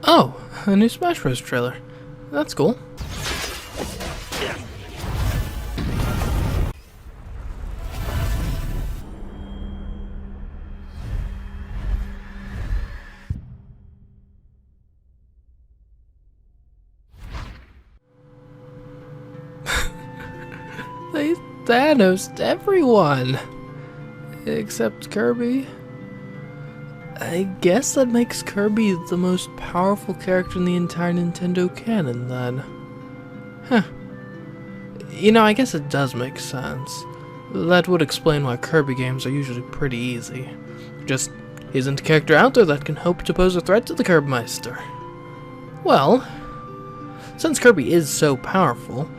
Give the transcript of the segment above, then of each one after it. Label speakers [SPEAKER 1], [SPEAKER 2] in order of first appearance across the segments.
[SPEAKER 1] Oh, a new Smash Bros. Trailer. That's cool. They Thanos everyone! Except Kirby. I guess that makes Kirby the most powerful character in the entire Nintendo canon, then. Huh. You know, I guess it does make sense. That would explain why Kirby games are usually pretty easy. Just isn't a character out there that can hope to pose a threat to the Curbmeister. Well, since Kirby is so powerful,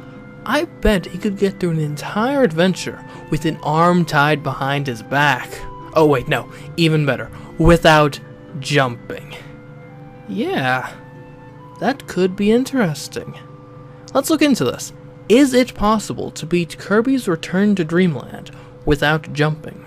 [SPEAKER 1] I bet he could get through an entire adventure with an arm tied behind his back. Oh wait, no, even better, without jumping. Yeah, that could be interesting. Let's look into this. Is it possible to beat Kirby's Return to Dreamland without jumping?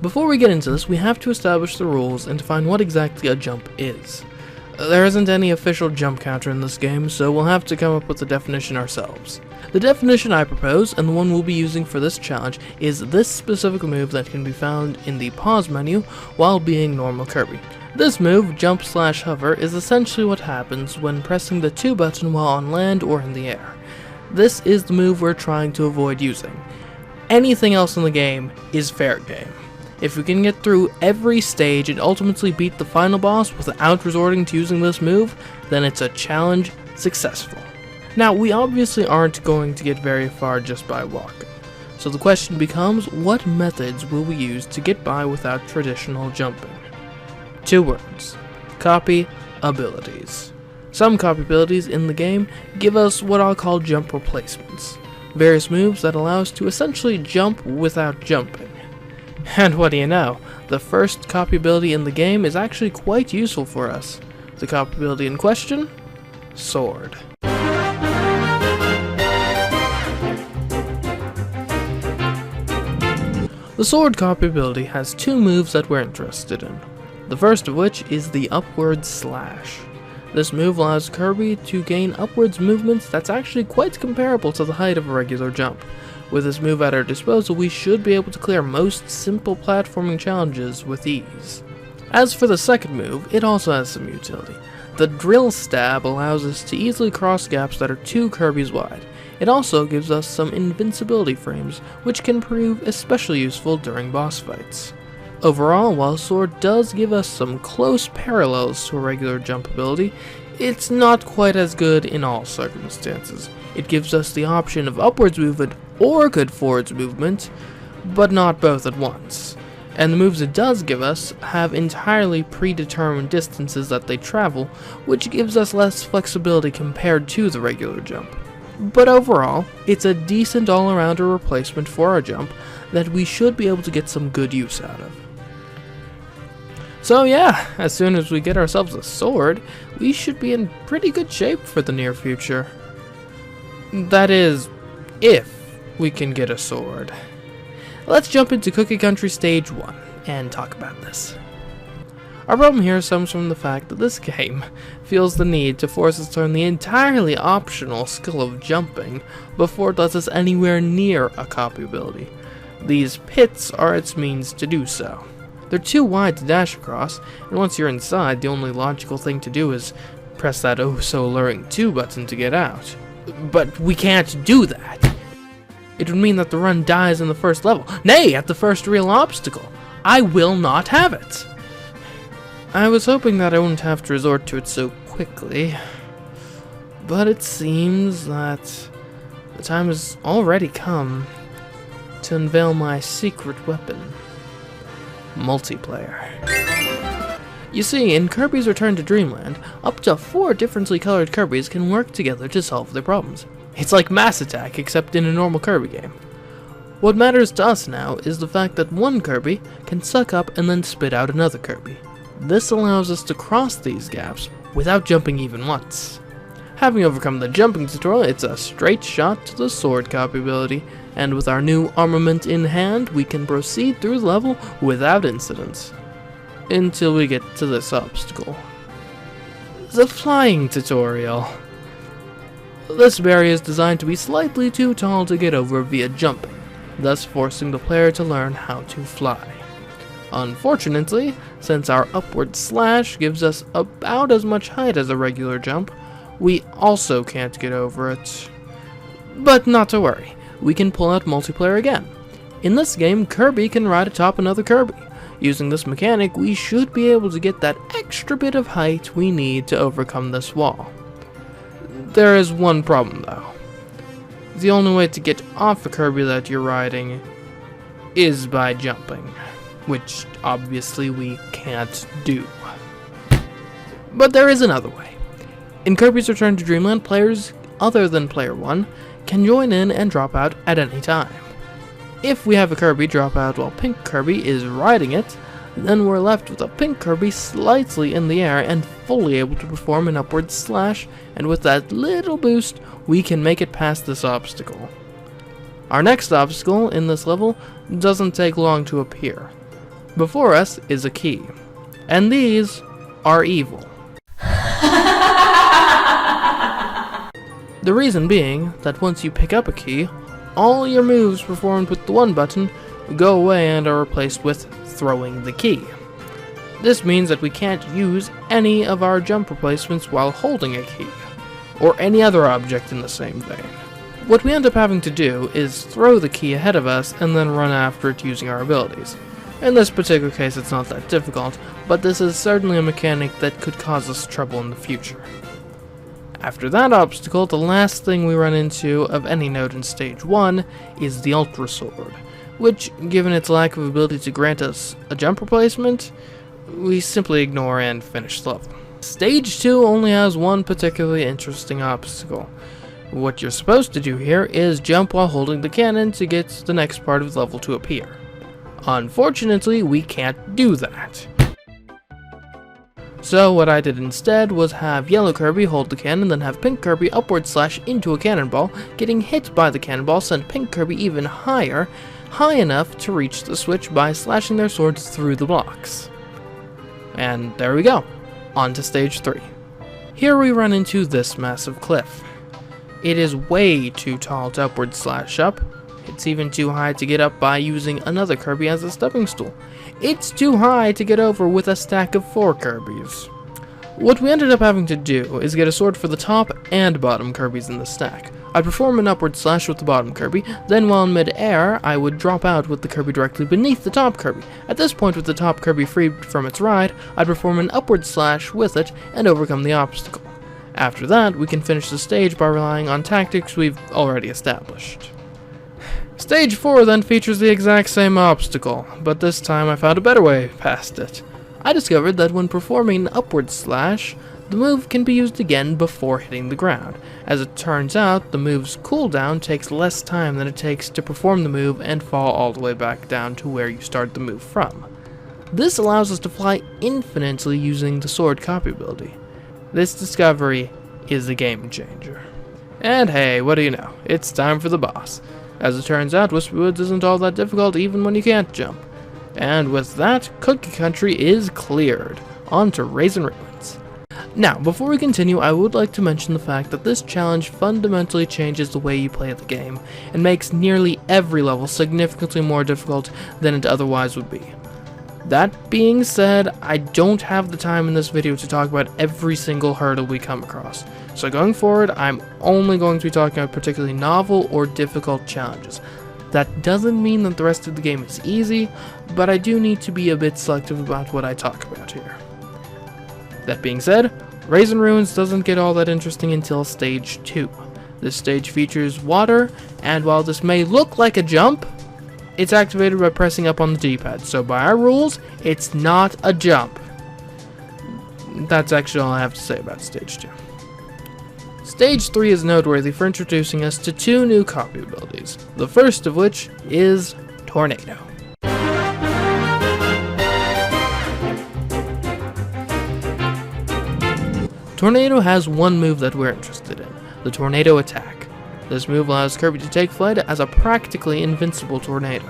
[SPEAKER 1] Before we get into this, we have to establish the rules and define what exactly a jump is. There isn't any official jump counter in this game, so we'll have to come up with a definition ourselves. The definition I propose, and the one we'll be using for this challenge, is this specific move that can be found in the pause menu while being normal Kirby. This move, jump/hover, is essentially what happens when pressing the 2 button while on land or in the air. This is the move we're trying to avoid using. Anything else in the game is fair game. If we can get through every stage and ultimately beat the final boss without resorting to using this move, then it's a challenge successful. Now, we obviously aren't going to get very far just by walking. So the question becomes, what methods will we use to get by without traditional jumping? 2 words. Copy abilities. Some copy abilities in the game give us what I'll call jump replacements. Various moves that allow us to essentially jump without jumping. And what do you know, the first copy ability in the game is actually quite useful for us. The copy ability in question? Sword. The sword copy ability has 2 moves that we're interested in. The first of which is the upward slash. This move allows Kirby to gain upwards movements that's actually quite comparable to the height of a regular jump. With this move at our disposal, we should be able to clear most simple platforming challenges with ease. As for the second move, it also has some utility. The drill stab allows us to easily cross gaps that are 2 Kirbys wide. It also gives us some invincibility frames, which can prove especially useful during boss fights. Overall, while Sword does give us some close parallels to a regular jump ability, it's not quite as good in all circumstances. It gives us the option of upwards movement or good forwards movement, but not both at once. And the moves it does give us have entirely predetermined distances that they travel, which gives us less flexibility compared to the regular jump. But overall, it's a decent all-arounder replacement for our jump that we should be able to get some good use out of. So yeah, as soon as we get ourselves a sword, we should be in pretty good shape for the near future. That is, if we can get a sword. Let's jump into Cookie Country Stage 1 and talk about this. Our problem here stems from the fact that this game feels the need to force us to learn the entirely optional skill of jumping before it lets us anywhere near a copy ability. These pits are its means to do so. They're too wide to dash across, and once you're inside, the only logical thing to do is press that oh so alluring 2 button to get out. But we can't do that. It would mean that the run dies in the first level. Nay, at the first real obstacle. I will not have it. I was hoping that I wouldn't have to resort to it so quickly, but it seems that the time has already come to unveil my secret weapon. Multiplayer. You see, in Kirby's Return to Dreamland, up to 4 differently colored Kirbys can work together to solve their problems. It's like Mass Attack, except in a normal Kirby game. What matters to us now is the fact that one Kirby can suck up and then spit out another Kirby. This allows us to cross these gaps without jumping even once. Having overcome the jumping tutorial, it's a straight shot to the sword copy ability, and with our new armament in hand, we can proceed through the level without incidents. Until we get to this obstacle. The flying tutorial. This barrier is designed to be slightly too tall to get over via jumping, thus forcing the player to learn how to fly. Unfortunately, since our upward slash gives us about as much height as a regular jump, we also can't get over it. But not to worry, we can pull out multiplayer again. In this game, Kirby can ride atop another Kirby. Using this mechanic, we should be able to get that extra bit of height we need to overcome this wall. There is one problem though. The only way to get off the Kirby that you're riding is by jumping, which obviously we can't do. But there is another way. In Kirby's Return to Dreamland, players other than Player 1 can join in and drop out at any time. If we have a Kirby drop out while Pink Kirby is riding it, then we're left with a Pink Kirby slightly in the air and fully able to perform an upward slash, and with that little boost, we can make it past this obstacle. Our next obstacle in this level doesn't take long to appear. Before us is a key, and these are evil. The reason being that once you pick up a key, all your moves performed with the one button go away and are replaced with throwing the key. This means that we can't use any of our jump replacements while holding a key, or any other object in the same vein. What we end up having to do is throw the key ahead of us and then run after it using our abilities. In this particular case it's not that difficult, but this is certainly a mechanic that could cause us trouble in the future. After that obstacle, the last thing we run into of any note in Stage 1 is the Ultra Sword, which, given its lack of ability to grant us a jump replacement, we simply ignore and finish the level. Stage 2 only has one particularly interesting obstacle. What you're supposed to do here is jump while holding the cannon to get the next part of the level to appear. Unfortunately, we can't do that. So what I did instead was have Yellow Kirby hold the cannon, then have Pink Kirby upward slash into a cannonball. Getting hit by the cannonball sent Pink Kirby even higher, high enough to reach the switch by slashing their swords through the blocks. And there we go, on to Stage 3. Here we run into this massive cliff. It is way too tall to upward slash up. It's even too high to get up by using another Kirby as a stepping stool. It's too high to get over with a stack of 4 Kirbys. What we ended up having to do is get a sword for the top and bottom Kirbys in the stack. I'd perform an upward slash with the bottom Kirby, then while in mid-air, I would drop out with the Kirby directly beneath the top Kirby. At this point, with the top Kirby freed from its ride, I'd perform an upward slash with it and overcome the obstacle. After that, we can finish the stage by relying on tactics we've already established. Stage 4 then features the exact same obstacle, but this time I found a better way past it. I discovered that when performing an upward slash, the move can be used again before hitting the ground. As it turns out, the move's cooldown takes less time than it takes to perform the move and fall all the way back down to where you started the move from. This allows us to fly infinitely using the sword copy ability. This discovery is a game changer. And hey, what do you know, it's time for the boss. As it turns out, Whisperwoods isn't all that difficult even when you can't jump. And with that, Cookie Country is cleared. On to Raisin Ruins. Now, before we continue, I would like to mention the fact that this challenge fundamentally changes the way you play the game, and makes nearly every level significantly more difficult than it otherwise would be. That being said, I don't have the time in this video to talk about every single hurdle we come across. So going forward, I'm only going to be talking about particularly novel or difficult challenges. That doesn't mean that the rest of the game is easy, but I do need to be a bit selective about what I talk about here. That being said, Raisin Ruins doesn't get all that interesting until Stage 2. This stage features water, and while this may look like a jump, it's activated by pressing up on the D-pad, so by our rules, it's not a jump. that's actually all I have to say about Stage 2. Stage 3 is noteworthy for introducing us to two new copy abilities, the first of which is Tornado. Tornado has one move that we're interested in, the Tornado Attack. This move allows Kirby to take flight as a practically invincible tornado.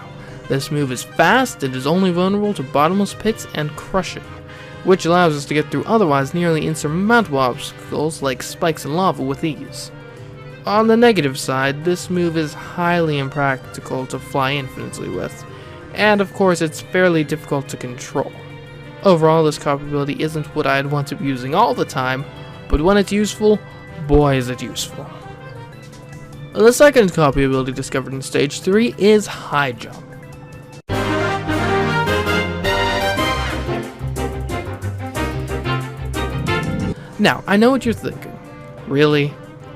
[SPEAKER 1] This move is fast, it is only vulnerable to bottomless pits and crushing, which allows us to get through otherwise nearly insurmountable obstacles like spikes and lava with ease. On the negative side, this move is highly impractical to fly infinitely with, and of course it's fairly difficult to control. Overall, this copy ability isn't what I'd want to be using all the time, but when it's useful, boy is it useful. The second copy ability discovered in Stage 3 is High Jump. Now, I know what you're thinking. Really?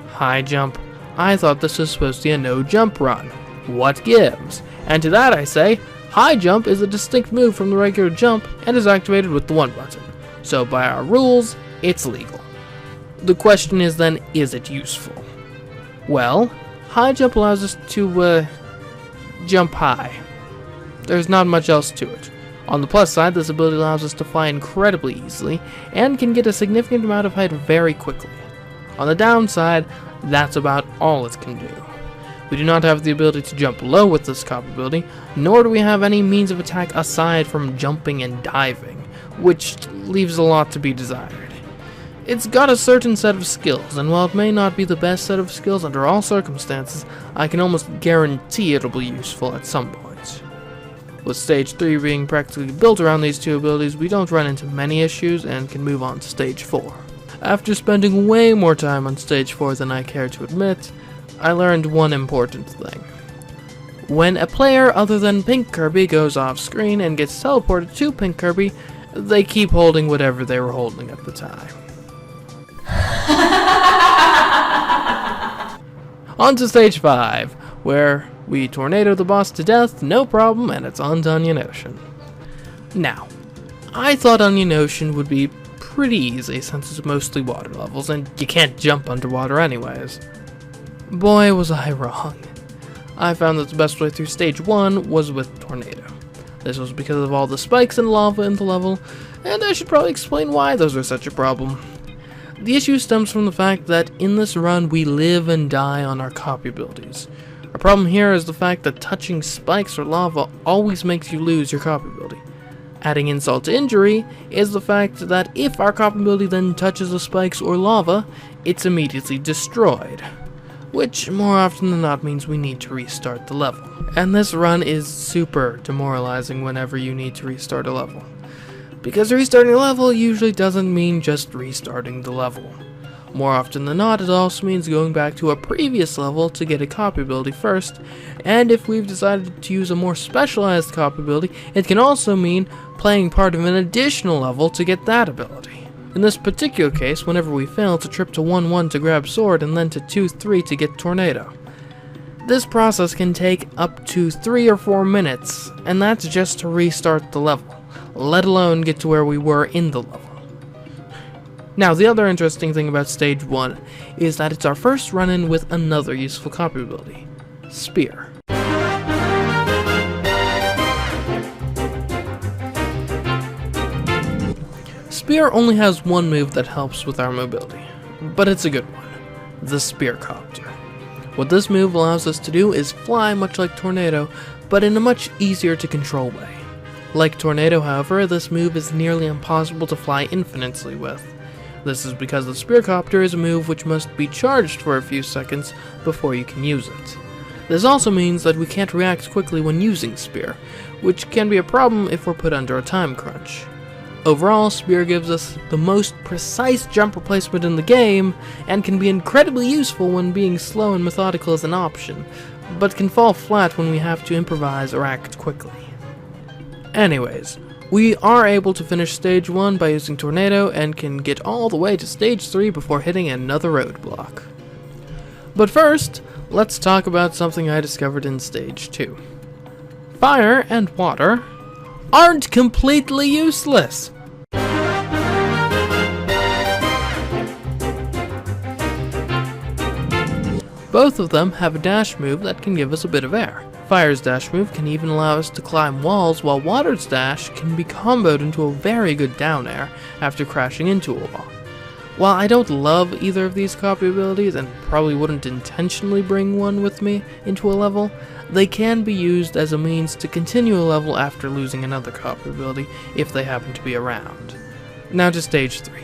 [SPEAKER 1] High Jump? I thought this was supposed to be a no-jump run. What gives? And to that I say, High Jump is a distinct move from the regular jump and is activated with the 1 button. So by our rules, it's legal. The question is then, is it useful? Well, High Jump allows us to, jump high. There's not much else to it. On the plus side, this ability allows us to fly incredibly easily, and can get a significant amount of height very quickly. On the downside, that's about all it can do. We do not have the ability to jump low with this copy ability, nor do we have any means of attack aside from jumping and diving, which leaves a lot to be desired. It's got a certain set of skills, and while it may not be the best set of skills under all circumstances, I can almost guarantee it'll be useful at some point. With Stage 3 being practically built around these two abilities, we don't run into many issues and can move on to Stage 4. After spending way more time on Stage 4 than I care to admit, I learned one important thing. When a player other than Pink Kirby goes off screen and gets teleported to Pink Kirby, they keep holding whatever they were holding at the time. On to Stage 5, where we tornado the boss to death, no problem, and it's on to Onion Ocean. Now, I thought Onion Ocean would be pretty easy since it's mostly water levels, and you can't jump underwater anyways. Boy, was I wrong. I found that the best way through Stage 1 was with Tornado. This was because of all the spikes and lava in the level, and I should probably explain why those are such a problem. The issue stems from the fact that in this run we live and die on our copy abilities. Our problem here is the fact that touching spikes or lava always makes you lose your copy ability. Adding insult to injury is the fact that if our copy ability then touches the spikes or lava, it's immediately destroyed, which more often than not means we need to restart the level. And this run is super demoralizing whenever you need to restart a level, because restarting a level usually doesn't mean just restarting the level. More often than not, it also means going back to a previous level to get a copy ability first, and if we've decided to use a more specialized copy ability, it can also mean playing part of an additional level to get that ability. In this particular case, whenever we fail to trip to 1-1 to grab Sword and then to 2-3 to get Tornado. This process can take up to 3 or 4 minutes, and that's just to restart the level, let alone get to where we were in the level. Now, the other interesting thing about Stage 1 is that it's our first run-in with another useful copy ability, Spear. Spear only has one move that helps with our mobility, but it's a good one, the Spear Copter. What this move allows us to do is fly much like Tornado, but in a much easier to control way. Like Tornado, however, this move is nearly impossible to fly infinitely with. This is because the Spear Copter is a move which must be charged for a few seconds before you can use it. This also means that we can't react quickly when using Spear, which can be a problem if we're put under a time crunch. Overall, Spear gives us the most precise jump replacement in the game, and can be incredibly useful when being slow and methodical is an option, but can fall flat when we have to improvise or act quickly. Anyways, we are able to finish Stage 1 by using Tornado, and can get all the way to Stage 3 before hitting another roadblock. But first, let's talk about something I discovered in Stage 2. Fire and water aren't completely useless! Both of them have a dash move that can give us a bit of air. Fire's dash move can even allow us to climb walls, while Water's dash can be comboed into a very good down air after crashing into a wall. While I don't love either of these copy abilities and probably wouldn't intentionally bring one with me into a level, they can be used as a means to continue a level after losing another copy ability if they happen to be around. Now to stage 3.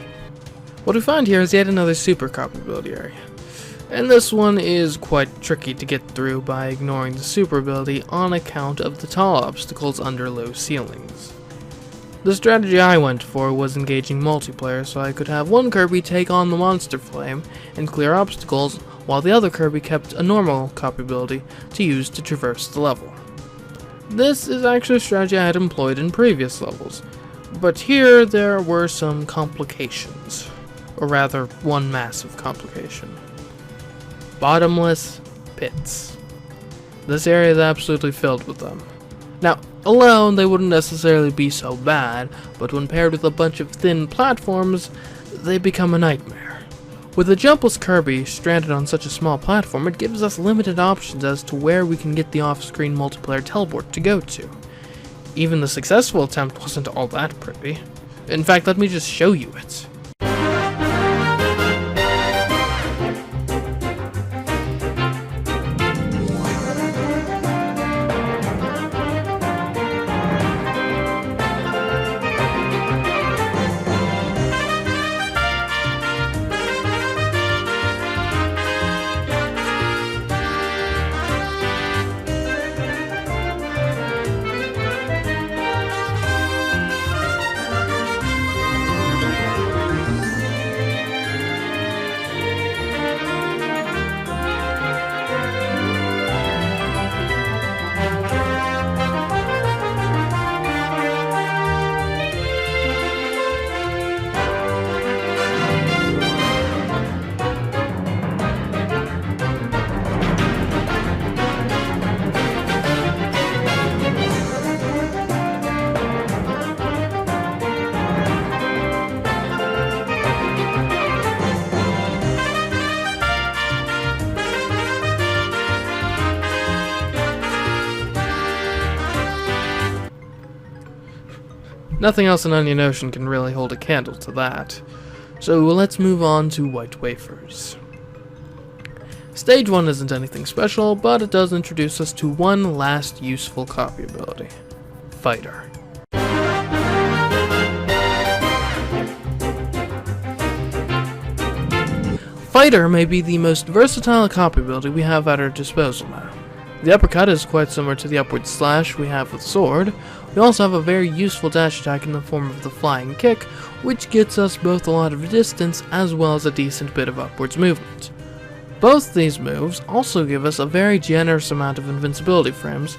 [SPEAKER 1] What we find here is yet another super copy ability area. And this one is quite tricky to get through by ignoring the super ability on account of the tall obstacles under low ceilings. The strategy I went for was engaging multiplayer so I could have one Kirby take on the monster flame and clear obstacles, while the other Kirby kept a normal copy ability to use to traverse the level. This is actually a strategy I had employed in previous levels, but here there were some complications, or rather one massive complication. Bottomless pits. This area is absolutely filled with them. Now, alone they wouldn't necessarily be so bad, but when paired with a bunch of thin platforms, they become a nightmare. With a jumpless Kirby stranded on such a small platform, it gives us limited options as to where we can get the off-screen multiplayer teleport to go to. Even the successful attempt wasn't all that pretty. In fact, let me just show you it. Nothing else in Onion Ocean can really hold a candle to that. So let's move on to White Wafers. Stage 1 isn't anything special, but it does introduce us to one last useful copy ability. Fighter. Fighter may be the most versatile copy ability we have at our disposal now. The uppercut is quite similar to the upward slash we have with Sword. We also have a very useful dash attack in the form of the flying kick, which gets us both a lot of distance as well as a decent bit of upwards movement. Both these moves also give us a very generous amount of invincibility frames,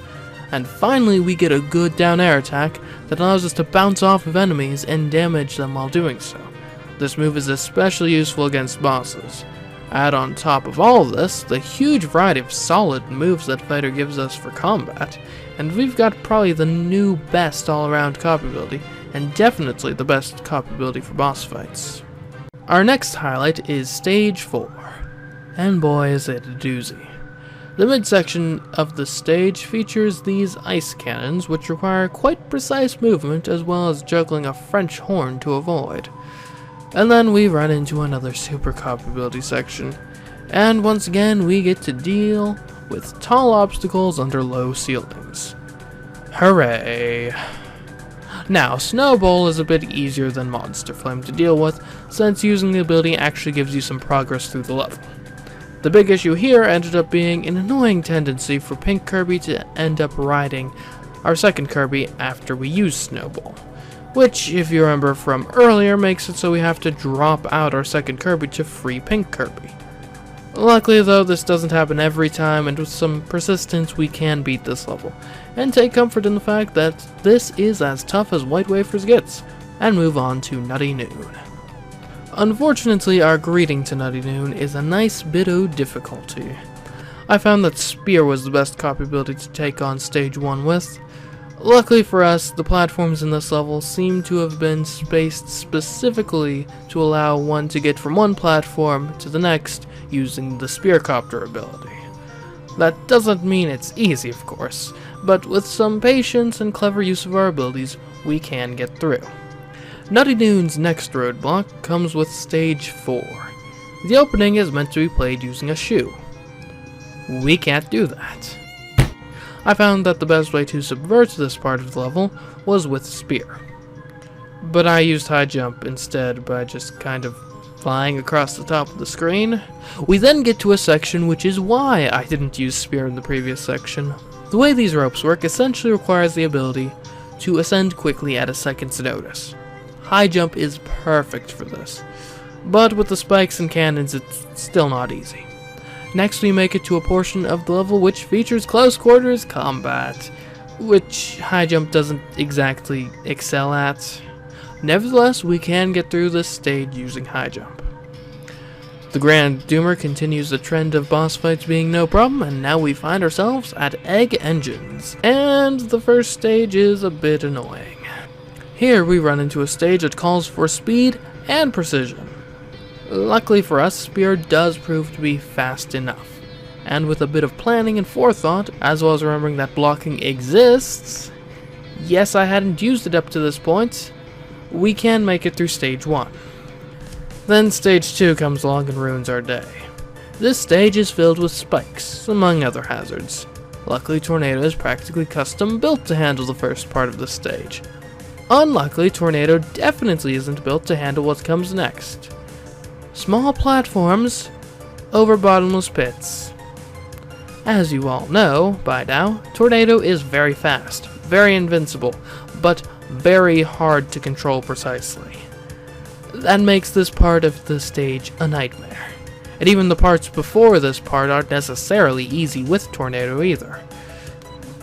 [SPEAKER 1] and finally we get a good down air attack that allows us to bounce off of enemies and damage them while doing so. This move is especially useful against bosses. Add on top of all of this, the huge variety of solid moves that Fighter gives us for combat, and we've got probably the new best all-around copy ability, and definitely the best copy ability for boss fights. Our next highlight is Stage 4, and boy is it a doozy. The midsection of the stage features these ice cannons, which require quite precise movement as well as juggling a French horn to avoid. And then we run into another super copy ability section, and once again we get to deal with tall obstacles under low ceilings. Hooray! Now, Snowball is a bit easier than Monster Flame to deal with, since using the ability actually gives you some progress through the level. The big issue here ended up being an annoying tendency for Pink Kirby to end up riding our second Kirby after we use Snowball, which, if you remember from earlier, makes it so we have to drop out our second Kirby to free Pink Kirby. Luckily though, this doesn't happen every time, and with some persistence we can beat this level, and take comfort in the fact that this is as tough as White Wafers gets, and move on to Nutty Noon. Unfortunately, our greeting to Nutty Noon is a nice bit of difficulty. I found that Spear was the best copy ability to take on Stage 1 with. Luckily for us, the platforms in this level seem to have been spaced specifically to allow one to get from one platform to the next using the spearcopter ability. That doesn't mean it's easy, of course, but with some patience and clever use of our abilities, we can get through. Nutty Noon's next roadblock comes with Stage 4. The opening is meant to be played using a shoe. We can't do that. I found that the best way to subvert this part of the level was with Spear. But I used high jump instead by just kind of flying across the top of the screen. We then get to a section which is why I didn't use Spear in the previous section. The way these ropes work essentially requires the ability to ascend quickly at a second's notice. High jump is perfect for this, but with the spikes and cannons it's still not easy. Next we make it to a portion of the level which features close quarters combat, which high jump doesn't exactly excel at. Nevertheless, we can get through this stage using high jump. The Grand Doomer continues the trend of boss fights being no problem, and now we find ourselves at Egg Engines, and the first stage is a bit annoying. Here we run into a stage that calls for speed and precision. Luckily for us, Spear does prove to be fast enough, and with a bit of planning and forethought, as well as remembering that blocking exists, yes, I hadn't used it up to this point, we can make it through Stage 1. Then Stage 2 comes along and ruins our day. This stage is filled with spikes, among other hazards. Luckily, Tornado is practically custom built to handle the first part of the stage. Unluckily, Tornado definitely isn't built to handle what comes next. Small platforms over bottomless pits. As you all know by now, Tornado is very fast, very invincible, but very hard to control precisely. That makes this part of the stage a nightmare. And even the parts before this part aren't necessarily easy with Tornado either.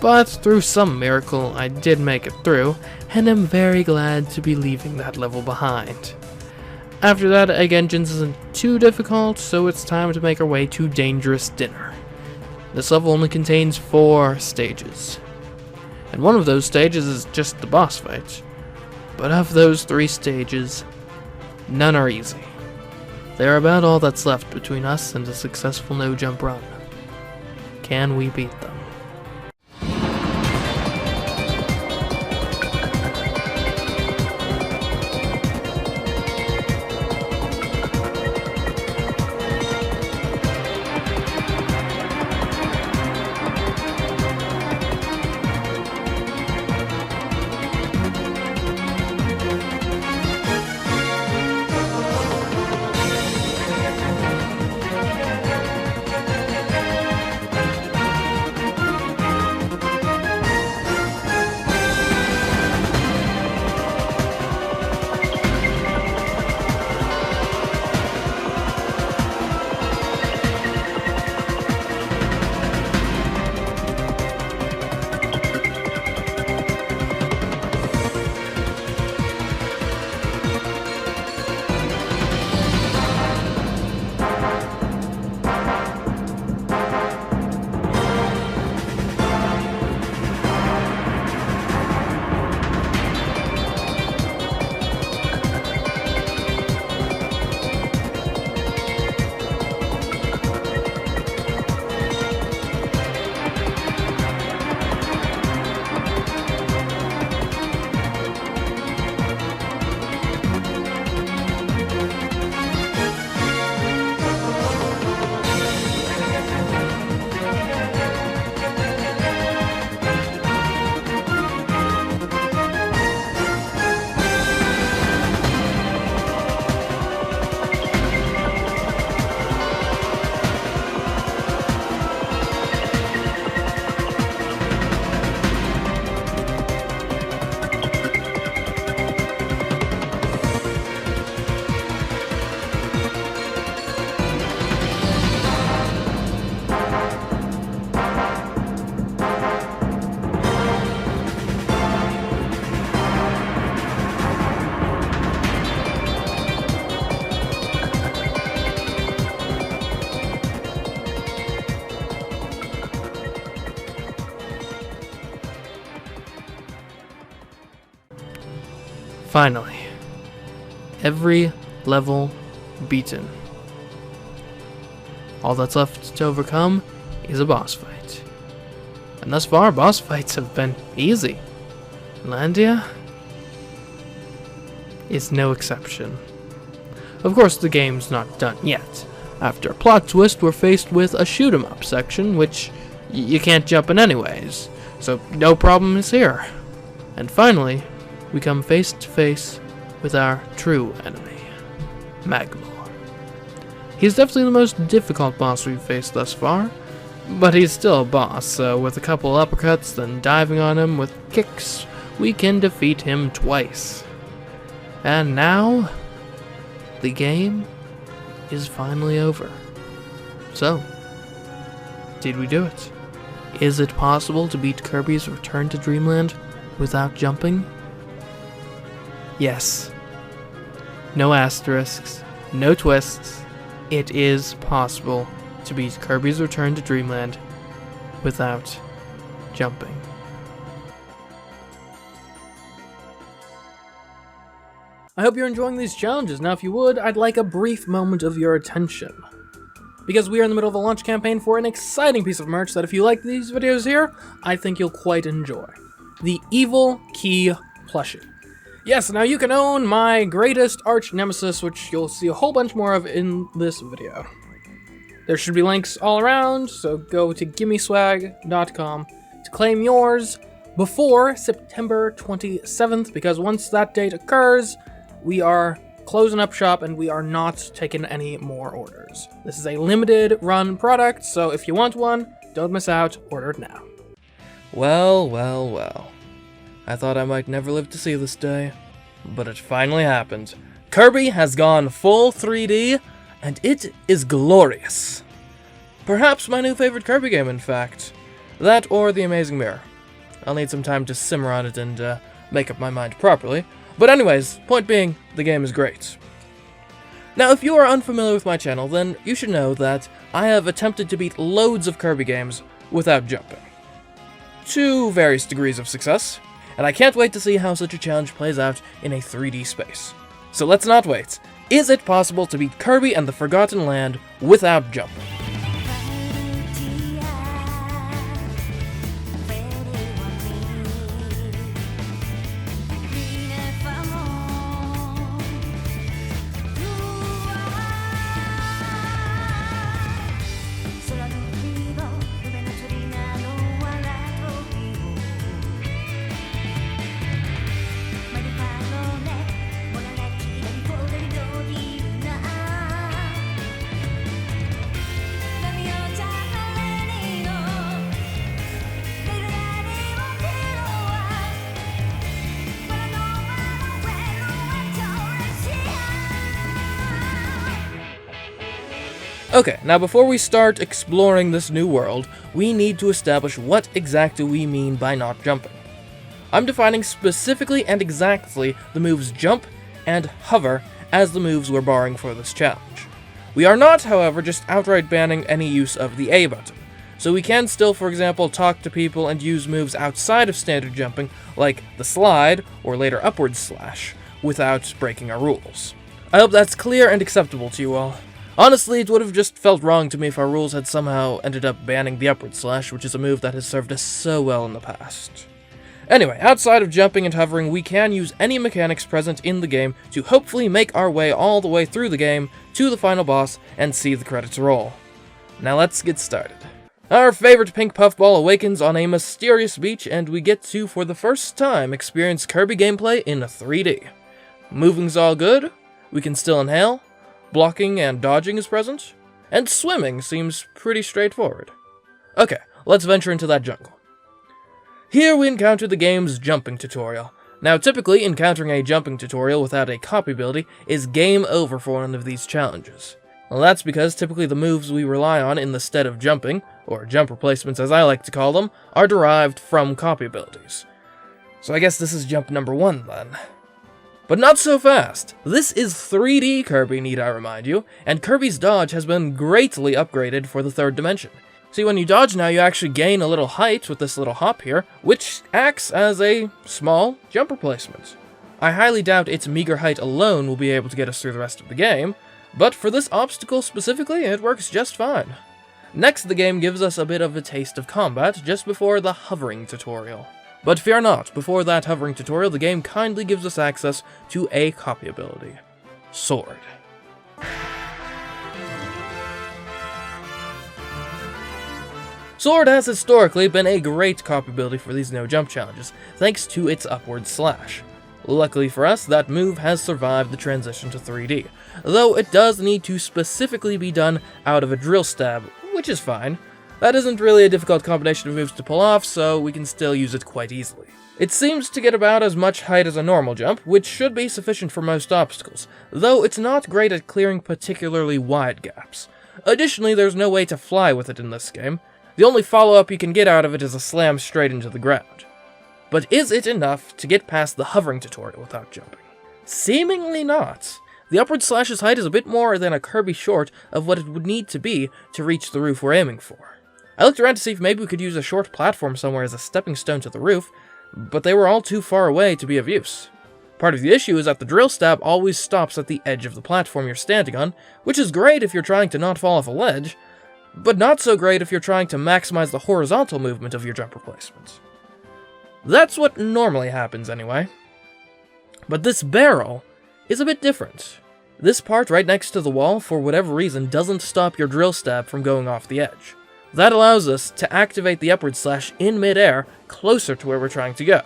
[SPEAKER 1] But through some miracle, I did make it through, and I'm very glad to be leaving that level behind. After that, Egg Engines isn't too difficult, so it's time to make our way to Dangerous Dinner. This level only contains 4 stages, and one of those stages is just the boss fight. But of those 3 stages, none are easy. They're about all that's left between us and a successful no-jump run. Can we beat them? Finally, every level beaten. All that's left to overcome is a boss fight. And thus far, boss fights have been easy. Landia is no exception. Of course, the game's not done yet. After a plot twist, we're faced with a shoot-'em-up section, which you can't jump in anyways, so no problem is here. And finally, we come face to face with our true enemy, Magmor. He's definitely the most difficult boss we've faced thus far, but he's still a boss, so with a couple uppercuts, then diving on him with kicks, we can defeat him twice. And now, the game is finally over. So, did we do it? Is it possible to beat Kirby's Return to Dreamland without jumping? Yes. No asterisks, no twists. It is possible to beat Kirby's Return to Dreamland without jumping. I hope you're enjoying these challenges. Now, if you would, I'd like a brief moment of your attention, because we are in the middle of a launch campaign for an exciting piece of merch that if you like these videos here, I think you'll quite enjoy. The Evil Key plushie. Yes, now you can own my greatest arch nemesis, which you'll see a whole bunch more of in this video. There should be links all around, so go to gimmeswag.com to claim yours before September 27th, because once that date occurs, we are closing up shop and we are not taking any more orders. This is a limited run product, so if you want one, don't miss out, order it now. Well, well, well. I thought I might never live to see this day, but it finally happened. Kirby has gone full 3D, and it is glorious. Perhaps my new favorite Kirby game, in fact. That or The Amazing Mirror. I'll need some time to simmer on it and make up my mind properly. But anyways, point being, the game is great. Now, if you are unfamiliar with my channel, then you should know that I have attempted to beat loads of Kirby games without jumping. To various degrees of success, and I can't wait to see how such a challenge plays out in a 3D space. So let's not wait. Is it possible to beat Kirby and the Forgotten Land without jumping? Okay, now before we start exploring this new world, we need to establish what exactly we mean by not jumping. I'm defining specifically and exactly the moves jump and hover as the moves we're borrowing for this challenge. We are not, however, just outright banning any use of the A button, so we can still, for example, talk to people and use moves outside of standard jumping, like the slide or later upward slash, without breaking our rules. I hope that's clear and acceptable to you all. Honestly, it would have just felt wrong to me if our rules had somehow ended up banning the upward slash, which is a move that has served us so well in the past. Anyway, outside of jumping and hovering, we can use any mechanics present in the game to hopefully make our way all the way through the game to the final boss and see the credits roll. Now let's get started. Our favorite pink puffball awakens on a mysterious beach, and we get to, for the first time, experience Kirby gameplay in 3D. Moving's all good, we can still inhale, blocking and dodging is present, and swimming seems pretty straightforward. Okay, let's venture into that jungle. Here we encounter the game's jumping tutorial. Now typically, encountering a jumping tutorial without a copy ability is game over for one of these challenges. Well, that's because typically the moves we rely on in the stead of jumping, or jump replacements as I like to call them, are derived from copy abilities. So I guess this is jump number 1 then. But not so fast. This is 3D Kirby, need I remind you, and Kirby's dodge has been greatly upgraded for the 3rd dimension. See, when you dodge now, you actually gain a little height with this little hop here, which acts as a small jump replacement. I highly doubt its meager height alone will be able to get us through the rest of the game, but for this obstacle specifically, it works just fine. Next, the game gives us a bit of a taste of combat just before the hovering tutorial. But fear not, before that hovering tutorial, the game kindly gives us access to a copy ability. Sword. Sword has historically been a great copy ability for these no-jump challenges, thanks to its upward slash. Luckily for us, that move has survived the transition to 3D, though it does need to specifically be done out of a drill stab, which is fine. That isn't really a difficult combination of moves to pull off, so we can still use it quite easily. It seems to get about as much height as a normal jump, which should be sufficient for most obstacles, though it's not great at clearing particularly wide gaps. Additionally, there's no way to fly with it in this game. The only follow-up you can get out of it is a slam straight into the ground. But is it enough to get past the hovering tutorial without jumping? Seemingly not. The upward slash's height is a bit more than a Kirby short of what it would need to be to reach the roof we're aiming for. I looked around to see if maybe we could use a short platform somewhere as a stepping stone to the roof, but they were all too far away to be of use. Part of the issue is that the drill stab always stops at the edge of the platform you're standing on, which is great if you're trying to not fall off a ledge, but not so great if you're trying to maximize the horizontal movement of your jump replacements. That's what normally happens anyway. But this barrel is a bit different. This part right next to the wall, for whatever reason, doesn't stop your drill stab from going off the edge. That allows us to activate the upward slash in midair, closer to where we're trying to go.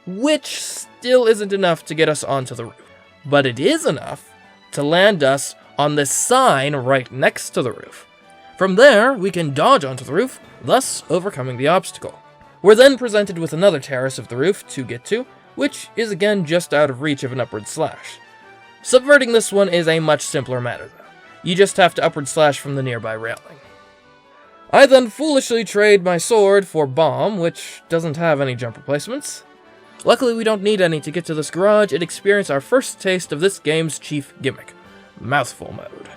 [SPEAKER 1] Which still isn't enough to get us onto the roof. But it is enough to land us on this sign right next to the roof. From there, we can dodge onto the roof, thus overcoming the obstacle. We're then presented with another terrace of the roof to get to, which is again just out of reach of an upward slash. Subverting this one is a much simpler matter though. You just have to upward slash from the nearby railing. I then foolishly trade my sword for bomb, which doesn't have any jump replacements. Luckily we don't need any to get to this garage and experience our first taste of this game's chief gimmick, mouthful mode.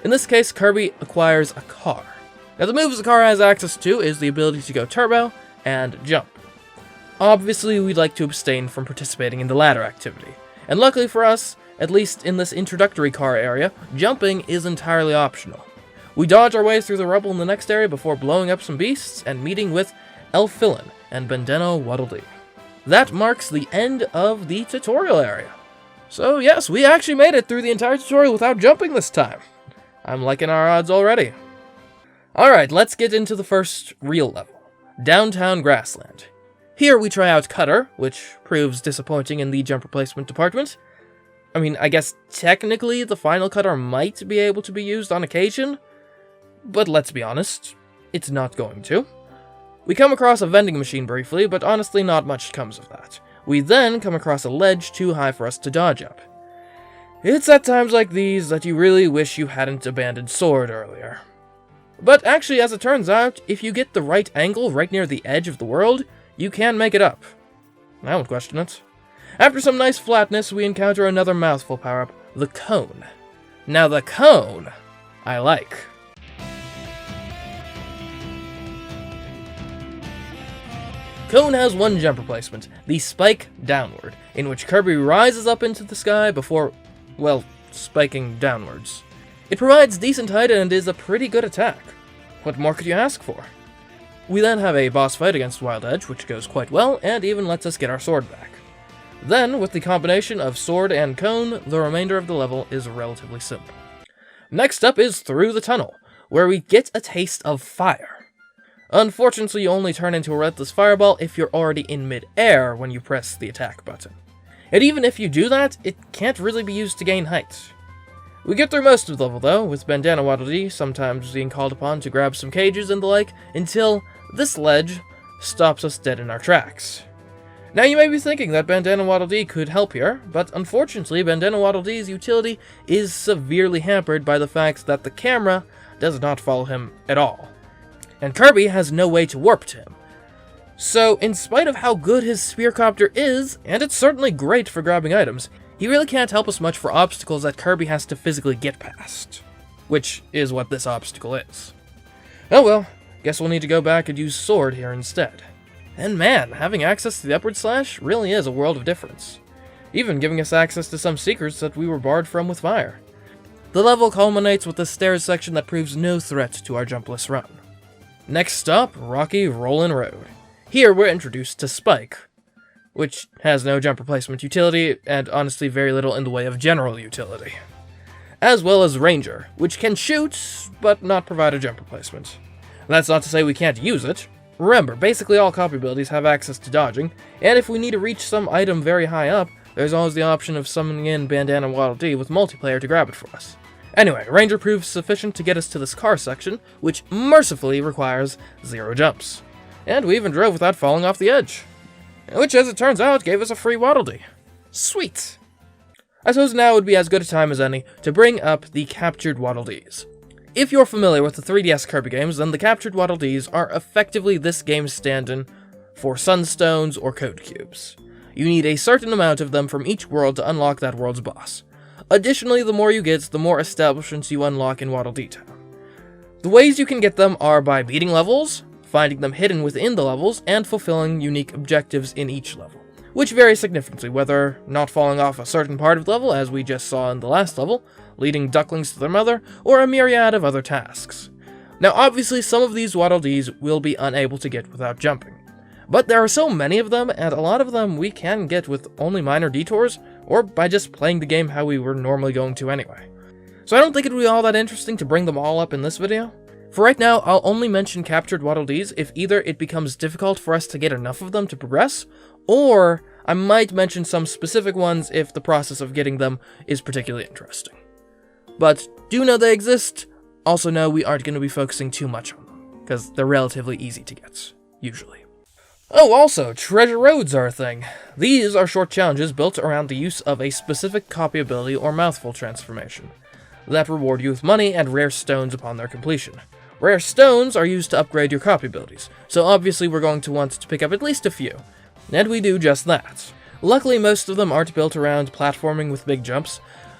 [SPEAKER 1] In this case, Kirby acquires a car. Now the moves the car has access to is the ability to go turbo and jump. Obviously we'd like to abstain from participating in the latter activity, and luckily for us, at least in this introductory car area, jumping is entirely optional. We dodge our way through the rubble in the next area before blowing up some beasts and meeting with Elfilin and Bendeno Waddle Dee. That marks the end of the tutorial area. So yes, we actually made it through the entire tutorial without jumping this time. I'm liking our odds already. Alright, let's get into the first real level, Downtown Grassland. Here we try out Cutter, which proves disappointing in the jump replacement department. I mean, I guess technically the final Cutter might be able to be used on occasion, but let's be honest, it's not going to. We come across a vending machine briefly, but honestly not much comes of that. We then come across a ledge too high for us to dodge up. It's at times like these that you really wish you hadn't abandoned Sword earlier. But actually, as it turns out, if you get the right angle right near the edge of the world, you can make it up. I won't question it. After some nice flatness, we encounter another mouthful power-up, the Cone. Now the Cone, I like. Cone has one jump replacement, the Spike Downward, in which Kirby rises up into the sky before, well, spiking downwards. It provides decent height and is a pretty good attack. What more could you ask for? We then have a boss fight against Wild Edge, which goes quite well, and even lets us get our sword back. Then, with the combination of sword and cone, the remainder of the level is relatively simple. Next up is Through the Tunnel, where we get a taste of fire. Unfortunately, you only turn into a relentless fireball if you're already in mid-air when you press the attack button. And even if you do that, it can't really be used to gain height. We get through most of the level though, with Bendeno Waddle Dee sometimes being called upon to grab some cages and the like, until this ledge stops us dead in our tracks. Now you may be thinking that Bendeno Waddle Dee could help here, but unfortunately Bendeno Waddle Dee's utility is severely hampered by the fact that the camera does not follow him at all. And Kirby has no way to warp to him. So, in spite of how good his Spearcopter is, and it's certainly great for grabbing items, he really can't help us much for obstacles that Kirby has to physically get past. Which is what this obstacle is. Oh well, guess we'll need to go back and use Sword here instead. And man, having access to the upward slash really is a world of difference. even giving us access to some secrets that we were barred from with fire. The level culminates with a stairs section that proves no threat to our jumpless run. Next stop, Rocky Rollin' Road. Here we're introduced to Spike, which has no jump replacement utility, and honestly very little in the way of general utility. As well as Ranger, which can shoot, but not provide a jump replacement. That's not to say we can't use it. Remember, basically all copy abilities have access to dodging, and if we need to reach some item very high up, there's always the option of summoning in Bandana Waddle Dee with multiplayer to grab it for us. Anyway, Ranger proves sufficient to get us to this car section, which mercifully requires 0 jumps. And we even drove without falling off the edge. Which, as it turns out, gave us a free Waddle Dee. Sweet! I suppose now would be as good a time as any to bring up the captured Waddle Dees. If you're familiar with the 3DS Kirby games, then the captured Waddle Dees are effectively this game's stand-in for Sunstones or Code Cubes. You need a certain amount of them from each world to unlock that world's boss. Additionally, the more you get, the more establishments you unlock in Waddle Dee Town. The ways you can get them are by beating levels, finding them hidden within the levels, and fulfilling unique objectives in each level, which vary significantly, whether not falling off a certain part of the level, as we just saw in the last level, leading ducklings to their mother, or a myriad of other tasks. Now obviously some of these Waddle Dees will be unable to get without jumping, but there are so many of them, and a lot of them we can get with only minor detours, or by just playing the game how we were normally going to anyway. So I don't think it would be all that interesting to bring them all up in this video. For right now, I'll only mention captured Waddle Dees if either it becomes difficult for us to get enough of them to progress, or I might mention some specific ones if the process of getting them is particularly interesting. But do know they exist, also know we aren't going to be focusing too much on them, because they're relatively easy to get, usually. Oh, also, treasure roads are a thing. These are short challenges built around the use of a specific copy ability or mouthful transformation that reward you with money and rare stones upon their completion. Rare stones are used to upgrade your copy abilities, so obviously we're going to want to pick up at least a few, and we do just that. Luckily, most of them aren't built around platforming with big jumps,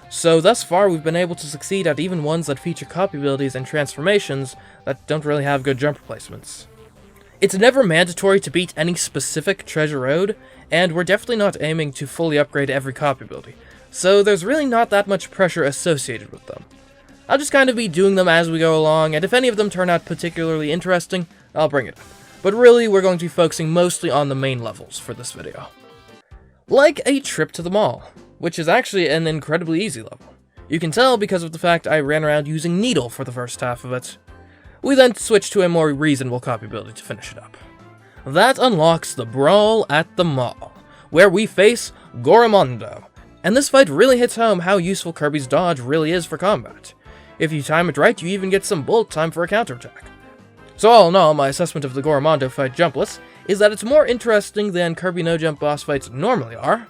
[SPEAKER 1] so thus far we've been able to succeed at even ones that feature copy abilities and transformations that don't really have good jump replacements. It's never mandatory to beat any specific treasure road, and we're definitely not aiming to fully upgrade every copy ability, so there's really not that much pressure associated with them. I'll just kind of be doing them as we go along, and if any of them turn out particularly interesting, I'll bring it up. But really, we're going to be focusing mostly on the main levels for this video. Like a trip to the mall, which is actually an incredibly easy level. You can tell because of the fact I ran around using Needle for the first half of it. We then switched to a more reasonable copy ability to finish it up. That unlocks the Brawl at the Mall, where we face Gorimondo. And this fight really hits home how useful Kirby's dodge really is for combat. If you time it right, you even get some bullet time for a counterattack. So all in all, my assessment of the Gorimondo fight jumpless is that it's more interesting than Kirby no-jump boss fights normally are,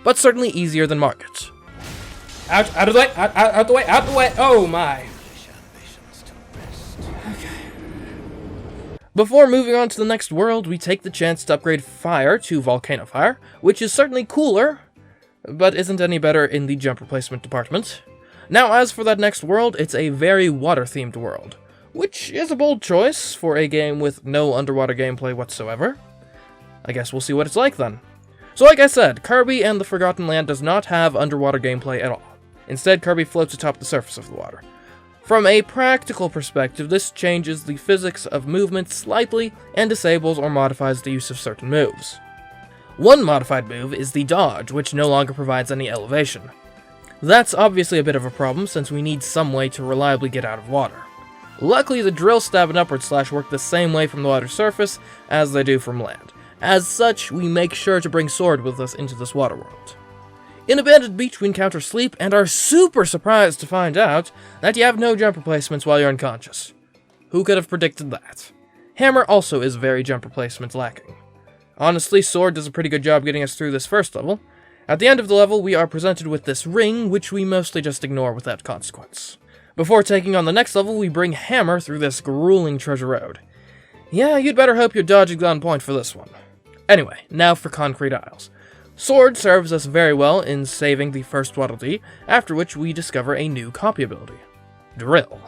[SPEAKER 1] but certainly easier than Market.
[SPEAKER 2] Out of the way, out the way, oh my.
[SPEAKER 1] Before moving on to the next world, we take the chance to upgrade Fire to Volcano Fire, which is certainly cooler, but isn't any better in the jump replacement department. Now, as for that next world, it's a very water-themed world, which is a bold choice for a game with no underwater gameplay whatsoever. I guess we'll see what it's like then. So like I said, Kirby and the Forgotten Land does not have underwater gameplay at all. Instead, Kirby floats atop the surface of the water. From a practical perspective, this changes the physics of movement slightly and disables or modifies the use of certain moves. One modified move is the dodge, which no longer provides any elevation. That's obviously a bit of a problem since we need some way to reliably get out of water. Luckily, the drill, stab, and upward slash work the same way from the water surface as they do from land. As such, we make sure to bring Sword with us into this water world. In Abandoned Beach, we encounter Sleep and are super surprised to find out that you have no jump replacements while you're unconscious. Who could have predicted that? Hammer also is very jump replacement lacking. Honestly, Sword does a pretty good job getting us through this first level. At the end of the level, we are presented with this ring, which we mostly just ignore without consequence. Before taking on the next level, we bring Hammer through this grueling treasure road. Yeah, you'd better hope your dodge is on point for this one. Anyway, now for Concrete Isles. Sword serves us very well in saving the first Waddle Dee, after which we discover a new copy ability. Drill.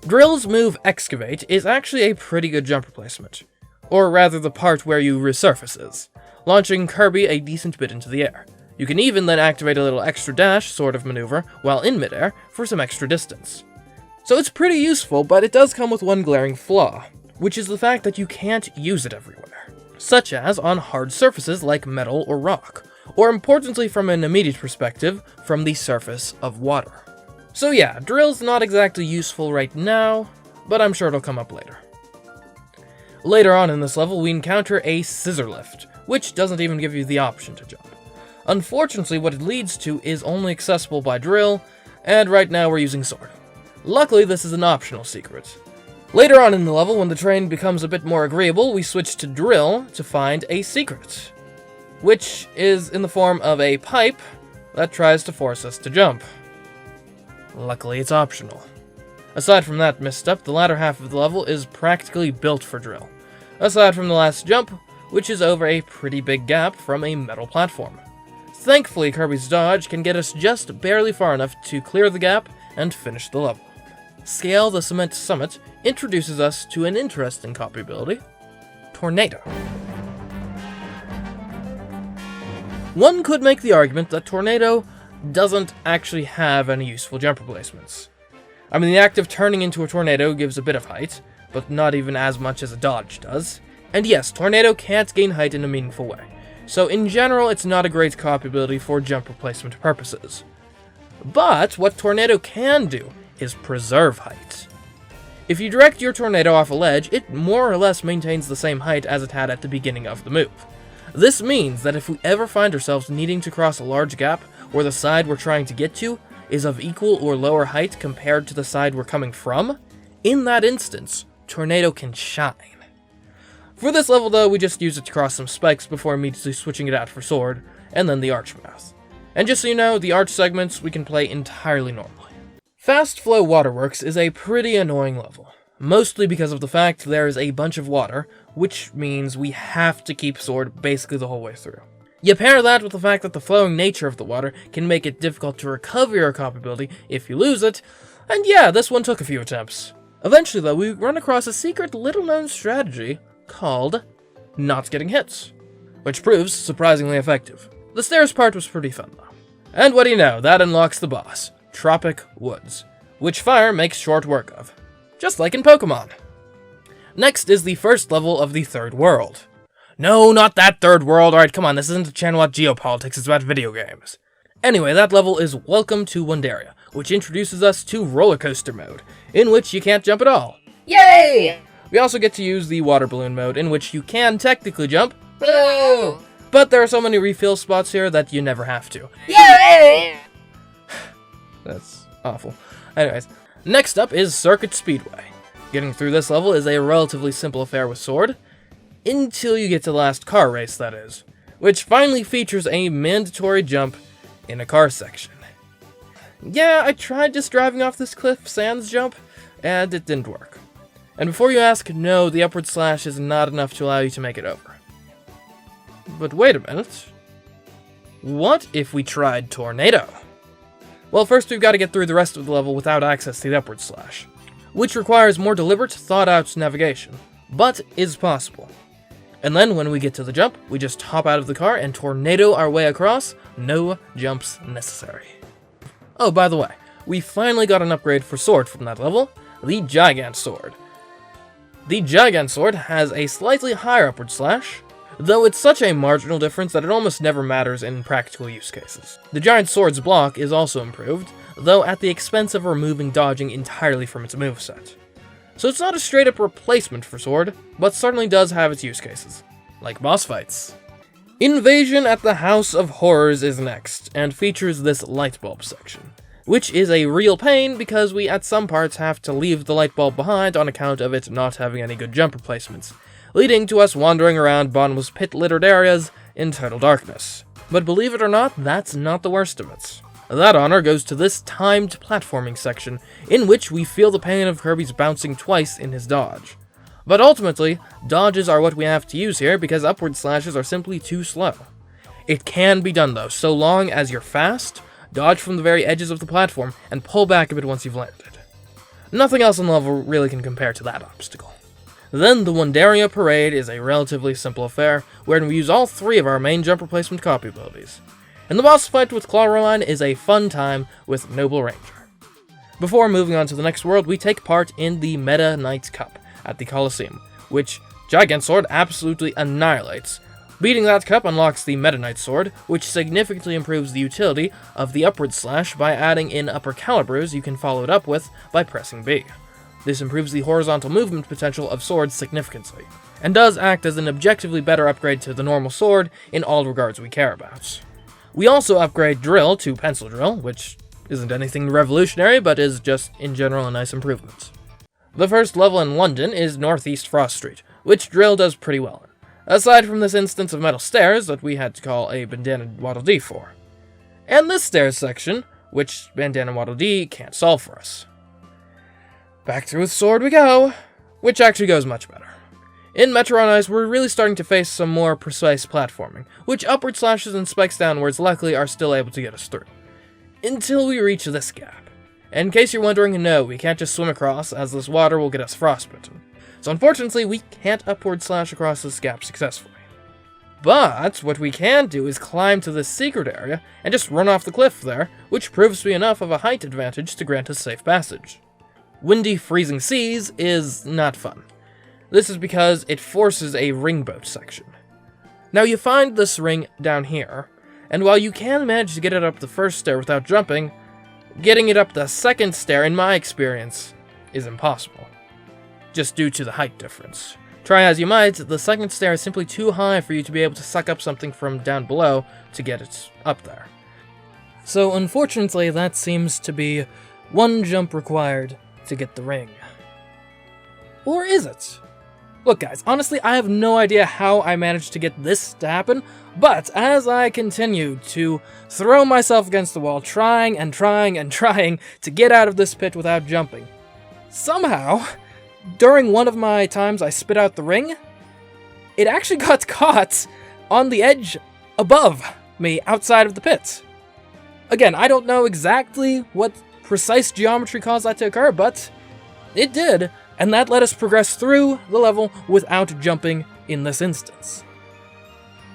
[SPEAKER 1] Drill's move Excavate is actually a pretty good jump replacement. or rather the part where you resurfaces, launching Kirby a decent bit into the air. You can even then activate a little extra dash sort of maneuver while in midair for some extra distance. So it's pretty useful, but it does come with one glaring flaw, which is the fact that you can't use it everywhere, such as on hard surfaces like metal or rock, or importantly from an immediate perspective, from the surface of water. So yeah, drill's not exactly useful right now, but I'm sure it'll come up later. Later on in this level, we encounter a scissor lift, which doesn't even give you the option to jump. Unfortunately, what it leads to is only accessible by drill, and right now we're using sword. Luckily, this is an optional secret. Later on in the level, when the terrain becomes a bit more agreeable, we switch to drill to find a secret, which is in the form of a pipe that tries to force us to jump. Luckily, it's optional. Aside from that misstep, the latter half of the level is practically built for drill, aside from the last jump, which is over a pretty big gap from a metal platform. Thankfully, Kirby's dodge can get us just barely far enough to clear the gap and finish the level. Scale the Cement Summit introduces us to an interesting copy ability, Tornado. One could make the argument that Tornado doesn't actually have any useful jump replacements. I mean, the act of turning into a tornado gives a bit of height, but not even as much as a dodge does. And yes, Tornado can't gain height in a meaningful way, so in general it's not a great copy ability for jump replacement purposes. But what Tornado can do is preserve height. If you direct your tornado off a ledge, it more or less maintains the same height as it had at the beginning of the move. This means that if we ever find ourselves needing to cross a large gap where the side we're trying to get to is of equal or lower height compared to the side we're coming from, in that instance, Tornado can shine. For this level though, we just use it to cross some spikes before immediately switching it out for sword, and then the arch mouth. And just so you know, the arch segments we can play entirely normally. Fast Flow Waterworks is a pretty annoying level, mostly because of the fact there is a bunch of water, which means we have to keep sword basically the whole way through. You pair that with the fact that the flowing nature of the water can make it difficult to recover your copy ability if you lose it, and yeah, this one took a few attempts. Eventually though, we run across a secret little-known strategy called not getting hits, which proves surprisingly effective. The stairs part was pretty fun though. And what do you know, that unlocks the boss, Tropic Woods, which fire makes short work of, just like in Pokemon. Next is the first level of the third world. No, not that third world, alright, come on, this isn't a channel about geopolitics, it's about video games. Anyway, that level is Welcome to Wonderia, which introduces us to Roller Coaster mode, in which you can't jump at all. Yay! We also get to use the Water Balloon mode, in which you can technically jump, boo! But there are so many refill spots here that you never have to. Yay! That's awful. Anyways, next up is Circuit Speedway. Getting through this level is a relatively simple affair with sword, until you get to the last car race, that is, which finally features a mandatory jump in a car section. Yeah, I tried just driving off this cliff sans jump, and it didn't work. And before you ask, no, the upward slash is not enough to allow you to make it over. But wait a minute. What if we tried Tornado? Well, first we've got to get through the rest of the level without access to the upward slash, which requires more deliberate, thought-out navigation, but is possible. And then when we get to the jump, we just hop out of the car and tornado our way across, no jumps necessary. Oh, by the way, we finally got an upgrade for sword from that level, the Gigant Sword. The Gigant Sword has a slightly higher upward slash, though it's such a marginal difference that it almost never matters in practical use cases. The Giant Sword's block is also improved, though at the expense of removing dodging entirely from its moveset. So it's not a straight-up replacement for sword, but certainly does have its use cases, like boss fights. Invasion at the House of Horrors is next, and features this light bulb section, which is a real pain because we at some parts have to leave the light bulb behind on account of it not having any good jump replacements, leading to us wandering around bottomless pit-littered areas in total darkness. But believe it or not, that's not the worst of it. That honor goes to this timed platforming section, in which we feel the pain of Kirby's bouncing twice in his dodge. But ultimately, dodges are what we have to use here because upward slashes are simply too slow. It can be done though, so long as you're fast, dodge from the very edges of the platform, and pull back a bit once you've landed. Nothing else in the level really can compare to that obstacle. Then the Wundaria Parade is a relatively simple affair, wherein we use all 3 of our main jump replacement copy abilities. And the boss fight with Clawroline is a fun time with Noble Ranger. Before moving on to the next world, we take part in the Meta Knights Cup at the Colosseum, which Gigant Sword absolutely annihilates. Beating that cup unlocks the Meta Knight Sword, which significantly improves the utility of the upward slash by adding in upper calibers you can follow it up with by pressing B. This improves the horizontal movement potential of swords significantly, and does act as an objectively better upgrade to the normal sword in all regards we care about. We also upgrade Drill to Pencil Drill, which isn't anything revolutionary, but is just in general a nice improvement. The first level in London is Northeast Frost Street, which Drill does pretty well in, aside from this instance of metal stairs that we had to call a Bandana Waddle Dee for. And this stairs section, which Bandana Waddle Dee can't solve for us. Back through with Sword we go, which actually goes much better. In Metro on Ice, we're really starting to face some more precise platforming, which upward slashes and spikes downwards luckily are still able to get us through. Until we reach this gap. And in case you're wondering, no, we can't just swim across, as this water will get us frostbitten. So unfortunately, we can't upward slash across this gap successfully. But what we can do is climb to this secret area and just run off the cliff there, which proves to be enough of a height advantage to grant us safe passage. Windy Freezing Seas is not fun. This is because it forces a ringboat section. Now you find this ring down here, and while you can manage to get it up the first stair without jumping, getting it up the second stair, in my experience, is impossible. Just due to the height difference. Try as you might, the second stair is simply too high for you to be able to suck up something from down below to get it up there. So unfortunately, that seems to be one jump required to get the ring. Or is it? Look guys, honestly I have no idea how I managed to get this to happen, but as I continued to throw myself against the wall, trying to get out of this pit without jumping, somehow, during one of my times I spit out the ring, it actually got caught on the edge above me outside of the pit. Again, I don't know exactly what precise geometry caused that to occur, but it did, and that let us progress through the level without jumping in this instance.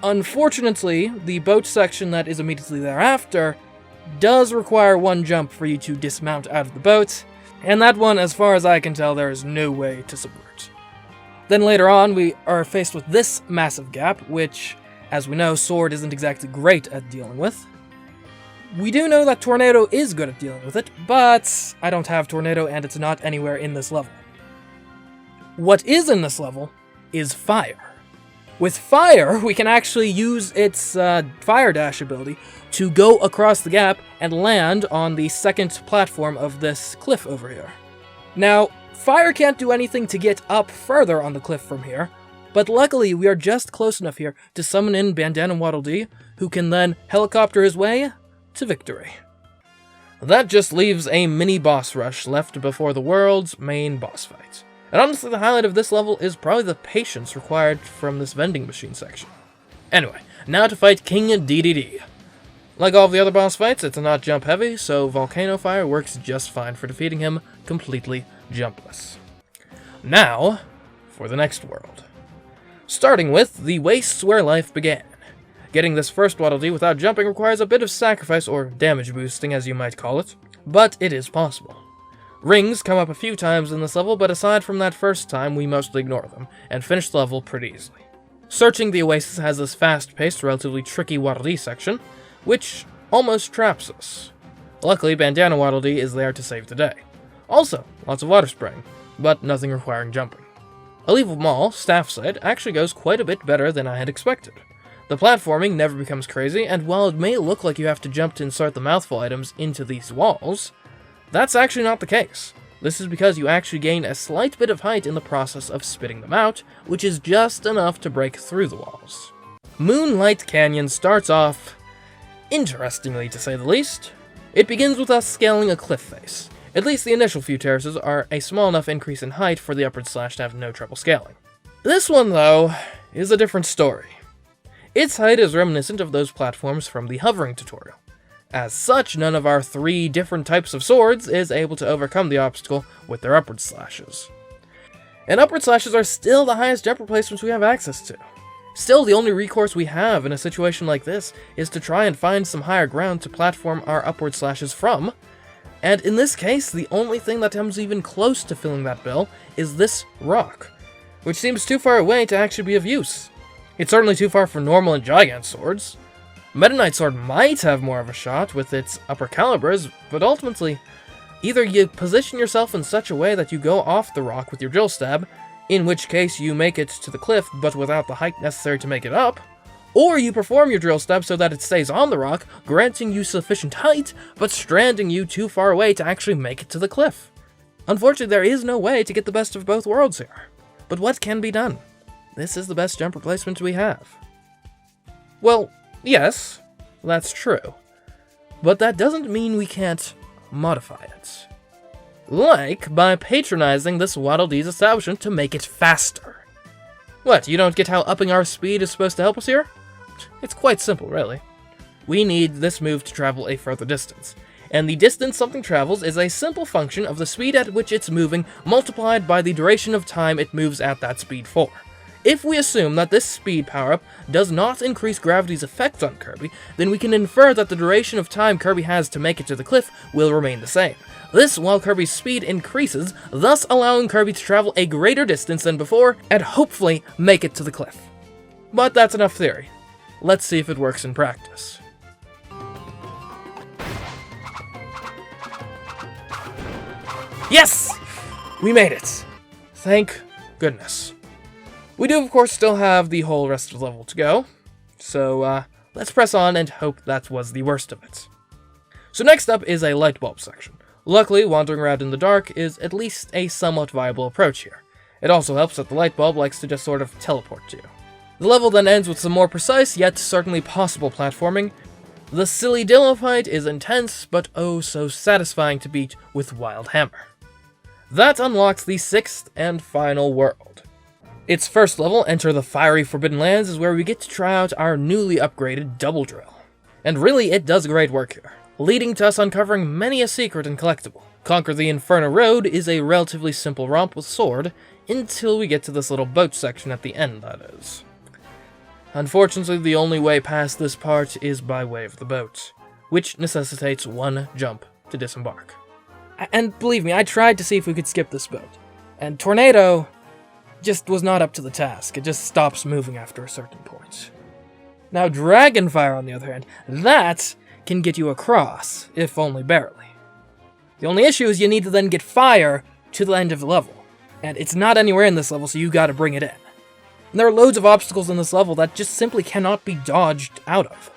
[SPEAKER 1] Unfortunately, the boat section that is immediately thereafter does require one jump for you to dismount out of the boat, and that one, as far as I can tell, there is no way to subvert. Then later on, we are faced with this massive gap, which, as we know, Sword isn't exactly great at dealing with. We do know that Tornado is good at dealing with it, but I don't have Tornado and it's not anywhere in this level. What is in this level is Fire. With Fire, we can actually use its Fire Dash ability to go across the gap and land on the second platform of this cliff over here. Now, Fire can't do anything to get up further on the cliff from here, but luckily we are just close enough here to summon in Bandana Waddle Dee, who can then helicopter his way to victory. That just leaves a mini boss rush left before the world's main boss fight. And honestly, the highlight of this level is probably the patience required from this vending machine section. Anyway, now to fight King DDD. Like all of the other boss fights, it's not jump heavy, so Volcano Fire works just fine for defeating him completely jumpless. Now, for the next world. Starting with the wastes where life began. Getting this first Waddle Dee without jumping requires a bit of sacrifice, or damage boosting as you might call it, but it is possible. Rings come up a few times in this level, but aside from that first time, we mostly ignore them, and finish the level pretty easily. Searching the Oasis has this fast-paced, relatively tricky Waddle Dee section, which almost traps us. Luckily, Bandana Waddle Dee is there to save the day. Also, lots of water spraying, but nothing requiring jumping. Olive Mall, staff side, actually goes quite a bit better than I had expected. The platforming never becomes crazy, and while it may look like you have to jump to insert the mouthful items into these walls, that's actually not the case. This is because you actually gain a slight bit of height in the process of spitting them out, which is just enough to break through the walls. Moonlight Canyon starts off interestingly, to say the least. It begins with us scaling a cliff face. At least the initial few terraces are a small enough increase in height for the upward slash to have no trouble scaling. This one, though, is a different story. Its height is reminiscent of those platforms from the hovering tutorial. As such, none of our 3 different types of swords is able to overcome the obstacle with their upward slashes. And upward slashes are still the highest jump replacements we have access to. Still, the only recourse we have in a situation like this is to try and find some higher ground to platform our upward slashes from, and in this case, the only thing that comes even close to filling that bill is this rock, which seems too far away to actually be of use. It's certainly too far for normal and gigant swords. Meta Knight Sword might have more of a shot with its upper calibers, but ultimately, either you position yourself in such a way that you go off the rock with your drill stab, in which case you make it to the cliff but without the height necessary to make it up, or you perform your drill stab so that it stays on the rock, granting you sufficient height, but stranding you too far away to actually make it to the cliff. Unfortunately, there is no way to get the best of both worlds here. But what can be done? This is the best jump replacement we have. Well, yes, that's true. But that doesn't mean we can't modify it. Like by patronizing this Waddle Dee's establishment to make it faster. What, you don't get how upping our speed is supposed to help us here? It's quite simple, really. We need this move to travel a further distance, and the distance something travels is a simple function of the speed at which it's moving multiplied by the duration of time it moves at that speed for. If we assume that this speed power-up does not increase gravity's effect on Kirby, then we can infer that the duration of time Kirby has to make it to the cliff will remain the same. This while Kirby's speed increases, thus allowing Kirby to travel a greater distance than before, and hopefully make it to the cliff. But that's enough theory. Let's see if it works in practice. Yes! We made it! Thank goodness. We do, of course, still have the whole rest of the level to go, so let's press on and hope that was the worst of it. So next up is a light bulb section. Luckily, wandering around in the dark is at least a somewhat viable approach here. It also helps that the light bulb likes to just sort of teleport to you. The level then ends with some more precise, yet certainly possible platforming. The silly Dillo fight is intense, but oh so satisfying to beat with Wild Hammer. That unlocks the 6th and final world. Its first level, Enter the Fiery Forbidden Lands, is where we get to try out our newly upgraded Double Drill. And really, it does great work here, leading to us uncovering many a secret and collectible. Conquer the Inferno Road is a relatively simple romp with sword, until we get to this little boat section at the end, that is. Unfortunately, the only way past this part is by way of the boat, which necessitates one jump to disembark. And believe me, I tried to see if we could skip this boat, and Tornado just was not up to the task. It just stops moving after a certain point. Now Dragonfire, on the other hand, that can get you across, if only barely. The only issue is you need to then get fire to the end of the level, and it's not anywhere in this level, so you gotta bring it in. And there are loads of obstacles in this level that just simply cannot be dodged out of.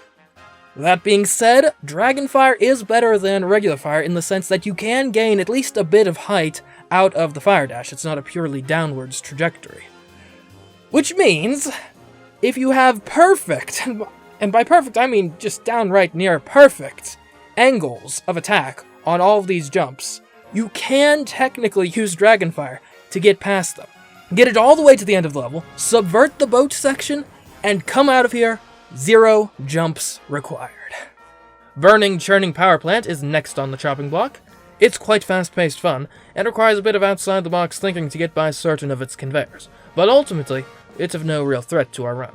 [SPEAKER 1] That being said, Dragonfire is better than regular fire in the sense that you can gain at least a bit of height out of the fire dash. It's not a purely downwards trajectory. Which means, if you have perfect, and by perfect I mean just downright near perfect, angles of attack on all of these jumps, you can technically use Dragonfire to get past them. Get it all the way to the end of the level, subvert the boat section, and come out of here 0 jumps required. Burning Churning Power Plant is next on the chopping block. It's quite fast-paced fun, and requires a bit of outside-the-box thinking to get by certain of its conveyors, but ultimately, it's of no real threat to our run.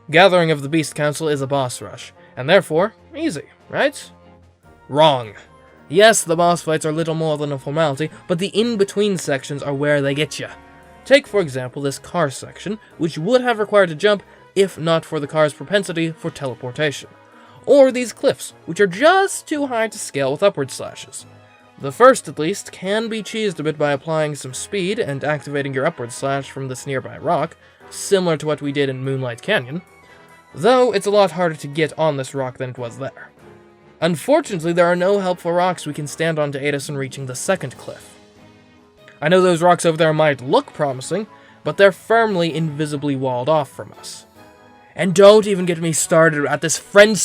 [SPEAKER 1] Gathering of the Beast Council is a boss rush, and therefore, easy, right? Wrong. Yes, the boss fights are little more than a formality, but the in-between sections are where they get you. Take, for example, this car section, which would have required a jump if not for the car's propensity for teleportation. Or these cliffs, which are just too high to scale with upward slashes. The first, at least, can be cheesed a bit by applying some speed and activating your upward slash from this nearby rock, similar to what we did in Moonlight Canyon, though it's a lot harder to get on this rock than it was there. Unfortunately, there are no helpful rocks we can stand on to aid us in reaching the second cliff. I know those rocks over there might look promising, but they're firmly invisibly walled off from us. And don't even get me started at this pipe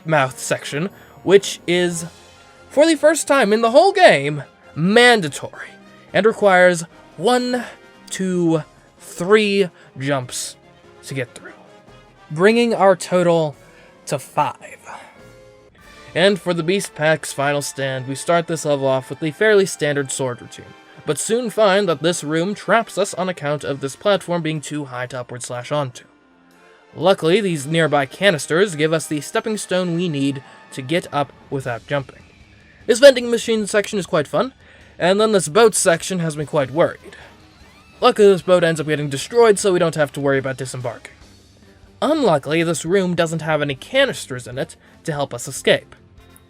[SPEAKER 1] mouth section, which is, for the first time in the whole game, mandatory, and requires 1, 2, 3 jumps to get through, bringing our total to 5. And for the Beast Pack's final stand, we start this level off with the fairly standard sword routine. but soon find that this room traps us on account of this platform being too high to upward slash onto. Luckily, these nearby canisters give us the stepping stone we need to get up without jumping. This vending machine section is quite fun, and then this boat section has me quite worried. Luckily, this boat ends up getting destroyed, so we don't have to worry about disembarking. Unluckily, this room doesn't have any canisters in it to help us escape.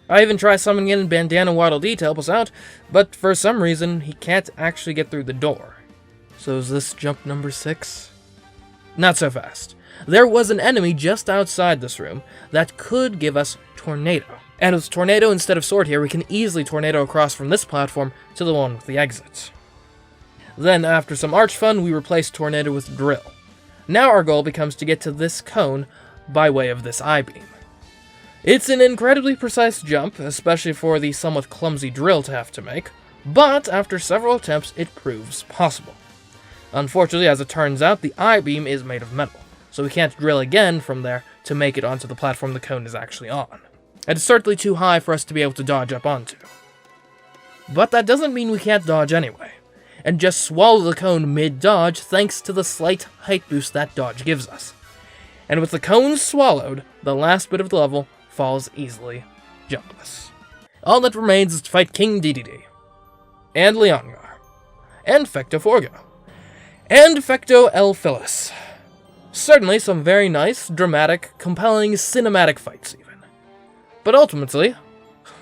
[SPEAKER 1] I even try summoning in Bandana Waddle Dee to help us out, but for some reason, he can't actually get through the door. So is this jump number 6? Not so fast. There was an enemy just outside this room that could give us Tornado. And with Tornado instead of Sword here, we can easily Tornado across from this platform to the one with the exit. Then, after some arch fun, we replace Tornado with Drill. Now our goal becomes to get to this cone by way of this I-beam. It's an incredibly precise jump, especially for the somewhat clumsy drill to have to make, but after several attempts, it proves possible. Unfortunately, as it turns out, the I-beam is made of metal, so we can't drill again from there to make it onto the platform the cone is actually on. And it's certainly too high for us to be able to dodge up onto. But that doesn't mean we can't dodge anyway, and just swallow the cone mid-dodge thanks to the slight height boost that dodge gives us. And with the cone swallowed, the last bit of the level falls easily jumpless. All that remains is to fight King Dedede, and Leongar, and Fecto Forgo, and Fecto El Phyllis. Certainly some very nice, dramatic, compelling, cinematic fights even. But ultimately,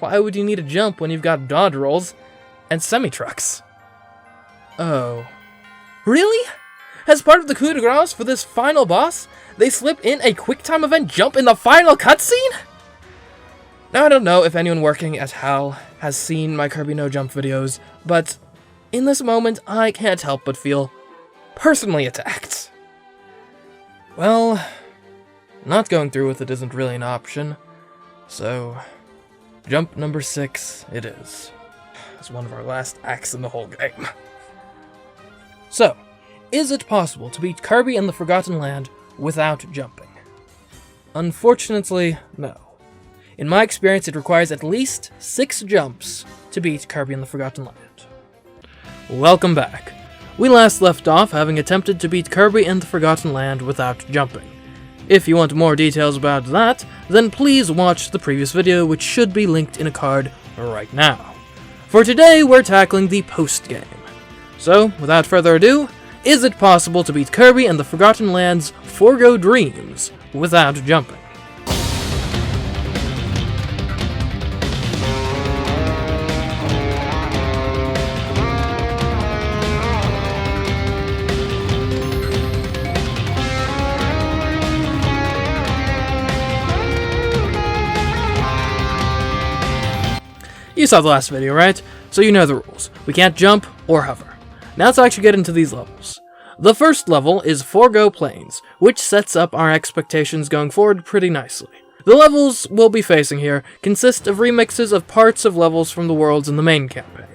[SPEAKER 1] why would you need a jump when you've got dodge rolls and semi-trucks? Oh. Really? As part of the coup de grace for this final boss, they slip in a quick-time event jump in the final cutscene? Now, I don't know if anyone working at HAL has seen my Kirby No Jump videos, but in this moment, I can't help but feel personally attacked. Well, not going through with it isn't really an option, so jump number 6 it is. It's one of our last acts in the whole game. So, is it possible to beat Kirby and the Forgotten Land without jumping? Unfortunately, no. In my experience, it requires at least 6 jumps to beat Kirby and the Forgotten Land. Welcome back. We last left off having attempted to beat Kirby and the Forgotten Land without jumping. If you want more details about that, then please watch the previous video, which should be linked in a card right now. For today, we're tackling the post-game. So, without further ado, is it possible to beat Kirby and the Forgotten Land's Forgo Dreams without jumping? You saw the last video, right? So you know the rules. We can't jump or hover. Now let's actually get into these levels. The first level is Forgo Plains, which sets up our expectations going forward pretty nicely. The levels we'll be facing here consist of remixes of parts of levels from the worlds in the main campaign.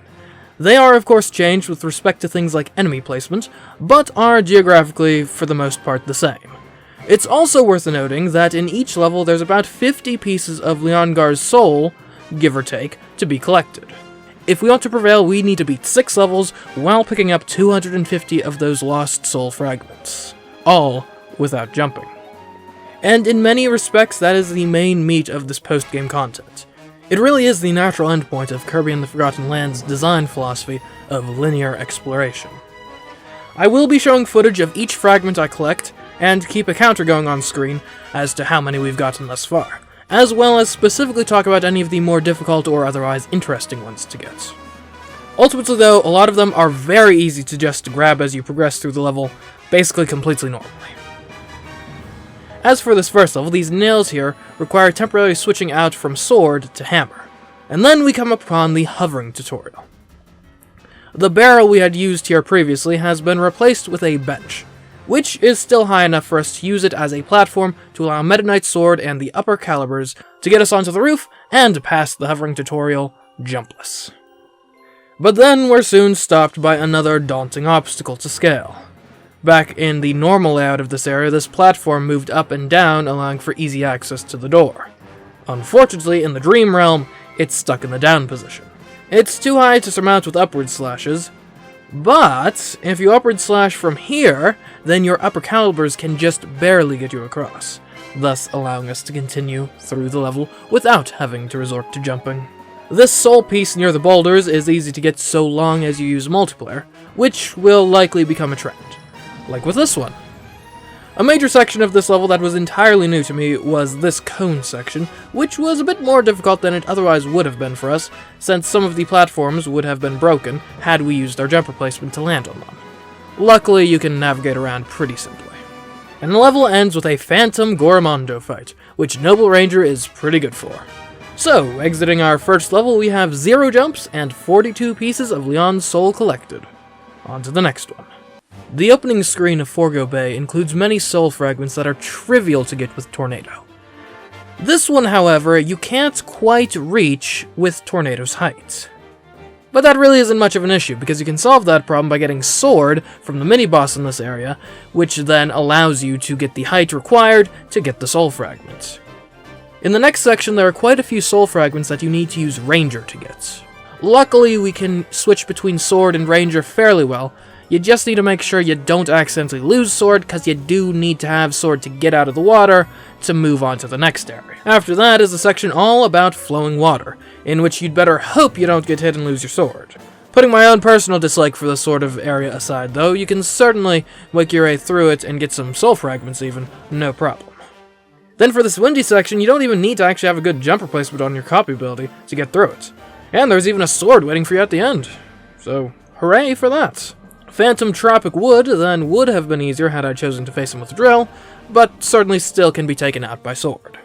[SPEAKER 1] They are of course changed with respect to things like enemy placement, but are geographically for the most part the same. It's also worth noting that in each level there's about 50 pieces of Leongar's soul, give or take, to be collected. If we want to prevail, we need to beat 6 levels while picking up 250 of those lost soul fragments, all without jumping. And in many respects, that is the main meat of this post-game content. It really is the natural endpoint of Kirby and the Forgotten Land's design philosophy of linear exploration. I will be showing footage of each fragment I collect, and keep a counter going on screen as to how many we've gotten thus far, as well as specifically talk about any of the more difficult or otherwise interesting ones to get. Ultimately though, a lot of them are very easy to just grab as you progress through the level, basically completely normally. As for this first level, these nails here require temporarily switching out from sword to hammer, and then we come upon the hovering tutorial. The barrel we had used here previously has been replaced with a bench, which is still high enough for us to use it as a platform to allow Meta Knight's sword and the upper calibers to get us onto the roof and pass the hovering tutorial jumpless. But then we're soon stopped by another daunting obstacle to scale. Back in the normal layout of this area, this platform moved up and down, allowing for easy access to the door. Unfortunately, in the Dream Realm, it's stuck in the down position. It's too high to surmount with upward slashes, But if you upward slash from here, then your upper calibers can just barely get you across, thus allowing us to continue through the level without having to resort to jumping. This soul piece near the boulders is easy to get so long as you use multiplayer, which will likely become a trend, like with this one. A major section of this level that was entirely new to me was this cone section, which was a bit more difficult than it otherwise would have been for us, since some of the platforms would have been broken had we used our jump replacement to land on them. Luckily, you can navigate around pretty simply. And the level ends with a Phantom Gorimondo fight, which Noble Ranger is pretty good for. So, exiting our first level, we have 0 jumps and 42 pieces of Leon's soul collected. On to the next one. The opening screen of Forgo Bay includes many soul fragments that are trivial to get with Tornado. This one, however, you can't quite reach with Tornado's height. But that really isn't much of an issue, because you can solve that problem by getting Sword from the mini-boss in this area, which then allows you to get the height required to get the soul fragments. In the next section, there are quite a few soul fragments that you need to use Ranger to get. Luckily, we can switch between Sword and Ranger fairly well. You just need to make sure you don't accidentally lose Sword, because you do need to have Sword to get out of the water to move on to the next area. After that is a section all about flowing water, in which you'd better hope you don't get hit and lose your Sword. Putting my own personal dislike for this sort of area aside, though, you can certainly make your way through it and get some soul fragments even, no problem. Then for this windy section, you don't even need to actually have a good jump replacement on your copy ability to get through it. And there's even a sword waiting for you at the end. So, hooray for that. Phantom Tropic Wood then would have been easier had I chosen to face him with a drill, but certainly still can be taken out by sword.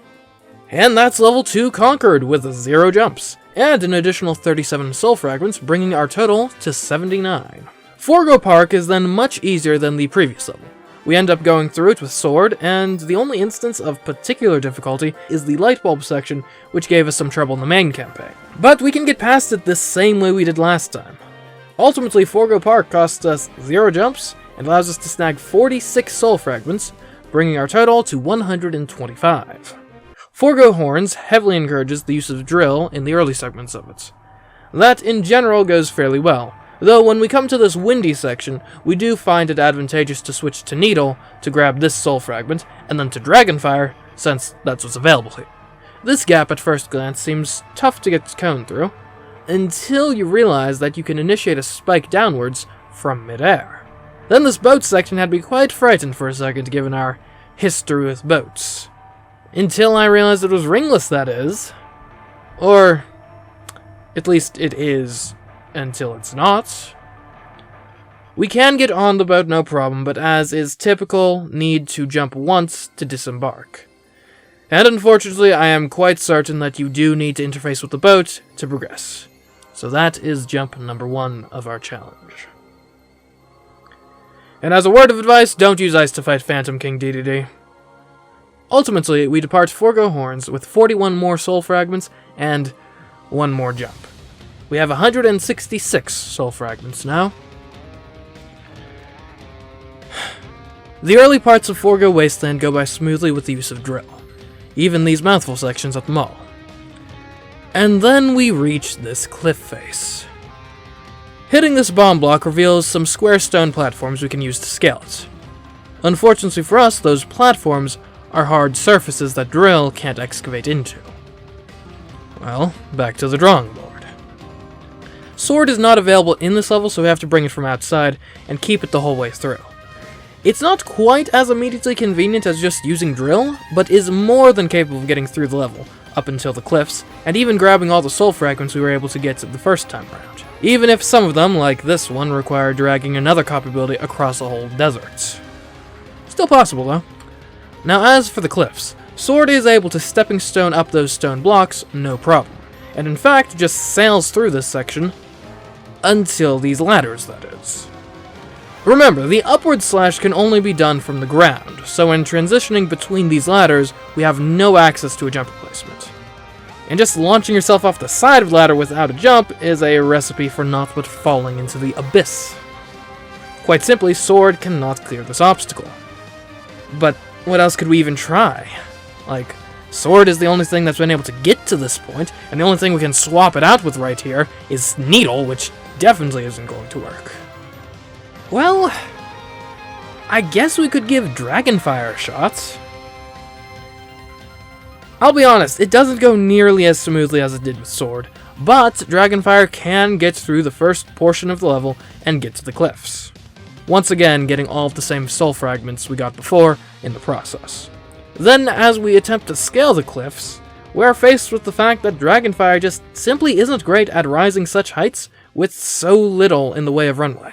[SPEAKER 1] And that's level 2 conquered with 0 jumps, and an additional 37 soul fragments, bringing our total to 79. Forgo Park is then much easier than the previous level. We end up going through it with sword, and the only instance of particular difficulty is the light bulb section, which gave us some trouble in the main campaign. But we can get past it the same way we did last time. Ultimately, Forgo Park costs us 0 jumps, and allows us to snag 46 soul fragments, bringing our total to 125. Forgo Horns heavily encourages the use of drill in the early segments of it. That, in general, goes fairly well, though when we come to this windy section, we do find it advantageous to switch to Needle to grab this soul fragment, and then to Dragonfire, since that's what's available here. This gap at first glance seems tough to get Cone through, until you realize that you can initiate a spike downwards from midair. Then this boat section had me quite frightened for a second given our history with boats. Until I realized it was ringless, that is. Or, at least it is, until it's not. We can get on the boat no problem, but as is typical, need to jump once to disembark. And unfortunately, I am quite certain that you do need to interface with the boat to progress. So that is jump number 1 of our challenge. And as a word of advice, don't use ice to fight Phantom King DDD. Ultimately, we depart Forgo Horns with 41 more soul fragments and 1 more jump. We have 166 soul fragments now. The early parts of Forgo Wasteland go by smoothly with the use of drill, even these mouthful sections at the mall. And then we reach this cliff face. Hitting this bomb block reveals some square stone platforms we can use to scale it. Unfortunately for us, those platforms are hard surfaces that drill can't excavate into. Well, back to the drawing board. Sword is not available in this level, so we have to bring it from outside and keep it the whole way through. It's not quite as immediately convenient as just using drill, but is more than capable of getting through the level, up until the cliffs, and even grabbing all the soul fragments we were able to get the first time around. Even if some of them, like this one, require dragging another copy ability across a whole desert. Still possible, though. Now as for the cliffs, Sword is able to stepping stone up those stone blocks, no problem, and in fact just sails through this section, until these ladders, that is. Remember, the upward slash can only be done from the ground, so when transitioning between these ladders, we have no access to a jump replacement. And just launching yourself off the side of the ladder without a jump is a recipe for naught but falling into the abyss. Quite simply, Sword cannot clear this obstacle. But what else could we even try? Like, Sword is the only thing that's been able to get to this point, and the only thing we can swap it out with right here is Needle, which definitely isn't going to work. Well, I guess we could give Dragonfire a shot. I'll be honest, it doesn't go nearly as smoothly as it did with Sword, but Dragonfire can get through the first portion of the level and get to the cliffs. Once again, getting all of the same soul fragments we got before in the process. Then, as we attempt to scale the cliffs, we're faced with the fact that Dragonfire just simply isn't great at rising such heights with so little in the way of runway.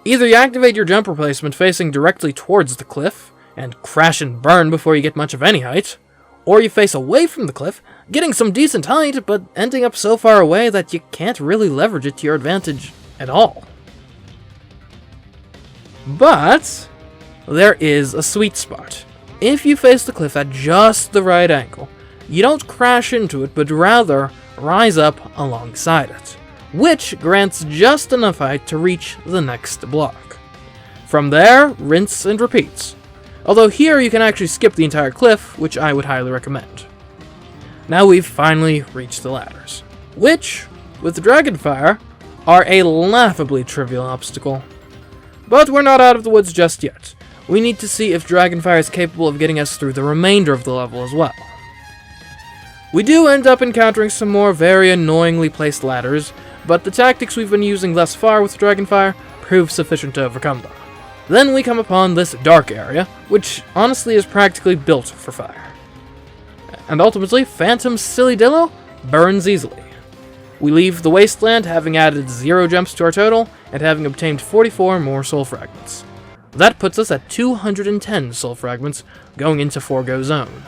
[SPEAKER 1] Either you activate your jump replacement facing directly towards the cliff, and crash and burn before you get much of any height, or you face away from the cliff, getting some decent height, but ending up so far away that you can't really leverage it to your advantage at all. But there is a sweet spot. If you face the cliff at just the right angle, you don't crash into it, but rather rise up alongside it, which grants just enough height to reach the next block. From there, rinse and repeat. Although here you can actually skip the entire cliff, which I would highly recommend. Now we've finally reached the ladders, which, with Dragonfire, are a laughably trivial obstacle. But we're not out of the woods just yet. We need to see if Dragonfire is capable of getting us through the remainder of the level as well. We do end up encountering some more very annoyingly placed ladders, but the tactics we've been using thus far with Dragonfire prove sufficient to overcome them. Then we come upon this dark area, which honestly is practically built for fire. And ultimately, Phantom's silly dillo burns easily. We leave the wasteland having added 0 jumps to our total, and having obtained 44 more soul fragments. That puts us at 210 soul fragments going into Forgo Zone.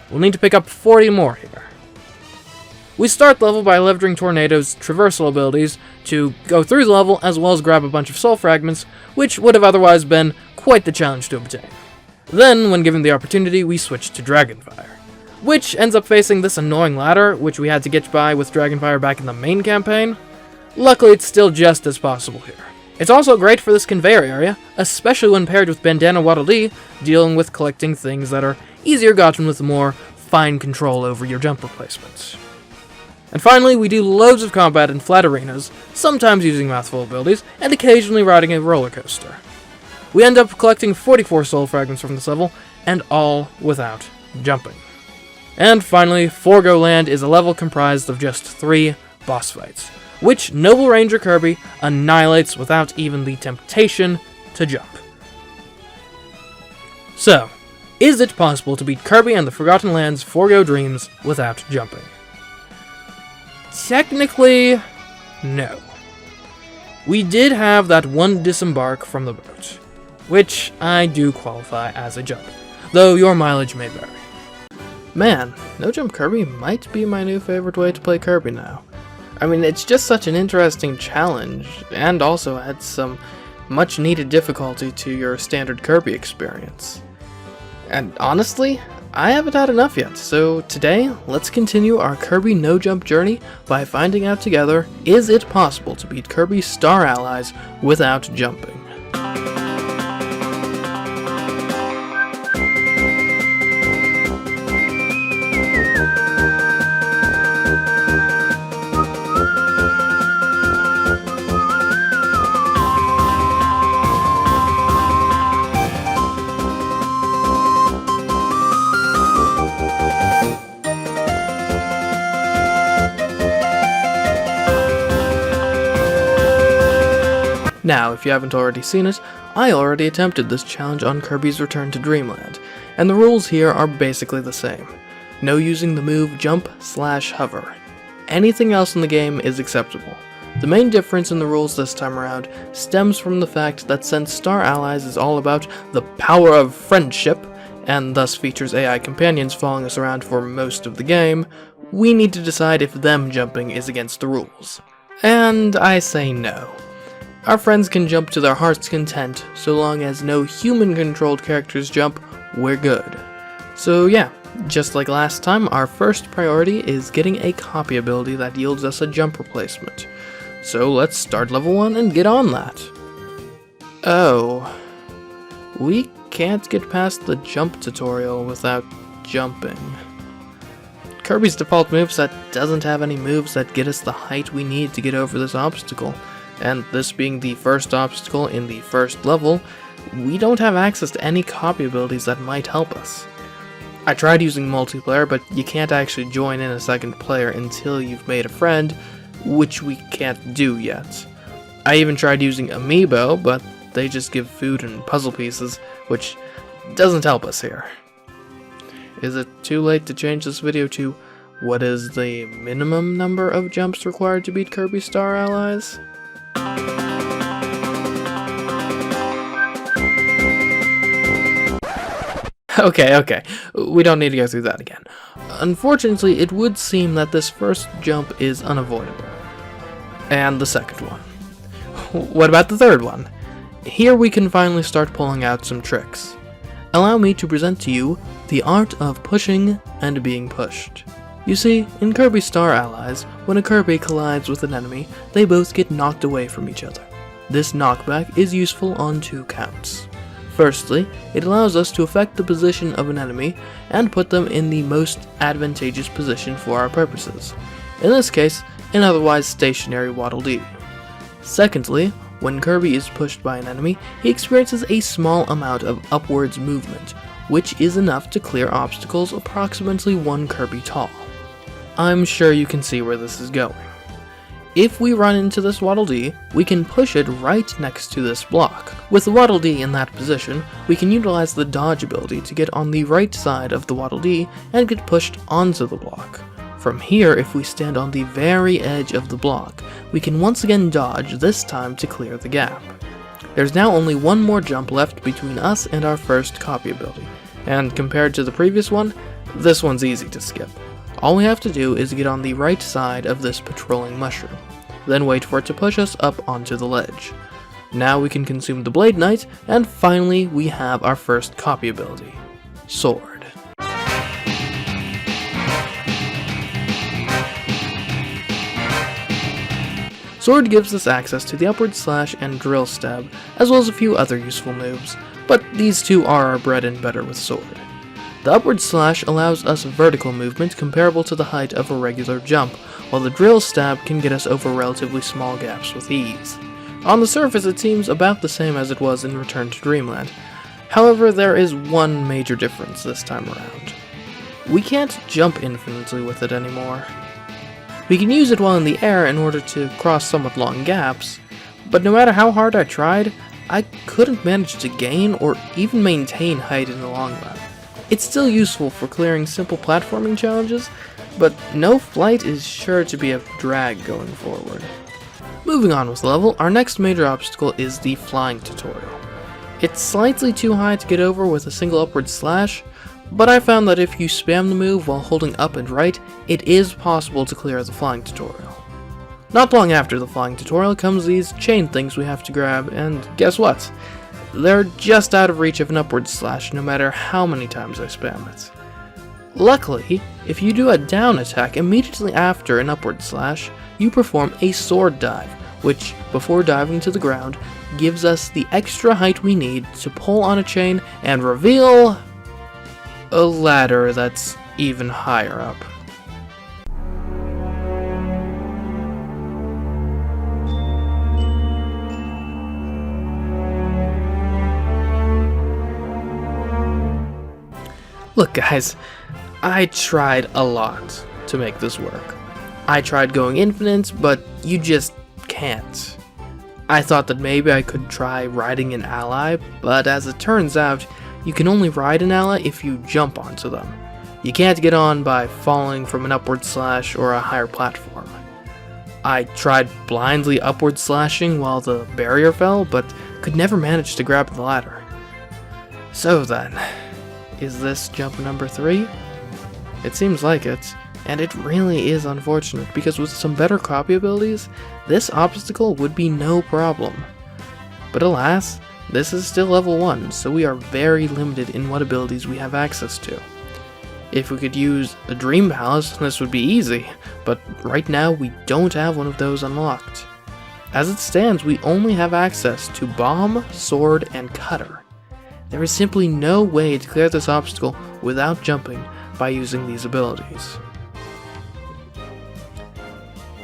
[SPEAKER 1] We'll need to pick up 40 more here. We start the level by leveraging Tornado's traversal abilities to go through the level as well as grab a bunch of soul fragments, which would have otherwise been quite the challenge to obtain. Then, when given the opportunity, we switch to Dragonfire, which ends up facing this annoying ladder, which we had to get by with Dragonfire back in the main campaign. Luckily, it's still just as possible here. It's also great for this conveyor area, especially when paired with Bandana Waddle Dee, dealing with collecting things that are easier gotten with more fine control over your jump replacements. And finally, we do loads of combat in flat arenas, sometimes using mouthful abilities, and occasionally riding a roller coaster. We end up collecting 44 soul fragments from this level, and all without jumping. And finally, Forgo Land is a level comprised of just 3 boss fights, which Noble Ranger Kirby annihilates without even the temptation to jump. So, is it possible to beat Kirby and the Forgotten Lands' Forgo Dreams without jumping? Technically, no. We did have that one disembark from the boat, which I do qualify as a jump, though your mileage may vary. Man, No Jump Kirby might be my new favorite way to play Kirby now. I mean, it's just such an interesting challenge, and also adds some much needed difficulty to your standard Kirby experience. And honestly, I haven't had enough yet, so today, let's continue our Kirby No Jump journey by finding out together, is it possible to beat Kirby's star allies without jumping? Now, if you haven't already seen it, I already attempted this challenge on Kirby's Return to Dreamland, and the rules here are basically the same. No using the move jump/hover. Anything else in the game is acceptable. The main difference in the rules this time around stems from the fact that since Star Allies is all about the power of friendship, and thus features AI companions following us around for most of the game, we need to decide if them jumping is against the rules. And I say no. Our friends can jump to their heart's content, so long as no human-controlled characters jump, we're good. So yeah, just like last time, our first priority is getting a copy ability that yields us a jump replacement. So let's start level 1 and get on that. Oh, we can't get past the jump tutorial without jumping. Kirby's default moveset doesn't have any moves that get us the height we need to get over this obstacle, and this being the first obstacle in the first level, we don't have access to any copy abilities that might help us. I tried using multiplayer, but you can't actually join in a second player until you've made a friend, which we can't do yet. I even tried using Amiibo, but they just give food and puzzle pieces, which doesn't help us here. Is it too late to change this video to what is the minimum number of jumps required to beat Kirby Star Allies? Okay, we don't need to go through that again. Unfortunately, it would seem that this first jump is unavoidable. And the second one. What about the third one? Here we can finally start pulling out some tricks. Allow me to present to you the art of pushing and being pushed. You see, in Kirby Star Allies, when a Kirby collides with an enemy, they both get knocked away from each other. This knockback is useful on 2 counts. Firstly, it allows us to affect the position of an enemy and put them in the most advantageous position for our purposes. In this case, an otherwise stationary Waddle Dee. Secondly, when Kirby is pushed by an enemy, he experiences a small amount of upwards movement, which is enough to clear obstacles approximately 1 Kirby tall. I'm sure you can see where this is going. If we run into this Waddle Dee, we can push it right next to this block. With the Waddle Dee in that position, we can utilize the dodge ability to get on the right side of the Waddle Dee and get pushed onto the block. From here, if we stand on the very edge of the block, we can once again dodge, this time to clear the gap. There's now only one more jump left between us and our first copy ability, and compared to the previous one, this one's easy to skip. All we have to do is get on the right side of this patrolling mushroom, then wait for it to push us up onto the ledge. Now we can consume the Blade Knight, and finally we have our first copy ability, Sword. Sword gives us access to the upward slash and drill stab, as well as a few other useful moves, but these two are our bread and butter with Sword. The upward slash allows us vertical movement comparable to the height of a regular jump, while the drill stab can get us over relatively small gaps with ease. On the surface it seems about the same as it was in Return to Dreamland. However, there is one major difference this time around. We can't jump infinitely with it anymore. We can use it while in the air in order to cross somewhat long gaps, but no matter how hard I tried, I couldn't manage to gain or even maintain height in the long run. It's still useful for clearing simple platforming challenges, but no flight is sure to be a drag going forward. Moving on with the level, our next major obstacle is the flying tutorial. It's slightly too high to get over with a single upward slash, but I found that if you spam the move while holding up and right, it is possible to clear the flying tutorial. Not long after the flying tutorial comes these chain things we have to grab, and guess what? They're just out of reach of an upward slash no matter how many times I spam it. Luckily, if you do a down attack immediately after an upward slash, you perform a sword dive, which, before diving to the ground, gives us the extra height we need to pull on a chain and reveal a ladder that's even higher up. Look guys, I tried a lot to make this work. I tried going infinite, but you just can't. I thought that maybe I could try riding an ally, but as it turns out, you can only ride an ally if you jump onto them. You can't get on by falling from an upward slash or a higher platform. I tried blindly upward slashing while the barrier fell, but could never manage to grab the ladder. So then, is this jump number 3? It seems like it, and it really is unfortunate because with some better copy abilities, this obstacle would be no problem. But alas, this is still level 1, so we are very limited in what abilities we have access to. If we could use a Dream Palace, this would be easy, but right now we don't have one of those unlocked. As it stands, we only have access to Bomb, Sword, and Cutter. There is simply no way to clear this obstacle without jumping by using these abilities.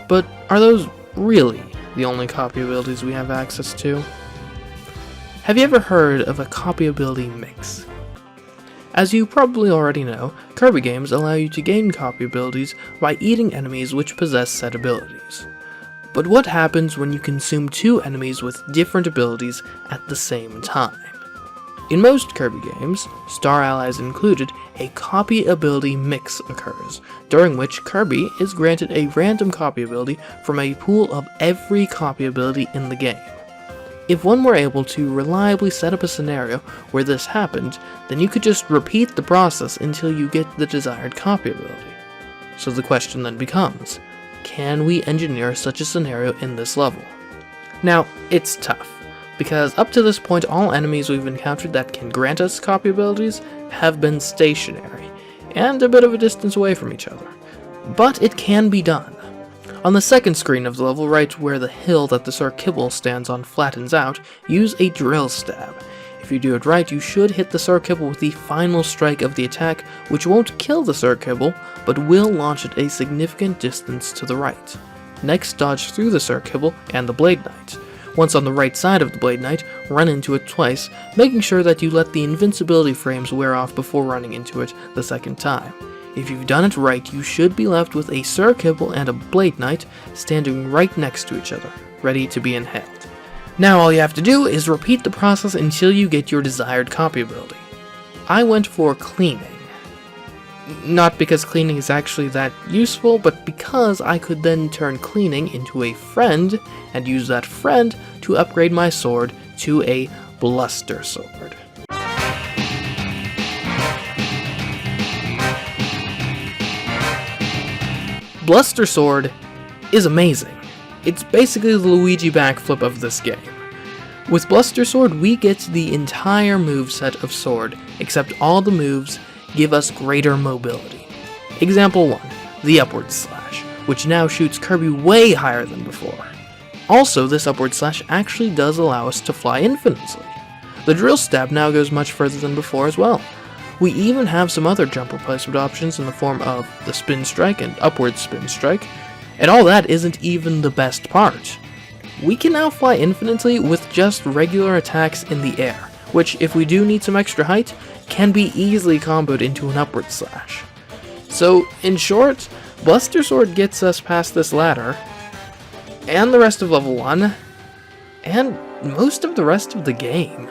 [SPEAKER 1] But are those really the only copy abilities we have access to. Have you ever heard of a copy ability mix? As you probably already know, Kirby games allow you to gain copy abilities by eating enemies which possess said abilities. But what happens when you consume two enemies with different abilities at the same time? In most Kirby games, Star Allies included, a copy ability mix occurs, during which Kirby is granted a random copy ability from a pool of every copy ability in the game. If one were able to reliably set up a scenario where this happened, then you could just repeat the process until you get the desired copy ability. So the question then becomes, can we engineer such a scenario in this level? Now, it's tough, because up to this point all enemies we've encountered that can grant us copy abilities have been stationary, and a bit of a distance away from each other. But it can be done. On the second screen of the level, right where the hill that the Sir Kibble stands on flattens out, use a drill stab. If you do it right, you should hit the Sir Kibble with the final strike of the attack, which won't kill the Sir Kibble, but will launch it a significant distance to the right. Next, dodge through the Sir Kibble and the Blade Knight. Once on the right side of the Blade Knight, run into it twice, making sure that you let the invincibility frames wear off before running into it the second time. If you've done it right, you should be left with a Sir Kibble and a Blade Knight standing right next to each other, ready to be inhaled. Now all you have to do is repeat the process until you get your desired copy ability. I went for cleaning. Not because cleaning is actually that useful, but because I could then turn cleaning into a friend, and use that friend to upgrade my sword to a Bluster Sword. Bluster Sword is amazing. It's basically the Luigi backflip of this game. With Bluster Sword, we get the entire moveset of Sword, except all the moves give us greater mobility. Example 1, the Upward Slash, which now shoots Kirby way higher than before. Also, this Upward Slash actually does allow us to fly infinitely. The Drill Stab now goes much further than before as well. We even have some other jump replacement options in the form of the Spin Strike and Upward Spin Strike, and all that isn't even the best part. We can now fly infinitely with just regular attacks in the air, which, if we do need some extra height, can be easily comboed into an Upward Slash. So, in short, Bluster Sword gets us past this ladder, and the rest of level 1, and most of the rest of the game.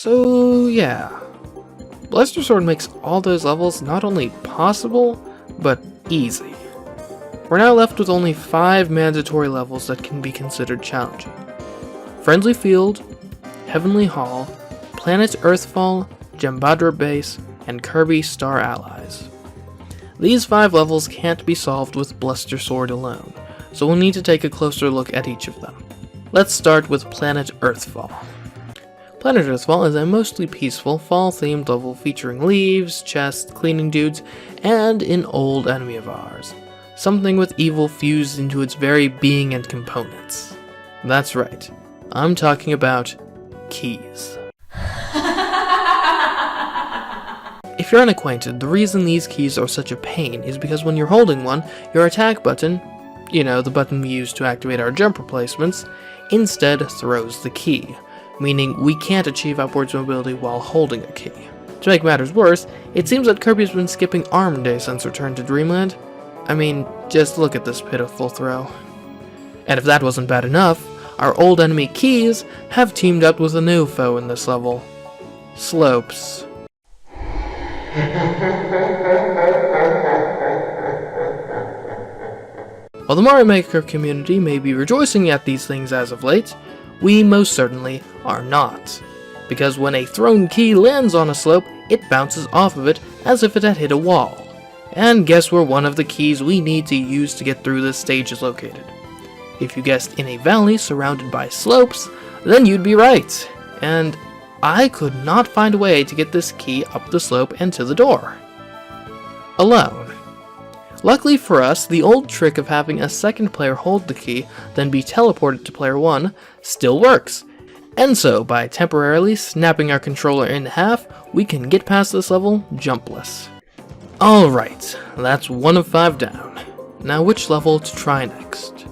[SPEAKER 1] So yeah, Bluster Sword makes all those levels not only possible, but easy. We're now left with only 5 mandatory levels that can be considered challenging. Friendly Field, Heavenly Hall, Planet Earthfall, Gembadra Base, and Kirby Star Allies. These 5 levels can't be solved with Bluster Sword alone, so we'll need to take a closer look at each of them. Let's start with Planet Earthfall. Planet Earthfall is a mostly peaceful, fall-themed level featuring leaves, chests, cleaning dudes, and an old enemy of ours. Something with evil fused into its very being and components. That's right, I'm talking about keys. If you're unacquainted, the reason these keys are such a pain is because when you're holding one, your attack button, you know, the button we use to activate our jump replacements, instead throws the key, meaning we can't achieve upwards mobility while holding a key. To make matters worse, it seems that Kirby's been skipping Arm Day since Return to Dreamland. I mean, just look at this pitiful throw. And if that wasn't bad enough, our old enemy keys have teamed up with a new foe in this level. Slopes. While the Mario Maker community may be rejoicing at these things as of late, we most certainly are not. Because when a thrown key lands on a slope, it bounces off of it as if it had hit a wall. And guess where one of the keys we need to use to get through this stage is located? If you guessed in a valley surrounded by slopes, then you'd be right. And I could not find a way to get this key up the slope and to the door alone. Luckily for us, the old trick of having a second player hold the key, then be teleported to player 1, still works. And so, by temporarily snapping our controller in half, we can get past this level jumpless. Alright, that's 1 of 5 down. Now which level to try next?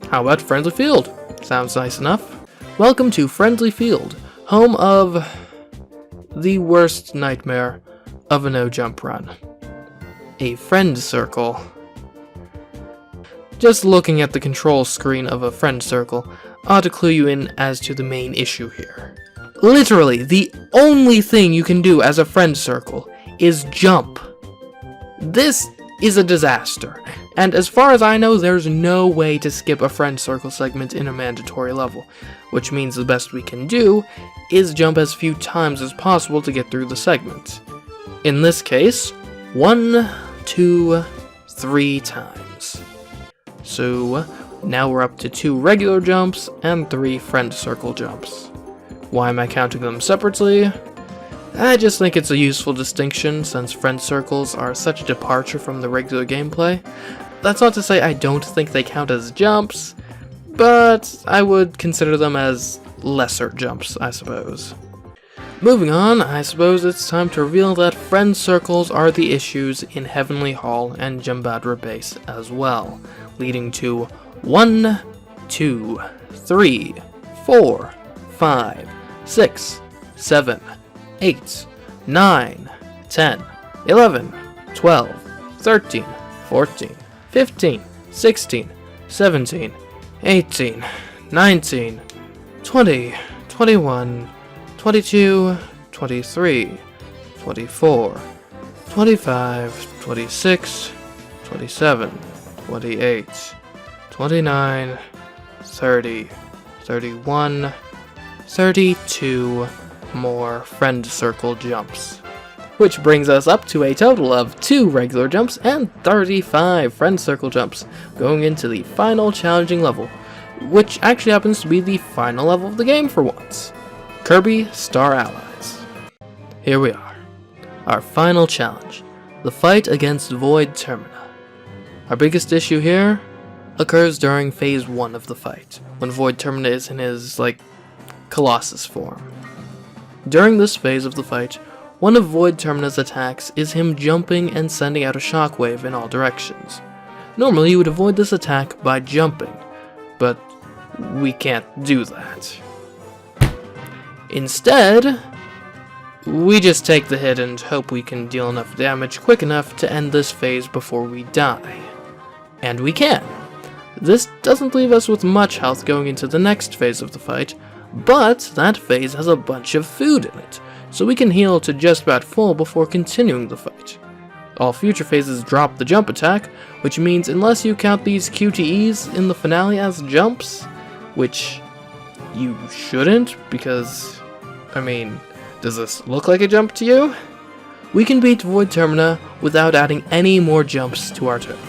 [SPEAKER 1] How about Friendly Field? Sounds nice enough. Welcome to Friendly Field, home of the worst nightmare of a no-jump run. A friend circle. Just looking at the control screen of a friend circle ought to clue you in as to the main issue here. Literally, the only thing you can do as a friend circle is jump. This is a disaster, and as far as I know, there's no way to skip a friend circle segment in a mandatory level, which means the best we can do is jump as few times as possible to get through the segment. In this case, 1, 2, 3 times. So now we're up to 2 regular jumps and 3 friend circle jumps. Why am I counting them separately? I just think it's a useful distinction since friend circles are such a departure from the regular gameplay. That's not to say I don't think they count as jumps, but I would consider them as lesser jumps, I suppose. Moving on, I suppose it's time to reveal that friend circles are the issues in Heavenly Hall and Jumbadra Base as well, leading to 1, 2, 3, 4, 5, 6, 7, 8, 9, 10, 11, 12, 13, 14, 15, 16, 17, 18, 19, 20, 21, 22, 23, 24, 25, 26, 27, 28, 29, 30, 31, 32 more friend circle jumps. Which brings us up to a total of 2 regular jumps and 35 friend circle jumps, going into the final challenging level, which actually happens to be the final level of the game for once. Kirby Star Allies. Here we are. Our final challenge, the fight against Void Termina. Our biggest issue here occurs during phase 1 of the fight, when Void Termina is in his, Colossus form. During this phase of the fight, one of Void Termina's attacks is him jumping and sending out a shockwave in all directions. Normally you would avoid this attack by jumping, but we can't do that. Instead, we just take the hit and hope we can deal enough damage quick enough to end this phase before we die. And we can. This doesn't leave us with much health going into the next phase of the fight, but that phase has a bunch of food in it, so we can heal to just about full before continuing the fight. All future phases drop the jump attack, which means unless you count these QTEs in the finale as jumps, which you shouldn't, because, does this look like a jump to you? We can beat Void Termina without adding any more jumps to our total.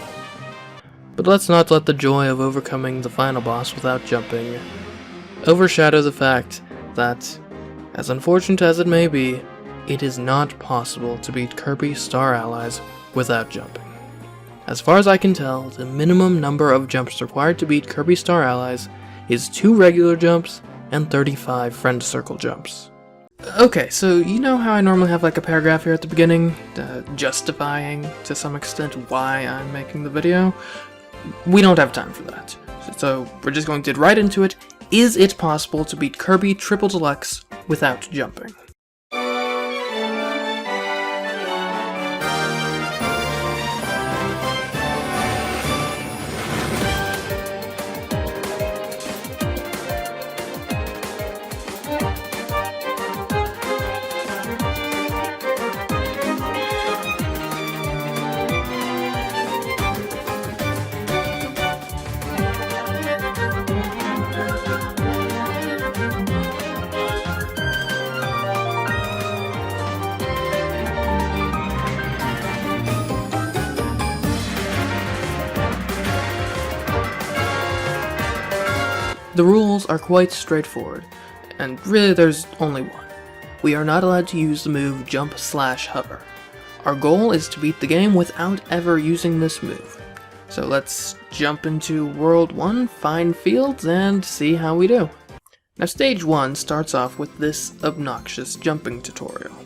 [SPEAKER 1] But let's not let the joy of overcoming the final boss without jumping overshadow the fact that, as unfortunate as it may be, it is not possible to beat Kirby Star Allies without jumping. As far as I can tell, the minimum number of jumps required to beat Kirby Star Allies is 2 regular jumps and 35 friend circle jumps. Okay, so you know how I normally have like a paragraph here at the beginning, justifying to some extent why I'm making the video? We don't have time for that. So we're just going to get right into it. Is it possible to beat Kirby Triple Deluxe without jumping? The rules are quite straightforward, and really there's only one. We are not allowed to use the move jump/hover. Our goal is to beat the game without ever using this move. So let's jump into World 1, find fields, and see how we do. Now stage 1 starts off with this obnoxious jumping tutorial.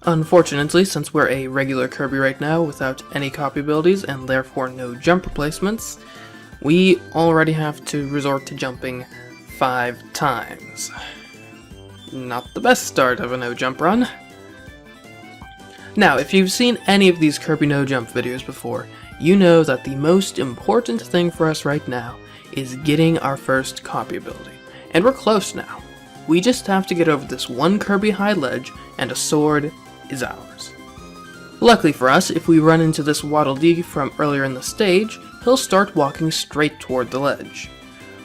[SPEAKER 1] Unfortunately, since we're a regular Kirby right now without any copy abilities and therefore no jump replacements, we already have to resort to jumping 5 times. Not the best start of a no-jump run. Now, if you've seen any of these Kirby no-jump videos before, you know that the most important thing for us right now is getting our first copy ability. And we're close now. We just have to get over this one Kirby high ledge, and a sword is ours. Luckily for us, if we run into this Waddle Dee from earlier in the stage, he'll start walking straight toward the ledge.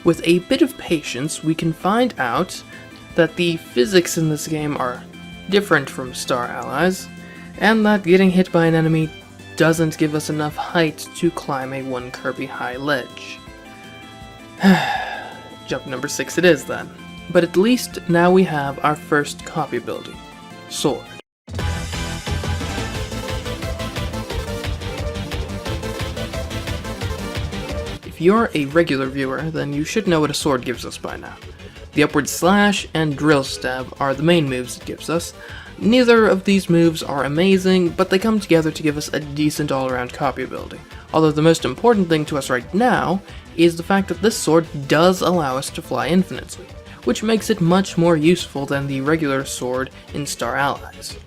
[SPEAKER 1] With a bit of patience, we can find out that the physics in this game are different from Star Allies, and that getting hit by an enemy doesn't give us enough height to climb a 1 Kirby high ledge. Jump number 6 it is then. But at least now we have our first copy ability, Sword. If you're a regular viewer, then you should know what a sword gives us by now. The upward slash and drill stab are the main moves it gives us. Neither of these moves are amazing, but they come together to give us a decent all-around copy ability. Although the most important thing to us right now is the fact that this sword does allow us to fly infinitely, which makes it much more useful than the regular sword in Star Allies.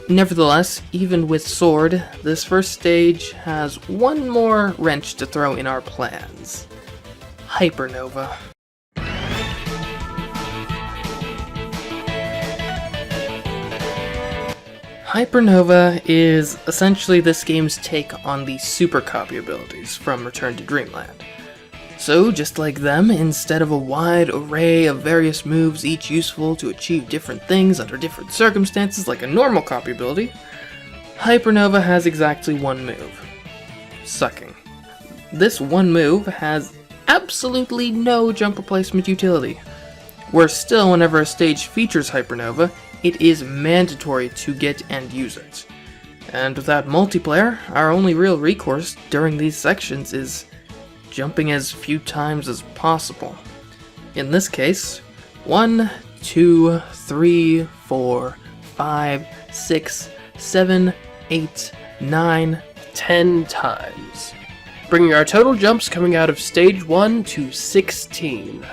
[SPEAKER 1] Nevertheless, even with sword, this first stage has one more wrench to throw in our plans. Hypernova. Hypernova is essentially this game's take on the super copy abilities from Return to Dreamland. So, just like them, instead of a wide array of various moves each useful to achieve different things under different circumstances like a normal copy ability, Hypernova has exactly one move. Sucking. This one move has absolutely no jump replacement utility. Worse still, whenever a stage features Hypernova, it is mandatory to get and use it. And without multiplayer, our only real recourse during these sections is jumping as few times as possible. In this case, 1, 2, 3, 4, 5, 6, 7, 8, 9, 10 times, bringing our total jumps coming out of stage 1 to 16.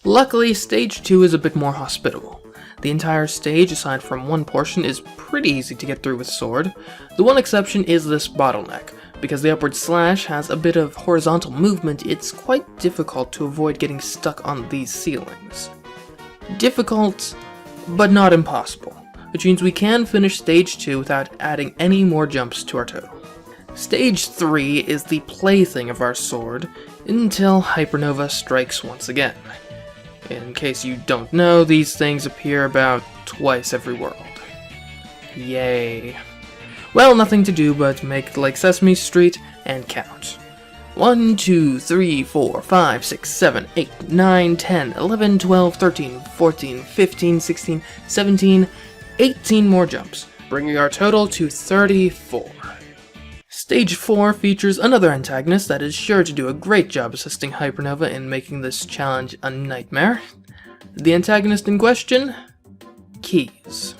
[SPEAKER 1] Luckily, stage 2 is a bit more hospitable. The entire stage, aside from one portion, is pretty easy to get through with sword. The one exception is this bottleneck. Because the upward slash has a bit of horizontal movement, it's quite difficult to avoid getting stuck on these ceilings. Difficult, but not impossible, which means we can finish stage 2 without adding any more jumps to our total. Stage 3 is the plaything of our sword, until Hypernova strikes once again. In case you don't know, these things appear about twice every world. Yay. Well, nothing to do but make like Sesame Street and count. 1, 2, 3, 4, 5, 6, 7, 8, 9, 10, 11, 12, 13, 14, 15, 16, 17, 18 more jumps, bringing our total to 34. Stage 4 features another antagonist that is sure to do a great job assisting Hypernova in making this challenge a nightmare. The antagonist in question? Keys.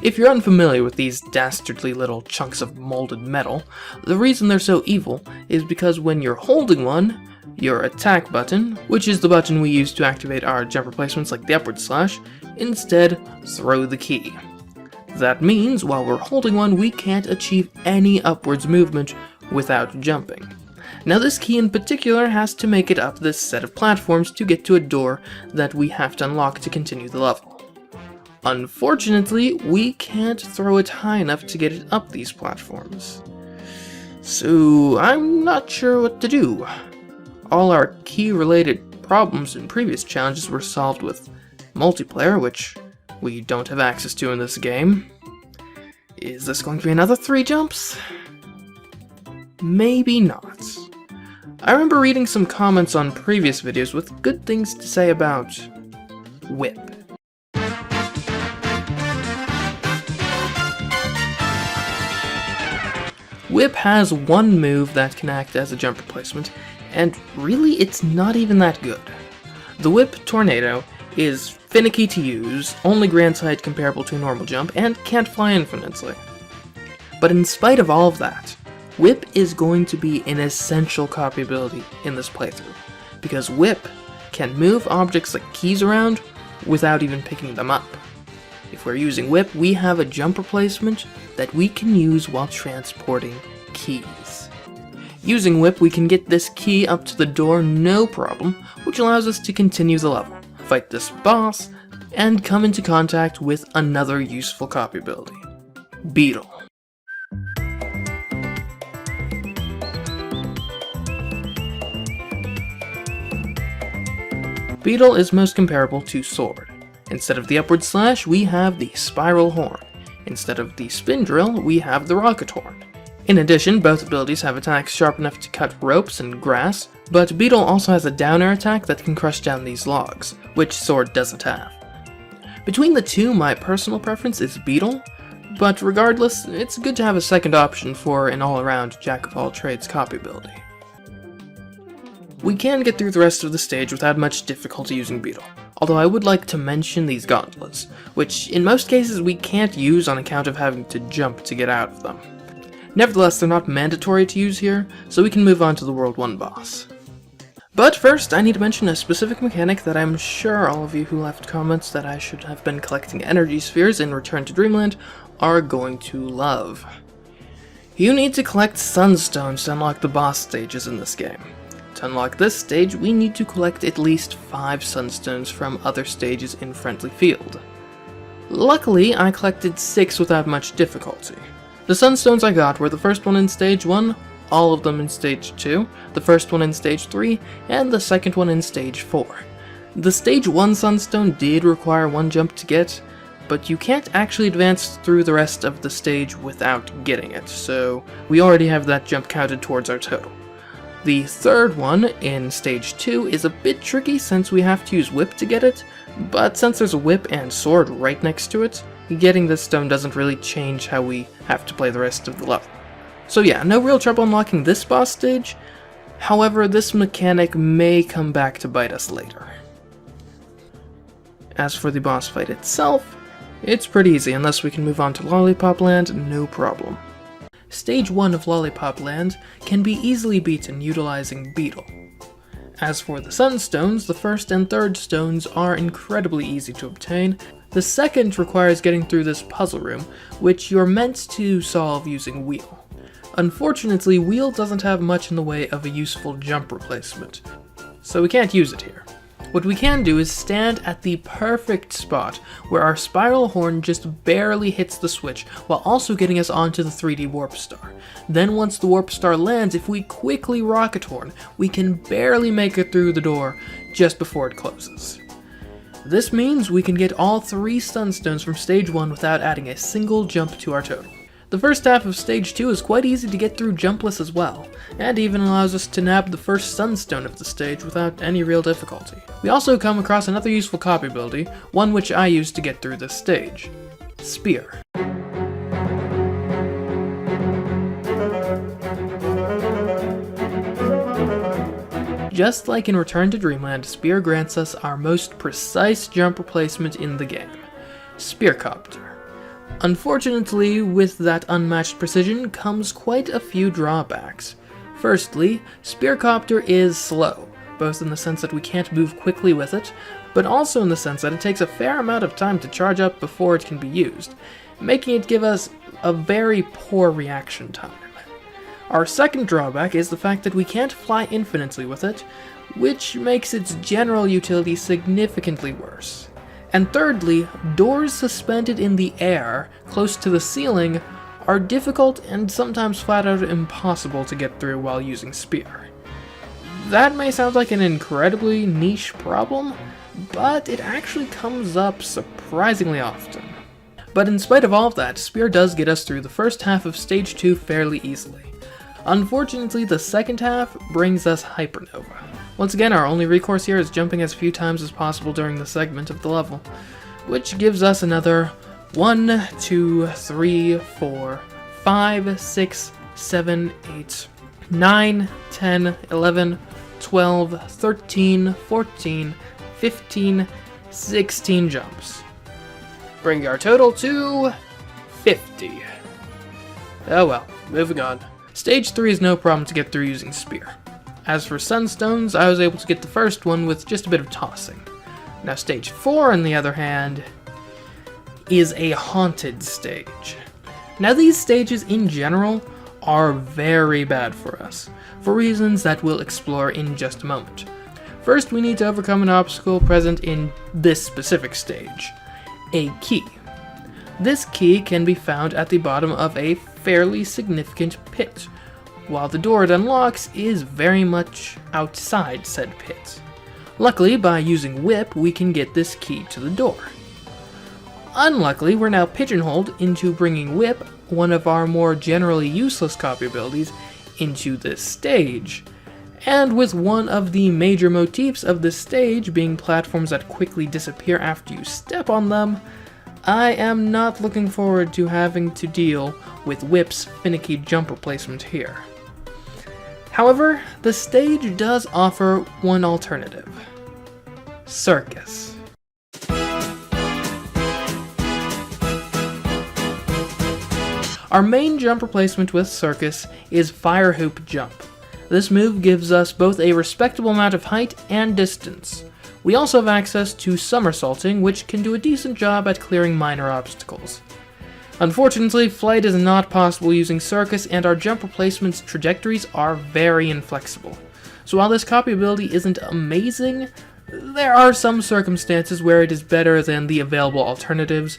[SPEAKER 1] If you're unfamiliar with these dastardly little chunks of molded metal, the reason they're so evil is because when you're holding one, your attack button, which is the button we use to activate our jump replacements like the upward slash, instead throw the key. That means while we're holding one, we can't achieve any upwards movement without jumping. Now this key in particular has to make it up this set of platforms to get to a door that we have to unlock to continue the level. Unfortunately, we can't throw it high enough to get it up these platforms. So I'm not sure what to do. All our key-related problems in previous challenges were solved with multiplayer, which we don't have access to in this game. Is this going to be another 3 jumps? Maybe not. I remember reading some comments on previous videos with good things to say about Whip. Whip has one move that can act as a jump replacement, and really it's not even that good. The Whip Tornado is finicky to use, only grants height comparable to a normal jump, and can't fly infinitely. But in spite of all of that, Whip is going to be an essential copy ability in this playthrough, because Whip can move objects like keys around without even picking them up. If we're using Whip, we have a jump replacement that we can use while transporting keys. Using Whip, we can get this key up to the door no problem, which allows us to continue the level, fight this boss, and come into contact with another useful copy ability, Beetle. Beetle is most comparable to Sword. Instead of the upward slash, we have the spiral horn. Instead of the spin drill, we have the rocket horn. In addition, both abilities have attacks sharp enough to cut ropes and grass, but Beetle also has a down air attack that can crush down these logs, which Sword doesn't have. Between the two, my personal preference is Beetle, but regardless, it's good to have a second option for an all-around jack-of-all-trades copy ability. We can get through the rest of the stage without much difficulty using Beetle, although I would like to mention these gauntlets, which in most cases we can't use on account of having to jump to get out of them. Nevertheless, they're not mandatory to use here, so we can move on to the World 1 boss. But first, I need to mention a specific mechanic that I'm sure all of you who left comments that I should have been collecting energy spheres in Return to Dreamland are going to love. You need to collect sunstones to unlock the boss stages in this game. To unlock this stage, we need to collect at least 5 sunstones from other stages in Friendly Field. Luckily, I collected 6 without much difficulty. The sunstones I got were the first one in Stage 1, all of them in Stage 2, the first one in Stage 3, and the second one in Stage 4. The Stage 1 sunstone did require 1 jump to get, but you can't actually advance through the rest of the stage without getting it, so we already have that jump counted towards our total. The third one, in Stage 2, is a bit tricky since we have to use Whip to get it, but since there's a Whip and Sword right next to it, getting this stone doesn't really change how we have to play the rest of the level. So yeah, no real trouble unlocking this boss stage, however this mechanic may come back to bite us later. As for the boss fight itself, it's pretty easy unless we can move on to Lollipop Land, no problem. Stage 1 of Lollipop Land can be easily beaten utilizing Beetle. As for the Sunstones, the first and third stones are incredibly easy to obtain. The second requires getting through this puzzle room, which you're meant to solve using Wheel. Unfortunately, Wheel doesn't have much in the way of a useful jump replacement, so we can't use it here. What we can do is stand at the perfect spot where our spiral horn just barely hits the switch while also getting us onto the 3D warp star. Then once the warp star lands, if we quickly rocket horn, we can barely make it through the door just before it closes. This means we can get all 3 sunstones from Stage 1 without adding a single jump to our total. The first half of Stage 2 is quite easy to get through jumpless as well, and even allows us to nab the first sunstone of the stage without any real difficulty. We also come across another useful copy ability, one which I used to get through this stage: Spear. Just like in Return to Dreamland, Spear grants us our most precise jump replacement in the game, Spearcopter. Unfortunately, with that unmatched precision comes quite a few drawbacks. Firstly, Spearcopter is slow, both in the sense that we can't move quickly with it, but also in the sense that it takes a fair amount of time to charge up before it can be used, making it give us a very poor reaction time. Our second drawback is the fact that we can't fly infinitely with it, which makes its general utility significantly worse. And thirdly, doors suspended in the air, close to the ceiling, are difficult and sometimes flat out impossible to get through while using Spear. That may sound like an incredibly niche problem, but it actually comes up surprisingly often. But in spite of all of that, Spear does get us through the first half of Stage 2 fairly easily. Unfortunately, the second half brings us Hypernova. Once again, our only recourse here is jumping as few times as possible during the segment of the level, which gives us another 1, 2, 3, 4, 5, 6, 7, 8, 9, 10, 11, 12, 13, 14, 15, 16 jumps. Bringing our total to 50. Oh well, moving on. Stage 3 is no problem to get through using Spear. As for Sunstones, I was able to get the first one with just a bit of tossing. Now Stage 4, on the other hand, is a haunted stage. Now these stages in general are very bad for us, for reasons that we'll explore in just a moment. First, we need to overcome an obstacle present in this specific stage, a key. This key can be found at the bottom of a fairly significant pit, while the door it unlocks is very much outside said pit. Luckily, by using Whip, we can get this key to the door. Unluckily, we're now pigeonholed into bringing Whip, one of our more generally useless copy abilities, into this stage. And with one of the major motifs of this stage being platforms that quickly disappear after you step on them, I am not looking forward to having to deal with Whip's finicky jump replacement here. However, the stage does offer one alternative: Circus. Our main jump replacement with Circus is Fire Hoop Jump. This move gives us both a respectable amount of height and distance. We also have access to Somersaulting, which can do a decent job at clearing minor obstacles. Unfortunately, flight is not possible using Circus, and our jump replacement's trajectories are very inflexible. So while this copy ability isn't amazing, there are some circumstances where it is better than the available alternatives,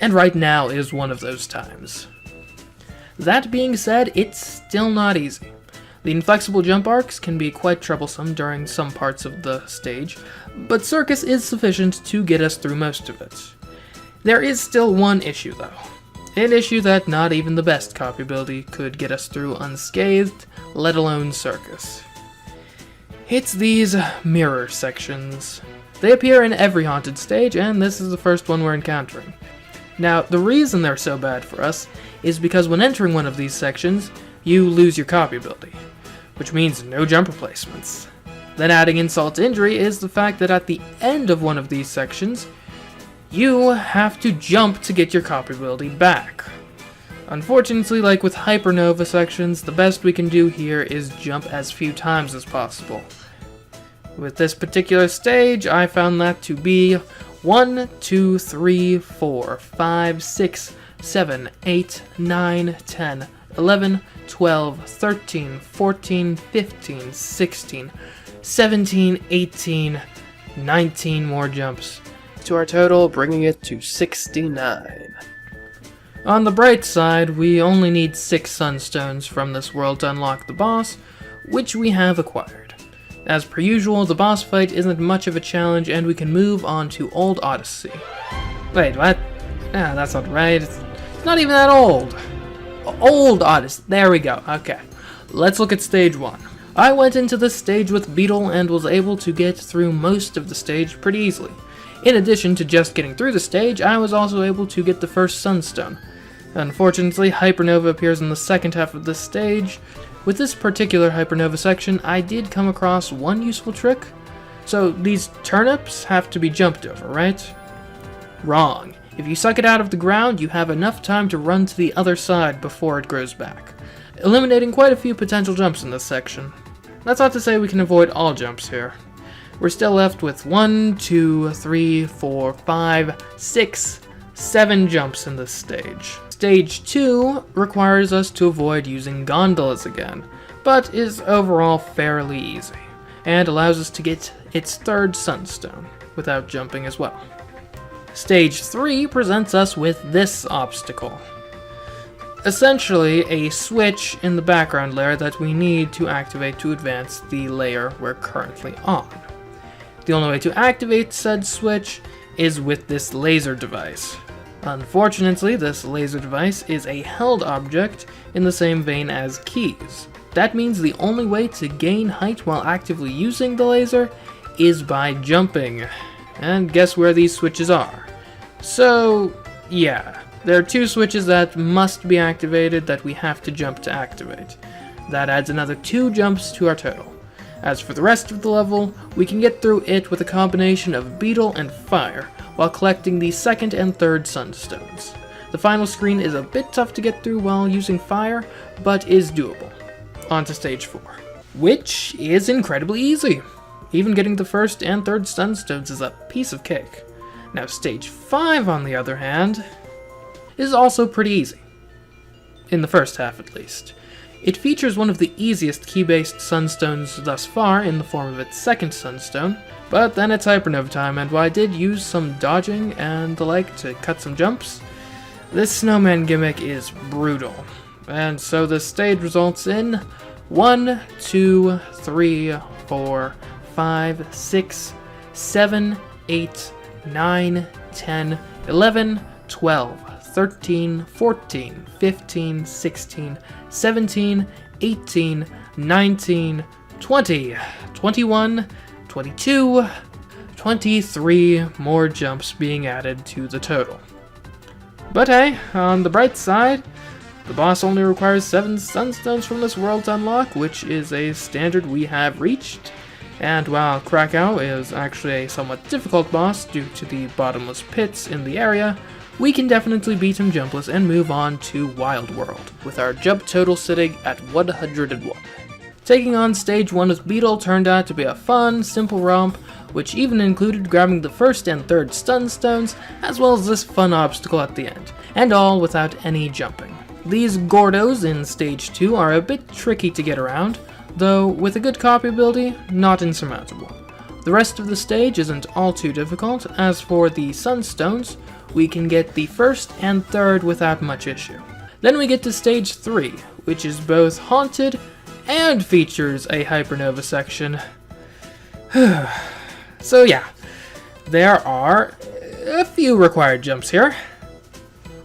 [SPEAKER 1] and right now is one of those times. That being said, it's still not easy. The inflexible jump arcs can be quite troublesome during some parts of the stage, but Circus is sufficient to get us through most of it. There is still one issue though. An issue that not even the best copy ability could get us through unscathed, let alone Circus. It's these mirror sections. They appear in every haunted stage, and this is the first one we're encountering. Now, the reason they're so bad for us is because when entering one of these sections, you lose your copy ability, which means no jump replacements. Then adding insult to injury is the fact that at the end of one of these sections, you have to jump to get your copy ability back. Unfortunately, like with Hypernova sections, the best we can do here is jump as few times as possible. With this particular stage, I found that to be 1, 2, 3, 4, 5, 6, 7, 8, 9, 10, 11, 12, 13, 14, 15, 16, 17, 18, 19 more jumps, to our total bringing it to 69. On the bright side, we only need 6 sunstones from this world to unlock the boss, which we have acquired. As per usual, the boss fight isn't much of a challenge, and we can move on to Old Odyssey. Wait, what? Ah, that's not right. It's not even that old. Old Odyssey. There we go. Okay. Let's look at stage 1. I went into this stage with Beetle and was able to get through most of the stage pretty easily. In addition to just getting through the stage, I was also able to get the first Sunstone. Unfortunately, Hypernova appears in the second half of this stage, With this particular hypernova section, I did come across one useful trick. So these turnips have to be jumped over, right? Wrong. If you suck it out of the ground, you have enough time to run to the other side before it grows back, eliminating quite a few potential jumps in this section. That's not to say we can avoid all jumps here. We're still left with 1, 2, 3, 4, 5, 6, 7 jumps in this stage. Stage 2 requires us to avoid using gondolas again, but is overall fairly easy, and allows us to get its third sunstone without jumping as well. Stage 3 presents us with this obstacle. Essentially, a switch in the background layer that we need to activate to advance the layer we're currently on. The only way to activate said switch is with this laser device. Unfortunately, this laser device is a held object in the same vein as keys. That means the only way to gain height while actively using the laser is by jumping. And guess where these switches are? So, yeah, there are 2 switches that must be activated that we have to jump to activate. That adds another 2 jumps to our total. As for the rest of the level, we can get through it with a combination of beetle and fire, while collecting the second and third sunstones. The final screen is a bit tough to get through while using fire, but is doable. On to stage 4, which is incredibly easy. Even getting the first and third sunstones is a piece of cake. Now stage 5, on the other hand, is also pretty easy. In the first half at least. It features one of the easiest key-based sunstones thus far in the form of its second sunstone, but then it's hypernova time, and while I did use some dodging and the like to cut some jumps, this snowman gimmick is brutal. And so this stage results in 1, 2, 3, 4, 5, 6, 7, 8, 9, 10, 11, 12, 13, 14, 15, 16, 17, 18, 19, 20, 21, 22, 23 more jumps being added to the total. But hey, on the bright side, the boss only requires 7 sunstones from this world to unlock, which is a standard we have reached. And while Krakow is actually a somewhat difficult boss due to the bottomless pits in the area, we can definitely beat him jumpless and move on to Wild World, with our jump total sitting at 101. Taking on stage 1 with Beetle turned out to be a fun, simple romp, which even included grabbing the first and third sunstones, as well as this fun obstacle at the end, and all without any jumping. These Gordos in stage 2 are a bit tricky to get around, though with a good copy ability, not insurmountable. The rest of the stage isn't all too difficult. As for the sunstones, we can get the first and third without much issue. Then we get to stage 3, which is both haunted and features a hypernova section. So yeah, there are a few required jumps here.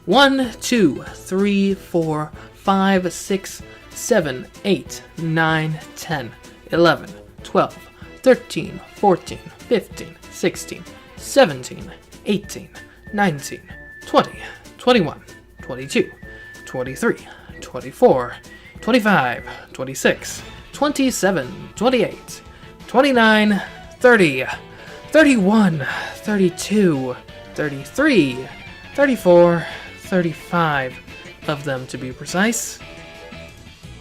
[SPEAKER 1] 1, 2, 3, 4, 5, 6, 7, 8, 9, 10, 11, 12, 13, 14, 15, 16, 17, 18, 19, 20, 21, 22, 23, 24, 25, 26, 27, 28, 29, 30, 31, 32, 33, 34, 35 of them to be precise,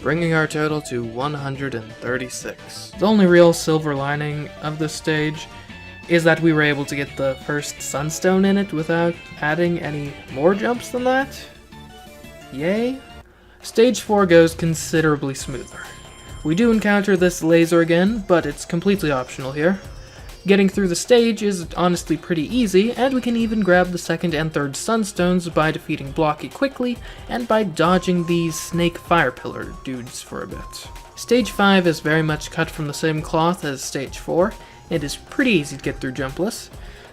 [SPEAKER 1] bringing our total to 136. The only real silver lining of this stage is that we were able to get the first sunstone in it without adding any more jumps than that. Yay! Stage 4 goes considerably smoother. We do encounter this laser again, but it's completely optional here. Getting through the stage is honestly pretty easy, and we can even grab the second and third sunstones by defeating Blocky quickly and by dodging these snake fire pillar dudes for a bit. Stage 5 is very much cut from the same cloth as stage 4. It is pretty easy to get through jumpless,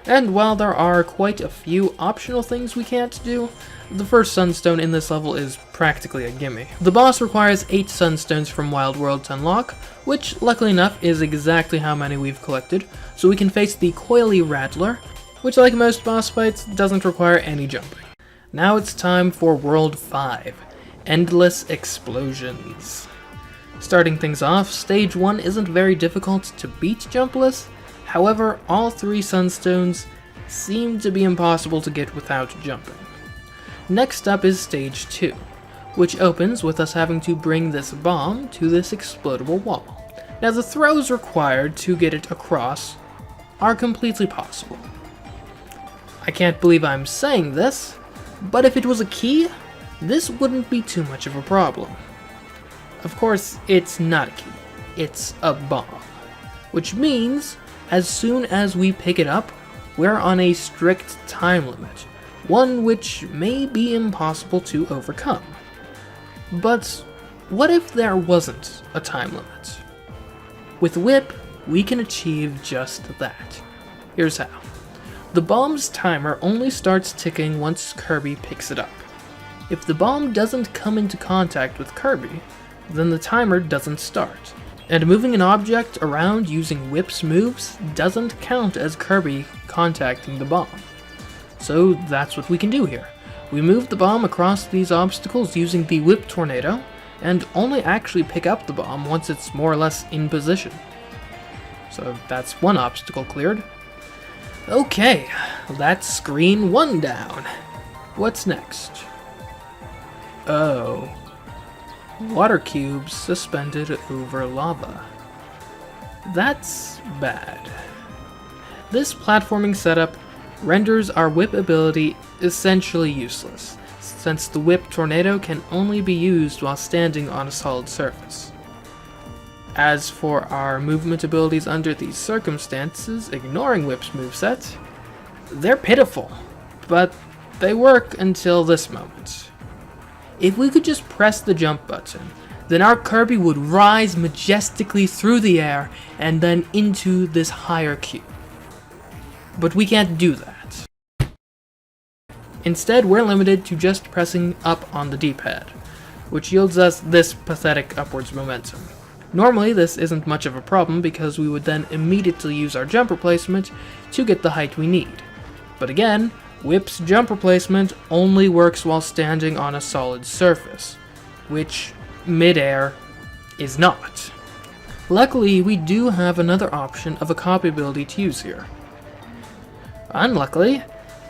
[SPEAKER 1] and while there are quite a few optional things we can't do, the first sunstone in this level is practically a gimme. The boss requires 8 sunstones from Wild World to unlock, which luckily enough is exactly how many we've collected, so we can face the Coily Rattler, which like most boss fights doesn't require any jumping. Now it's time for World 5, Endless Explosions. Starting things off, Stage 1 isn't very difficult to beat jumpless, however, all 3 sunstones seem to be impossible to get without jumping. Next up is Stage 2, which opens with us having to bring this bomb to this explodable wall. Now the throws required to get it across are completely possible. I can't believe I'm saying this, but if it was a key, this wouldn't be too much of a problem. Of course, it's not a key, it's a bomb, which means as soon as we pick it up, we're on a strict time limit, one which may be impossible to overcome. But what if there wasn't a time limit? With Whip, we can achieve just that. Here's how. The bomb's timer only starts ticking once Kirby picks it up. If the bomb doesn't come into contact with Kirby, then the timer doesn't start. And moving an object around using Whip's moves doesn't count as Kirby contacting the bomb. So that's what we can do here. We move the bomb across these obstacles using the Whip Tornado, and only actually pick up the bomb once it's more or less in position. So that's one obstacle cleared. Okay, that's screen 1 down. What's next? Oh. Water cubes suspended over lava. That's bad. This platforming setup renders our whip ability essentially useless, since the whip tornado can only be used while standing on a solid surface. As for our movement abilities under these circumstances, ignoring Whip's moveset, they're pitiful, but they work until this moment. If we could just press the jump button, then our Kirby would rise majestically through the air and then into this higher cube. But we can't do that. Instead, we're limited to just pressing up on the D-pad, which yields us this pathetic upwards momentum. Normally, this isn't much of a problem because we would then immediately use our jump replacement to get the height we need. But again, Whip's jump replacement only works while standing on a solid surface, which mid-air is not. Luckily, we do have another option of a copy ability to use here. Unluckily,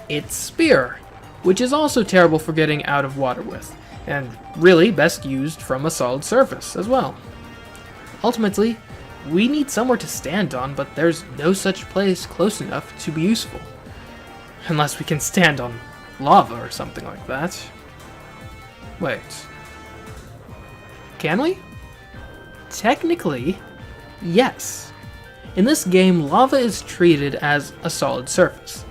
[SPEAKER 1] it's Spear, which is also terrible for getting out of water with, and really best used from a solid surface as well. Ultimately, we need somewhere to stand on, but there's no such place close enough to be useful. Unless we can stand on lava or something like that. Wait. Can we? Technically, yes. In this game, lava is treated as a solid surface.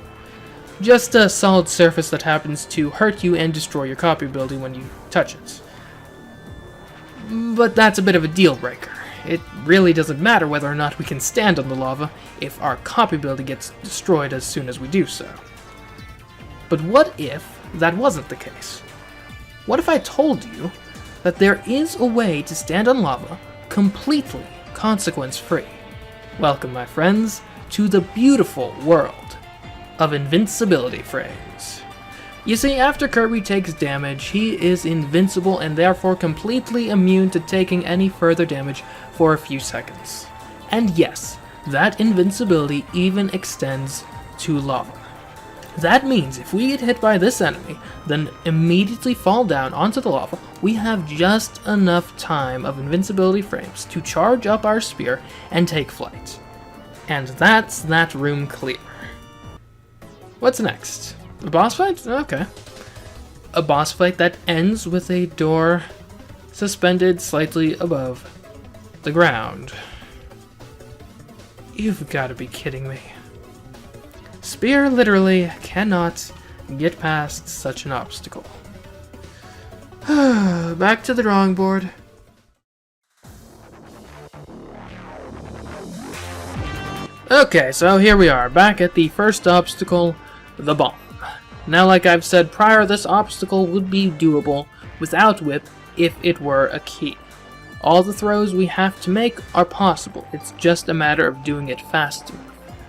[SPEAKER 1] Just a solid surface that happens to hurt you and destroy your copy ability when you touch it. But that's a bit of a deal breaker. It really doesn't matter whether or not we can stand on the lava if our copy ability gets destroyed as soon as we do so. But what if that wasn't the case? What if I told you that there is a way to stand on lava completely consequence-free? Welcome, my friends, to the beautiful world of invincibility frames. You see, after Kirby takes damage, he is invincible and therefore completely immune to taking any further damage for a few seconds. And yes, that invincibility even extends to lava. That means if we get hit by this enemy, then immediately fall down onto the lava, we have just enough time of invincibility frames to charge up our spear and take flight. And that's that room clear. What's next? A boss fight? Okay. A boss fight that ends with a door suspended slightly above the ground. You've got to be kidding me. Spear literally cannot get past such an obstacle. Back to the drawing board. Okay, so here we are, back at the first obstacle, the bomb. Now, like I've said prior, this obstacle would be doable without Whip if it were a key. All the throws we have to make are possible, it's just a matter of doing it faster.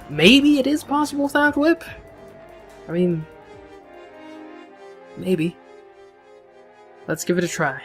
[SPEAKER 1] Maybe it is possible without Whip? I mean, maybe. Let's give it a try.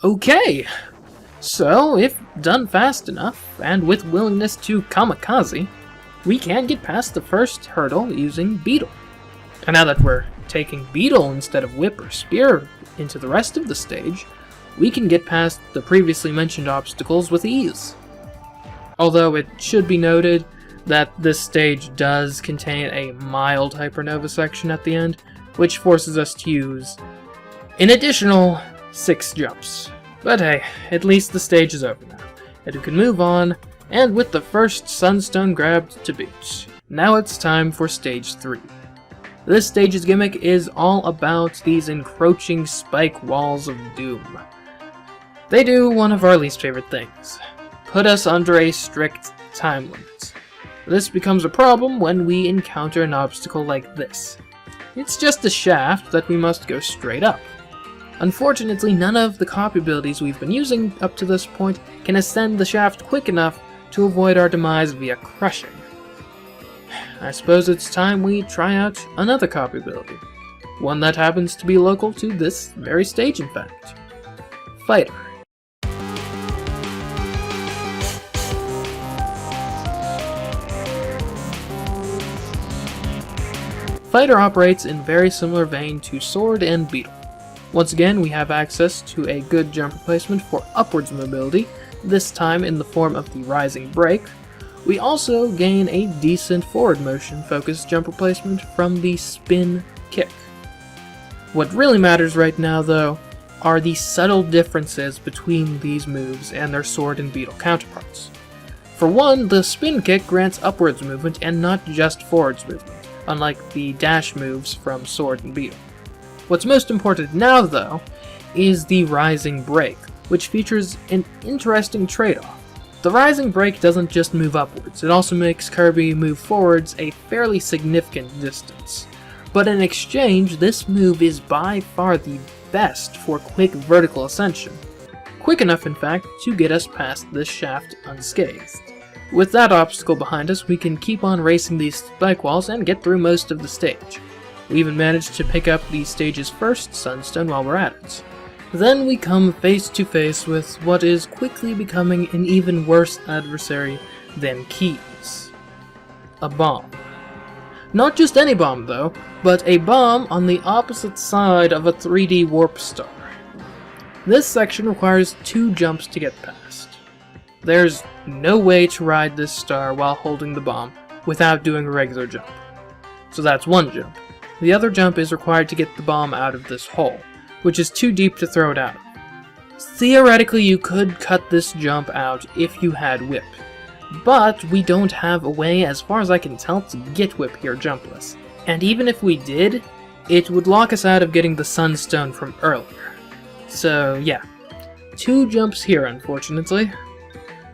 [SPEAKER 1] Okay, so if done fast enough, and with willingness to kamikaze, we can get past the first hurdle using Beetle. And now that we're taking Beetle instead of Whip or Spear into the rest of the stage, we can get past the previously mentioned obstacles with ease. Although it should be noted that this stage does contain a mild hypernova section at the end, which forces us to use an additional 6 jumps. But hey, at least the stage is over now, and we can move on, and with the first sunstone grabbed to boot. Now it's time for stage 3. This stage's gimmick is all about these encroaching spike walls of doom. They do one of our least favorite things: put us under a strict time limit. This becomes a problem when we encounter an obstacle like this. It's just a shaft that we must go straight up. Unfortunately, none of the copy abilities we've been using up to this point can ascend the shaft quick enough to avoid our demise via crushing. I suppose it's time we try out another copy ability. One that happens to be local to this very stage, in fact. Fighter. Fighter operates in very similar vein to Sword and Beetle. Once again, we have access to a good jump replacement for upwards mobility, this time in the form of the Rising Break. We also gain a decent forward motion focused jump replacement from the Spin Kick. What really matters right now, though, are the subtle differences between these moves and their Sword and Beetle counterparts. For one, the Spin Kick grants upwards movement and not just forwards movement, unlike the dash moves from Sword and Beetle. What's most important now, though, is the Rising Break, which features an interesting trade-off. The Rising Break doesn't just move upwards, it also makes Kirby move forwards a fairly significant distance. But in exchange, this move is by far the best for quick vertical ascension. Quick enough, in fact, to get us past this shaft unscathed. With that obstacle behind us, we can keep on racing these spike walls and get through most of the stage. We even managed to pick up the stage's first sunstone while we're at it. Then we come face to face with what is quickly becoming an even worse adversary than keys. A bomb. Not just any bomb though, but a bomb on the opposite side of a 3D warp star. This section requires 2 jumps to get past. There's no way to ride this star while holding the bomb without doing a regular jump. So that's 1 jump. The other jump is required to get the bomb out of this hole, which is too deep to throw it out of. Theoretically, you could cut this jump out if you had Whip, but we don't have a way, as far as I can tell, to get Whip here jumpless. And even if we did, it would lock us out of getting the Sunstone from earlier. So yeah, 2 jumps here, unfortunately.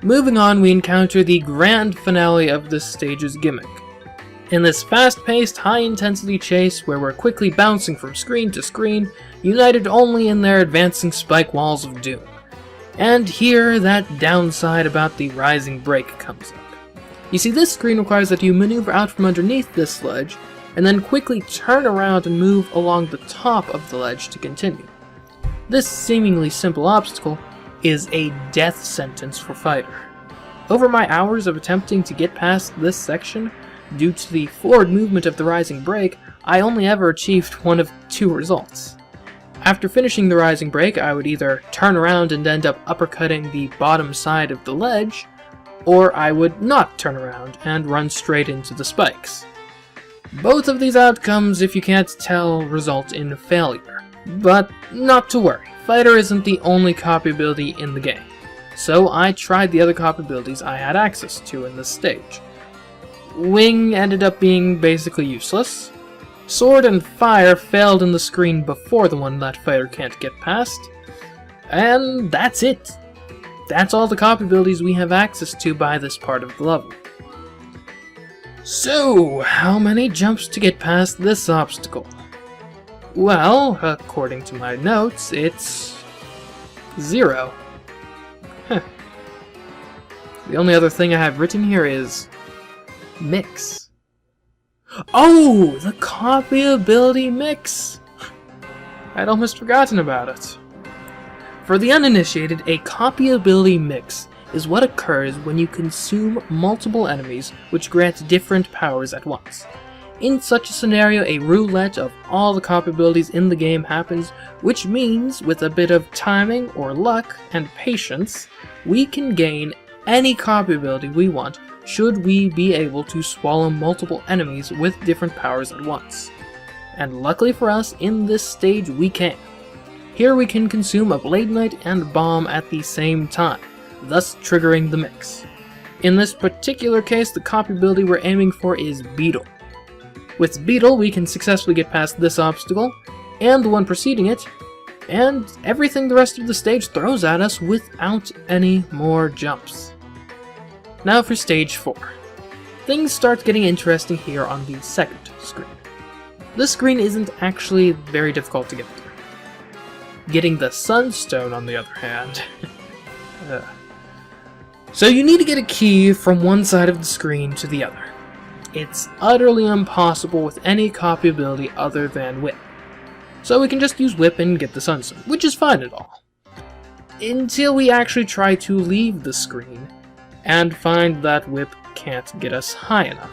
[SPEAKER 1] Moving on, we encounter the grand finale of this stage's gimmick. In this fast-paced, high-intensity chase where we're quickly bouncing from screen to screen, united only in their advancing spike walls of doom. And here, that downside about the Rising Break comes up. You see, this screen requires that you maneuver out from underneath this ledge, and then quickly turn around and move along the top of the ledge to continue. This seemingly simple obstacle is a death sentence for Fighter. Over my hours of attempting to get past this section, due to the forward movement of the Rising Break, I only ever achieved one of 2 results. After finishing the Rising Break, I would either turn around and end up uppercutting the bottom side of the ledge, or I would not turn around and run straight into the spikes. Both of these outcomes, if you can't tell, result in failure. But not to worry, Fighter isn't the only copy ability in the game, so I tried the other copy abilities I had access to in this stage. Wing ended up being basically useless. Sword and Fire failed in the screen before the one that Fighter can't get past. And that's it. That's all the copy abilities we have access to by this part of the level. So, how many jumps to get past this obstacle? Well, according to my notes, it's 0. Huh. The only other thing I have written here is Mix. Oh, the copy ability Mix! I'd almost forgotten about it. For the uninitiated, a copy ability mix is what occurs when you consume multiple enemies which grant different powers at once. In such a scenario, a roulette of all the copy abilities in the game happens, which means with a bit of timing or luck and patience, we can gain any copy ability we want should we be able to swallow multiple enemies with different powers at once. And luckily for us, in this stage we can. Here we can consume a Blade Knight and Bomb at the same time, thus triggering the mix. In this particular case, the copy ability we're aiming for is Beetle. With Beetle, we can successfully get past this obstacle, and the one preceding it, and everything the rest of the stage throws at us without any more jumps. Now for stage 4. Things start getting interesting here on the second screen. This screen isn't actually very difficult to get through. Getting the Sunstone, on the other hand. So you need to get a key from one side of the screen to the other. It's utterly impossible with any copy ability other than Whip. So we can just use Whip and get the Sunstone, which is fine at all. Until we actually try to leave the screen and find that Whip can't get us high enough.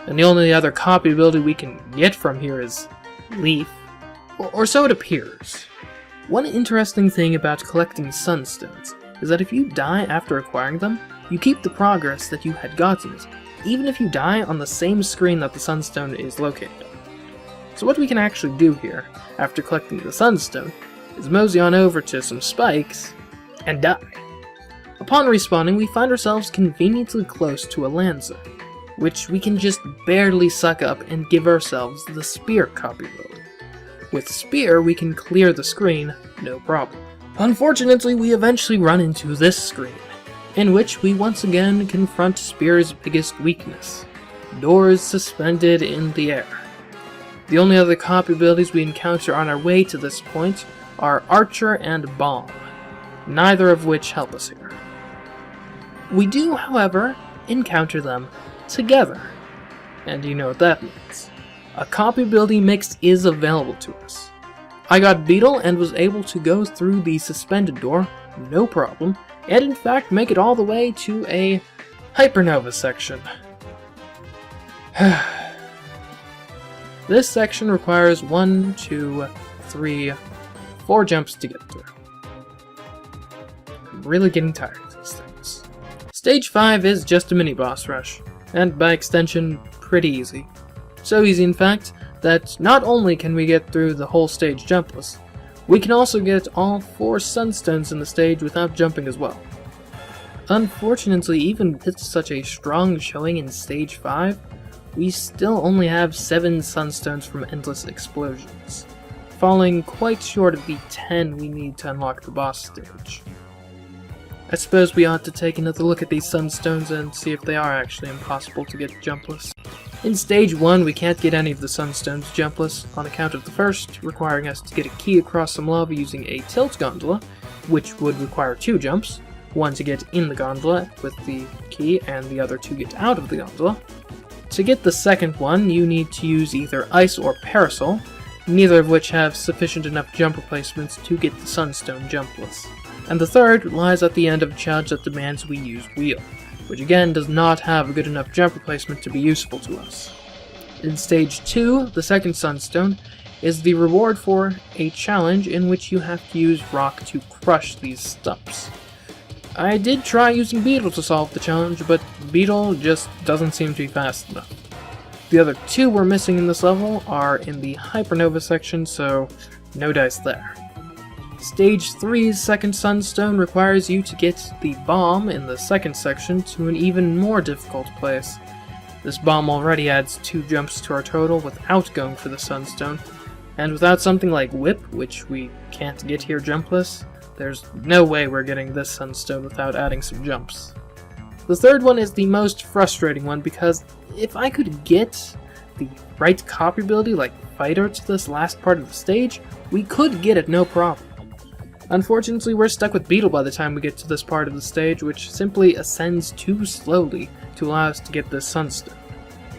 [SPEAKER 1] And the only other copy ability we can get from here is Leaf, or so it appears. One interesting thing about collecting Sunstones is that if you die after acquiring them, you keep the progress that you had gotten, even if you die on the same screen that the Sunstone is located on. So what we can actually do here, after collecting the Sunstone, is mosey on over to some spikes and die. Upon respawning, we find ourselves conveniently close to a land zone, which we can just barely suck up and give ourselves the Spear copy ability. With Spear, we can clear the screen, no problem. Unfortunately, we eventually run into this screen, in which we once again confront Spear's biggest weakness: doors suspended in the air. The only other copy abilities we encounter on our way to this point are Archer and Bomb, neither of which help us here. We do, however, encounter them together, and you know what that means. A copy ability mix is available to us. I got Beetle and was able to go through the suspended door, no problem, and in fact make it all the way to a Hypernova section. This section requires 1, 2, 3, 4 jumps to get through. I'm really getting tired of these things. Stage 5 is just a mini boss rush, and by extension, pretty easy. So easy, in fact, that not only can we get through the whole stage jumpless, we can also get all 4 Sunstones in the stage without jumping as well. Unfortunately, even with such a strong showing in stage 5, we still only have 7 Sunstones from Endless Explosions, falling quite short of the 10 we need to unlock the boss stage. I suppose we ought to take another look at these Sunstones and see if they are actually impossible to get jumpless. In stage 1, we can't get any of the Sunstones jumpless on account of the first requiring us to get a key across some lava using a tilt gondola, which would require 2 jumps, one to get in the gondola with the key and the other to get out of the gondola. To get the second one, you need to use either Ice or Parasol, neither of which have sufficient enough jump replacements to get the Sunstone jumpless. And the third lies at the end of a challenge that demands we use Wheel, which again does not have a good enough jump replacement to be useful to us. In stage 2, the second Sunstone, is the reward for a challenge in which you have to use Rock to crush these stumps. I did try using Beetle to solve the challenge, but Beetle just doesn't seem to be fast enough. The other 2 we're missing in this level are in the Hypernova section, so no dice there. Stage 3's second Sunstone requires you to get the bomb in the second section to an even more difficult place. This bomb already adds 2 jumps to our total without going for the Sunstone, and without something like Whip, which we can't get here jumpless, there's no way we're getting this Sunstone without adding some jumps. The third one is the most frustrating one because if I could get the right copy ability like Fighter to this last part of the stage, we could get it no problem. Unfortunately, we're stuck with Beetle by the time we get to this part of the stage, which simply ascends too slowly to allow us to get this Sunstone.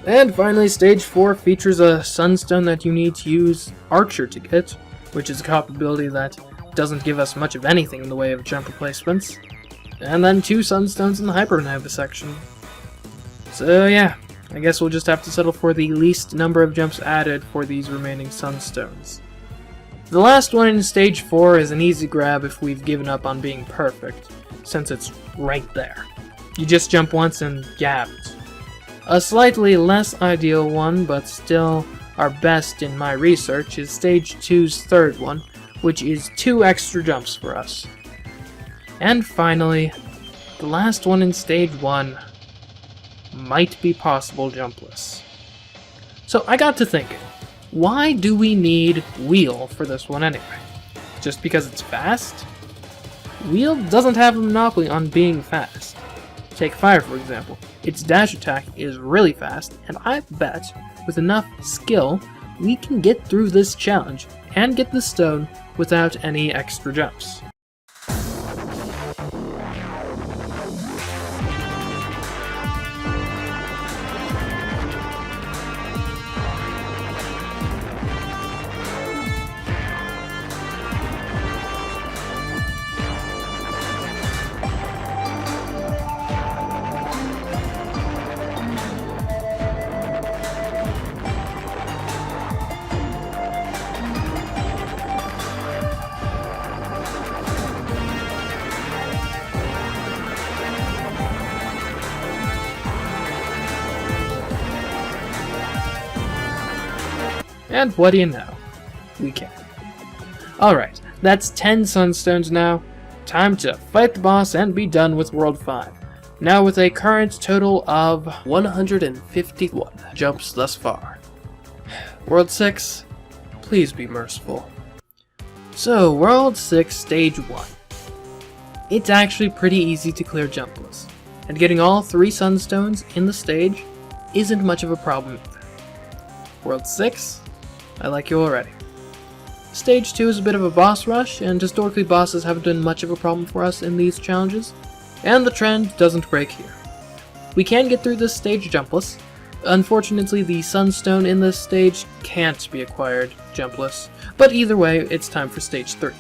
[SPEAKER 1] And finally, stage 4 features a Sunstone that you need to use Archer to get, which is a copy ability that doesn't give us much of anything in the way of jump replacements. And then 2 sunstones in the Hypernova section. So yeah, I guess we'll just have to settle for the least number of jumps added for these remaining sunstones. The last one in Stage 4 is an easy grab if we've given up on being perfect, since it's right there. You just jump once and gabbed. A slightly less ideal one, but still our best in my research, is Stage 2's third one, which is 2 extra jumps for us. And finally, the last one in Stage 1 might be possible jumpless. So I got to thinking, why do we need Wheel for this one anyway? Just because it's fast? Wheel doesn't have a monopoly on being fast. Take Fire for example. Its dash attack is really fast, and I bet with enough skill we can get through this challenge and get the stone without any extra jumps. And what do you know? We can. Alright, that's 10 sunstones now. Time to fight the boss and be done with World 5. Now with a current total of 151 jumps thus far. World 6, please be merciful. So, World 6, Stage 1. It's actually pretty easy to clear jumpless, and getting all 3 sunstones in the stage isn't much of a problem either. World 6, I like you already. Stage 2 is a bit of a boss rush, and historically bosses haven't been much of a problem for us in these challenges, and the trend doesn't break here. We can get through this stage jumpless. Unfortunately, the sunstone in this stage can't be acquired jumpless, but either way, it's time for Stage 3.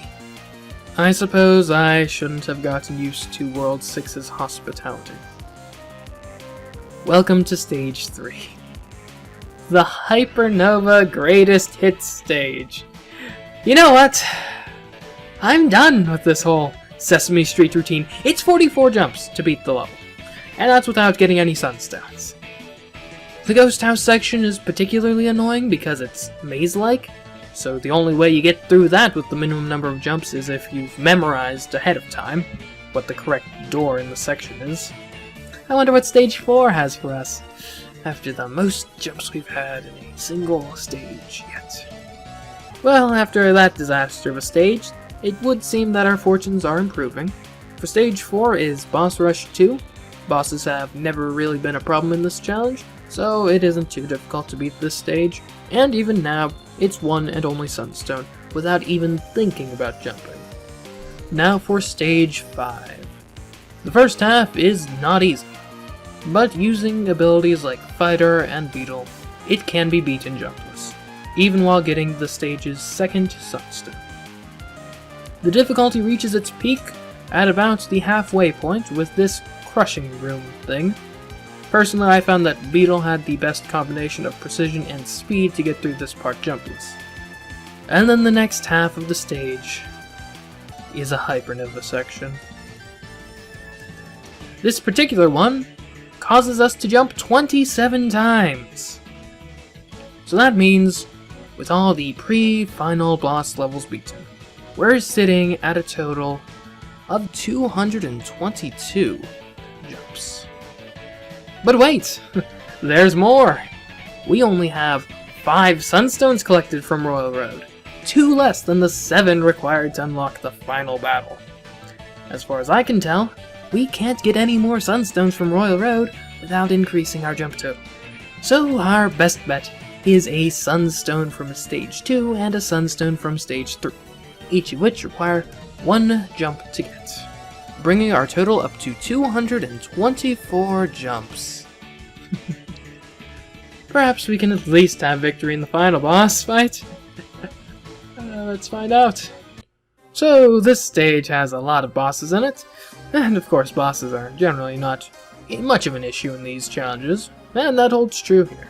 [SPEAKER 1] I suppose I shouldn't have gotten used to World 6's hospitality. Welcome to Stage 3. The Hypernova Greatest Hits stage. You know what? I'm done with this whole Sesame Street routine. It's 44 jumps to beat the level, and that's without getting any sunstones. The Ghost House section is particularly annoying because it's maze-like, so the only way you get through that with the minimum number of jumps is if you've memorized ahead of time what the correct door in the section is. I wonder what Stage 4 has for us, after the most jumps we've had in a single stage yet. Well, after that disaster of a stage, it would seem that our fortunes are improving. For Stage 4 is Boss Rush 2. Bosses have never really been a problem in this challenge, so it isn't too difficult to beat this stage, and even now, it's one and only sunstone, without even thinking about jumping. Now for Stage 5. The first half is not easy, but using abilities like Fighter and Beetle, it can be beaten jumpless, even while getting the stage's second sunstone. The difficulty reaches its peak at about the halfway point with this crushing room thing. Personally, I found that Beetle had the best combination of precision and speed to get through this part jumpless. And then the next half of the stage is a Hypernova section. This particular one causes us to jump 27 times. So that means, with all the pre-final boss levels beaten, we're sitting at a total of 222 jumps. But wait! There's more! We only have 5 sunstones collected from Royal Road, 2 less than the 7 required to unlock the final battle. As far as I can tell, we can't get any more sunstones from Royal Road without increasing our jump total. So our best bet is a sunstone from Stage 2 and a sunstone from Stage 3, each of which require 1 jump to get, bringing our total up to 224 jumps. Perhaps we can at least have victory in the final boss fight? Let's find out. So this stage has a lot of bosses in it, and of course bosses are generally not much of an issue in these challenges, and that holds true here,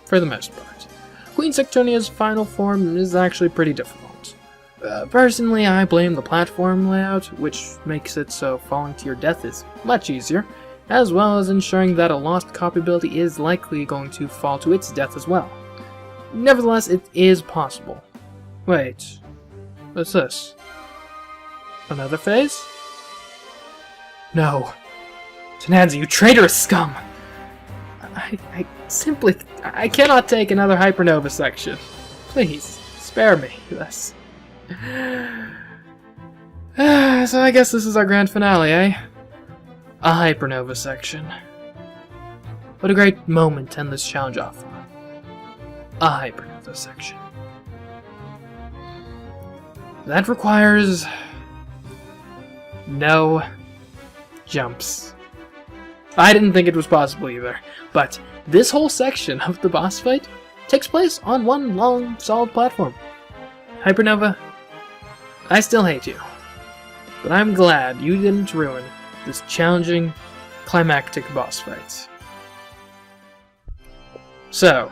[SPEAKER 1] for the most part. Queen Sectonia's final form is actually pretty difficult. Personally, I blame the platform layout, which makes it so falling to your death is much easier, as well as ensuring that a lost copy ability is likely going to fall to its death as well. Nevertheless, it is possible. Wait, what's this? Another phase? No. Tenanza, you traitorous scum! I cannot take another Hypernova section. Please, spare me this. So I guess this is our grand finale, eh? A Hypernova section. What a great moment to end this challenge off on. A Hypernova section. That requires no jumps. I didn't think it was possible either, but this whole section of the boss fight takes place on one long, solid platform. Hypernova, I still hate you, but I'm glad you didn't ruin this challenging, climactic boss fight. So,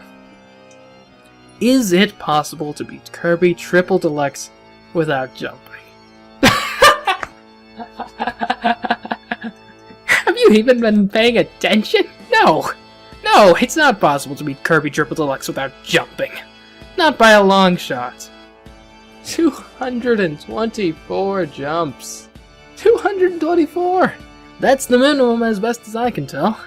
[SPEAKER 1] is it possible to beat Kirby Triple Deluxe without jumping? Have you even been paying attention? No, it's not possible to beat Kirby Triple Deluxe without jumping. Not by a long shot. 224 jumps. 224! That's the minimum as best as I can tell.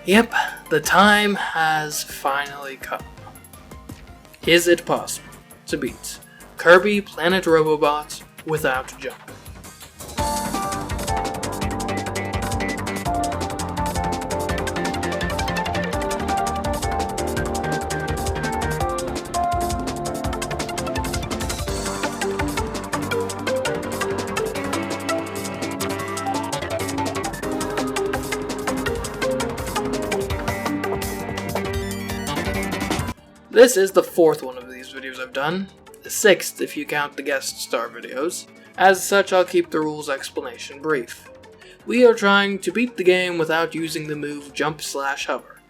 [SPEAKER 1] Yep, the time has finally come. Is it possible to beat Kirby Planet Robobot without jumping? This is the fourth one of these videos I've done, the sixth if you count the guest star videos. As such, I'll keep the rules explanation brief. We are trying to beat the game without using the move jump/hover.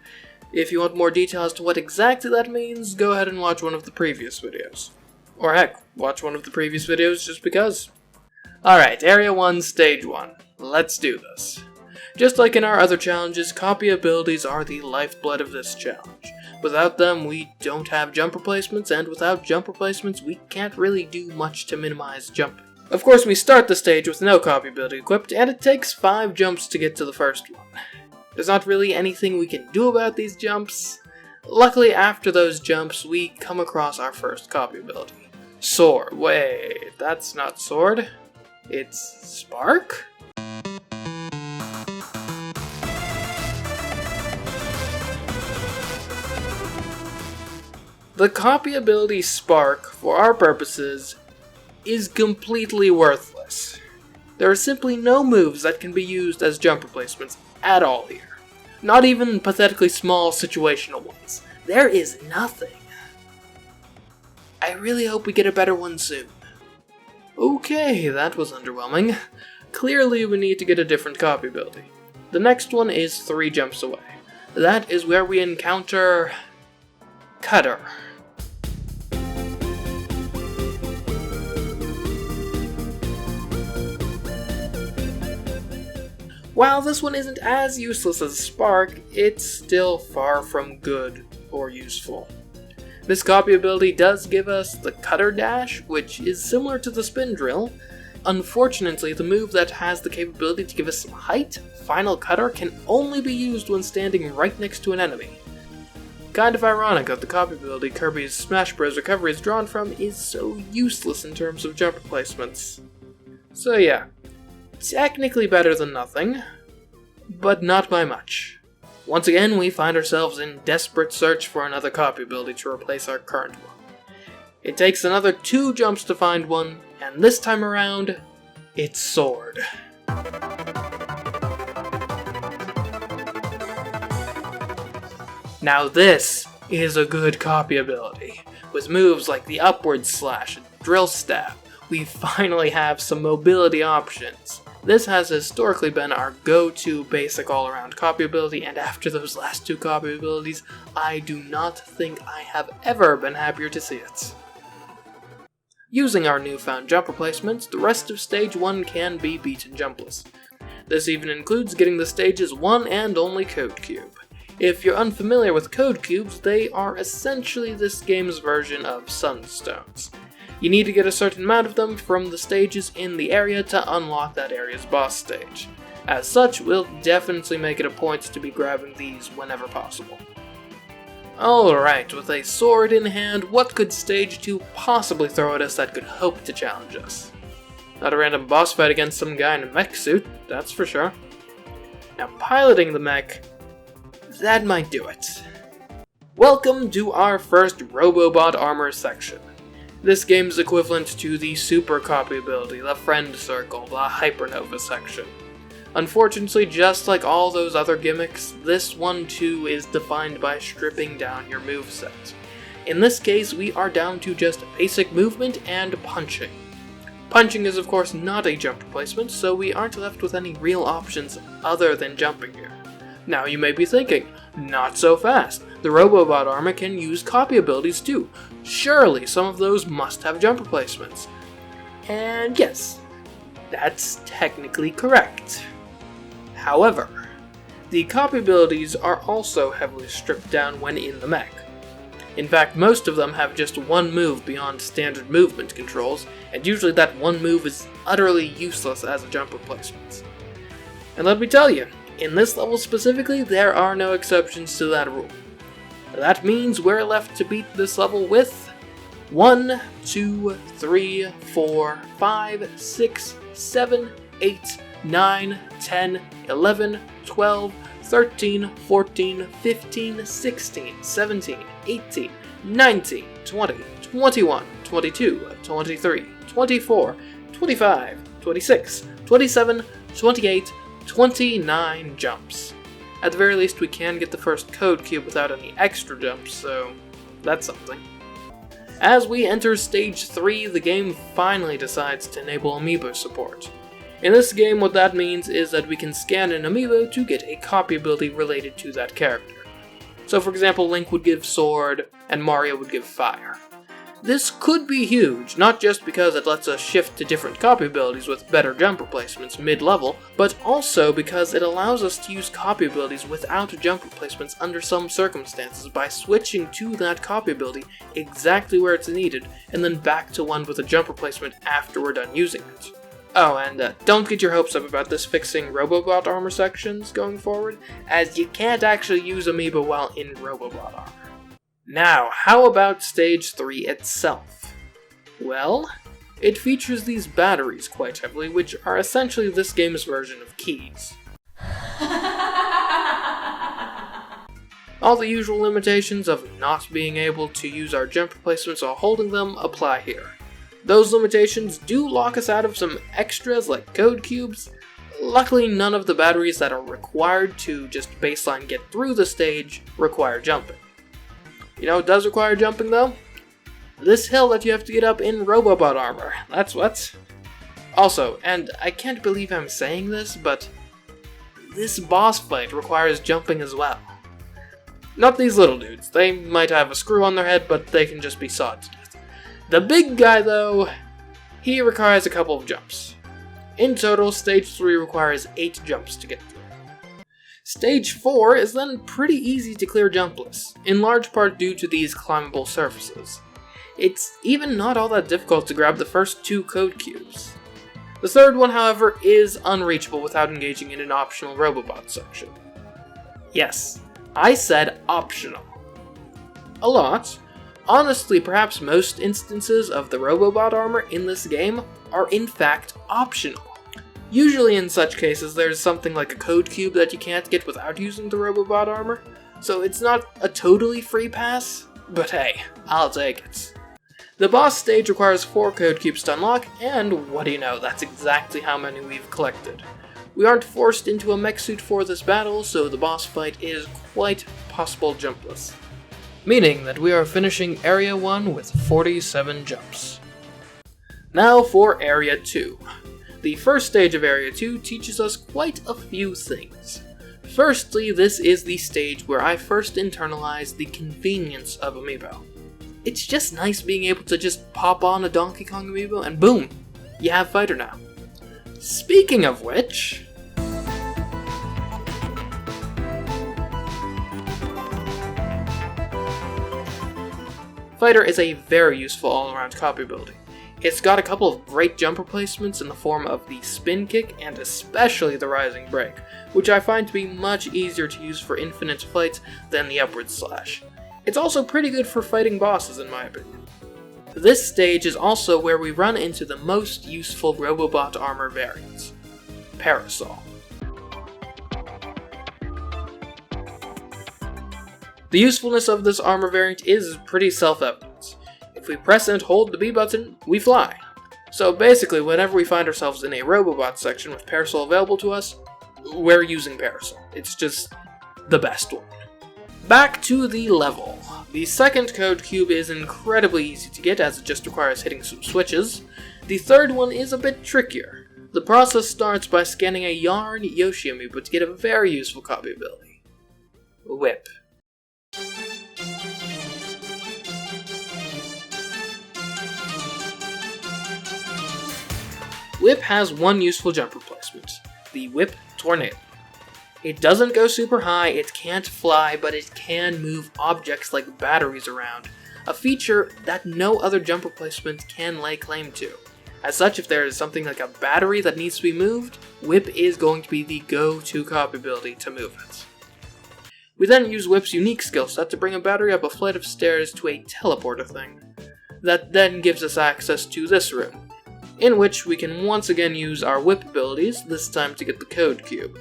[SPEAKER 1] If you want more detail as to what exactly that means, go ahead and watch one of the previous videos. Or heck, watch one of the previous videos just because. Alright, Area 1, Stage 1. Let's do this. Just like in our other challenges, copy abilities are the lifeblood of this challenge. Without them, we don't have jump replacements, and without jump replacements, we can't really do much to minimize jumping. Of course, we start the stage with no copy ability equipped, and it takes 5 jumps to get to the first one. There's not really anything we can do about these jumps. Luckily, after those jumps, we come across our first copy ability. Sword. Wait, that's not sword. It's spark? The copy ability Spark, for our purposes, is completely worthless. There are simply no moves that can be used as jump replacements at all here. Not even pathetically small situational ones. There is nothing. I really hope we get a better one soon. Okay, that was underwhelming. Clearly we need to get a different copy ability. The next one is 3 jumps away. That is where we encounter Cutter. While this one isn't as useless as Spark, it's still far from good or useful. This copy ability does give us the Cutter Dash, which is similar to the Spin Drill. Unfortunately, the move that has the capability to give us some height, Final Cutter, can only be used when standing right next to an enemy. Kind of ironic that the copy ability Kirby's Smash Bros. Recovery is drawn from is so useless in terms of jump replacements. So yeah, technically better than nothing, but not by much. Once again, we find ourselves in desperate search for another copy ability to replace our current one. It takes another 2 jumps to find one, and this time around, it's Sword. Now this is a good copy ability. With moves like the upward slash and drill stab, we finally have some mobility options. This has historically been our go-to basic all-around copy ability, and after those last two copy abilities, I do not think I have ever been happier to see it. Using our newfound jump replacements, the rest of Stage 1 can be beaten jumpless. This even includes getting the stage's one and only code cube. If you're unfamiliar with code cubes, they are essentially this game's version of sunstones. You need to get a certain amount of them from the stages in the area to unlock that area's boss stage. As such, we'll definitely make it a point to be grabbing these whenever possible. Alright, with a sword in hand, what could Stage 2 possibly throw at us that could hope to challenge us? Not a random boss fight against some guy in a mech suit, that's for sure. Now piloting the mech, that might do it. Welcome to our first Robobot armor section. This game's equivalent to the super copy ability, the friend circle, the hypernova section. Unfortunately, just like all those other gimmicks, this one too is defined by stripping down your moveset. In this case, we are down to just basic movement and punching. Punching is of course not a jump replacement, so we aren't left with any real options other than jumping here. Now you may be thinking, not so fast. The Robobot armor can use copy abilities too. Surely some of those must have jump replacements. And yes, that's technically correct. However, the copy abilities are also heavily stripped down when in the mech. In fact, most of them have just one move beyond standard movement controls, and usually that one move is utterly useless as a jump replacement. And let me tell you, in this level specifically, there are no exceptions to that rule. That means we're left to beat this level with 1, 2, 3, 4, 5, 6, 7, 8, 9, 10, 11, 12, 13, 14, 15, 16, 17, 18, 19, 20, 21, 22, 23, 24, 25, 26, 27, 28, 29 jumps. At the very least, we can get the first code cube without any extra jumps, so that's something. As we enter Stage 3, the game finally decides to enable amiibo support. In this game, what that means is that we can scan an amiibo to get a copy ability related to that character. So for example, Link would give Sword, and Mario would give Fire. This could be huge, not just because it lets us shift to different copy abilities with better jump replacements mid-level, but also because it allows us to use copy abilities without jump replacements under some circumstances by switching to that copy ability exactly where it's needed, and then back to one with a jump replacement after we're done using it. Oh, and don't get your hopes up about this fixing Robobot armor sections going forward, as you can't actually use amiibo while in Robobot armor. Now, how about Stage 3 itself? Well, it features these batteries quite heavily, which are essentially this game's version of keys. All the usual limitations of not being able to use our jump replacements while holding them apply here. Those limitations do lock us out of some extras like code cubes. Luckily, none of the batteries that are required to just baseline get through the stage require jumping. You know what does require jumping though? This hill that you have to get up in Robobot armor. That's what. Also, and I can't believe I'm saying this, but this boss fight requires jumping as well. Not these little dudes. They might have a screw on their head, but they can just be sawed to death. The big guy though, he requires a couple of jumps. In total, Stage 3 requires 8 jumps to get through. Stage 4 is then pretty easy to clear jumpless, in large part due to these climbable surfaces. It's even not all that difficult to grab the first 2 code cubes. The third one, however, is unreachable without engaging in an optional Robobot section. Yes, I said optional. A lot. Honestly, perhaps most instances of the Robobot armor in this game are in fact optional. Usually in such cases, there's something like a code cube that you can't get without using the Robobot armor, so it's not a totally free pass, but hey, I'll take it. The boss stage requires 4 code cubes to unlock, and what do you know, that's exactly how many we've collected. We aren't forced into a mech suit for this battle, so the boss fight is quite possible jumpless. meaning that we are finishing Area 1 with 47 jumps. Now for Area 2. The first stage of Area 2 teaches us quite a few things. Firstly, this is the stage where I first internalized the convenience of Amiibo. It's just nice being able to just pop on a Donkey Kong Amiibo and boom, you have Fighter now. Speaking of which, Fighter is a very useful all-around copy ability. It's got a couple of great jump replacements in the form of the spin kick and especially the rising break, which I find to be much easier to use for infinite flights than the upward slash. It's also pretty good for fighting bosses in my opinion. This stage is also where we run into the most useful Robobot armor variants, Parasol. The usefulness of this armor variant is pretty self-evident. If we press and hold the B button, we fly. So basically, whenever we find ourselves in a Robobot section with Parasol available to us, we're using Parasol. It's just the best one. Back to the level. The second code cube is incredibly easy to get as it just requires hitting some switches. The third one is a bit trickier. The process starts by scanning a Yarn Yoshi amiibo to get a very useful copy ability. Whip. Whip has one useful jump replacement, the Whip Tornado. It doesn't go super high, it can't fly, but it can move objects like batteries around, a feature that no other jump replacement can lay claim to. As such, if there is something like a battery that needs to be moved, Whip is going to be the go-to copy ability to move it. We then use Whip's unique skill set to bring a battery up a flight of stairs to a teleporter thing, that then gives us access to this room, in which we can once again use our Whip abilities, this time to get the code cube.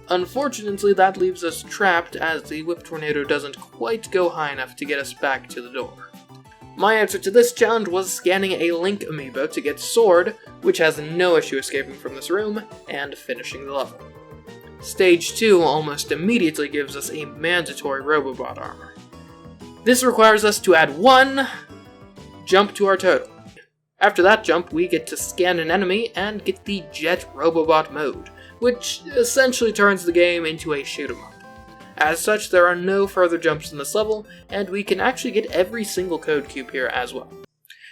[SPEAKER 1] Unfortunately, that leaves us trapped as the Whip Tornado doesn't quite go high enough to get us back to the door. My answer to this challenge was scanning a Link amiibo to get Sword, which has no issue escaping from this room, and finishing the level. Stage 2 almost immediately gives us a mandatory Robobot armor. This requires us to add one jump to our total. After that jump, we get to scan an enemy and get the Jet Robobot mode, which essentially turns the game into a shoot 'em up. As such, there are no further jumps in this level, and we can actually get every single code cube here as well.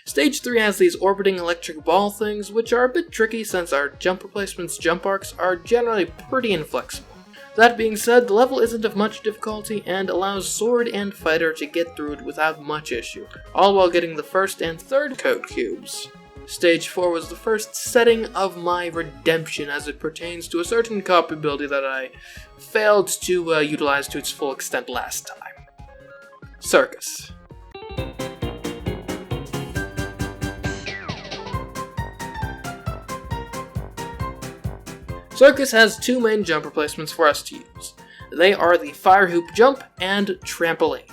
[SPEAKER 1] Stage 3 has these orbiting electric ball things, which are a bit tricky since our jump replacements' jump arcs are generally pretty inflexible. That being said, the level isn't of much difficulty and allows Sword and Fighter to get through it without much issue, all while getting the first and third code cubes. Stage 4 was the first setting of my redemption as it pertains to a certain copy ability that I failed to utilize to its full extent last time. Circus. Circus has two main jump replacements for us to use. They are the Fire Hoop Jump and Trampoline.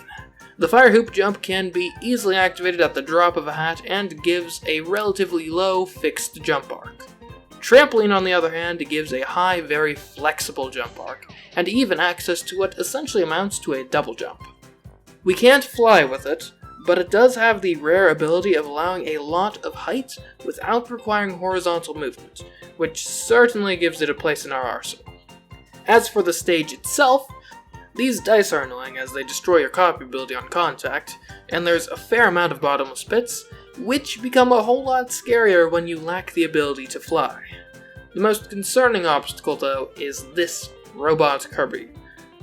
[SPEAKER 1] The Fire Hoop Jump can be easily activated at the drop of a hat and gives a relatively low fixed jump arc. Trampoline, on the other hand, gives a high, very flexible jump arc, and even access to what essentially amounts to a double jump. We can't fly with it, but it does have the rare ability of allowing a lot of height without requiring horizontal movement, which certainly gives it a place in our arsenal. As for the stage itself, these dice are annoying as they destroy your copy ability on contact, and there's a fair amount of bottomless pits, which become a whole lot scarier when you lack the ability to fly. The most concerning obstacle, though, is this robot Kirby,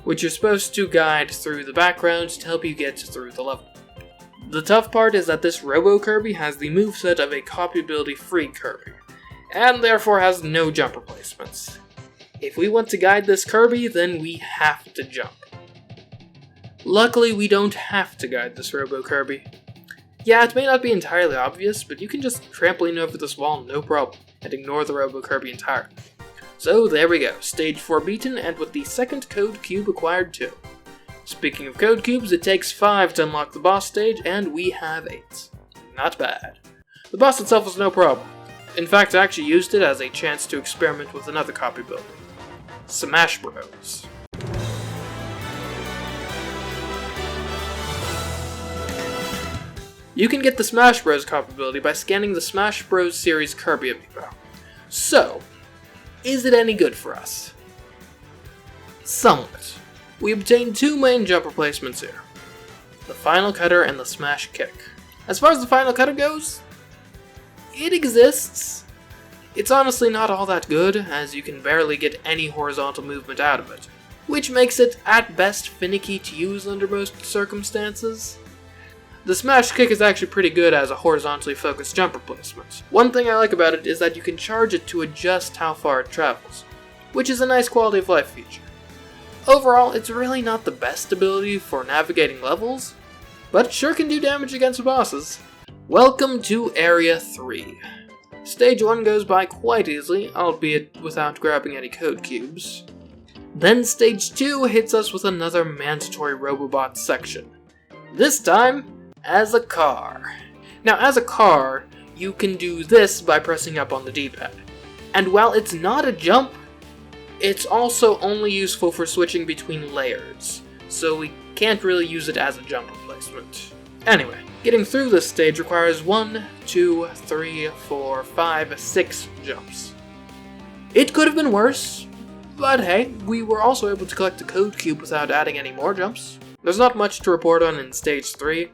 [SPEAKER 1] which you're supposed to guide through the background to help you get through the level. The tough part is that this Robo Kirby has the moveset of a copy ability free Kirby, and therefore has no jump replacements. If we want to guide this Kirby, then we have to jump. Luckily, we don't have to guide this Robo Kirby. Yeah, it may not be entirely obvious, but you can just trampoline over this wall no problem, and ignore the Robo Kirby entirely. So there we go, stage 4 beaten, and with the second code cube acquired too. Speaking of code cubes, it takes 5 to unlock the boss stage, and we have 8. Not bad. The boss itself was no problem. In fact, I actually used it as a chance to experiment with another copy builder. Smash Bros. You can get the Smash Bros. Cop ability by scanning the Smash Bros. Series Kirby amiibo. So, is it any good for us? Somewhat. We obtain two main jump replacements here. The Final Cutter and the Smash Kick. As far as the Final Cutter goes, it exists. It's honestly not all that good, as you can barely get any horizontal movement out of it, which makes it, at best, finicky to use under most circumstances. The Smash Kick is actually pretty good as a horizontally focused jump replacement. One thing I like about it is that you can charge it to adjust how far it travels, which is a nice quality of life feature. Overall, it's really not the best ability for navigating levels, but it sure can do damage against bosses. Welcome to Area 3. Stage 1 goes by quite easily, albeit without grabbing any code cubes. Then Stage 2 hits us with another mandatory Robobot section. This time, as a car. Now, as a car, you can do this by pressing up on the D-pad. And while it's not a jump, it's also only useful for switching between layers, so we can't really use it as a jump replacement. Anyway, getting through this stage requires 1, 2, 3, 4, 5, 6 jumps. It could have been worse, but hey, we were also able to collect the code cube without adding any more jumps. There's not much to report on in Stage 3,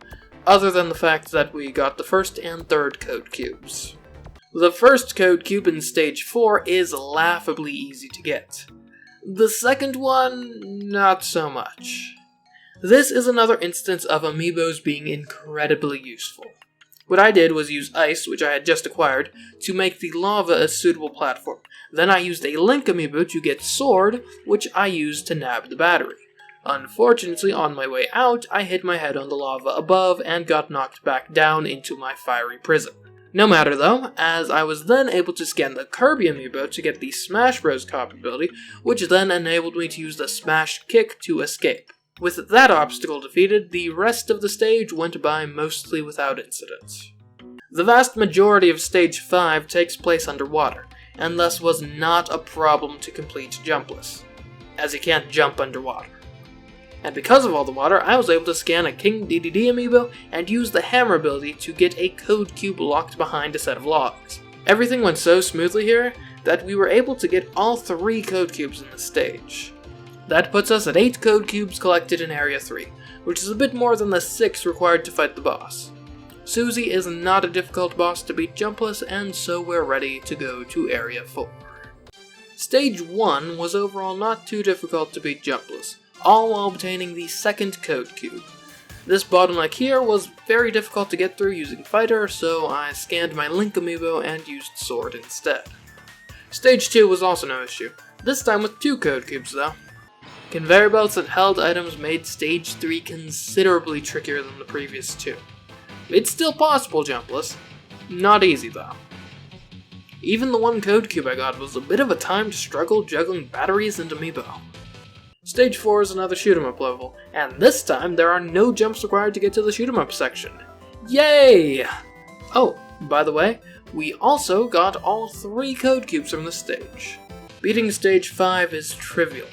[SPEAKER 1] other than the fact that we got the first and third code cubes. The first code cube in Stage 4 is laughably easy to get. The second one, not so much. This is another instance of amiibos being incredibly useful. What I did was use ice, which I had just acquired, to make the lava a suitable platform. Then I used a Link amiibo to get sword, which I used to nab the battery. Unfortunately, on my way out, I hit my head on the lava above and got knocked back down into my fiery prison. No matter though, as I was then able to scan the Kirby amiibo to get the Smash Bros. Cop ability, which then enabled me to use the Smash Kick to escape. With that obstacle defeated, the rest of the stage went by mostly without incident. The vast majority of Stage 5 takes place underwater, and thus was not a problem to complete jumpless, as you can't jump underwater. And because of all the water, I was able to scan a King DDD amiibo and use the hammer ability to get a code cube locked behind a set of logs. Everything went so smoothly here that we were able to get all 3 code cubes in the stage. That puts us at 8 code cubes collected in Area 3, which is a bit more than the 6 required to fight the boss. Susie is not a difficult boss to beat jumpless, and so we're ready to go to Area 4. Stage 1 was overall not too difficult to beat jumpless, all while obtaining the second code cube. This bottleneck here was very difficult to get through using Fighter, so I scanned my Link amiibo and used Sword instead. Stage 2 was also no issue, this time with 2 code cubes though. Conveyor belts and held items made Stage 3 considerably trickier than the previous 2. It's still possible jumpless, not easy though. Even the 1 code cube I got was a bit of a timed struggle juggling batteries and amiibo. Stage 4 is another shoot-'em-up level, and this time there are no jumps required to get to the shoot-'em-up section. Yay! Oh, by the way, we also got all 3 code cubes from this stage. Beating Stage 5 is trivial.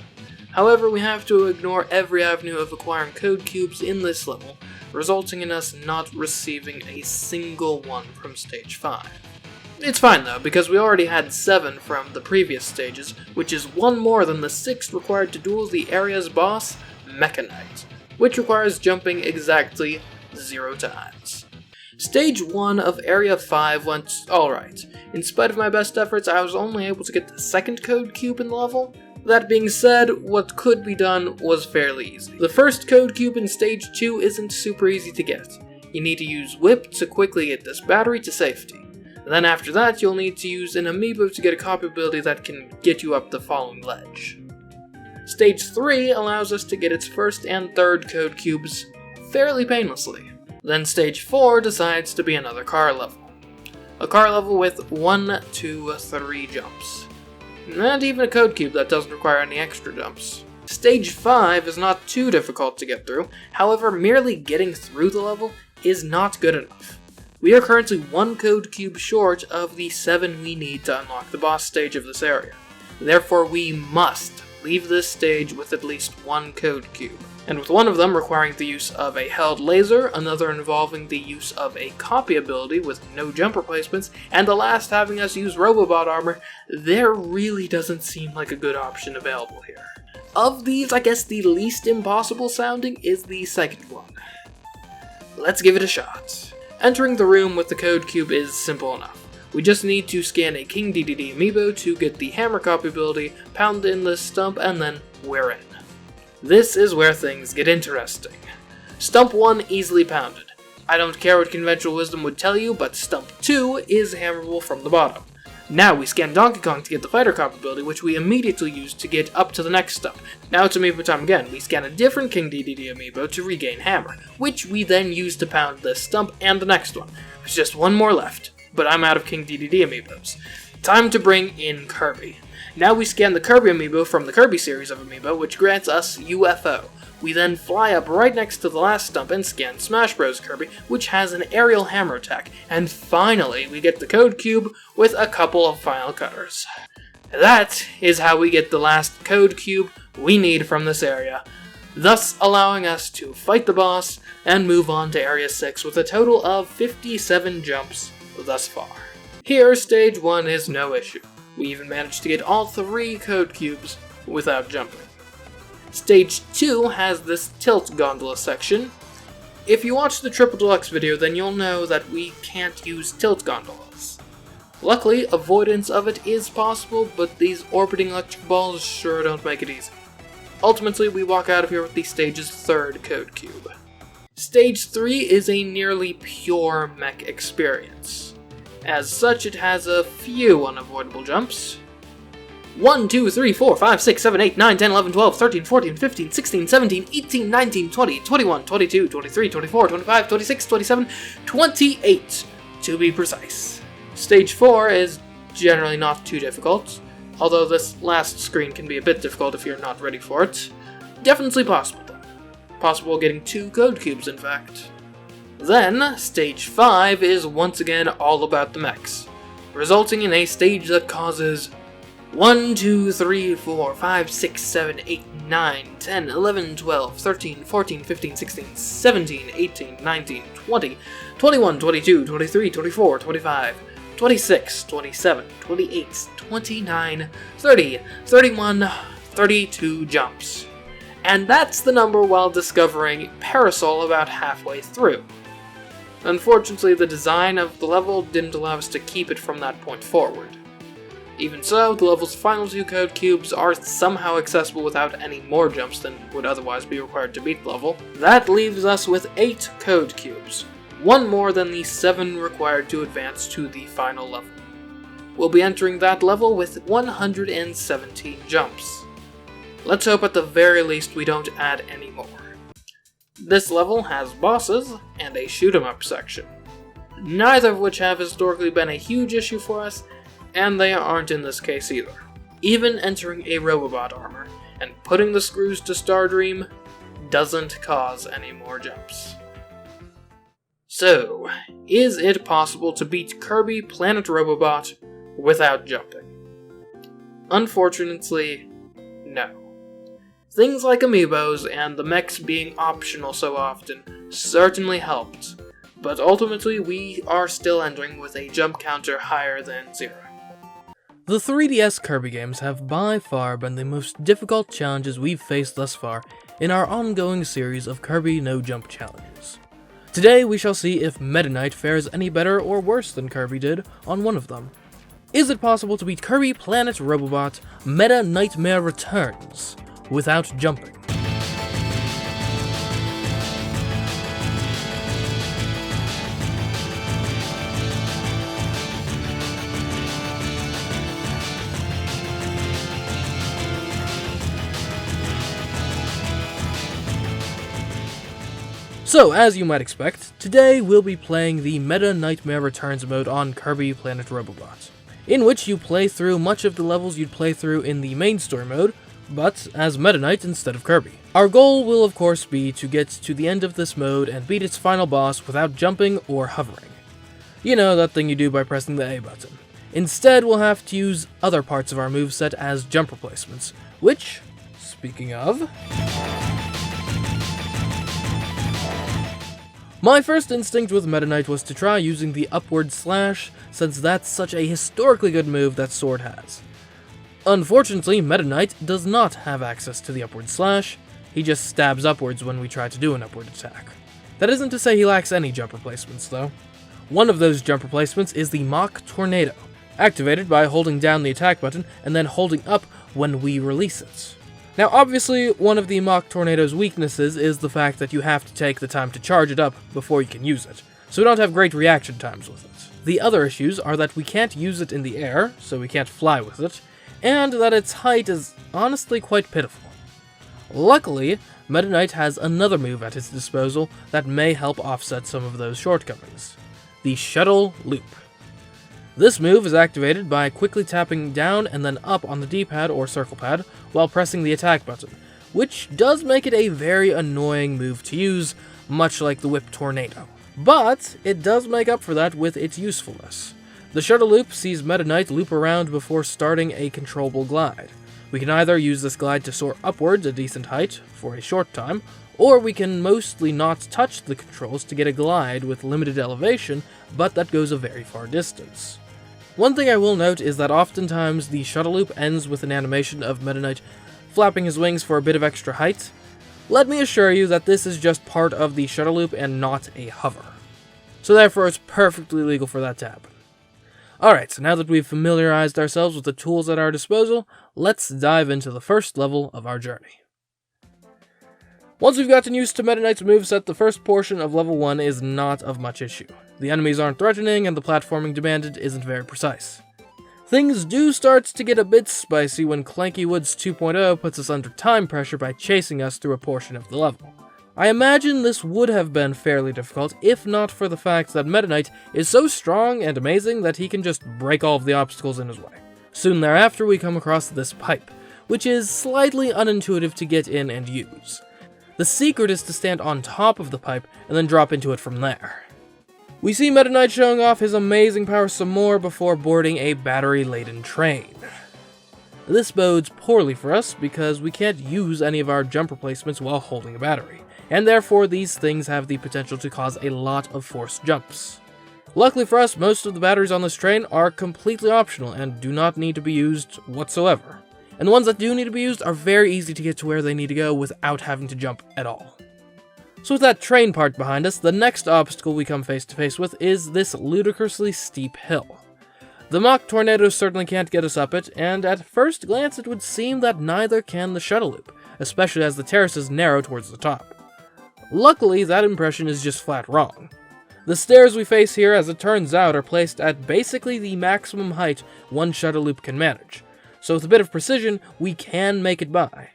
[SPEAKER 1] However, we have to ignore every avenue of acquiring code cubes in this level, resulting in us not receiving a single one from Stage 5. It's fine though, because we already had 7 from the previous stages, which is 1 more than the 6 required to duel the area's boss, Mecha Knight, which requires jumping exactly 0 times. Stage 1 of Area 5 went alright. In spite of my best efforts, I was only able to get the second code cube in the level. That being said, what could be done was fairly easy. The first code cube in Stage 2 isn't super easy to get. You need to use Whip to quickly get this battery to safety. Then after that, you'll need to use an amiibo to get a copy ability that can get you up the following ledge. Stage 3 allows us to get its first and third code cubes fairly painlessly. Then Stage 4 decides to be another car level. A car level with 1, 2, 3 jumps. Not even a code cube that doesn't require any extra jumps. Stage 5 is not too difficult to get through, however merely getting through the level is not good enough. We are currently 1 code cube short of the 7 we need to unlock the boss stage of this area. Therefore we must leave this stage with at least 1 code cube. and with one of them requiring the use of a held laser, another involving the use of a copy ability with no jump replacements, and the last having us use Robobot armor, there really doesn't seem like a good option available here. Of these, I guess the least impossible sounding is the second one. Let's give it a shot. Entering the room with the code cube is simple enough. We just need to scan a King DDD amiibo to get the hammer copy ability, pound in the stump, and then we're in. This is where things get interesting. Stump 1 easily pounded. I don't care what conventional wisdom would tell you, but Stump 2 is hammerable from the bottom. Now we scan Donkey Kong to get the fighter copy ability, which we immediately use to get up to the next stump. Now it's amiibo time again. We scan a different King DDD amiibo to regain hammer, which we then use to pound this stump and the next one. There's just one more left, but I'm out of King DDD amiibos. Time to bring in Kirby. Now we scan the Kirby amiibo from the Kirby series of amiibo, which grants us UFO. We then fly up right next to the last stump and scan Smash Bros. Kirby, which has an aerial hammer attack. And finally, we get the code cube with a couple of final cutters. That is how we get the last code cube we need from this area, thus allowing us to fight the boss and move on to Area 6 with a total of 57 jumps thus far. Here, Stage 1 is no issue. We even managed to get all 3 code cubes without jumping. Stage 2 has this tilt gondola section. If you watch the Triple Deluxe video, then you'll know that we can't use tilt gondolas. Luckily, avoidance of it is possible, but these orbiting electric balls sure don't make it easy. Ultimately, we walk out of here with the stage's 3rd code cube. Stage 3 is a nearly pure mech experience. As such, it has a few unavoidable jumps. 1, 2, 3, 4, 5, 6, 7, 8, 9, 10, 11, 12, 13, 14, 15, 16, 17, 18, 19, 20, 21, 22, 23, 24, 25, 26, 27, 28, to be precise. Stage 4 is generally not too difficult, although this last screen can be a bit difficult if you're not ready for it. Definitely possible, though. Possible getting 2 code cubes, in fact. Then, Stage 5 is once again all about the mechs, resulting in a stage that causes 1, 2, 3, 4, 5, 6, 7, 8, 9, 10, 11, 12, 13, 14, 15, 16, 17, 18, 19, 20, 21, 22, 23, 24, 25, 26, 27, 28, 29, 30, 31, 32 jumps. And that's the number while discovering Parasol about halfway through. Unfortunately, the design of the level didn't allow us to keep it from that point forward. Even so, the level's final 2 code cubes are somehow accessible without any more jumps than would otherwise be required to beat the level. That leaves us with 8 code cubes, 1 more than the 7 required to advance to the final level. We'll be entering that level with 117 jumps. Let's hope at the very least we don't add any more. This level has bosses and a shoot 'em up section, neither of which have historically been a huge issue for us, and they aren't in this case either. Even entering a Robobot armor and putting the screws to Stardream doesn't cause any more jumps. So, is it possible to beat Kirby Planet Robobot without jumping? Unfortunately, no. Things like amiibos and the mechs being optional so often certainly helped, but ultimately we are still entering with a jump counter higher than 0.
[SPEAKER 3] The 3DS Kirby games have by far been the most difficult challenges we've faced thus far in our ongoing series of Kirby No Jump challenges. Today we shall see if Meta Knight fares any better or worse than Kirby did on one of them. Is it possible to beat Kirby Planet Robobot Meta Nightmare Returns without jumping? So, as you might expect, today we'll be playing the Meta Nightmare Returns mode on Kirby Planet Robobot, in which you play through much of the levels you'd play through in the main story mode, but as Meta Knight instead of Kirby. Our goal will of course be to get to the end of this mode and beat its final boss without jumping or hovering. You know, that thing you do by pressing the A button. Instead, we'll have to use other parts of our moveset as jump replacements, which, speaking of, My first instinct with Meta Knight was to try using the upward slash, since that's such a historically good move that Sword has. Unfortunately, Meta Knight does not have access to the upward slash, he just stabs upwards when we try to do an upward attack. That isn't to say he lacks any jump replacements though. One of those jump replacements is the Mach Tornado, activated by holding down the attack button and then holding up when we release it. Now obviously, one of the Mach Tornado's weaknesses is the fact that you have to take the time to charge it up before you can use it, so we don't have great reaction times with it. The other issues are that we can't use it in the air, so we can't fly with it, and that its height is honestly quite pitiful. Luckily, Meta Knight has another move at his disposal that may help offset some of those shortcomings: the Shuttle Loop. This move is activated by quickly tapping down and then up on the D-pad or circle pad while pressing the attack button, which does make it a very annoying move to use, much like the Whip Tornado. But it does make up for that with its usefulness. The Shuttle Loop sees Meta Knight loop around before starting a controllable glide. We can either use this glide to soar upwards a decent height for a short time, or we can mostly not touch the controls to get a glide with limited elevation, but that goes a very far distance. One thing I will note is that oftentimes the Shuttle Loop ends with an animation of Meta Knight flapping his wings for a bit of extra height. Let me assure you that this is just part of the Shuttle Loop and not a hover. So therefore it's perfectly legal for that to happen. Alright, so now that we've familiarized ourselves with the tools at our disposal, let's dive into the first level of our journey. Once we've gotten used to Meta Knight's moveset, the first portion of level 1 is not of much issue. The enemies aren't threatening, and the platforming demanded isn't very precise. Things do start to get a bit spicy when Clanky Woods 2.0 puts us under time pressure by chasing us through a portion of the level. I imagine this would have been fairly difficult if not for the fact that Meta Knight is so strong and amazing that he can just break all of the obstacles in his way. Soon thereafter we come across this pipe, which is slightly unintuitive to get in and use. The secret is to stand on top of the pipe and then drop into it from there. We see Meta Knight showing off his amazing power some more before boarding a battery-laden train. This bodes poorly for us because we can't use any of our jump replacements while holding a battery, and therefore these things have the potential to cause a lot of forced jumps. Luckily for us, most of the batteries on this train are completely optional and do not need to be used whatsoever. And the ones that do need to be used are very easy to get to where they need to go without having to jump at all. So with that train part behind us, the next obstacle we come face to face with is this ludicrously steep hill. The Mach Tornado certainly can't get us up it, and at first glance it would seem that neither can the Shuttle Loop, especially as the terraces narrow towards the top. Luckily, that impression is just flat wrong. The stairs we face here, as it turns out, are placed at basically the maximum height one Shuttle Loop can manage, so with a bit of precision, we can make it by.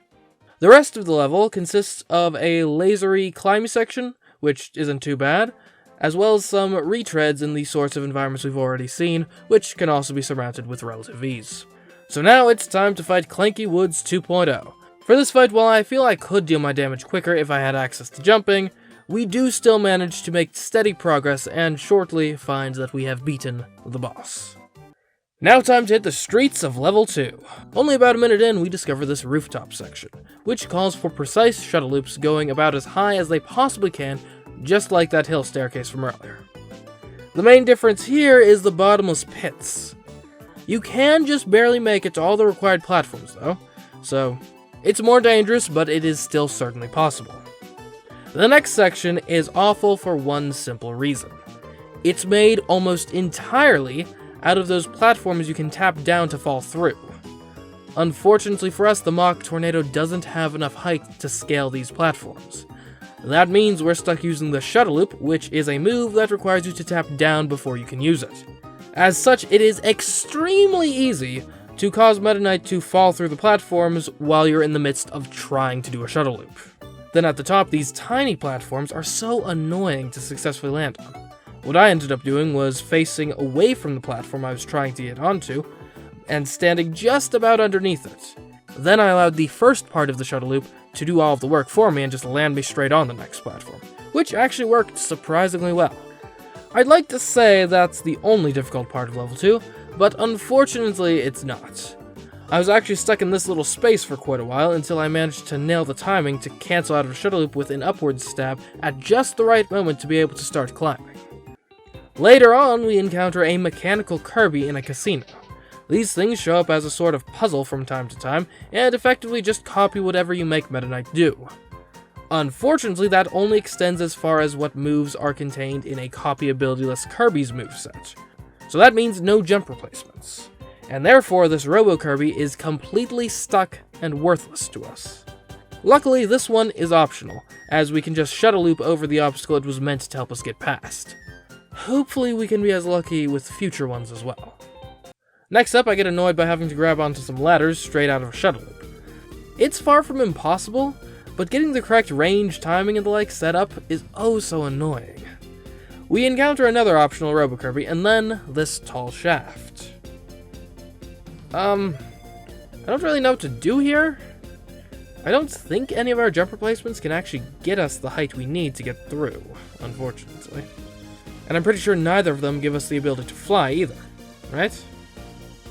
[SPEAKER 3] The rest of the level consists of a lasery climby section, which isn't too bad, as well as some retreads in the sorts of environments we've already seen, which can also be surmounted with relative ease. So now it's time to fight Clanky Woods 2.0. For this fight, while I feel I could deal my damage quicker if I had access to jumping, we do still manage to make steady progress and shortly find that we have beaten the boss. Now time to hit the streets of level 2. Only about a minute in, we discover this rooftop section, which calls for precise shuttle loops going about as high as they possibly can, just like that hill staircase from earlier. The main difference here is the bottomless pits. You can just barely make it to all the required platforms though, so it's more dangerous, but it is still certainly possible. The next section is awful for one simple reason. It's made almost entirely out of those platforms you can tap down to fall through. Unfortunately for us, the Mach Tornado doesn't have enough height to scale these platforms. That means we're stuck using the Shuttle Loop, which is a move that requires you to tap down before you can use it. As such, it is extremely easy to cause Meta Knight to fall through the platforms while you're in the midst of trying to do a Shuttle Loop. Then at the top, these tiny platforms are so annoying to successfully land on. What I ended up doing was facing away from the platform I was trying to get onto, and standing just about underneath it. Then I allowed the first part of the Shuttle Loop to do all of the work for me and just land me straight on the next platform, which actually worked surprisingly well. I'd like to say that's the only difficult part of level 2, but unfortunately it's not. I was actually stuck in this little space for quite a while until I managed to nail the timing to cancel out of a shuttle loop with an upward stab at just the right moment to be able to start climbing. Later on, we encounter a mechanical Kirby in a casino. These things show up as a sort of puzzle from time to time, and effectively just copy whatever you make Meta Knight do. Unfortunately, that only extends as far as what moves are contained in a copy-ability-less Kirby's moveset. So that means no jump replacements. And therefore, this Robo-Kirby is completely stuck and worthless to us. Luckily, this one is optional, as we can just shuttle loop over the obstacle it was meant to help us get past. Hopefully we can be as lucky with future ones as well. Next up, I get annoyed by having to grab onto some ladders straight out of a shuttle loop. It's far from impossible, but getting the correct range, timing, and the like set up is oh so annoying. We encounter another optional Robo-Kirby, and then this tall shaft. I don't really know what to do here. I don't think any of our jump replacements can actually get us the height we need to get through, unfortunately. And I'm pretty sure neither of them give us the ability to fly either, right?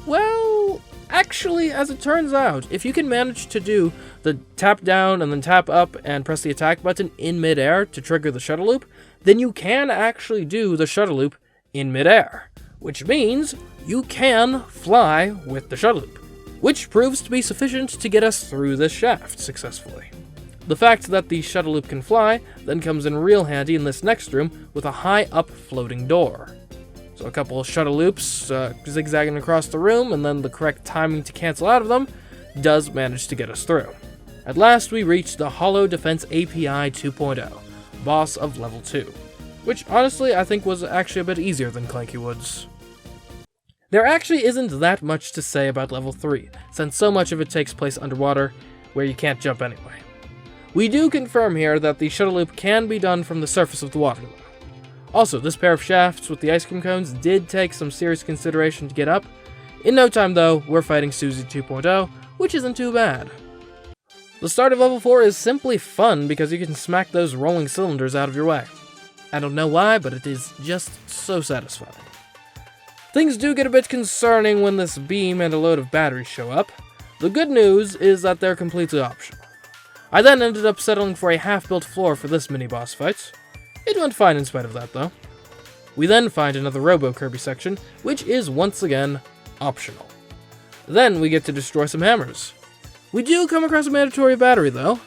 [SPEAKER 3] Well, actually, as it turns out, if you can manage to do the tap down and then tap up and press the attack button in midair to trigger the shuttle loop, then you can actually do the shuttle loop in midair, which means you can fly with the shuttle loop, which proves to be sufficient to get us through this shaft successfully. The fact that the shuttle loop can fly then comes in real handy in this next room with a high-up floating door. So a couple of shuttle loops zigzagging across the room, and then the correct timing to cancel out of them does manage to get us through. At last, we reach the Hollow Defense API 2.0, boss of level 2, which honestly I think was actually a bit easier than Clanky Woods. There actually isn't that much to say about level 3, since so much of it takes place underwater, where you can't jump anyway. We do confirm here that the shuttle loop can be done from the surface of the water though. Also, this pair of shafts with the ice cream cones did take some serious consideration to get up. In no time though, we're fighting Susie 2.0, which isn't too bad. The start of level 4 is simply fun because you can smack those rolling cylinders out of your way. I don't know why, but it is just so satisfying. Things do get a bit concerning when this beam and a load of batteries show up. The good news is that they're completely optional. I then ended up settling for a half-built floor for this mini-boss fight. It went fine in spite of that, though. We then find another Robo-Kirby section, which is once again optional. Then we get to destroy some hammers. We do come across a mandatory battery, though.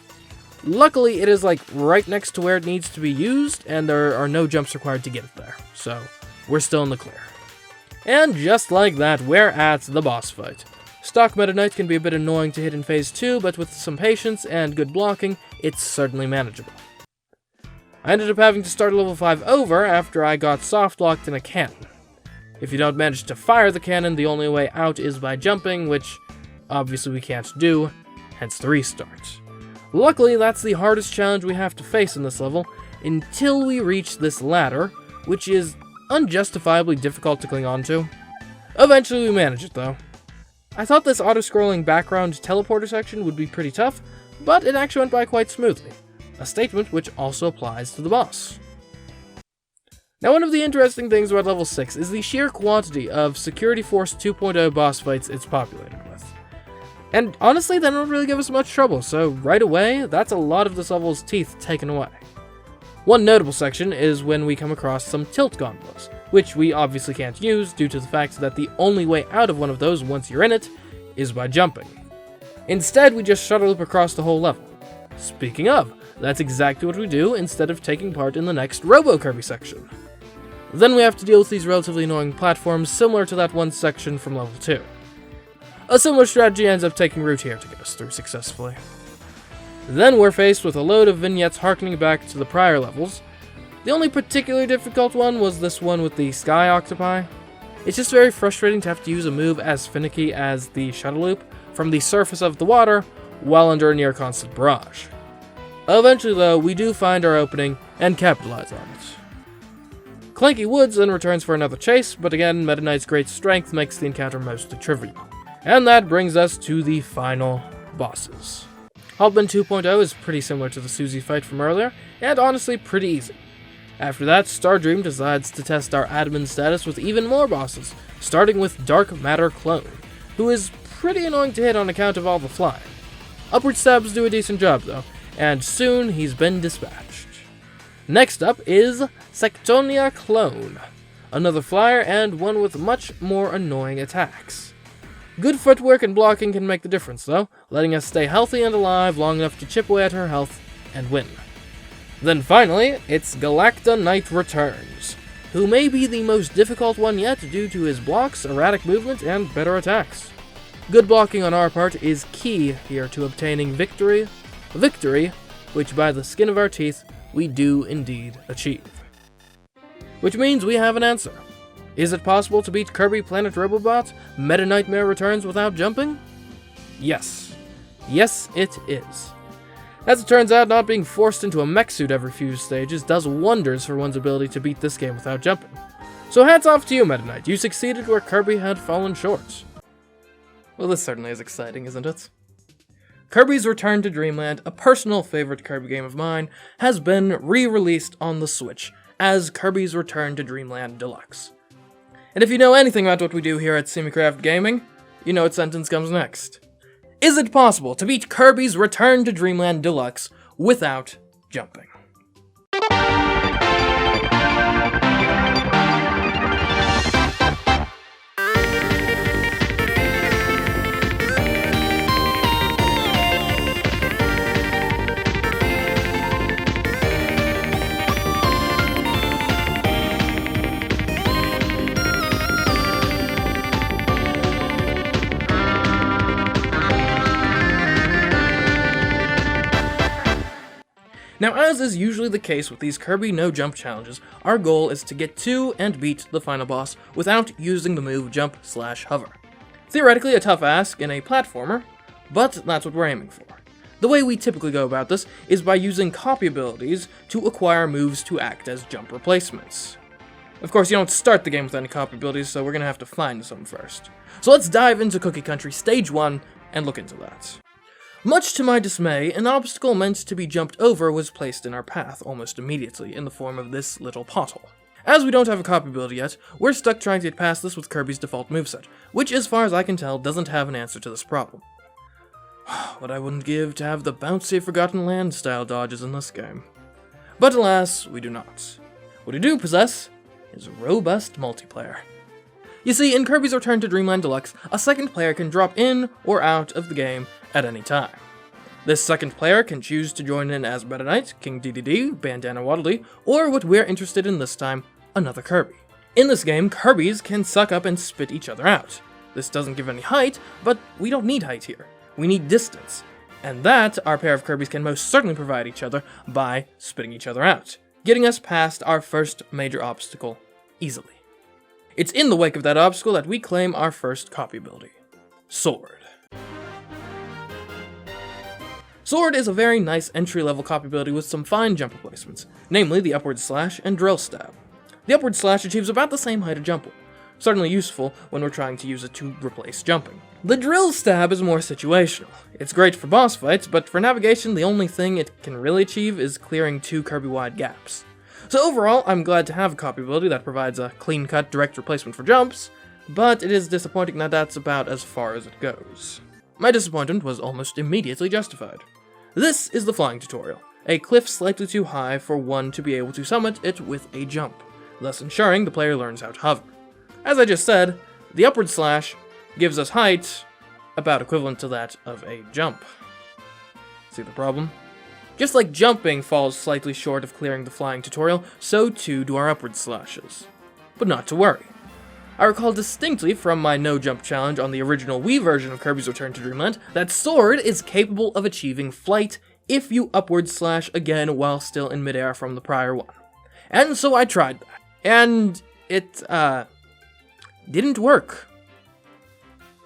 [SPEAKER 3] Luckily, it is like right next to where it needs to be used, and there are no jumps required to get it there, so we're still in the clear. And just like that, we're at the boss fight. Stock Meta Knight can be a bit annoying to hit in Phase 2, but with some patience and good blocking, it's certainly manageable. I ended up having to start level 5 over after I got soft-locked in a cannon. If you don't manage to fire the cannon, the only way out is by jumping, which obviously we can't do, hence the restart. Luckily, that's the hardest challenge we have to face in this level, until we reach this ladder, which is unjustifiably difficult to cling onto. Eventually we manage it though. I thought this auto-scrolling background teleporter section would be pretty tough, but it actually went by quite smoothly, a statement which also applies to the boss. Now, one of the interesting things about level 6 is the sheer quantity of Security Force 2.0 boss fights it's populated with. And honestly, they don't really give us much trouble, so right away, that's a lot of this level's teeth taken away. One notable section is when we come across some tilt gondolas, which we obviously can't use due to the fact that the only way out of one of those once you're in it is by jumping. Instead, we just shuttle loop across the whole level. Speaking of, that's exactly what we do instead of taking part in the next Robo-Kirby section. Then we have to deal with these relatively annoying platforms similar to that one section from level 2. A similar strategy ends up taking root here to get us through successfully. Then we're faced with a load of vignettes harkening back to the prior levels. The only particularly difficult one was this one with the sky octopi. It's just very frustrating to have to use a move as finicky as the shuttle loop from the surface of the water while under a near constant barrage. Eventually though, we do find our opening and capitalize on it. Clanky Woods then returns for another chase, but again, Meta Knight's great strength makes the encounter mostly trivial. And that brings us to the final bosses. Haltman 2.0 is pretty similar to the Susie fight from earlier, and honestly pretty easy. After that, Stardream decides to test our admin status with even more bosses, starting with Dark Matter Clone, who is pretty annoying to hit on account of all the flying. Upward stabs do a decent job though, and soon he's been dispatched. Next up is Sectonia Clone, another flyer and one with much more annoying attacks. Good footwork and blocking can make the difference though, letting us stay healthy and alive long enough to chip away at her health and win. Then finally, it's Galacta Knight Returns, who may be the most difficult one yet due to his blocks, erratic movement, and better attacks. Good blocking on our part is key here to obtaining victory, which by the skin of our teeth we do indeed achieve. Which means we have an answer. Is it possible to beat Kirby Planet Robobot Meta Nightmare Returns without jumping? Yes. Yes, it is. As it turns out, not being forced into a mech suit every few stages does wonders for one's ability to beat this game without jumping. So hats off to you, Meta Knight. You succeeded where Kirby had fallen short. Well, this certainly is exciting, isn't it? Kirby's Return to Dreamland, a personal favorite Kirby game of mine, has been re-released on the Switch as Kirby's Return to Dreamland Deluxe. And if you know anything about what we do here at CMeeCraft Gaming, you know what sentence comes next. Is it possible to beat Kirby's Return to Dreamland Deluxe without jumping? Now, as is usually the case with these Kirby no-jump challenges, our goal is to get to and beat the final boss without using the move jump/hover. Theoretically a tough ask in a platformer, but that's what we're aiming for. The way we typically go about this is by using copy abilities to acquire moves to act as jump replacements. Of course, you don't start the game with any copy abilities, so we're gonna have to find some first. So let's dive into Cookie Country Stage 1 and look into that. Much to my dismay, an obstacle meant to be jumped over was placed in our path almost immediately in the form of this little pothole. As we don't have a copy ability yet, we're stuck trying to get past this with Kirby's default moveset, which as far as I can tell doesn't have an answer to this problem. What I wouldn't give to have the bouncy Forgotten Land style dodges in this game. But alas, we do not. What we do possess is robust multiplayer. You see, in Kirby's Return to Dreamland Deluxe, a second player can drop in or out of the game at any time. This second player can choose to join in as Meta Knight, King Dedede, Bandana Waddle-Dee, or what we're interested in this time, another Kirby. In this game, Kirbys can suck up and spit each other out. This doesn't give any height, but we don't need height here. We need distance. And that, our pair of Kirbys can most certainly provide each other by spitting each other out, getting us past our first major obstacle easily. It's in the wake of that obstacle that we claim our first copy ability, Sword. Sword is a very nice entry-level copy ability with some fine jump replacements, namely the upward slash and drill stab. The upward slash achieves about the same height of jump will, certainly useful when we're trying to use it to replace jumping. The drill stab is more situational. It's great for boss fights, but for navigation the only thing it can really achieve is clearing 2 Kirby-wide gaps. So overall, I'm glad to have a copy ability that provides a clean-cut direct replacement for jumps, but it is disappointing that that's about as far as it goes. My disappointment was almost immediately justified. This is the flying tutorial, a cliff slightly too high for one to be able to summit it with a jump, thus ensuring the player learns how to hover. As I just said, the upward slash gives us height about equivalent to that of a jump. See the problem? Just like jumping falls slightly short of clearing the flying tutorial, so too do our upward slashes. But not to worry. I recall distinctly from my no-jump challenge on the original Wii version of Kirby's Return to Dreamland that Sword is capable of achieving flight if you upward slash again while still in midair from the prior one. And so I tried that, and it, didn't work.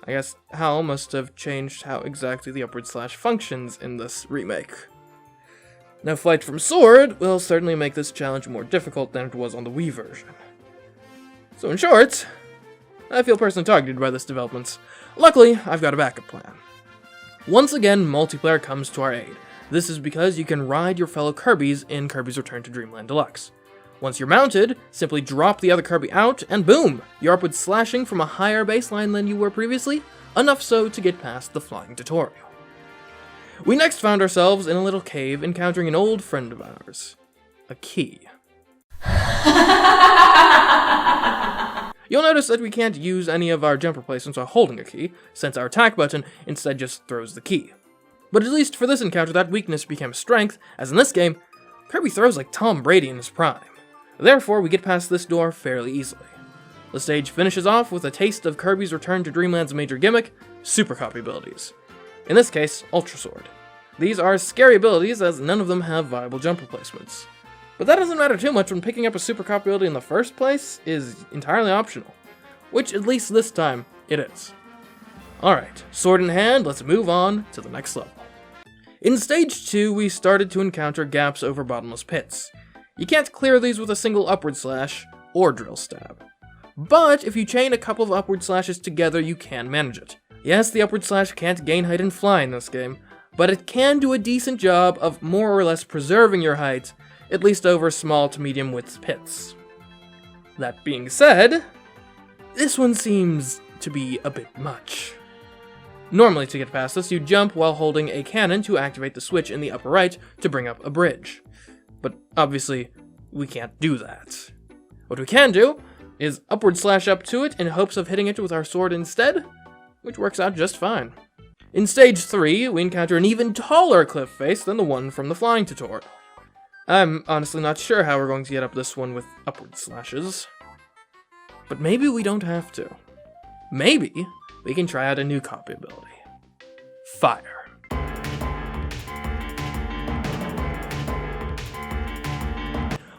[SPEAKER 3] I guess HAL must have changed how exactly the upward slash functions in this remake. Now, flight from Sword will certainly make this challenge more difficult than it was on the Wii version. So in short, I feel personally targeted by this development. Luckily, I've got a backup plan. Once again, multiplayer comes to our aid. This is because you can ride your fellow Kirbys in Kirby's Return to Dreamland Deluxe. Once you're mounted, simply drop the other Kirby out, and boom! You're upward slashing from a higher baseline than you were previously,
[SPEAKER 1] enough so to get past the flying tutorial. We next found ourselves in a little cave encountering an old friend of ours. A key. You'll notice that we can't use any of our jump replacements while holding a key, since our attack button instead just throws the key. But at least for this encounter, that weakness became a strength, as in this game, Kirby throws like Tom Brady in his prime. Therefore, we get past this door fairly easily. The stage finishes off with a taste of Kirby's return to Dreamland's major gimmick, super copy abilities. In this case, Ultra Sword. These are scary abilities as none of them have viable jump replacements. But that doesn't matter too much when picking up a super copy ability in the first place is entirely optional. Which, at least this time, it is. Alright, sword in hand, let's move on to the next level. In Stage 2, we started to encounter gaps over bottomless pits. You can't clear these with a single upward slash or drill stab. But if you chain a couple of upward slashes together, you can manage it. Yes, the upward slash can't gain height and fly in this game, but it can do a decent job of more or less preserving your height, at least over small to medium width pits. That being said, this one seems to be a bit much. Normally, to get past this, you jump while holding a cannon to activate the switch in the upper right to bring up a bridge. But obviously, we can't do that. What we can do is upward slash up to it in hopes of hitting it with our sword instead, which works out just fine. In Stage 3, we encounter an even taller cliff face than the one from the flying tutorial. I'm honestly not sure how we're going to get up this one with upward slashes. But maybe we don't have to. Maybe we can try out a new copy ability. Fire.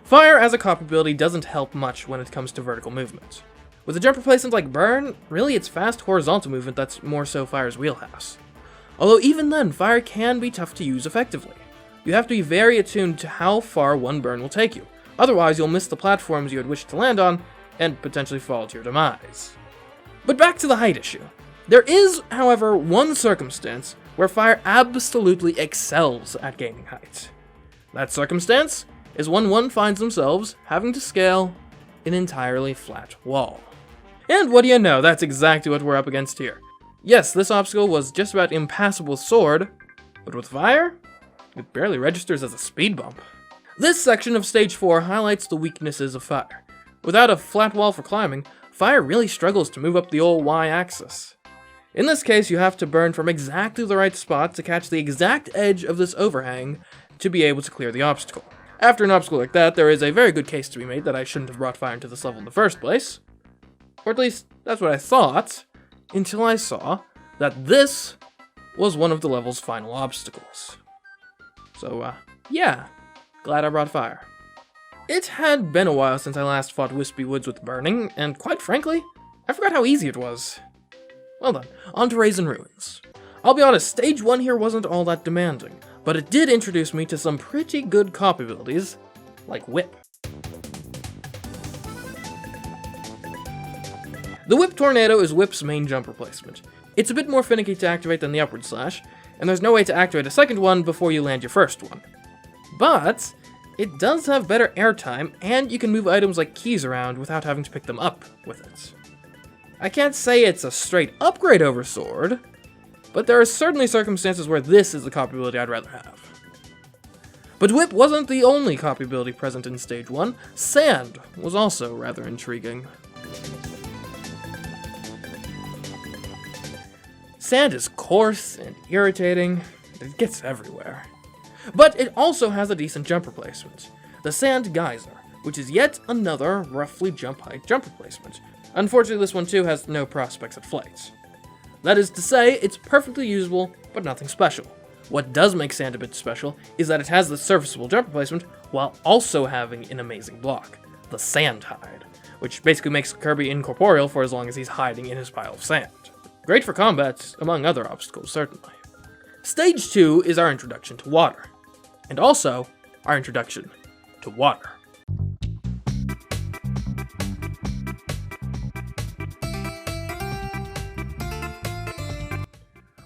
[SPEAKER 1] Fire as a copy ability doesn't help much when it comes to vertical movement. With a jump replacement like Burn, really it's fast horizontal movement that's more so Fire's wheelhouse. Although even then, Fire can be tough to use effectively. You have to be very attuned to how far one burn will take you, otherwise you'll miss the platforms you had wished to land on, and potentially fall to your demise. But back to the height issue. There is, however, one circumstance where Fire absolutely excels at gaining height. That circumstance is when one finds themselves having to scale an entirely flat wall. And what do you know, that's exactly what we're up against here. Yes, this obstacle was just about impassable with sword, but with Fire, it barely registers as a speed bump. This section of Stage 4 highlights the weaknesses of Fire. Without a flat wall for climbing, Fire really struggles to move up the old Y-axis. In this case, you have to burn from exactly the right spot to catch the exact edge of this overhang to be able to clear the obstacle. After an obstacle like that, there is a very good case to be made that I shouldn't have brought Fire into this level in the first place. Or at least, that's what I thought, until I saw that this was one of the level's final obstacles. So, yeah, glad I brought Fire. It had been a while since I last fought Wispy Woods with burning, and quite frankly, I forgot how easy it was. Well then, on to Raisin Ruins. I'll be honest, Stage 1 here wasn't all that demanding, but it did introduce me to some pretty good copy abilities, like Whip. The Whip Tornado is Whip's main jump replacement. It's a bit more finicky to activate than the upward slash, and there's no way to activate a second one before you land your first one. But it does have better airtime, and you can move items like keys around without having to pick them up with it. I can't say it's a straight upgrade over Sword, but there are certainly circumstances where this is the copy ability I'd rather have. But Whip wasn't the only copy ability present in Stage 1, Sand was also rather intriguing. Sand is coarse and irritating, it gets everywhere. But it also has a decent jump replacement, the Sand Geyser, which is yet another roughly jump height jump replacement. Unfortunately, this one too has no prospects at flight. That is to say, it's perfectly usable, but nothing special. What does make Sand a bit special is that it has the serviceable jump replacement while also having an amazing block, the Sand Hide, which basically makes Kirby incorporeal for as long as he's hiding in his pile of sand. Great for combat, among other obstacles, certainly. Stage 2 is our introduction to water, and also our introduction to water.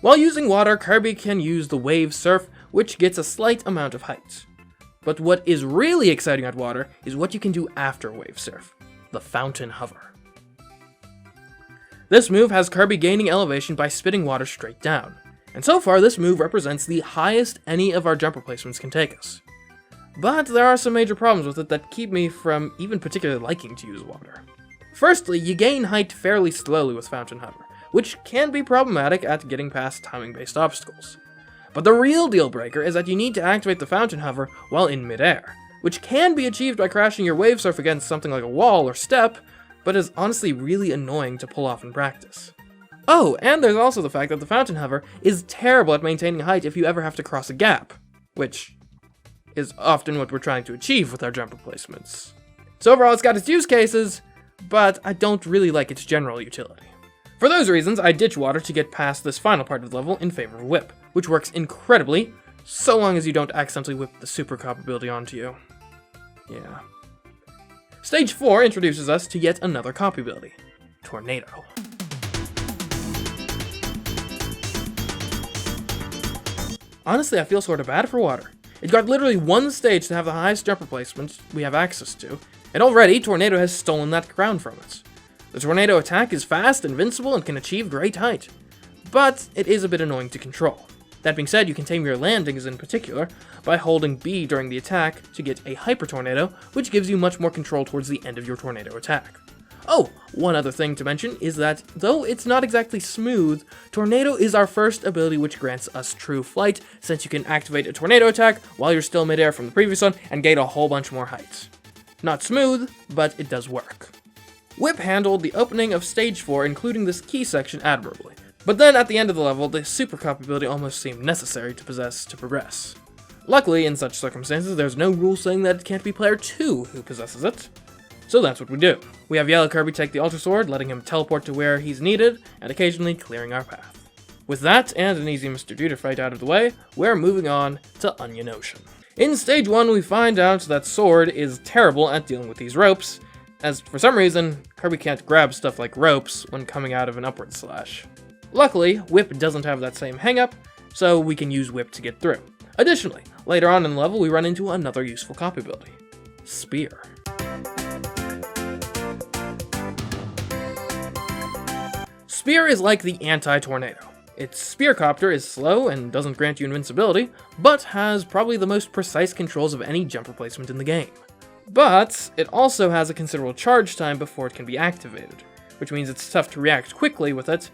[SPEAKER 1] While using water, Kirby can use the Wave Surf, which gets a slight amount of height. But what is really exciting at water is what you can do after Wave Surf, the Fountain Hover.
[SPEAKER 3] This move has Kirby gaining elevation by spitting water straight down, and so far this move represents the highest any of our jump replacements can take us. But there are some major problems with it that keep me from even particularly liking to use water. Firstly, you gain height fairly slowly with Fountain Hover, which can be problematic at getting past timing-based obstacles. But the real deal breaker is that you need to activate the Fountain Hover while in midair, which can be achieved by crashing your wave surf against something like a wall or step, but is honestly really annoying to pull off in practice. Oh, and there's also the fact that the Fountain Hover is terrible at maintaining height if you ever have to cross a gap, which is often what we're trying to achieve with our jump replacements. So overall, it's got its use cases, but I don't really like its general utility. For those reasons, I ditch water to get past this final part of the level in favor of Whip, which works incredibly, so long as you don't accidentally whip the Super Cop ability onto you. Yeah. Stage 4 introduces us to yet another copy ability, Tornado. Honestly, I feel sorta bad for water. It got literally one stage to have the highest jump replacement we have access to, and already Tornado has stolen that crown from us. The Tornado attack is fast, invincible, and can achieve great height, but it is a bit annoying to control. That being said, you can tame your landings in particular by holding B during the attack to get a Hyper Tornado, which gives you much more control towards the end of your Tornado attack. Oh, one other thing to mention is that, though it's not exactly smooth, Tornado is our first ability which grants us true flight, since you can activate a Tornado attack while you're still midair from the previous one and gain a whole bunch more height. Not smooth, but it does work. Whip handled the opening of Stage 4, including this key section, admirably. But then at the end of the level, the Super Cop ability almost seemed necessary to possess to progress. Luckily, in such circumstances, there's no rule saying that it can't be player 2 who possesses it. So that's what we do. We have Yellow Kirby take the Ultra Sword, letting him teleport to where he's needed, and occasionally clearing our path. With that, and an easy Mr. Duder fight out of the way, we're moving on to Onion Ocean. In Stage 1, we find out that Sword is terrible at dealing with these ropes, as for some reason, Kirby can't grab stuff like ropes when coming out of an upward slash. Luckily, Whip doesn't have that same hang-up, so we can use Whip to get through. Additionally, later on in the level, we run into another useful copy ability, Spear. Spear is like the anti-Tornado. Its Spearcopter is slow and doesn't grant you invincibility, but has probably the most precise controls of any jump replacement in the game. But it also has a considerable charge time before it can be activated, which means it's tough to react quickly with it,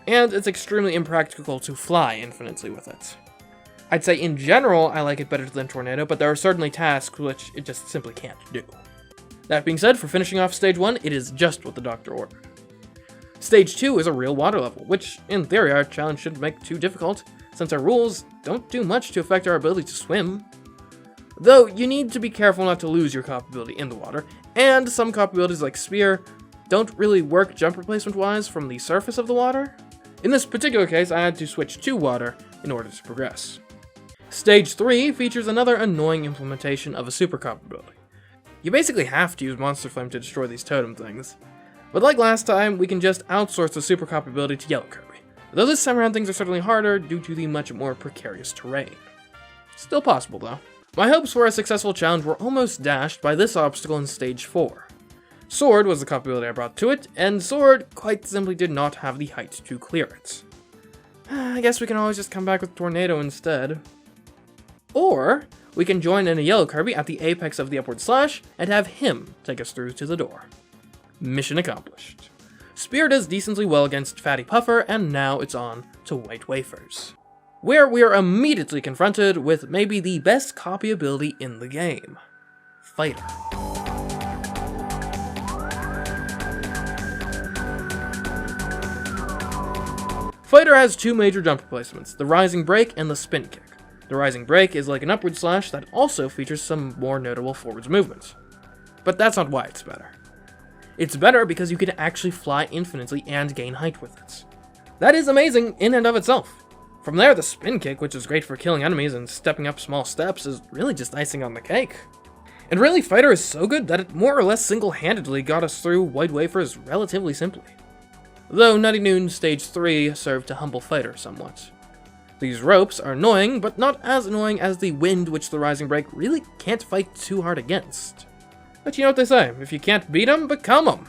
[SPEAKER 3] and it's extremely impractical to fly infinitely with it. I'd say in general I like it better than Tornado, but there are certainly tasks which it just simply can't do. That being said, for finishing off Stage 1, it is just what the doctor ordered. Stage 2 is a real water level, which in theory our challenge shouldn't make too difficult, since our rules don't do much to affect our ability to swim. Though you need to be careful not to lose your cop ability in the water, and some cop abilities like Spear don't really work jump replacement wise from the surface of the water. In this particular case, I had to switch to water in order to progress. Stage 3 features another annoying implementation of a super cop ability. You basically have to use Monster Flame to destroy these totem things. But like last time, we can just outsource the super cop ability to Yellow Kirby. Though this time around things are certainly harder due to the much more precarious terrain. Still possible though. My hopes for a successful challenge were almost dashed by this obstacle in Stage 4. Sword was the cop ability I brought to it, and Sword quite simply did not have the height to clear it. I guess we can always just come back with Tornado instead. Or we can join in a Yellow Kirby at the apex of the upward slash and have him take us through to the door. Mission accomplished. Spear does decently well against Fatty Puffer, and now it's on to White Wafers, where we are immediately confronted with maybe the best copy ability in the game, Fighter. Fighter has two major jump replacements, the Rising Break and the Spin Kick. The Rising Break is like an upward slash that also features some more notable forwards movement. But that's not why it's better. It's better because you can actually fly infinitely and gain height with it. That is amazing in and of itself. From there, the Spin Kick, which is great for killing enemies and stepping up small steps, is really just icing on the cake. And really, Fighter is so good that it more or less single-handedly got us through White Wafers relatively simply. Though Nutty Noon Stage 3 served to humble Fighter somewhat. These ropes are annoying, but not as annoying as the wind which the Rising Break really can't fight too hard against. But you know what they say, if you can't beat 'em, become 'em.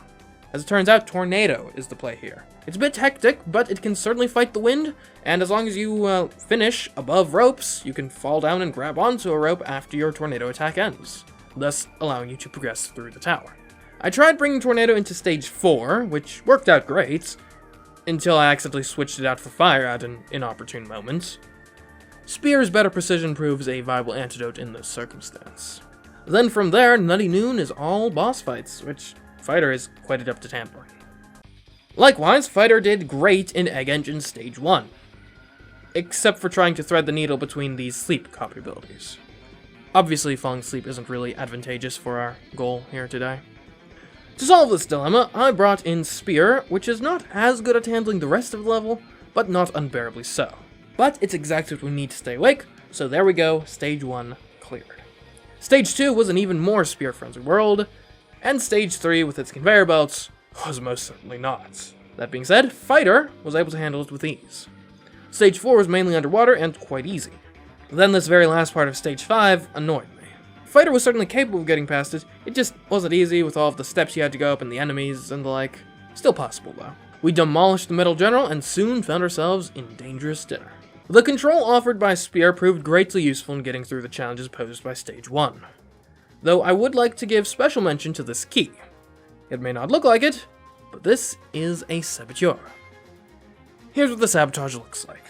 [SPEAKER 3] As it turns out, Tornado is the play here. It's a bit hectic, but it can certainly fight the wind, and as long as you finish above ropes, you can fall down and grab onto a rope after your Tornado attack ends, thus allowing you to progress through the tower. I tried bringing Tornado into stage 4, which worked out great, until I accidentally switched it out for Fire at an inopportune moment. Spear's better precision proves a viable antidote in this circumstance. Then from there, Nutty Noon is all boss fights, which Fighter is quite adept at handling. Likewise, Fighter did great in Egg Engine Stage 1, except for trying to thread the needle between these sleep copy abilities. Obviously, falling asleep isn't really advantageous for our goal here today. To solve this dilemma, I brought in Spear, which is not as good at handling the rest of the level, but not unbearably so. But it's exactly what we need to stay awake, so there we go, Stage 1 cleared. Stage 2 was an even more spear-frenzy world, and Stage 3 with its conveyor belts was most certainly not. That being said, Fighter was able to handle it with ease. Stage 4 was mainly underwater and quite easy. Then this very last part of Stage 5 annoyed me. Fighter was certainly capable of getting past it, it just wasn't easy with all of the steps you had to go up and the enemies and the like. Still possible though. We demolished the Metal General and soon found ourselves in dangerous dinner. The control offered by Spear proved greatly useful in getting through the challenges posed by Stage 1. Though I would like to give special mention to this key. It may not look like it, but this is a saboteur. Here's what the sabotage looks like.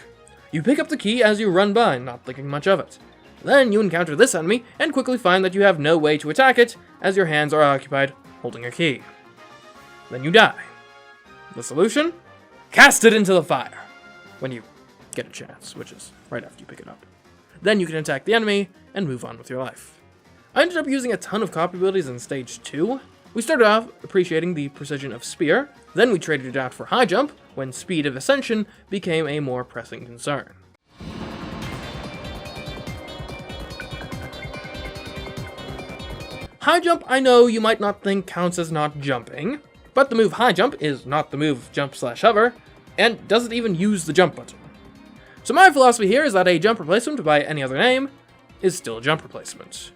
[SPEAKER 3] You pick up the key as you run by, not thinking much of it. Then you encounter this enemy and quickly find that you have no way to attack it as your hands are occupied holding a key. Then you die. The solution? Cast it into the fire. When you get a chance, which is right after you pick it up. Then you can attack the enemy and move on with your life. I ended up using a ton of copy abilities in Stage 2. We started off appreciating the precision of Spear, then we traded it out for High Jump, when speed of ascension became a more pressing concern. High Jump, I know you might not think counts as not jumping, but the move High Jump is not the move Jump/Hover, and doesn't even use the jump button. So my philosophy here is that a jump replacement by any other name is still a jump replacement.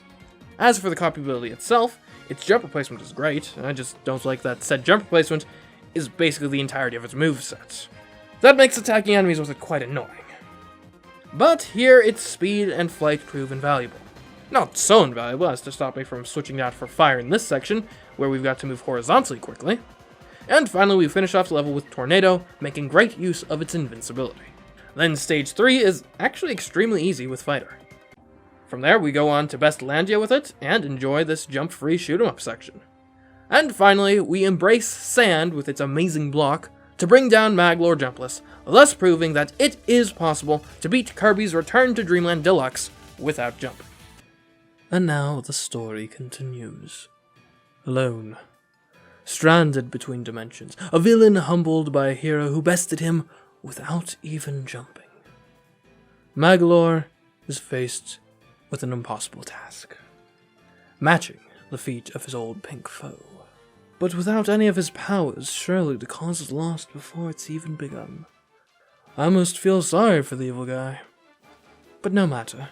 [SPEAKER 3] As for the copy ability itself, its jump replacement is great, and I just don't like that said jump replacement is basically the entirety of its moveset. That makes attacking enemies with it quite annoying. But here its speed and flight prove invaluable. Not so invaluable as to stop me from switching out for Fire in this section, where we've got to move horizontally quickly. And finally we finish off the level with Tornado, making great use of its invincibility. Then Stage 3 is actually extremely easy with Fighter. From there we go on to Best Landia with it, and enjoy this jump-free shoot-'em-up section. And finally, we embrace Sand with its amazing block to bring down Maglor Jumpless, thus proving that it is possible to beat Kirby's Return to Dreamland Deluxe without jumping. And now the story continues. Alone. Stranded between dimensions, a villain humbled by a hero who bested him without even jumping. Maglor is faced with an impossible task. Matching the feat of his old pink foe. But without any of his powers, surely the cause is lost before it's even begun. I must feel sorry for the evil guy. But no matter.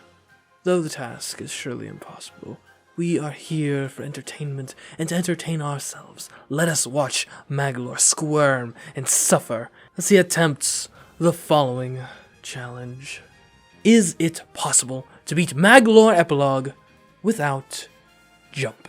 [SPEAKER 3] Though the task is surely impossible, we are here for entertainment and to entertain ourselves. Let us watch Maglor squirm and suffer as he attempts the following challenge. Is it possible to beat Maglor Epilogue without jumping?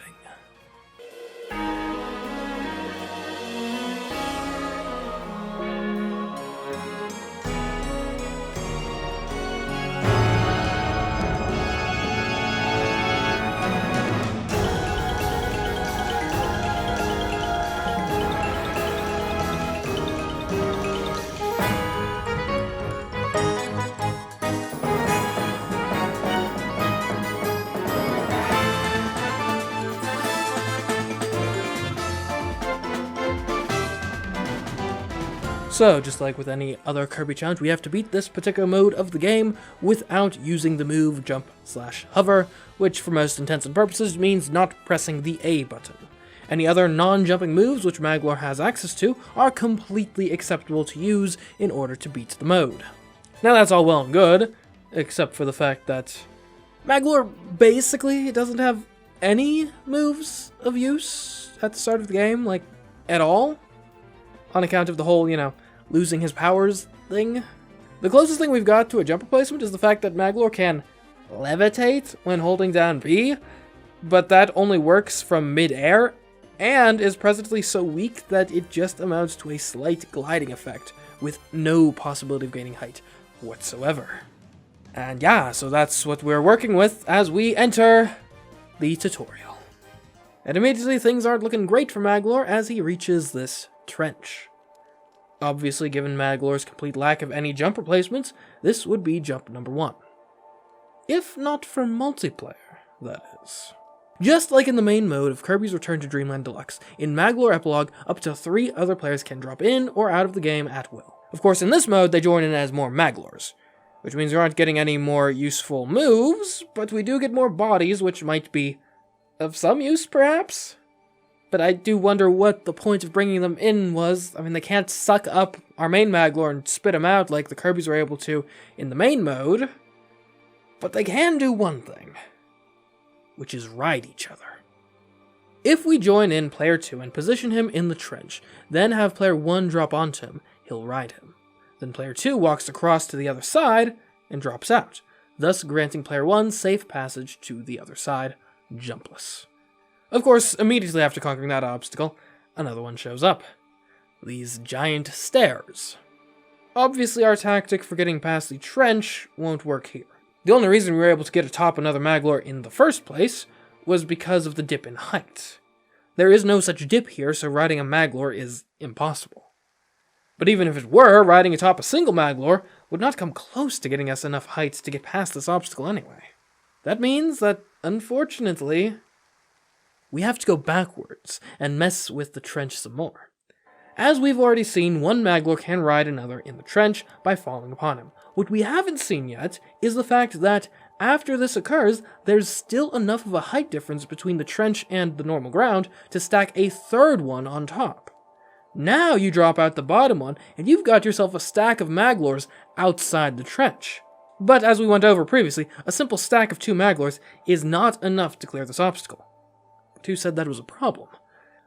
[SPEAKER 3] So, just like with any other Kirby challenge, we have to beat this particular mode of the game without using the move Jump/Hover, which for most intents and purposes means not pressing the A button. Any other non-jumping moves which Maglor has access to are completely acceptable to use in order to beat the mode. Now that's all well and good, except for the fact that Maglor basically doesn't have any moves of use at the start of the game. Like, at all, on account of the whole, losing his powers thing. The closest thing we've got to a jump replacement is the fact that Maglor can levitate when holding down B, but that only works from mid-air, and is presently so weak that it just amounts to a slight gliding effect, with no possibility of gaining height whatsoever. And yeah, so that's what we're working with as we enter the tutorial. And immediately things aren't looking great for Maglor as he reaches this trench. Obviously, given Maglor's complete lack of any jump replacements, this would be jump number 1. If not for multiplayer, that is. Just like in the main mode of Kirby's Return to Dreamland Deluxe, in Maglor Epilogue, up to 3 other players can drop in or out of the game at will. Of course, in this mode, they join in as more Maglors, which means we aren't getting any more useful moves, but we do get more bodies, which might be of some use, perhaps? But I do wonder what the point of bringing them in was. I mean, they can't suck up our main Maglor and spit him out like the Kirbys were able to in the main mode, but they can do one thing, which is ride each other. If we join in player 2 and position him in the trench, then have player 1 drop onto him, he'll ride him. Then player 2 walks across to the other side and drops out, thus granting player 1 safe passage to the other side, jumpless. Of course, immediately after conquering that obstacle, another one shows up. These giant stairs. Obviously, our tactic for getting past the trench won't work here. The only reason we were able to get atop another Maglor in the first place was because of the dip in height. There is no such dip here, so riding a Maglor is impossible. But even if it were, riding atop a single Maglor would not come close to getting us enough height to get past this obstacle anyway. That means that, unfortunately, we have to go backwards and mess with the trench some more. As we've already seen, one Maglor can ride another in the trench by falling upon him. What we haven't seen yet is the fact that after this occurs, there's still enough of a height difference between the trench and the normal ground to stack a third one on top. Now you drop out the bottom one, and you've got yourself a stack of Maglors outside the trench. But as we went over previously, a simple stack of 2 Maglors is not enough to clear this obstacle. Who said that was a problem?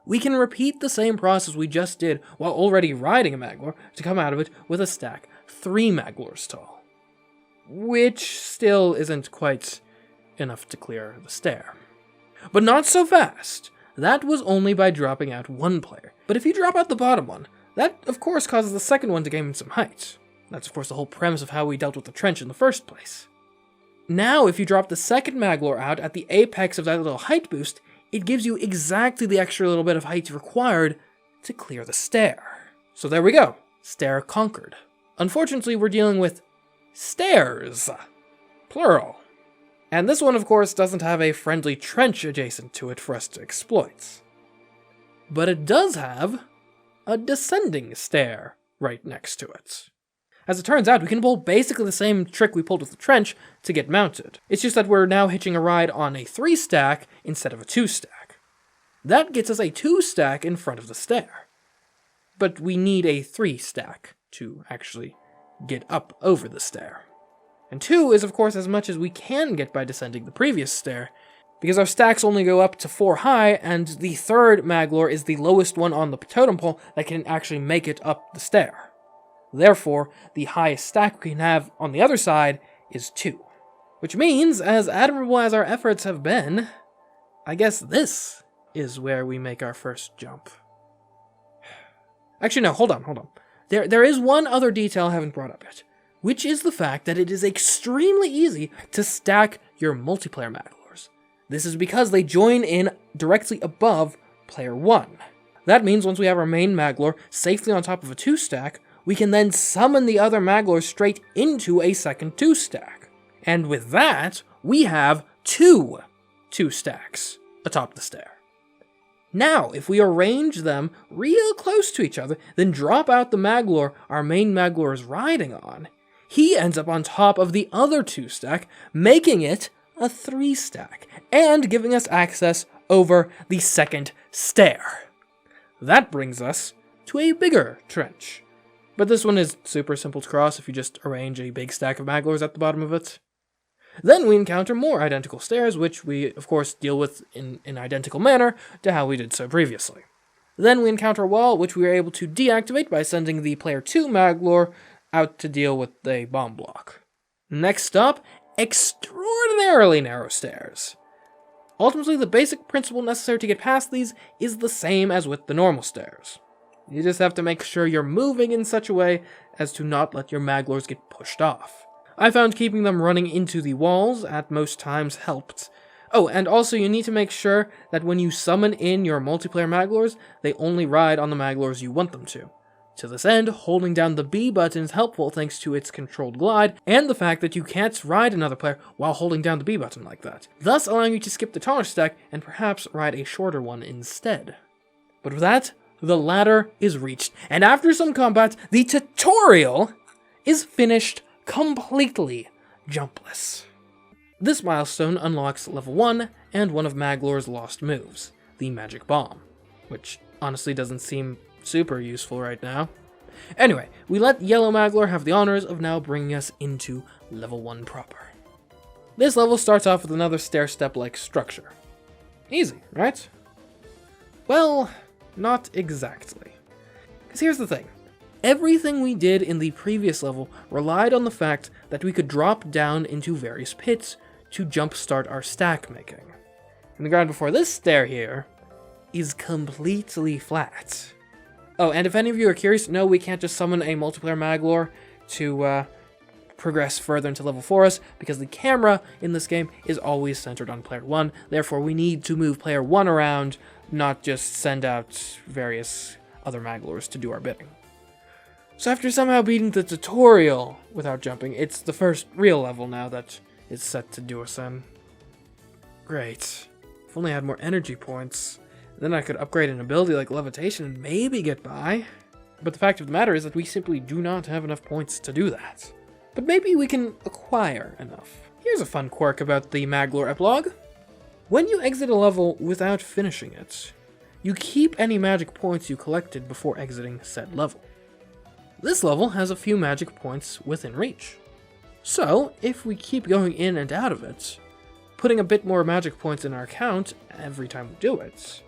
[SPEAKER 3] We can repeat the same process we just did while already riding a Maglor to come out of it with a stack 3 Maglors tall. Which still isn't quite enough to clear the stair. But not so fast. That was only by dropping out one player. But if you drop out the bottom one, that of course causes the second one to gain some height. That's of course the whole premise of how we dealt with the trench in the first place. Now if you drop the second Maglor out at the apex of that little height boost, it gives you exactly the extra little bit of height required to clear the stair. So there we go. Stair conquered. Unfortunately, we're dealing with stairs. Plural. And this one, of course, doesn't have a friendly trench adjacent to it for us to exploit. But it does have a descending stair right next to it. As it turns out, we can pull basically the same trick we pulled with the trench to get mounted. It's just that we're now hitching a ride on a 3-stack instead of a 2-stack. That gets us a 2-stack in front of the stair. But we need a 3-stack to actually get up over the stair. And 2 is of course as much as we can get by descending the previous stair, because our stacks only go up to 4 high, and the third Maglor is the lowest one on the totem pole that can actually make it up the stair. Therefore, the highest stack we can have on the other side is 2. Which means, as admirable as our efforts have been, I guess this is where we make our first jump. Actually, no, hold on. There is one other detail I haven't brought up yet, which is the fact that it is extremely easy to stack your multiplayer Maglors. This is because they join in directly above player 1. That means once we have our main Maglor safely on top of a 2-stack, we can then summon the other Maglor straight into a second 2-stack. And with that, we have 2 2-stacks atop the stair. Now, if we arrange them real close to each other, then drop out the Maglor our main Maglor is riding on, he ends up on top of the other 2-stack, making it a 3-stack, and giving us access over the second stair. That brings us to a bigger trench. But this one is super simple to cross if you just arrange a big stack of Maglors at the bottom of it. Then we encounter more identical stairs, which we, of course, deal with in an identical manner to how we did so previously. Then we encounter a wall, which we are able to deactivate by sending the player 2 Maglor out to deal with a bomb block. Next up, extraordinarily narrow stairs. Ultimately, the basic principle necessary to get past these is the same as with the normal stairs. You just have to make sure you're moving in such a way as to not let your Maglors get pushed off. I found keeping them running into the walls at most times helped. Oh, and also you need to make sure that when you summon in your multiplayer Maglors, they only ride on the Maglors you want them to. To this end, holding down the B button is helpful thanks to its controlled glide, and the fact that you can't ride another player while holding down the B button like that, thus allowing you to skip the taller stack and perhaps ride a shorter one instead. But with that, the ladder is reached, and after some combat, the tutorial is finished completely jumpless. This milestone unlocks level 1 and one of Maglor's lost moves, the Magic Bomb, which honestly doesn't seem super useful right now. Anyway, we let Yellow Maglor have the honors of now bringing us into level 1 proper. This level starts off with another stair-step-like structure. Easy, right? Well, not exactly. Because here's the thing. Everything we did in the previous level relied on the fact that we could drop down into various pits to jumpstart our stack making. And the ground before this stair here is completely flat. Oh, and if any of you are curious, no, we can't just summon a multiplayer Maglor to progress further into level 4 us, because the camera in this game is always centered on player 1, therefore we need to move player 1 around, not just send out various other Maglors to do our bidding. So after somehow beating the tutorial without jumping, it's the first real level now that is set to do us in. Great. If only I had more energy points. Then I could upgrade an ability like levitation and maybe get by. But the fact of the matter is that we simply do not have enough points to do that. But maybe we can acquire enough. Here's a fun quirk about the Maglor epilogue. When you exit a level without finishing it, you keep any magic points you collected before exiting said level. This level has a few magic points within reach. So, if we keep going in and out of it, putting a bit more magic points in our account every time we do it,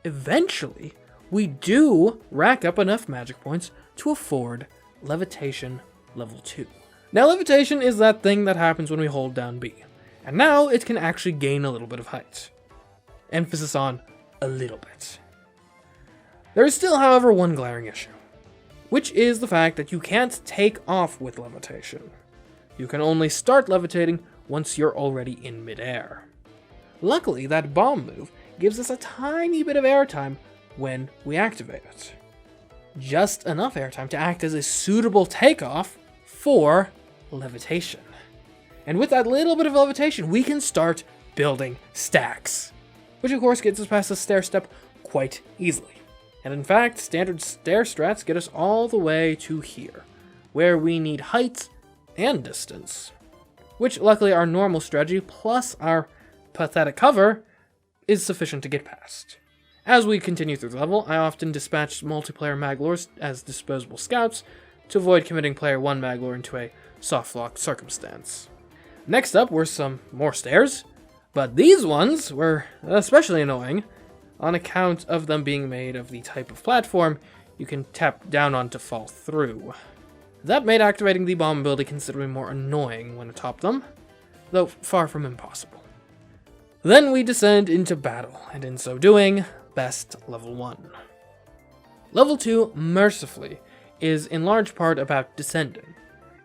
[SPEAKER 3] eventually, we do rack up enough magic points to afford Levitation Level 2. Now, Levitation is that thing that happens when we hold down B, and now it can actually gain a little bit of height. Emphasis on a little bit. There is still, however, one glaring issue, which is the fact that you can't take off with Levitation. You can only start levitating once you're already in midair. Luckily, that bomb move gives us a tiny bit of airtime when we activate it. Just enough airtime to act as a suitable takeoff for levitation. And with that little bit of levitation, we can start building stacks, which of course gets us past the stair step quite easily. And in fact, standard stair strats get us all the way to here, where we need height and distance, which luckily our normal strategy plus our pathetic cover is sufficient to get past. As we continue through the level, I often dispatch multiplayer Maglors as disposable scouts to avoid committing player 1 Maglor into a softlock circumstance. Next up were some more stairs, but these ones were especially annoying on account of them being made of the type of platform you can tap down on to fall through. That made activating the bomb ability considerably more annoying when atop them, though far from impossible. Then we descend into battle, and in so doing, best level 1. Level 2, mercifully, is in large part about descending.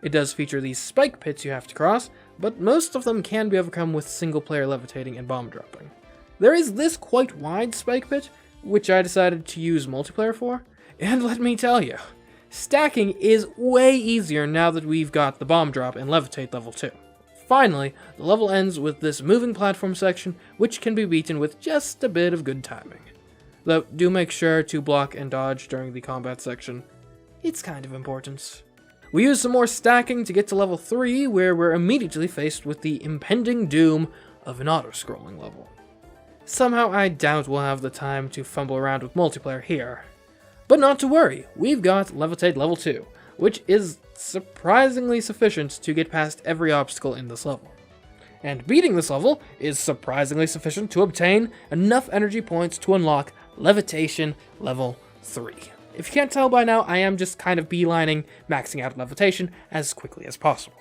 [SPEAKER 3] It does feature these spike pits you have to cross, but most of them can be overcome with single-player levitating and bomb dropping. There is this quite wide spike pit, which I decided to use multiplayer for, and let me tell you, stacking is way easier now that we've got the bomb drop and levitate level 2. Finally, the level ends with this moving platform section, which can be beaten with just a bit of good timing. Though, do make sure to block and dodge during the combat section. It's kind of important. We use some more stacking to get to level 3, where we're immediately faced with the impending doom of an auto-scrolling level. Somehow I doubt we'll have the time to fumble around with multiplayer here. But not to worry, we've got Levitate level 2, which is surprisingly sufficient to get past every obstacle in this level. And beating this level is surprisingly sufficient to obtain enough energy points to unlock Levitation level 3. If you can't tell by now, I am just kind of beelining maxing out levitation as quickly as possible.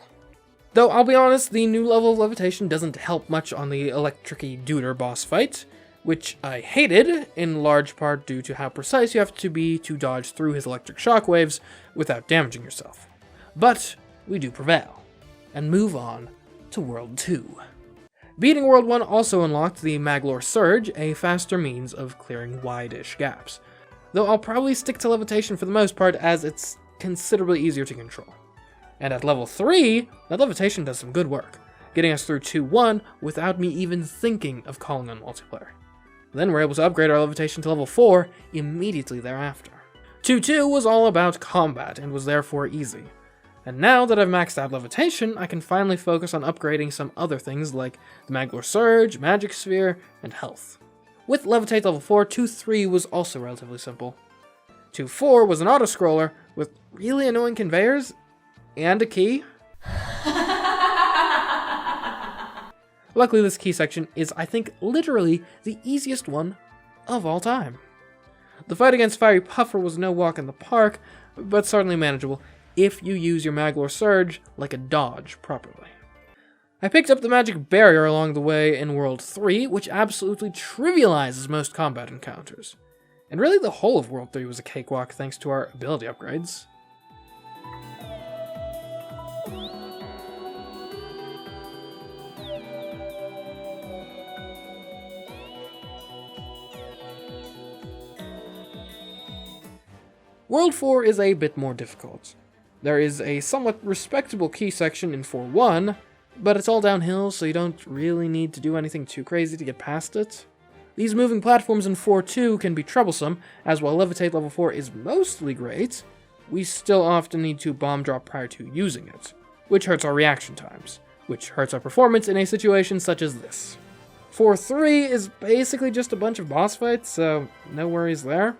[SPEAKER 3] Though I'll be honest, the new level of levitation doesn't help much on the electric-y duder boss fight, which I hated, in large part due to how precise you have to be to dodge through his electric shockwaves without damaging yourself. But we do prevail, and move on to World 2. Beating World 1 also unlocked the Maglor Surge, a faster means of clearing wide-ish gaps, though I'll probably stick to levitation for the most part as it's considerably easier to control. And at level 3, that levitation does some good work, getting us through 2-1 without me even thinking of calling on multiplayer. Then we're able to upgrade our levitation to level 4 immediately thereafter. 2-2 was all about combat and was therefore easy. And now that I've maxed out levitation, I can finally focus on upgrading some other things like the Maglor Surge, Magic Sphere, and health. With Levitate level 4, 2-3 was also relatively simple. 2-4 was an auto-scroller with really annoying conveyors and a key. Luckily, this key section is, I think, literally the easiest one of all time. The fight against Fiery Puffer was no walk in the park, but certainly manageable if you use your Maglor Surge like a dodge properly. I picked up the magic barrier along the way in World 3, which absolutely trivializes most combat encounters. And really the whole of World 3 was a cakewalk thanks to our ability upgrades. World 4 is a bit more difficult. There is a somewhat respectable key section in 4-1, but it's all downhill, so you don't really need to do anything too crazy to get past it. These moving platforms in 4-2 can be troublesome, as while Levitate level 4 is mostly great, we still often need to bomb drop prior to using it, which hurts our reaction times, which hurts our performance in a situation such as this. 4-3 is basically just a bunch of boss fights, so no worries there.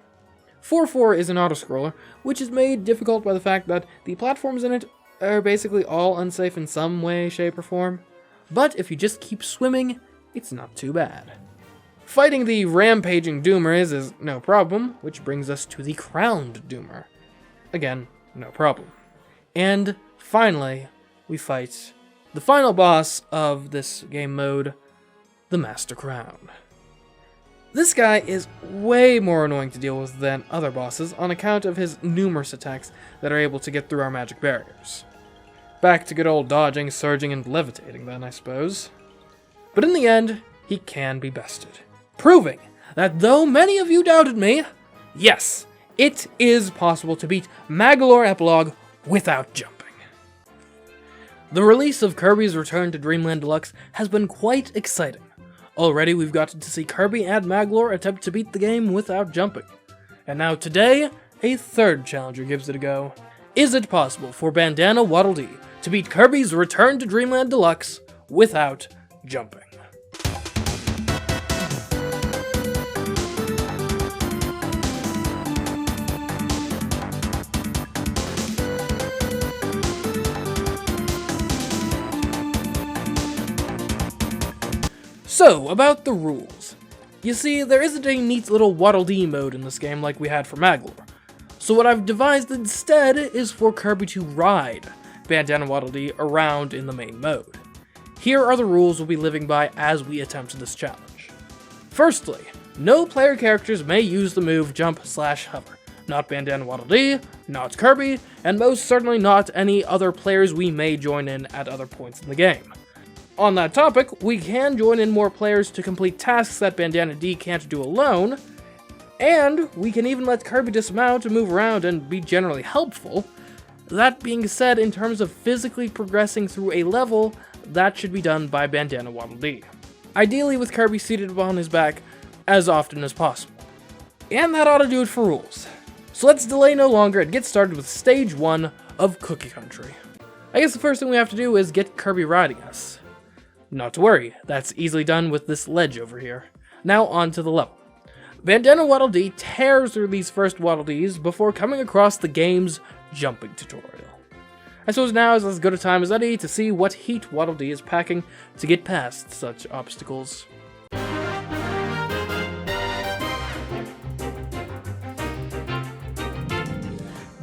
[SPEAKER 3] 4-4 is an auto-scroller, which is made difficult by the fact that the platforms in it are basically all unsafe in some way, shape, or form. But if you just keep swimming, it's not too bad. Fighting the rampaging Doomers is no problem, which brings us to the crowned Doomer. Again, no problem. And finally, we fight the final boss of this game mode, the Master Crown. This guy is way more annoying to deal with than other bosses on account of his numerous attacks that are able to get through our magic barriers. Back to good old dodging, surging, and levitating then, I suppose. But in the end, he can be bested, proving that though many of you doubted me, yes, it is possible to beat Maglor Epilogue without jumping. The release of Kirby's Return to Dreamland Deluxe has been quite exciting. Already we've gotten to see Kirby and Maglor attempt to beat the game without jumping. And now today, a third challenger gives it a go. Is it possible for Bandana Waddle Dee to beat Kirby's Return to Dreamland Deluxe without jumping? So, about the rules. You see, there isn't a neat little Waddle Dee mode in this game like we had for Maglor. So what I've devised instead is for Kirby to ride Bandana Waddle Dee around in the main mode. Here are the rules we'll be living by as we attempt this challenge. Firstly, no player characters may use the move jump/hover. Not Bandana Waddle Dee, not Kirby, and most certainly not any other players we may join in at other points in the game. On that topic, we can join in more players to complete tasks that Bandana D can't do alone, and we can even let Kirby dismount and move around and be generally helpful. That being said, in terms of physically progressing through a level, that should be done by Bandana Waddle Dee. Ideally with Kirby seated upon his back as often as possible. And that ought to do it for rules. So let's delay no longer and get started with Stage 1 of Cookie Country. I guess the first thing we have to do is get Kirby riding us. Not to worry, that's easily done with this ledge over here. Now on to the level. Bandana Waddle Dee tears through these first Waddle Dees before coming across the game's jumping tutorial. I suppose now is as good a time as any to see what heat Waddle Dee is packing to get past such obstacles.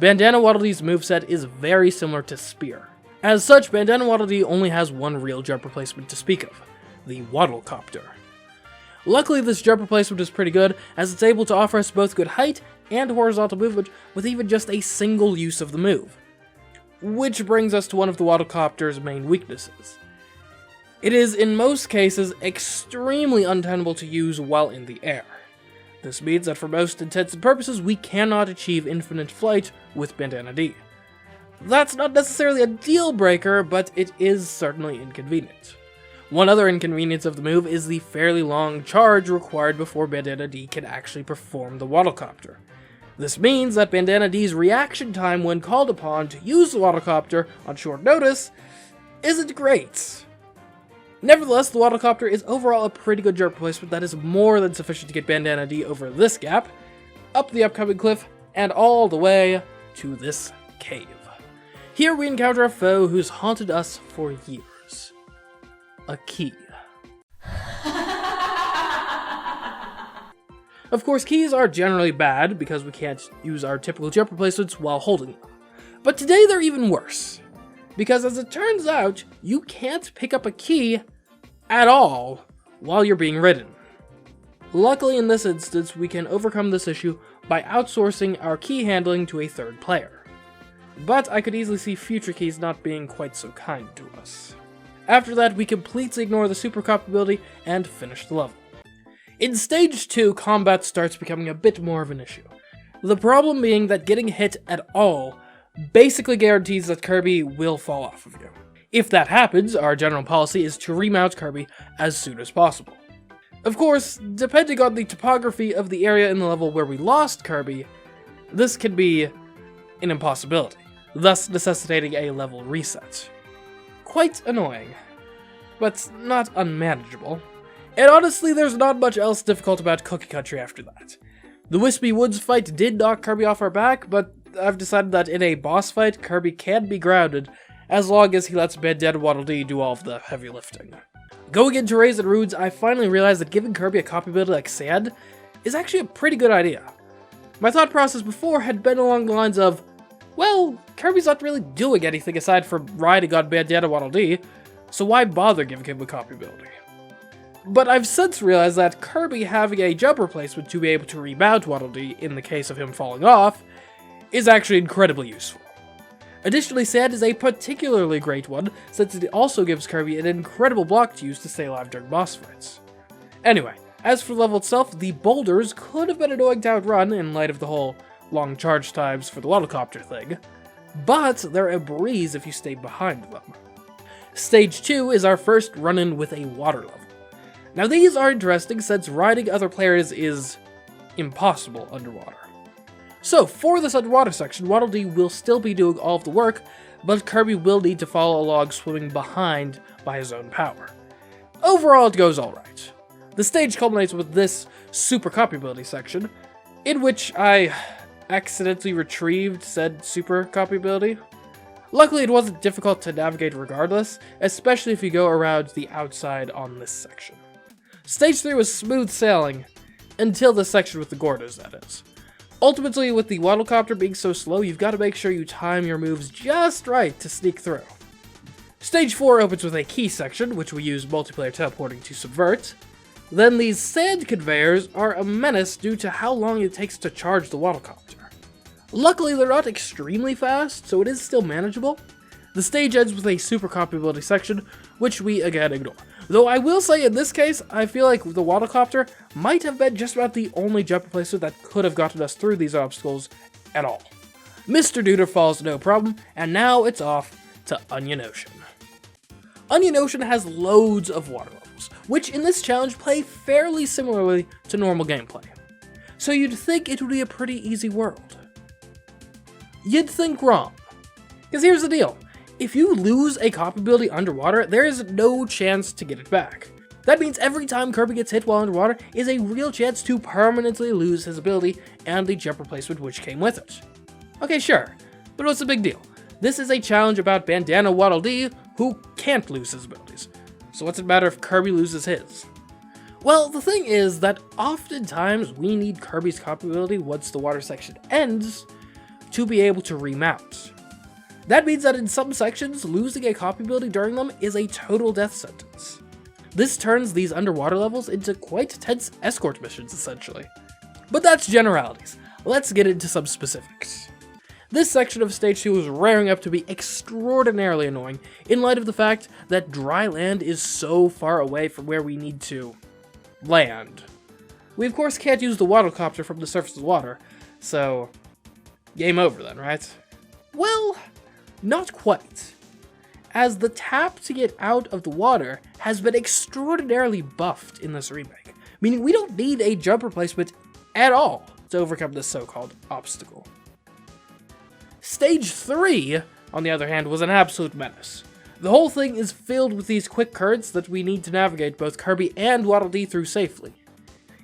[SPEAKER 3] Bandana Waddle Dee's moveset is very similar to Spear. As such, Bandana Waddle Dee only has one real jump replacement to speak of, the Waddlecopter. Luckily, this jump replacement is pretty good, as it's able to offer us both good height and horizontal movement with even just a single use of the move. Which brings us to one of the Waddlecopter's main weaknesses. It is, in most cases, extremely untenable to use while in the air. This means that for most intents and purposes, we cannot achieve infinite flight with Bandana Dee. That's not necessarily a deal breaker, but it is certainly inconvenient. One other inconvenience of the move is the fairly long charge required before Bandana Dee can actually perform the Waddlecopter. This means that Bandana Dee's reaction time when called upon to use the Waddlecopter on short notice isn't great. Nevertheless, the Waddlecopter is overall a pretty good jump replacement that is more than sufficient to get Bandana Dee over this gap, up the upcoming cliff, and all the way to this cave. Here we encounter a foe who's haunted us for years. A key. Of course, keys are generally bad because we can't use our typical jump replacements while holding them. But today they're even worse. Because as it turns out, you can't pick up a key at all while you're being ridden. Luckily in this instance, we can overcome this issue by outsourcing our key handling to a third player. But I could easily see future keys not being quite so kind to us. After that, we completely ignore the super cop ability and finish the level. In Stage 2, combat starts becoming a bit more of an issue. The problem being that getting hit at all basically guarantees that Kirby will fall off of you. If that happens, our general policy is to remount Kirby as soon as possible. Of course, depending on the topography of the area in the level where we lost Kirby, this can be an impossibility, thus necessitating a level reset. Quite annoying, but not unmanageable. And honestly, there's not much else difficult about Cookie Country after that. The Wispy Woods fight did knock Kirby off our back, but I've decided that in a boss fight, Kirby can be grounded, as long as he lets Bandana Waddle Dee do all of the heavy lifting. Going into Raisin Rudes, I finally realized that giving Kirby a copy ability like Sand is actually a pretty good idea. My thought process before had been along the lines of, well, Kirby's not really doing anything aside from riding on Bandana Waddle Dee, so why bother giving him a copy ability? But I've since realized that Kirby having a jump replacement to be able to remount Waddle Dee in the case of him falling off is actually incredibly useful. Additionally, Sand is a particularly great one, since it also gives Kirby an incredible block to use to stay alive during boss fights. Anyway, as for the level itself, the boulders could have been annoying to outrun in light of the whole long charge times for the Waddlecopter thing, but they're a breeze if you stay behind them. Stage 2 is our first run-in with a water level. Now these are interesting since riding other players is impossible underwater. So for this underwater section, Waddle Dee will still be doing all of the work, but Kirby will need to follow along swimming behind by his own power. Overall it goes alright. The stage culminates with this super copy ability section, in which I accidentally retrieved said super copy ability. Luckily it wasn't difficult to navigate regardless, especially if you go around the outside on this section. Stage 3 was smooth sailing, until the section with the Gordos, that is. Ultimately, with the Waddlecopter being so slow, you've got to make sure you time your moves just right to sneak through. Stage 4 opens with a key section, which we use multiplayer teleporting to subvert. Then these sand conveyors are a menace due to how long it takes to charge the Waddlecopter. Luckily, they're not extremely fast, so it is still manageable. The stage ends with a super copy ability section, which we again ignore. Though I will say in this case, I feel like the Waddlecopter might have been just about the only jump replacement that could have gotten us through these obstacles at all. Mr. Duder falls no problem, and now it's off to Onion Ocean. Onion Ocean has loads of water levels, which in this challenge play fairly similarly to normal gameplay. So you'd think it would be a pretty easy world. You'd think wrong. Because here's the deal. If you lose a copy ability underwater, there is no chance to get it back. That means every time Kirby gets hit while underwater is a real chance to permanently lose his ability and the jump replacement which came with it. Okay, sure, but what's the big deal? This is a challenge about Bandana Waddle Dee, who can't lose his abilities. So what's it matter if Kirby loses his? Well, the thing is that oftentimes we need Kirby's copy ability once the water section ends to be able to remount. That means that in some sections, losing a copy ability during them is a total death sentence. This turns these underwater levels into quite tense escort missions, essentially. But that's generalities. Let's get into some specifics. This section of Stage 2 is raring up to be extraordinarily annoying in light of the fact that dry land is so far away from where we need to land. We of course can't use the watercopter from the surface of the water, so game over then, right? Well, not quite, as the tap to get out of the water has been extraordinarily buffed in this remake, meaning we don't need a jump replacement at all to overcome this so-called obstacle. Stage 3, on the other hand, was an absolute menace. The whole thing is filled with these quick currents that we need to navigate both Kirby and Waddle Dee through safely.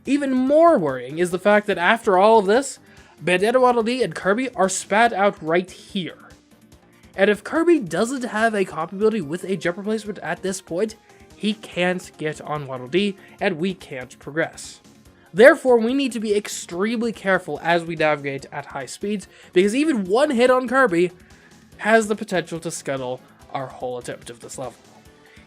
[SPEAKER 3] Even more worrying is the fact that after all of this, Bandana Waddle Dee and Kirby are spat out right here. And if Kirby doesn't have a copy ability with a jump replacement at this point, he can't get on Waddle Dee, and we can't progress. Therefore, we need to be extremely careful as we navigate at high speeds, because even one hit on Kirby has the potential to scuttle our whole attempt of this level.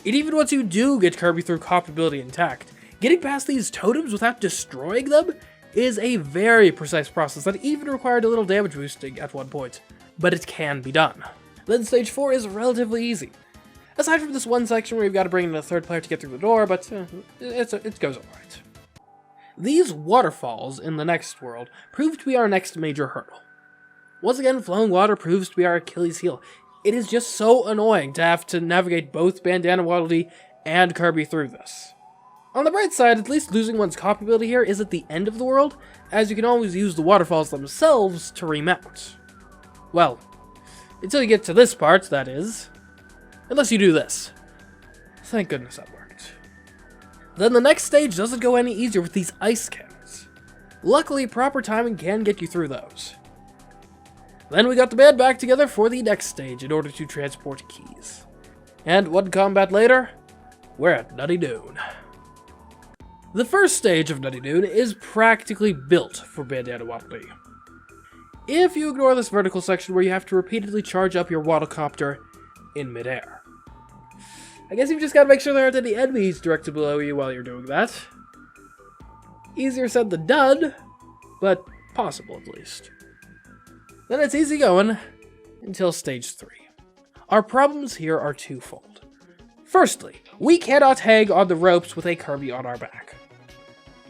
[SPEAKER 3] And even once you do get Kirby through copy ability intact, getting past these totems without destroying them is a very precise process that even required a little damage boosting at one point, but it can be done. Then Stage 4 is relatively easy. Aside from this one section where you've got to bring in a third player to get through the door, but it goes alright. These waterfalls in the next world prove to be our next major hurdle. Once again, flowing water proves to be our Achilles heel. It is just so annoying to have to navigate both Bandana Waddle Dee and Kirby through this. On the bright side, at least losing one's copy ability here isn't the end of the world, as you can always use the waterfalls themselves to remount. Well, until you get to this part, that is. Unless you do this. Thank goodness that worked. Then the next stage doesn't go any easier with these ice cannons. Luckily, proper timing can get you through those. Then we got the band back together for the next stage in order to transport keys. And one combat later, we're at Nutty Dune. The first stage of Nutty Dune is practically built for Bandana Waddle Dee. If you ignore this vertical section where you have to repeatedly charge up your waddlecopter in midair. I guess you've just got to make sure there aren't any enemies directly below you while you're doing that. Easier said than done, but possible at least. Then it's easy going until Stage 3. Our problems here are twofold. Firstly, we cannot hang on the ropes with a Kirby on our back.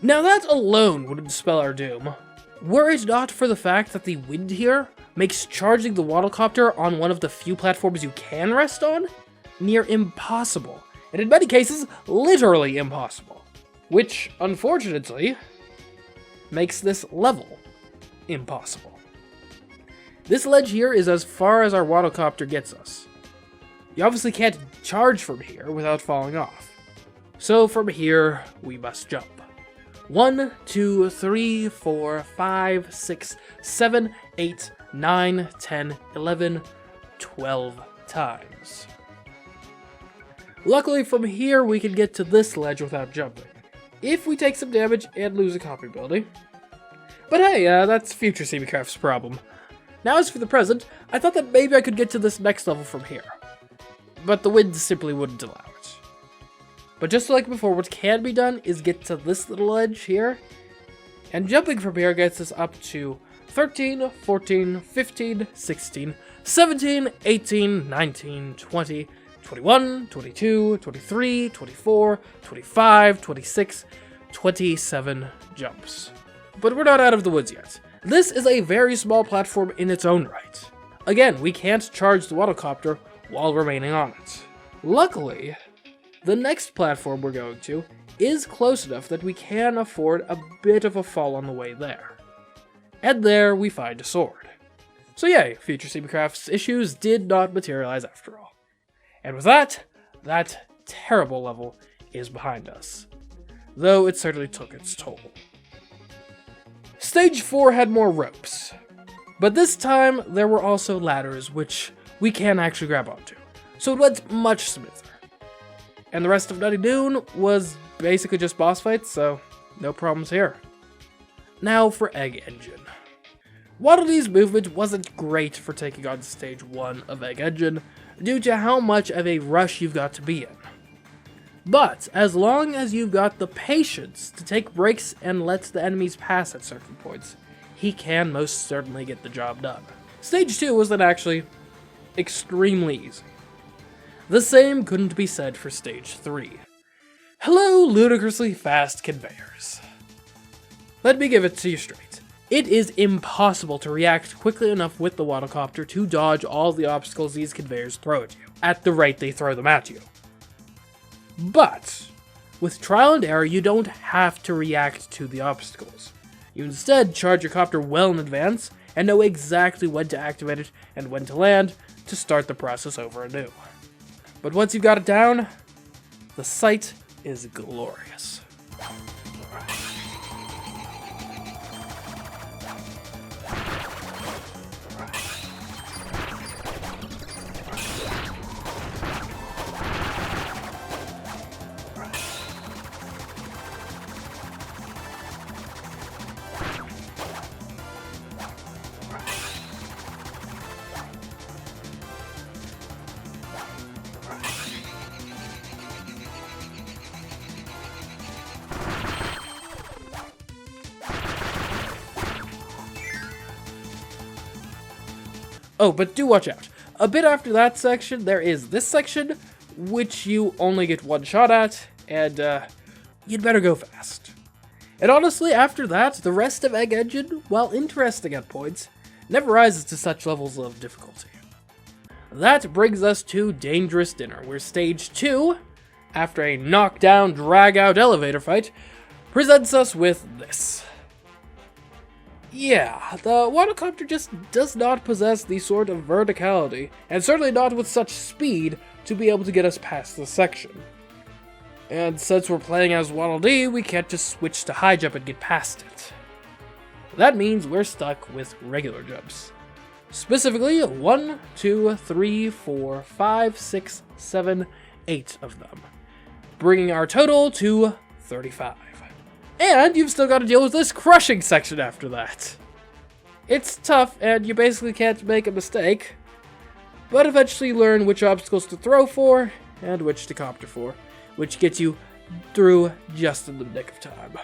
[SPEAKER 3] Now that alone would dispel our doom, were it not for the fact that the wind here makes charging the waddlecopter on one of the few platforms you can rest on near impossible, and in many cases, literally impossible. Which, unfortunately, makes this level impossible. This ledge here is as far as our waddlecopter gets us. You obviously can't charge from here without falling off. So from here, we must jump. 1, 2, 3, 4, 5, 6, 7, 8, 9, 10, 11, 12 times. Luckily from here we can get to this ledge without jumping, if we take some damage and lose a copy ability. But hey, that's future CMeeCraft's problem. Now as for the present, I thought that maybe I could get to this next level from here, but the wind simply wouldn't allow it. But just like before, what can be done is get to this little edge here, and jumping from here gets us up to 13, 14, 15, 16, 17, 18, 19, 20, 21, 22, 23, 24, 25, 26, 27 jumps. But we're not out of the woods yet. This is a very small platform in its own right. Again, we can't charge the waddlecopter while remaining on it. Luckily, the next platform we're going to is close enough that we can afford a bit of a fall on the way there. And there we find a sword. So yay, future CMeeCraft's issues did not materialize after all. And with that terrible level is behind us. Though it certainly took its toll. Stage 4 had more ropes. But this time, there were also ladders, which we can actually grab onto. So it went much smoother. And the rest of Nutty Dune was basically just boss fights, so no problems here. Now for Egg Engine. Waddle Dee's movement wasn't great for taking on Stage 1 of Egg Engine, due to how much of a rush you've got to be in. But, as long as you've got the patience to take breaks and let the enemies pass at certain points, he can most certainly get the job done. Stage 2 was then actually extremely easy. The same couldn't be said for Stage 3. Hello, ludicrously fast conveyors. Let me give it to you straight. It is impossible to react quickly enough with the Waddlecopter to dodge all the obstacles these conveyors throw at you, at the rate they throw them at you. But, with trial and error, you don't have to react to the obstacles. You instead charge your copter well in advance and know exactly when to activate it and when to land to start the process over anew. But once you've got it down, the sight is glorious. Oh, but do watch out. A bit after that section, there is this section, which you only get one shot at, and you'd better go fast. And honestly, after that, the rest of Egg Engine, while interesting at points, never rises to such levels of difficulty. That brings us to Dangerous Dinner, where Stage 2, after a knockdown, drag-out elevator fight, presents us with this. Yeah, the Waddlecopter just does not possess the sort of verticality, and certainly not with such speed, to be able to get us past this section. And since we're playing as Waddle Dee, we can't just switch to high jump and get past it. That means we're stuck with regular jumps. Specifically, 1, 2, 3, 4, 5, 6, 7, 8 of them, bringing our total to 35. And you've still got to deal with this crushing section after that. It's tough, and you basically can't make a mistake, but eventually you learn which obstacles to throw for, and which to copter for, which gets you through just in the nick of time.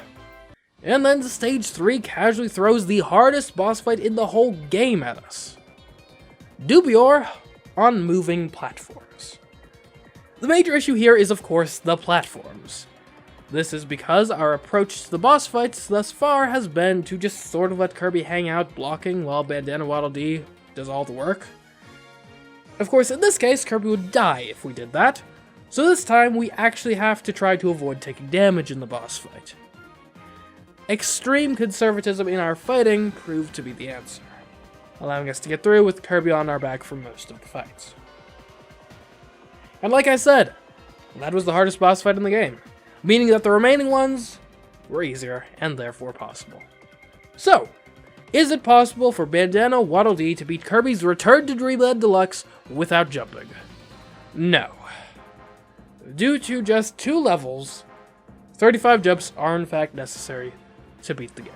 [SPEAKER 3] And then Stage 3 casually throws the hardest boss fight in the whole game at us. Dubior on moving platforms. The major issue here is, of course, the platforms. This is because our approach to the boss fights thus far has been to just sort of let Kirby hang out blocking while Bandana Waddle Dee does all the work. Of course, in this case, Kirby would die if we did that, so this time we actually have to try to avoid taking damage in the boss fight. Extreme conservatism in our fighting proved to be the answer, allowing us to get through with Kirby on our back for most of the fights. And like I said, that was the hardest boss fight in the game, meaning that the remaining ones were easier and therefore possible. So, is it possible for Bandana Waddle Dee to beat Kirby's Return to Dreamland Deluxe without jumping? No. Due to just 2 levels, 35 jumps are in fact necessary to beat the game.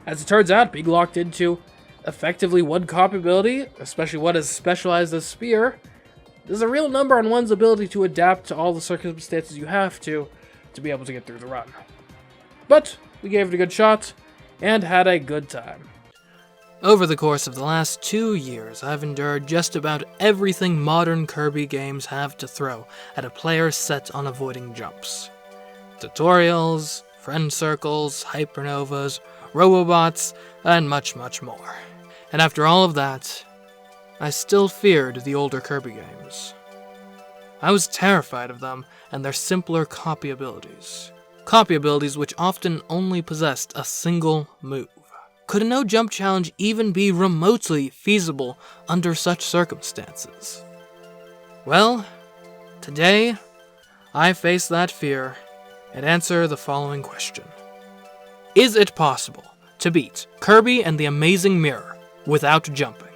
[SPEAKER 3] As it turns out, being locked into effectively one copy ability, especially one as specialized as Spear, there's a real number on one's ability to adapt to all the circumstances you have to be able to get through the run. But we gave it a good shot, and had a good time.
[SPEAKER 1] Over the course of the last 2 years, I've endured just about everything modern Kirby games have to throw at a player set on avoiding jumps. Tutorials, friend circles, hypernovas, robobots, and much, much more. And after all of that, I still feared the older Kirby games. I was terrified of them and their simpler copy abilities. Copy abilities which often only possessed a single move. Could a no-jump challenge even be remotely feasible under such circumstances? Well, today, I face that fear and answer the following question. Is it possible to beat Kirby and the Amazing Mirror without jumping?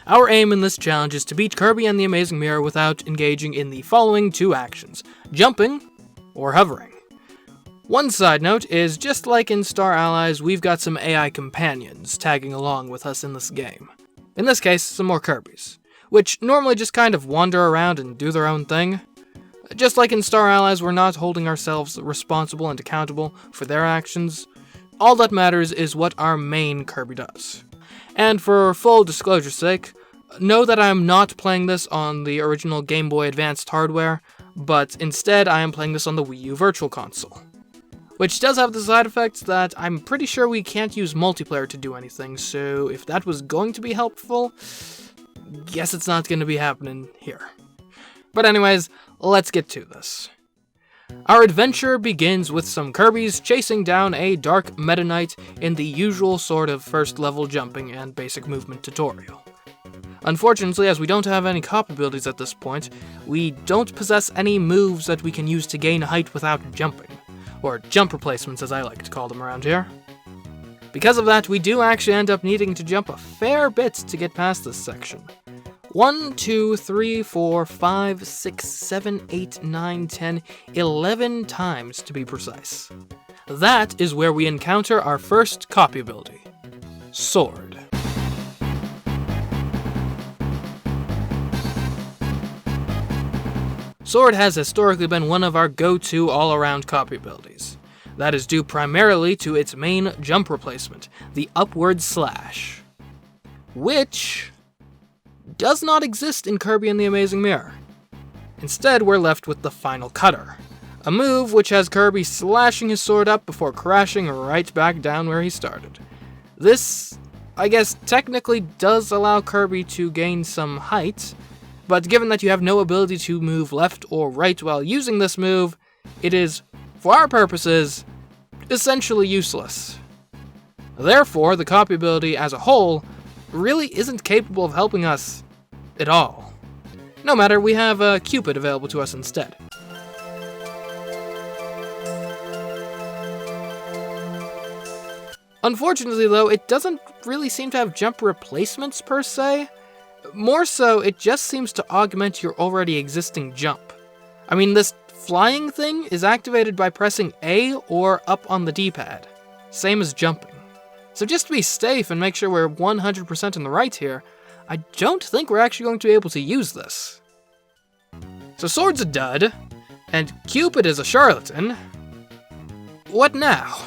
[SPEAKER 3] Our aim in this challenge is to beat Kirby and the Amazing Mirror without engaging in the following 2 actions: jumping or hovering. One side note is, just like in Star Allies, we've got some AI companions tagging along with us in this game. In this case, some more Kirbys, which normally just kind of wander around and do their own thing. Just like in Star Allies, we're not holding ourselves responsible and accountable for their actions. All that matters is what our main Kirby does. And for full disclosure's sake, know that I am not playing this on the original Game Boy Advanced hardware, but instead I am playing this on the Wii U Virtual Console. Which does have the side effect that I'm pretty sure we can't use multiplayer to do anything, so if that was going to be helpful, guess it's not going to be happening here. But anyways, let's get to this. Our adventure begins with some Kirbys chasing down a dark Meta Knight in the usual sort of first level jumping and basic movement tutorial. Unfortunately, as we don't have any cop abilities at this point, we don't possess any moves that we can use to gain height without jumping, or jump replacements as I like to call them around here. Because of that, we do actually end up needing to jump a fair bit to get past this section. 1, 2, 3, 4, 5, 6, 7, 8, 9, 10, 11 times to be precise. That is where we encounter our first copy ability, Sword. Sword has historically been one of our go-to all-around copy abilities. That is due primarily to its main jump replacement, the upward slash, which does not exist in Kirby and the Amazing Mirror. Instead, we're left with the Final Cutter, a move which has Kirby slashing his sword up before crashing right back down where he started. This, I guess, technically does allow Kirby to gain some height, but given that you have no ability to move left or right while using this move, it is, for our purposes, essentially useless. Therefore, the copy ability as a whole really isn't capable of helping us at all. No matter, we have Cupid available to us instead. Unfortunately though, it doesn't really seem to have jump replacements per se. More so, it just seems to augment your already existing jump. I mean, this flying thing is activated by pressing A or up on the D-pad, same as jumping. So just to be safe and make sure we're 100% in the right here, I don't think we're actually going to be able to use this. So Sword's a dud, and Cupid is a charlatan. What now?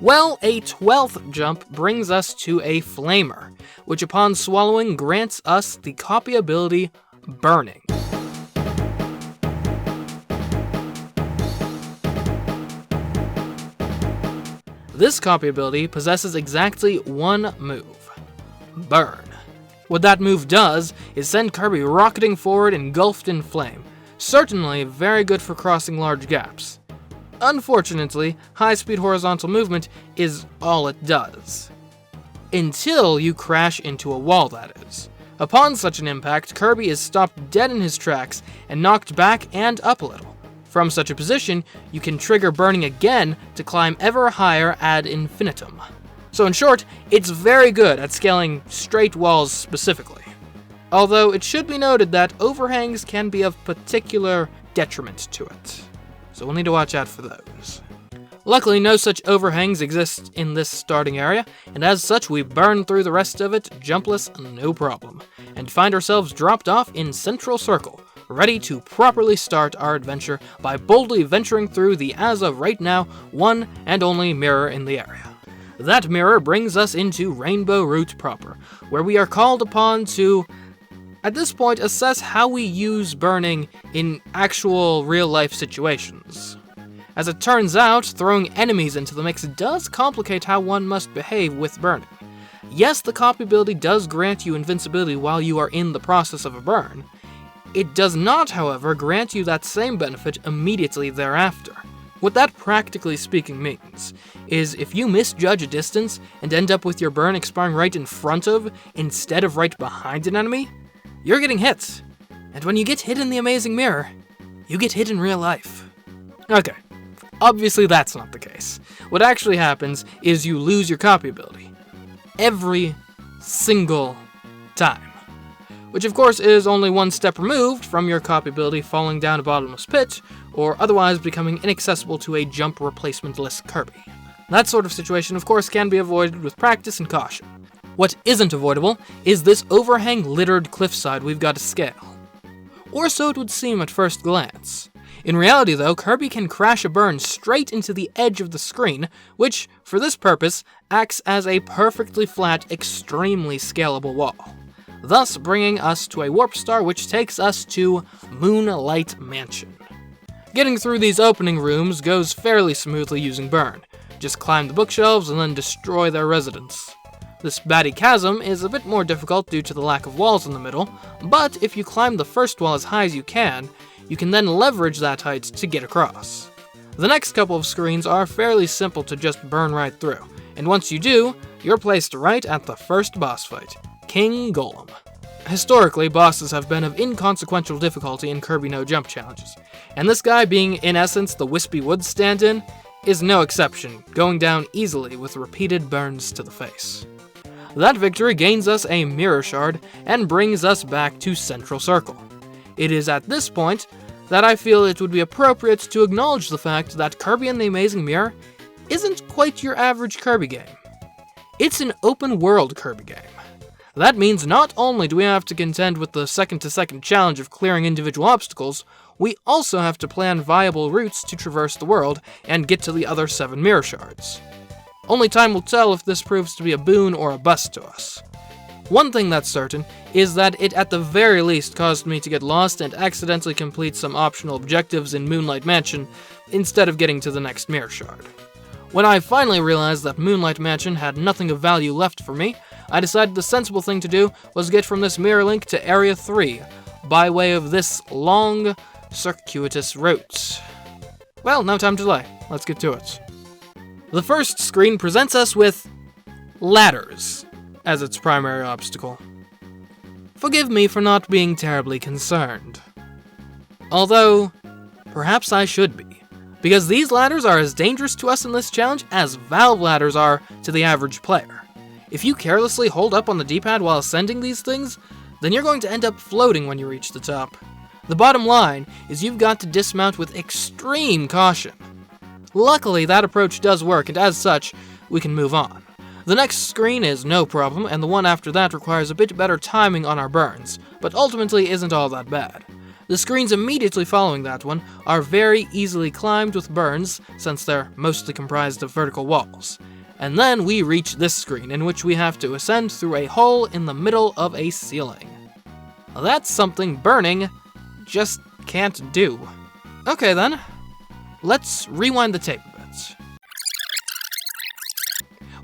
[SPEAKER 3] Well, a 12th jump brings us to a Flamer, which upon swallowing grants us the copy ability Burning. This copy ability possesses exactly one move, Burn. What that move does is send Kirby rocketing forward engulfed in flame, certainly very good for crossing large gaps. Unfortunately, high-speed horizontal movement is all it does. Until you crash into a wall, that is. Upon such an impact, Kirby is stopped dead in his tracks and knocked back and up a little. From such a position, you can trigger Burning again to climb ever higher ad infinitum. So in short, it's very good at scaling straight walls specifically. Although it should be noted that overhangs can be of particular detriment to it. So we'll need to watch out for those. Luckily, no such overhangs exist in this starting area, and as such we burn through the rest of it jumpless no problem, and find ourselves dropped off in Central Circle, ready to properly start our adventure by boldly venturing through the, as of right now, one and only mirror in the area. That mirror brings us into Rainbow Route proper, where we are called upon to, at this point, assess how we use burning in actual real-life situations. As it turns out, throwing enemies into the mix does complicate how one must behave with burning. Yes, the copy ability does grant you invincibility while you are in the process of a burn. It does not, however, grant you that same benefit immediately thereafter. What that practically speaking means is if you misjudge a distance and end up with your burn expiring right in front of instead of right behind an enemy, you're getting hit. And when you get hit in the Amazing Mirror, you get hit in real life. Okay. Obviously that's not the case. What actually happens is you lose your copy ability. Every single
[SPEAKER 1] time. Which of course is only one step removed from your copy ability falling down a bottomless pit, or otherwise becoming inaccessible to a jump replacement-less Kirby. That sort of situation of course can be avoided with practice and caution. What isn't avoidable is this overhang-littered cliffside we've got to scale. Or so it would seem at first glance. In reality though, Kirby can crash a burn straight into the edge of the screen, which, for this purpose, acts as a perfectly flat, extremely scalable wall. Thus bringing us to a warp star which takes us to Moonlight Mansion. Getting through these opening rooms goes fairly smoothly using burn. Just climb the bookshelves and then destroy their residents. This batty chasm is a bit more difficult due to the lack of walls in the middle, but if you climb the first wall as high as you can then leverage that height to get across. The next couple of screens are fairly simple to just burn right through, and once you do, you're placed right at the first boss fight, King Golem. Historically, bosses have been of inconsequential difficulty in Kirby No Jump challenges, and this guy being in essence the Wispy Woods stand-in is no exception, going down easily with repeated burns to the face. That victory gains us a Mirror Shard and brings us back to Central Circle. It is at this point that I feel it would be appropriate to acknowledge the fact that Kirby and the Amazing Mirror isn't quite your average Kirby game. It's an open-world Kirby game. That means not only do we have to contend with the second-to-second challenge of clearing individual obstacles, we also have to plan viable routes to traverse the world and get to the other 7 Mirror Shards. Only time will tell if this proves to be a boon or a bust to us. One thing that's certain is that it at the very least caused me to get lost and accidentally complete some optional objectives in Moonlight Mansion instead of getting to the next Mirror Shard. When I finally realized that Moonlight Mansion had nothing of value left for me, I decided the sensible thing to do was get from this mirror link to Area 3 by way of this long, circuitous route. Well, no time to delay. Let's get to it. The first screen presents us with ladders as its primary obstacle. Forgive me for not being terribly concerned. Although, perhaps I should be, because these ladders are as dangerous to us in this challenge as valve ladders are to the average player. If you carelessly hold up on the D-pad while ascending these things, then you're going to end up floating when you reach the top. The bottom line is you've got to dismount with extreme caution. Luckily, that approach does work, and as such, we can move on. The next screen is no problem, and the one after that requires a bit better timing on our burns, but ultimately isn't all that bad. The screens immediately following that one are very easily climbed with burns, since they're mostly comprised of vertical walls. And then we reach this screen, in which we have to ascend through a hole in the middle of a ceiling. That's something burning just can't do. Okay then, let's rewind the tape a bit.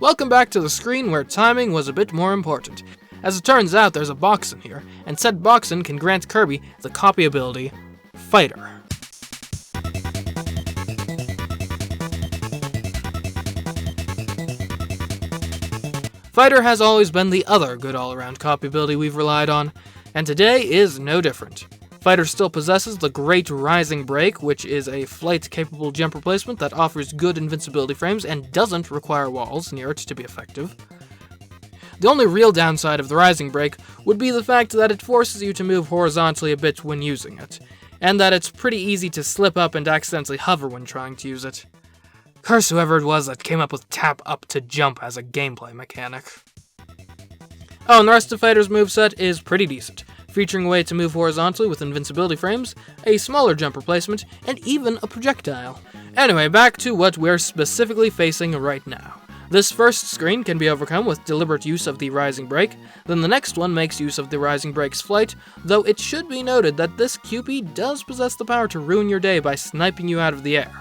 [SPEAKER 1] Welcome back to the screen where timing was a bit more important. As it turns out, there's a box in here, and said boxin can grant Kirby the copy ability, Fighter. Fighter has always been the other good all-around copy ability we've relied on, and today is no different. Fighter still possesses the Great Rising Break, which is a flight-capable jump replacement that offers good invincibility frames and doesn't require walls near it to be effective. The only real downside of the Rising Break would be the fact that it forces you to move horizontally a bit when using it, and that it's pretty easy to slip up and accidentally hover when trying to use it. Curse whoever it was that came up with tap up to jump as a gameplay mechanic. Oh, and the rest of Fighter's moveset is pretty decent, featuring a way to move horizontally with invincibility frames, a smaller jump replacement, and even a projectile. Anyway, back to what we're specifically facing right now. This first screen can be overcome with deliberate use of the Rising Break, then the next one makes use of the Rising Break's flight, though it should be noted that this QP does possess the power to ruin your day by sniping you out of the air.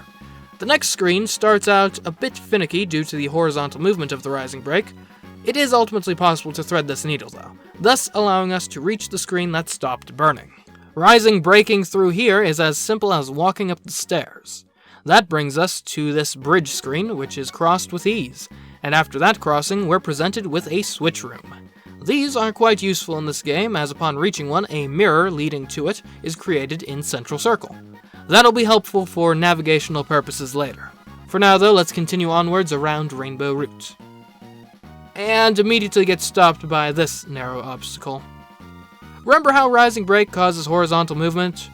[SPEAKER 1] The next screen starts out a bit finicky due to the horizontal movement of the Rising Break. It is ultimately possible to thread this needle though, thus allowing us to reach the screen that stopped burning. Rising breaking through here is as simple as walking up the stairs. That brings us to this bridge screen, which is crossed with ease, and after that crossing, we're presented with a switch room. These are quite useful in this game, as upon reaching one, a mirror leading to it is created in Central Circle. That'll be helpful for navigational purposes later. For now though, let's continue onwards around Rainbow Route. and immediately get stopped by this narrow obstacle. Remember how rising brake causes horizontal movement?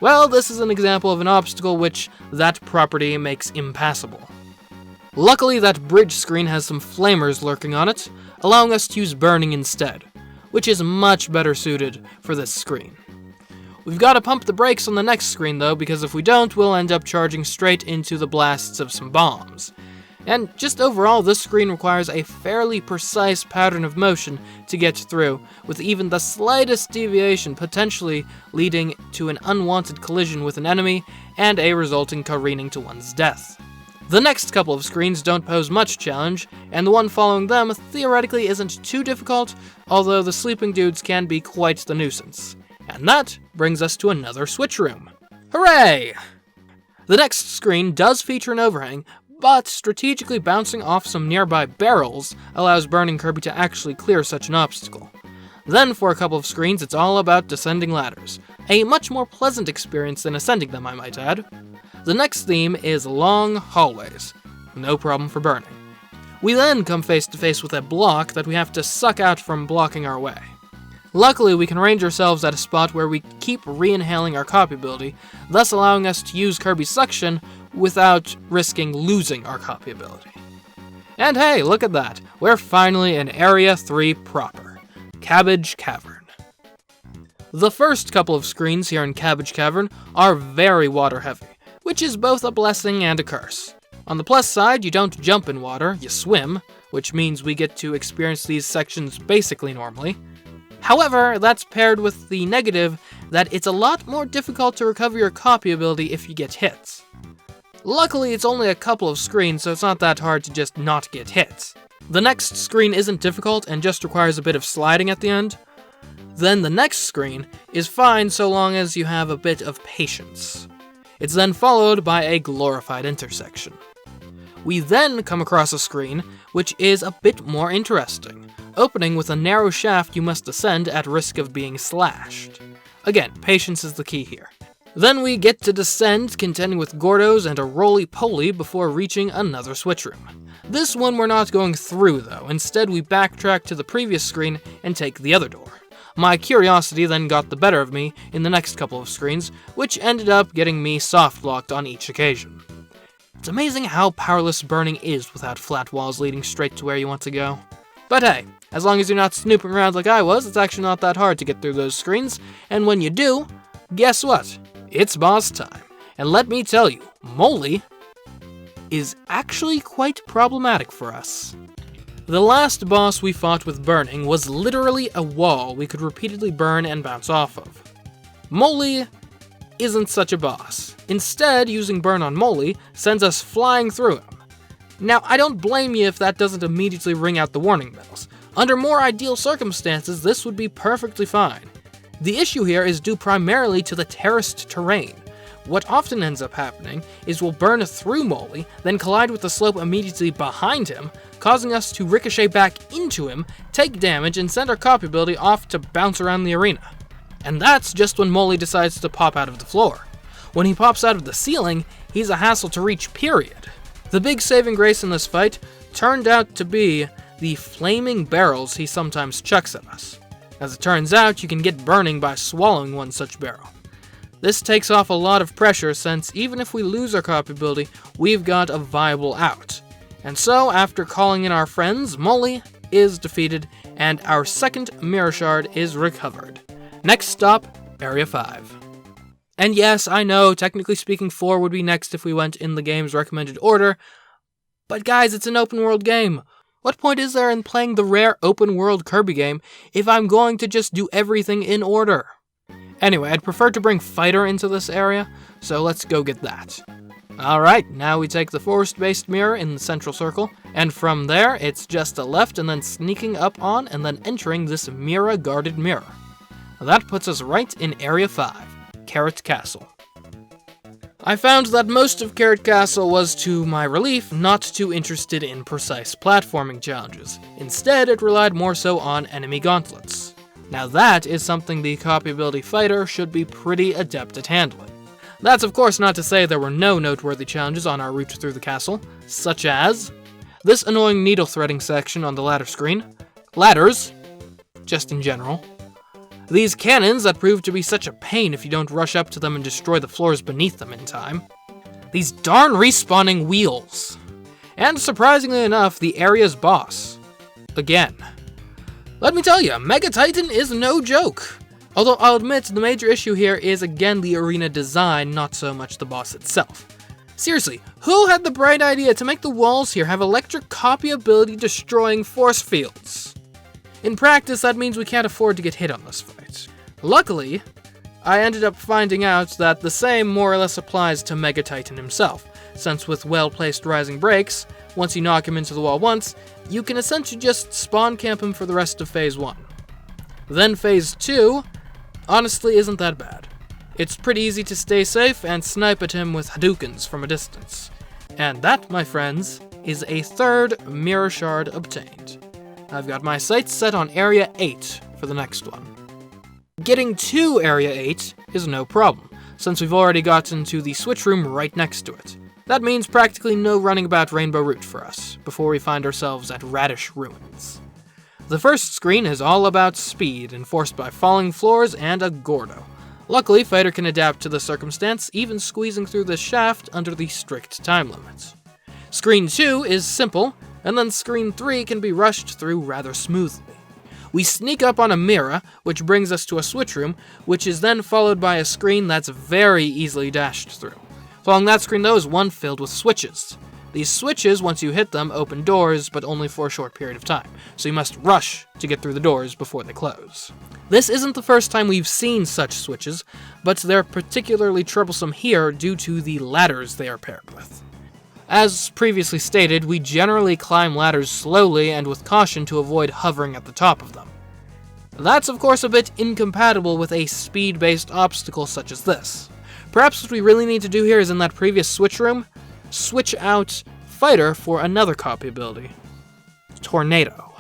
[SPEAKER 1] Well, this is an example of an obstacle which that property makes impassable. Luckily, that bridge screen has some flamers lurking on it, allowing us to use burning instead, which is much better suited for this screen. We've got to pump the brakes on the next screen though, because if we don't, we'll end up charging straight into the blasts of some bombs. And just overall, this screen requires a fairly precise pattern of motion to get through, with even the slightest deviation potentially leading to an unwanted collision with an enemy and a resulting careening to one's death. The next couple of screens don't pose much challenge, and the one following them theoretically isn't too difficult, although the sleeping dudes can be quite the nuisance. And that brings us to another switch room. Hooray! The next screen does feature an overhang, but strategically bouncing off some nearby barrels allows burning Kirby to actually clear such an obstacle. Then for a couple of screens, it's all about descending ladders, a much more pleasant experience than ascending them, I might add. The next theme is long hallways, no problem for burning. We then come face to face with a block that we have to suck out from blocking our way. Luckily, we can range ourselves at a spot where we keep re-inhaling our copy ability, thus allowing us to use Kirby's suction without risking losing our copy ability. And hey, look at that, we're finally in Area 3 proper, Cabbage Cavern. The first couple of screens here in Cabbage Cavern are very water heavy, which is both a blessing and a curse. On the plus side, you don't jump in water, you swim, which means we get to experience these sections basically normally. However, that's paired with the negative that it's a lot more difficult to recover your copy ability if you get hit. Luckily, it's only a couple of screens, so it's not that hard to just not get hit. The next screen isn't difficult and just requires a bit of sliding at the end. Then the next screen is fine so long as you have a bit of patience. It's then followed by a glorified intersection. We then come across a screen which is a bit more interesting, opening with a narrow shaft you must ascend at risk of being slashed. Again, patience is the key here. Then we get to descend, contending with Gordos and a roly-poly before reaching another switch room. This one we're not going through though, instead we backtrack to the previous screen and take the other door. My curiosity then got the better of me in the next couple of screens, which ended up getting me soft-locked on each occasion. It's amazing how powerless burning is without flat walls leading straight to where you want to go. But hey, as long as you're not snooping around like I was, it's actually not that hard to get through those screens, and when you do, guess what? It's boss time. And let me tell you, Moly is actually quite problematic for us. The last boss we fought with burning was literally a wall we could repeatedly burn and bounce off of. Moly isn't such a boss. Instead, using burn on Moly sends us flying through him. Now, I don't blame you if that doesn't immediately ring out the warning bells. Under more ideal circumstances, this would be perfectly fine. The issue here is due primarily to the terraced terrain. What often ends up happening is we'll burn through Moly, then collide with the slope immediately behind him, causing us to ricochet back into him, take damage, and send our copy ability off to bounce around the arena. And that's just when Moly decides to pop out of the floor. When he pops out of the ceiling, he's a hassle to reach, period. The big saving grace in this fight turned out to be the flaming barrels he sometimes chucks at us. As it turns out, you can get burning by swallowing one such barrel. This takes off a lot of pressure since even if we lose our copy ability, we've got a viable out. And so, after calling in our friends, Moly is defeated and our second mirror shard is recovered. Next stop, Area 5. And yes, I know, technically speaking 4 would be next if we went in the game's recommended order, but guys, it's an open world game. What point is there in playing the rare open world Kirby game if I'm going to just do everything in order? Anyway, I'd prefer to bring Fighter into this area, so let's go get that. Alright, now we take the forest-based mirror in the central circle, and from there, it's just a left and then sneaking up on and then entering this Mira-guarded mirror. That puts us right in Area 5, Carrot Castle. I found that most of Carrot Castle was, to my relief, not too interested in precise platforming challenges. Instead, it relied more so on enemy gauntlets. Now that is something the copy ability fighter should be pretty adept at handling. That's of course not to say there were no noteworthy challenges on our route through the castle, such as this annoying needle threading section on the ladder screen, ladders, just in general, these cannons that prove to be such a pain if you don't rush up to them and destroy the floors beneath them in time, these darn respawning wheels, and surprisingly enough, the area's boss. Again. Let me tell you, Mega Titan is no joke. Although I'll admit the major issue here is again the arena design, not so much the boss itself. Seriously, who had the bright idea to make the walls here have electric copy ability destroying force fields? In practice, that means we can't afford to get hit on this fight. Luckily, I ended up finding out that the same more or less applies to Mega Titan himself, since with well-placed rising breaks, once you knock him into the wall once, you can essentially just spawn camp him for the rest of Phase 1. Then Phase 2, honestly, isn't that bad. It's pretty easy to stay safe and snipe at him with Hadoukens from a distance. And that, my friends, is a third mirror shard obtained. I've got my sights set on Area 8 for the next one. Getting to Area 8 is no problem, since we've already gotten to the switch room right next to it. That means practically no running about Rainbow Route for us, before we find ourselves at Radish Ruins. The first screen is all about speed, enforced by falling floors and a Gordo. Luckily, Fighter can adapt to the circumstance, even squeezing through the shaft under the strict time limit. Screen 2 is simple, and then Screen 3 can be rushed through rather smoothly. We sneak up on a mirror, which brings us to a switch room, which is then followed by a screen that's very easily dashed through. Following that screen, though, is one filled with switches. These switches, once you hit them, open doors, but only for a short period of time, so you must rush to get through the doors before they close. This isn't the first time we've seen such switches, but they're particularly troublesome here due to the ladders they are paired with. As previously stated, we generally climb ladders slowly and with caution to avoid hovering at the top of them. That's of course a bit incompatible with a speed-based obstacle such as this. Perhaps what we really need to do here is in that previous switch room, switch out Fighter for another copy ability. Tornado.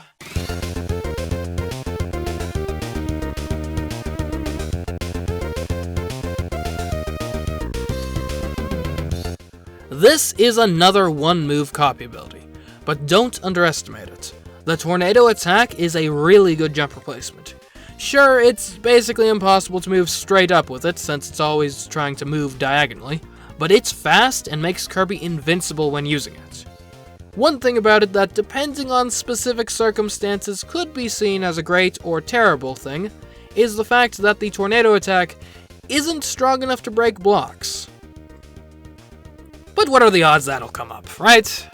[SPEAKER 1] This is another one-move copy ability, but don't underestimate it. The tornado attack is a really good jump replacement. Sure, it's basically impossible to move straight up with it since it's always trying to move diagonally, but it's fast and makes Kirby invincible when using it. One thing about it that, depending on specific circumstances, could be seen as a great or terrible thing, is the fact that the tornado attack isn't strong enough to break blocks. But what are the odds that'll come up, right?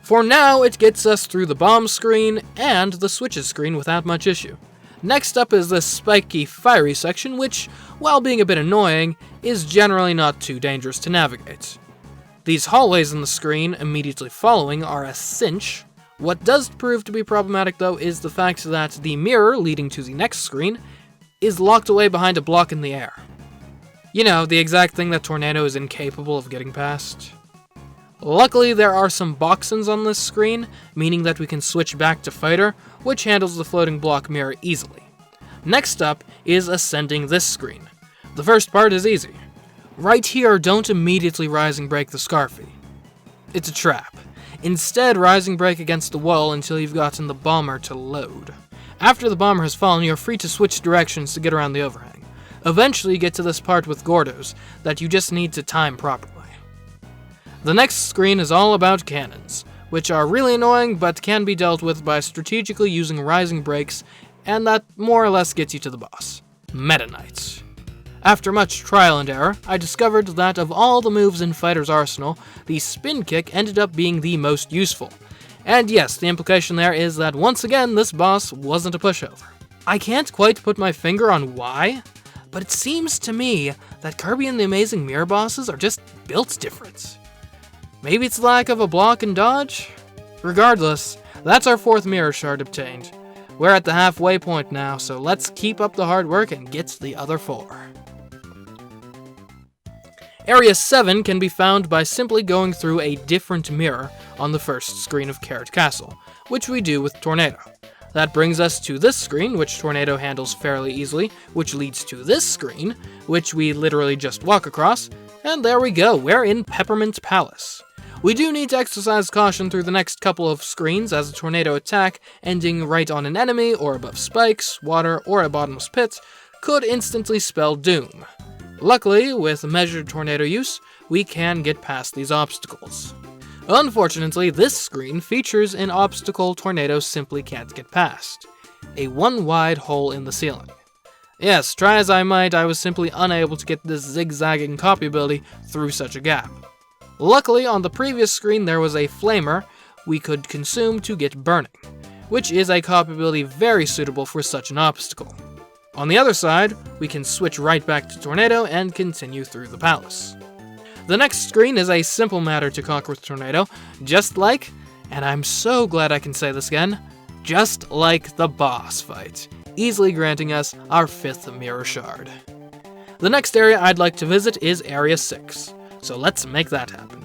[SPEAKER 1] For now, it gets us through the bomb screen and the switches screen without much issue. Next up is this spiky, fiery section, which, while being a bit annoying, is generally not too dangerous to navigate. These hallways in the screen immediately following are a cinch. What does prove to be problematic, though, is the fact that the mirror leading to the next screen is locked away behind a block in the air. You know, the exact thing that Tornado is incapable of getting past. Luckily, there are some boxins on this screen, meaning that we can switch back to Fighter, which handles the floating block mirror easily. Next up is ascending this screen. The first part is easy. Right here, don't immediately rising break the Scarfy. It's a trap. Instead, rising break against the wall until you've gotten the bomber to load. After the bomber has fallen, you're free to switch directions to get around the overhang. Eventually, you get to this part with Gordos that you just need to time properly. The next screen is all about cannons, which are really annoying but can be dealt with by strategically using rising breaks, and that more or less gets you to the boss, Meta Knight. After much trial and error, I discovered that of all the moves in Fighter's arsenal, the spin kick ended up being the most useful. And yes, the implication there is that once again this boss wasn't a pushover. I can't quite put my finger on why, but it seems to me that Kirby and the Amazing Mirror bosses are just built different. Maybe it's lack of a block and dodge? Regardless, that's our 4th mirror shard obtained. We're at the halfway point now, so let's keep up the hard work and get the other 4. Area 7 can be found by simply going through a different mirror on the first screen of Carrot Castle, which we do with Tornado. That brings us to this screen, which Tornado handles fairly easily, which leads to this screen, which we literally just walk across, and there we go, we're in Peppermint Palace. We do need to exercise caution through the next couple of screens, as a tornado attack ending right on an enemy, or above spikes, water, or a bottomless pit, could instantly spell doom. Luckily, with measured tornado use, we can get past these obstacles. Unfortunately, this screen features an obstacle tornadoes simply can't get past: a one-wide hole in the ceiling. Yes, try as I might, I was simply unable to get this zigzagging copy ability through such a gap. Luckily, on the previous screen there was a flamer we could consume to get burning, which is a copy ability very suitable for such an obstacle. On the other side, we can switch right back to Tornado and continue through the palace. The next screen is a simple matter to conquer with Tornado, just like, and I'm so glad I can say this again, just like the boss fight, easily granting us our 5th Mirror Shard. The next area I'd like to visit is Area 6, so let's make that happen.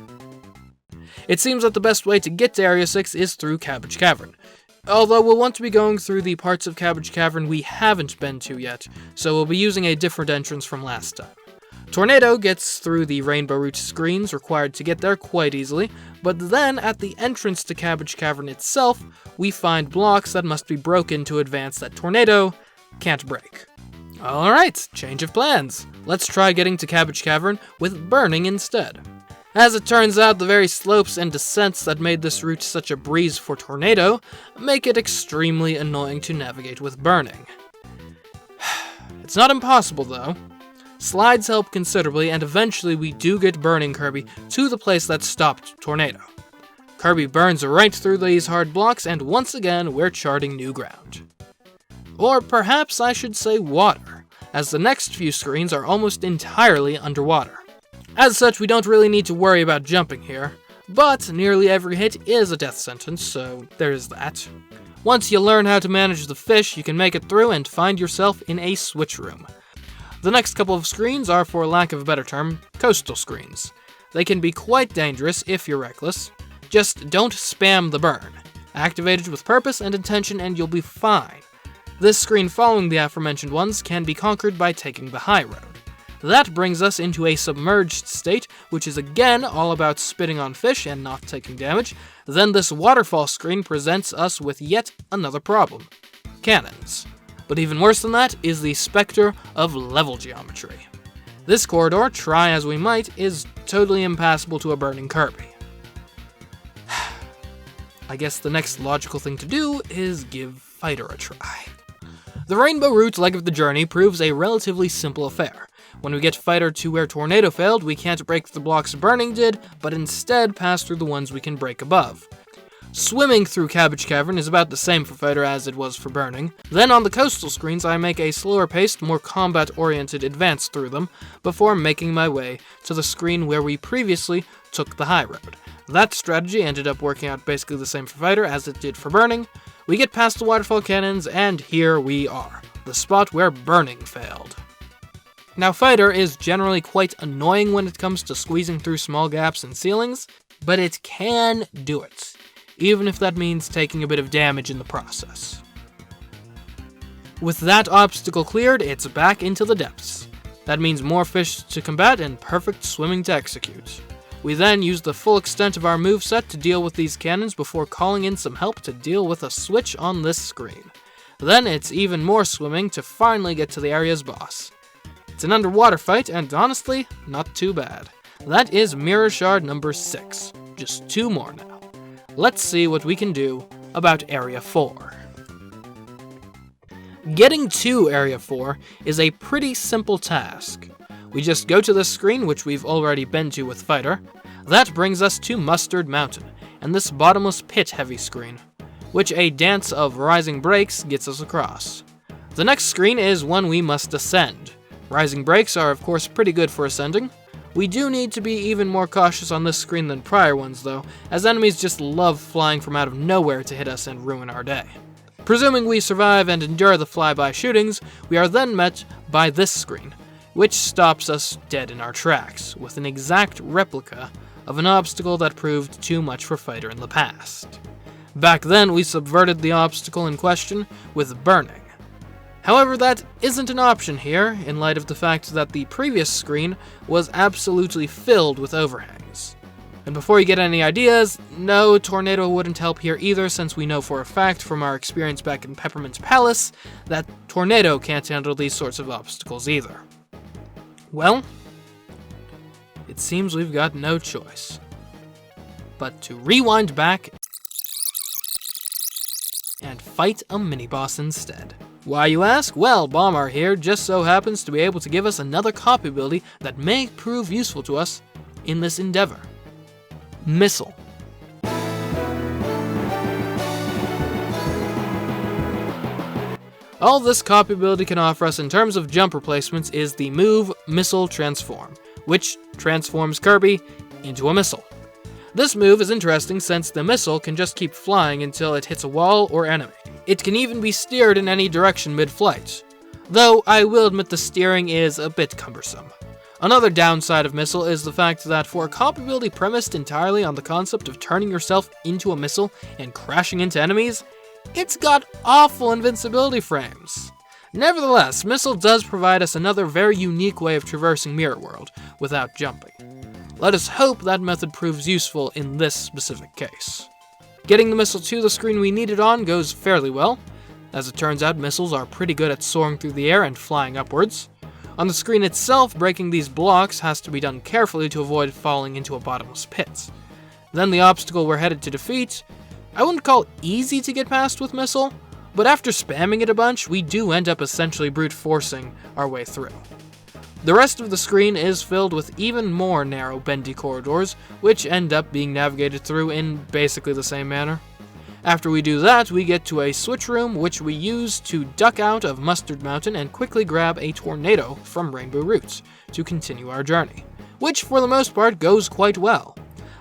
[SPEAKER 1] It seems that the best way to get to Area 6 is through Cabbage Cavern, although we'll want to be going through the parts of Cabbage Cavern we haven't been to yet, so we'll be using a different entrance from last time. Tornado gets through the Rainbow Route screens required to get there quite easily, but then at the entrance to Cabbage Cavern itself, we find blocks that must be broken to advance that Tornado can't break. Alright, change of plans. Let's try getting to Cabbage Cavern with burning instead. As it turns out, the very slopes and descents that made this route such a breeze for Tornado make it extremely annoying to navigate with burning. It's not impossible though. Slides help considerably, and eventually we do get burning Kirby to the place that stopped Tornado. Kirby burns right through these hard blocks, and once again we're charting new ground. Or perhaps I should say water, as the next few screens are almost entirely underwater. As such, we don't really need to worry about jumping here, but nearly every hit is a death sentence, so there's that. Once you learn how to manage the fish, you can make it through and find yourself in a switch room. The next couple of screens are, for lack of a better term, coastal screens. They can be quite dangerous if you're reckless. Just don't spam the burn. Activate it with purpose and intention and you'll be fine. This screen following the aforementioned ones can be conquered by taking the high road. That brings us into a submerged state, which is again all about spitting on fish and not taking damage. Then this waterfall screen presents us with yet another problem: cannons. But even worse than that is the specter of level geometry. This corridor, try as we might, is totally impassable to a burning Kirby. I guess the next logical thing to do is give Fighter a try. The Rainbow Route leg of the journey proves a relatively simple affair. When we get Fighter to where Tornado failed, we can't break the blocks Burning did, but instead pass through the ones we can break above. Swimming through Cabbage Cavern is about the same for Fighter as it was for Burning. Then on the coastal screens I make a slower paced, more combat-oriented advance through them, before making my way to the screen where we previously took the high road. That strategy ended up working out basically the same for Fighter as it did for Burning. We get past the waterfall cannons, and here we are, the spot where Burning failed. Now Fighter is generally quite annoying when it comes to squeezing through small gaps in ceilings, but it can do it, even if that means taking a bit of damage in the process. With that obstacle cleared, it's back into the depths. That means more fish to combat and perfect swimming to execute. We then use the full extent of our moveset to deal with these cannons before calling in some help to deal with a switch on this screen. Then it's even more swimming to finally get to the area's boss. It's an underwater fight, and honestly, not too bad. That is Mirror Shard number 6. Just 2 more now. Let's see what we can do about Area 4. Getting to Area 4 is a pretty simple task. We just go to this screen, which we've already been to with Fighter. That brings us to Mustard Mountain, and this bottomless pit-heavy screen, which a dance of rising breaks gets us across. The next screen is one we must ascend. Rising breaks are of course pretty good for ascending. We do need to be even more cautious on this screen than prior ones though, as enemies just love flying from out of nowhere to hit us and ruin our day. Presuming we survive and endure the flyby shootings, we are then met by this screen, which stops us dead in our tracks, with an exact replica of an obstacle that proved too much for Fighter in the past. Back then, we subverted the obstacle in question with Burning. However, that isn't an option here, in light of the fact that the previous screen was absolutely filled with overhangs.
[SPEAKER 3] And before you get any ideas, no, tornado wouldn't help here either, since we know for a fact from our experience back in Peppermint's Palace that tornado can't handle these sorts of obstacles either. Well, it seems we've got no choice but to rewind back and fight a mini-boss instead. Why, you ask? Well, Bombar here just so happens to be able to give us another copy ability that may prove useful to us in this endeavor. Missile. All this copy ability can offer us in terms of jump replacements is the move Missile Transform, which transforms Kirby into a missile. This move is interesting since the missile can just keep flying until it hits a wall or enemy. It can even be steered in any direction mid-flight, though I will admit the steering is a bit cumbersome. Another downside of Missile is the fact that for a copy ability premised entirely on the concept of turning yourself into a missile and crashing into enemies, it's got awful invincibility frames. Nevertheless, Missile does provide us another very unique way of traversing Mirror World without jumping. Let us hope that method proves useful in this specific case. Getting the missile to the screen we need it on goes fairly well. As it turns out, missiles are pretty good at soaring through the air and flying upwards. On the screen itself, breaking these blocks has to be done carefully to avoid falling into a bottomless pit. Then the obstacle we're headed to defeat, I wouldn't call easy to get past with Missile, but after spamming it a bunch, we do end up essentially brute forcing our way through. The rest of the screen is filled with even more narrow, bendy corridors, which end up being navigated through in basically the same manner. After we do that, we get to a switch room, which we use to duck out of Mustard Mountain and quickly grab a tornado from Rainbow Roots to continue our journey, which for the most part goes quite well.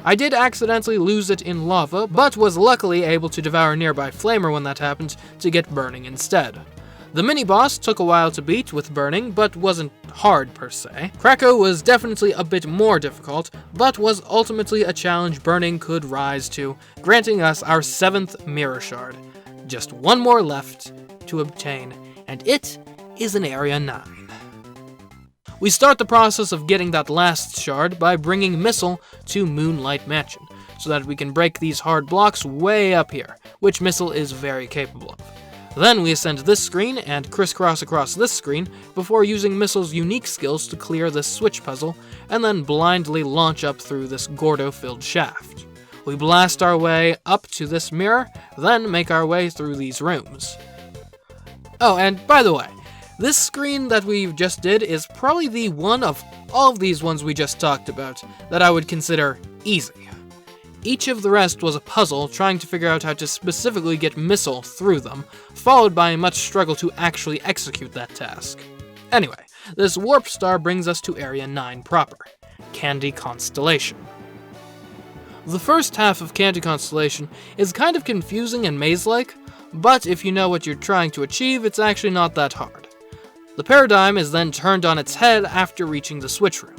[SPEAKER 3] I did accidentally lose it in lava, but was luckily able to devour a nearby flamer when that happened to get burning instead. The mini-boss took a while to beat with burning, but wasn't hard per se. Krakow was definitely a bit more difficult, but was ultimately a challenge burning could rise to, granting us our 7th mirror shard. Just one more left to obtain, and it is in Area 9. We start the process of getting that last shard by bringing Missile to Moonlight Mansion, so that we can break these hard blocks way up here, which Missile is very capable of. Then we ascend this screen and crisscross across this screen before using Missile's unique skills to clear this switch puzzle, and then blindly launch up through this Gordo-filled shaft. We blast our way up to this mirror, then make our way through these rooms. Oh, and by the way, this screen that we just did is probably the one of all of these ones we just talked about that I would consider easy. Each of the rest was a puzzle trying to figure out how to specifically get Missile through them, followed by much struggle to actually execute that task. Anyway, this warp star brings us to Area 9 proper, Candy Constellation. The first half of Candy Constellation is kind of confusing and maze-like, but if you know what you're trying to achieve, it's actually not that hard. The paradigm is then turned on its head after reaching the switch room.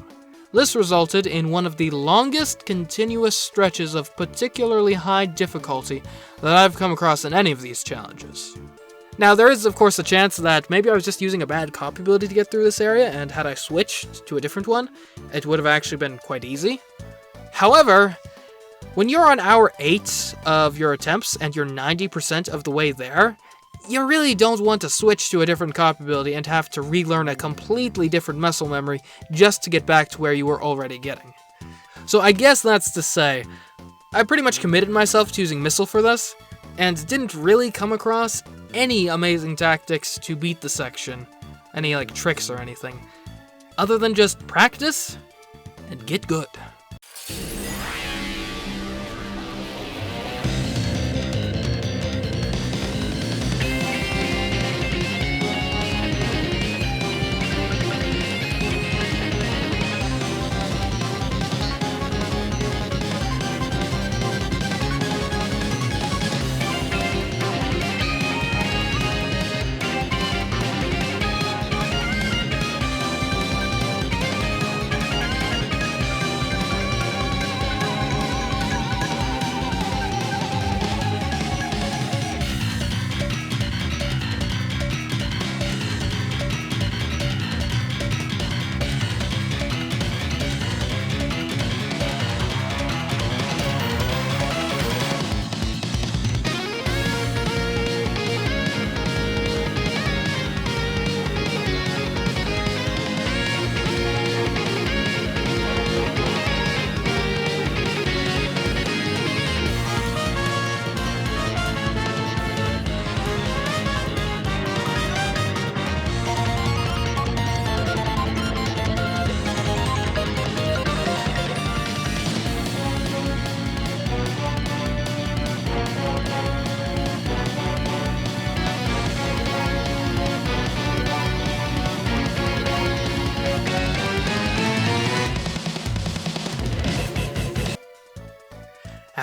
[SPEAKER 3] This resulted in one of the longest continuous stretches of particularly high difficulty that I've come across in any of these challenges. Now, there is of course a chance that maybe I was just using a bad copy ability to get through this area, and had I switched to a different one, it would have actually been quite easy. However, when you're on hour 8 of your attempts and you're 90% of the way there, you really don't want to switch to a different copy ability and have to relearn a completely different muscle memory just to get back to where you were already getting. So I guess that's to say, I pretty much committed myself to using Missile for this, and didn't really come across any amazing tactics to beat the section, any like tricks or anything, other than just practice and get good.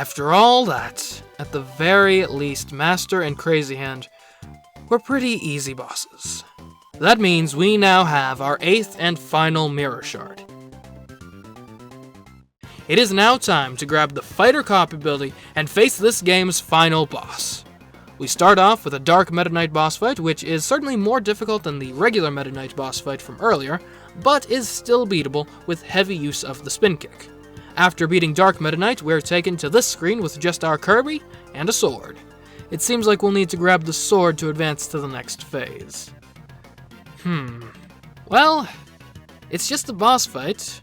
[SPEAKER 1] After all that, at the very least, Master and Crazy Hand were pretty easy bosses. That means we now have our 8th and final mirror shard. It is now time to grab the fighter copy ability and face this game's final boss. We start off with a Dark Meta Knight boss fight, which is certainly more difficult than the regular Meta Knight boss fight from earlier, but is still beatable with heavy use of the spin kick. After beating Dark Meta Knight, we're taken to this screen with just our Kirby and a sword. It seems like we'll need to grab the sword to advance to the next phase. Well, it's just a boss fight.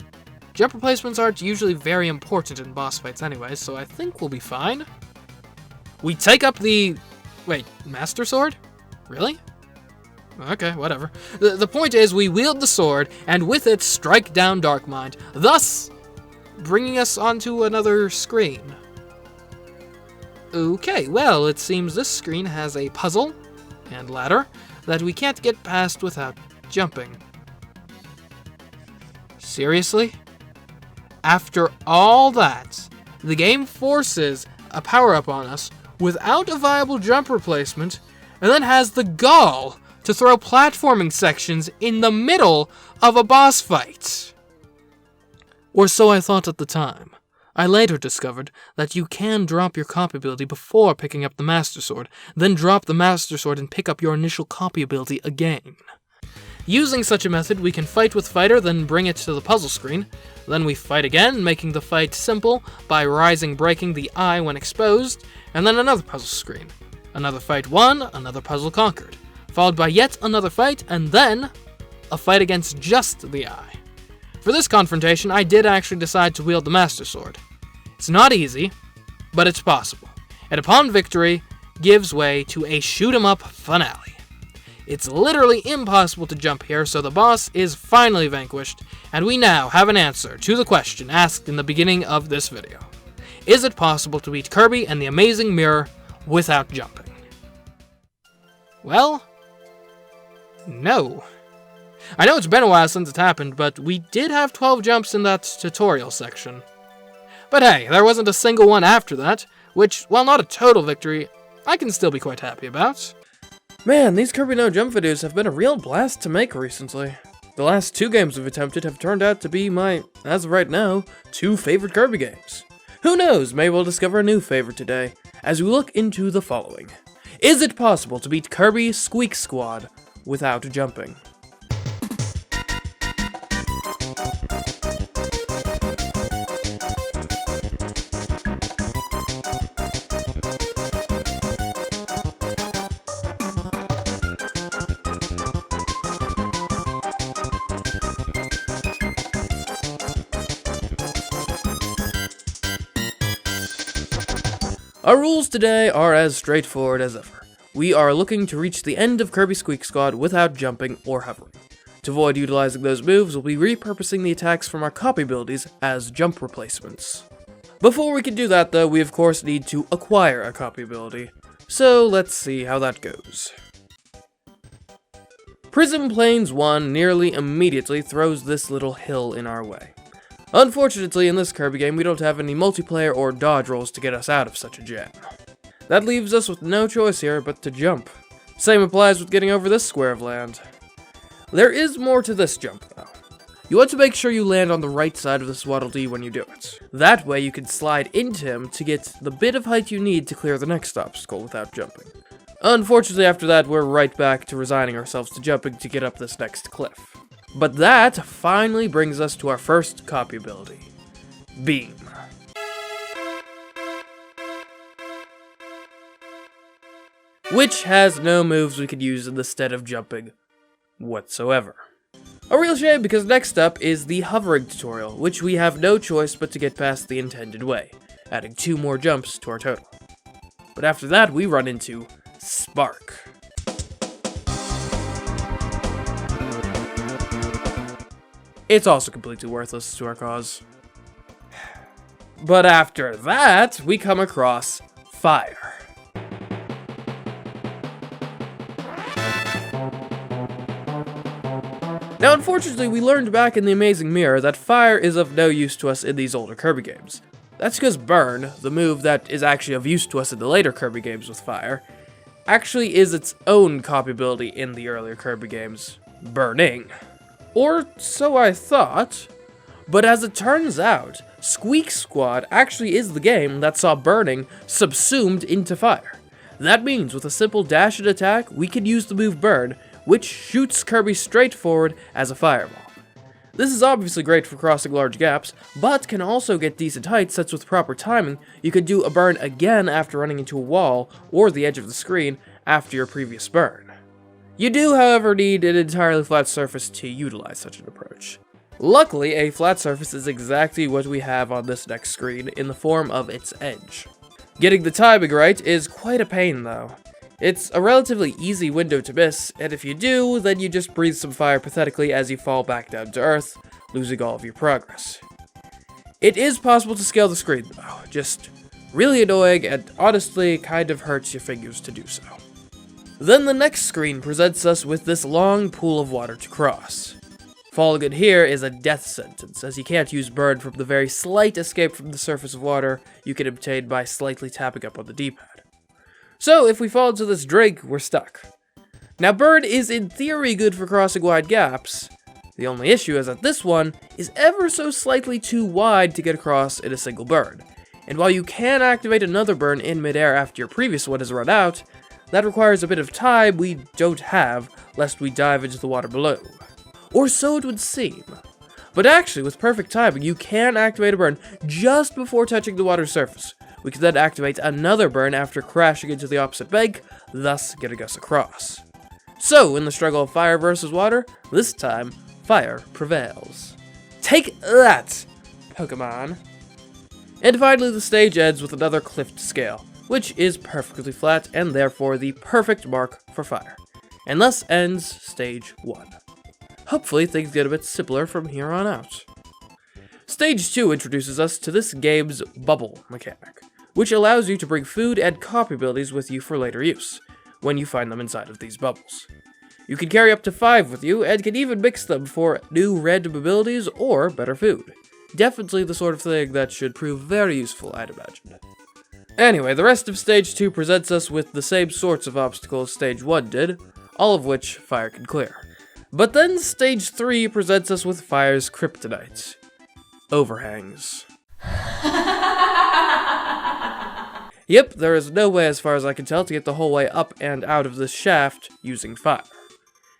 [SPEAKER 1] Jump replacements aren't usually very important in boss fights anyway, so I think we'll be fine. We take up the... Wait, Master Sword? Really? Okay, whatever. The point is, we wield the sword, and with it strike down Darkmind, thus bringing us onto another screen. Okay, well, it seems this screen has a puzzle and ladder that we can't get past without jumping. Seriously? After all that, the game forces a power-up on us without a viable jump replacement, and then has the gall to throw platforming sections in the middle of a boss fight. Or so I thought at the time. I later discovered that you can drop your copy ability before picking up the Master Sword, then drop the Master Sword and pick up your initial copy ability again. Using such a method, we can fight with Fighter, then bring it to the puzzle screen. Then we fight again, making the fight simple by breaking the eye when exposed, and then another puzzle screen. Another fight won, another puzzle conquered. Followed by yet another fight, and then a fight against just the eye. For this confrontation, I did actually decide to wield the Master Sword. It's not easy, but it's possible. And upon victory, gives way to a shoot-'em-up finale. It's literally impossible to jump here, so the boss is finally vanquished, and we now have an answer to the question asked in the beginning of this video. Is it possible to beat Kirby and the Amazing Mirror without jumping? Well, no. I know it's been a while since it happened, but we did have 12 jumps in that tutorial section. But hey, there wasn't a single one after that, which, while not a total victory, I can still be quite happy about.
[SPEAKER 3] Man, these Kirby No Jump videos have been a real blast to make recently. The last 2 games we've attempted have turned out to be my, as of right now, 2 favorite Kirby games. Who knows, maybe we'll discover a new favorite today, as we look into the following. Is it possible to beat Kirby Squeak Squad without jumping? Our rules today are as straightforward as ever. We are looking to reach the end of Kirby Squeak Squad without jumping or hovering. To avoid utilizing those moves, we'll be repurposing the attacks from our copy abilities as jump replacements. Before we can do that though, we of course need to acquire a copy ability. So let's see how that goes. Prism Plains 1 nearly immediately throws this little hill in our way. Unfortunately, in this Kirby game, we don't have any multiplayer or dodge rolls to get us out of such a jam. That leaves us with no choice here but to jump. Same applies with getting over this square of land. There is more to this jump, though. You want to make sure you land on the right side of this Waddle Dee when you do it. That way you can slide into him to get the bit of height you need to clear the next obstacle without jumping. Unfortunately, after that, we're right back to resigning ourselves to jumping to get up this next cliff. But that finally brings us to our first copy ability, Beam. Which has no moves we could use in the stead of jumping whatsoever. A real shame because next up is the hovering tutorial, which we have no choice but to get past the intended way, adding 2 more jumps to our total. But after that we run into Spark. It's also completely worthless to our cause. But after that, we come across Fire. Now unfortunately, we learned back in the Amazing Mirror that fire is of no use to us in these older Kirby games. That's because Burn, the move that is actually of use to us in the later Kirby games with fire, actually is its own copy ability in the earlier Kirby games, Burning. Or so I thought, but as it turns out, Squeak Squad actually is the game that saw Burning subsumed into fire. That means with a simple dash and attack, we can use the move Burn, which shoots Kirby straight forward as a fireball. This is obviously great for crossing large gaps, but can also get decent heights since with proper timing, you could do a burn again after running into a wall or the edge of the screen after your previous burn. You do, however, need an entirely flat surface to utilize such an approach. Luckily, a flat surface is exactly what we have on this next screen in the form of its edge. Getting the timing right is quite a pain though. It's a relatively easy window to miss, and if you do, then you just breathe some fire pathetically as you fall back down to earth, losing all of your progress. It is possible to scale the screen though, just really annoying and honestly kind of hurts your fingers to do so. Then the next screen presents us with this long pool of water to cross. Falling in here is a death sentence, as you can't use Burn from the very slight escape from the surface of water you can obtain by slightly tapping up on the D-pad. So, if we fall into this drink, we're stuck. Now, Burn is in theory good for crossing wide gaps. The only issue is that this one is ever so slightly too wide to get across in a single burn. And while you can activate another burn in midair after your previous one has run out, that requires a bit of time we don't have, lest we dive into the water below. Or so it would seem. But actually, with perfect timing, you can activate a burn just before touching the water's surface. We can then activate another burn after crashing into the opposite bank, thus getting us across. So, in the struggle of fire versus water, this time, fire prevails. Take that, Pokemon! And finally, the stage ends with another cliff to scale, which is perfectly flat and therefore the perfect mark for fire. And thus ends Stage 1. Hopefully, things get a bit simpler from here on out. Stage 2 introduces us to this game's bubble mechanic, which allows you to bring food and copy abilities with you for later use, when you find them inside of these bubbles. You can carry up to 5 with you, and can even mix them for new random abilities or better food. Definitely the sort of thing that should prove very useful, I'd imagine. Anyway, the rest of Stage 2 presents us with the same sorts of obstacles Stage 1 did, all of which fire can clear. But then Stage 3 presents us with fire's kryptonite. Overhangs. Yep, there is no way as far as I can tell to get the whole way up and out of this shaft using fire.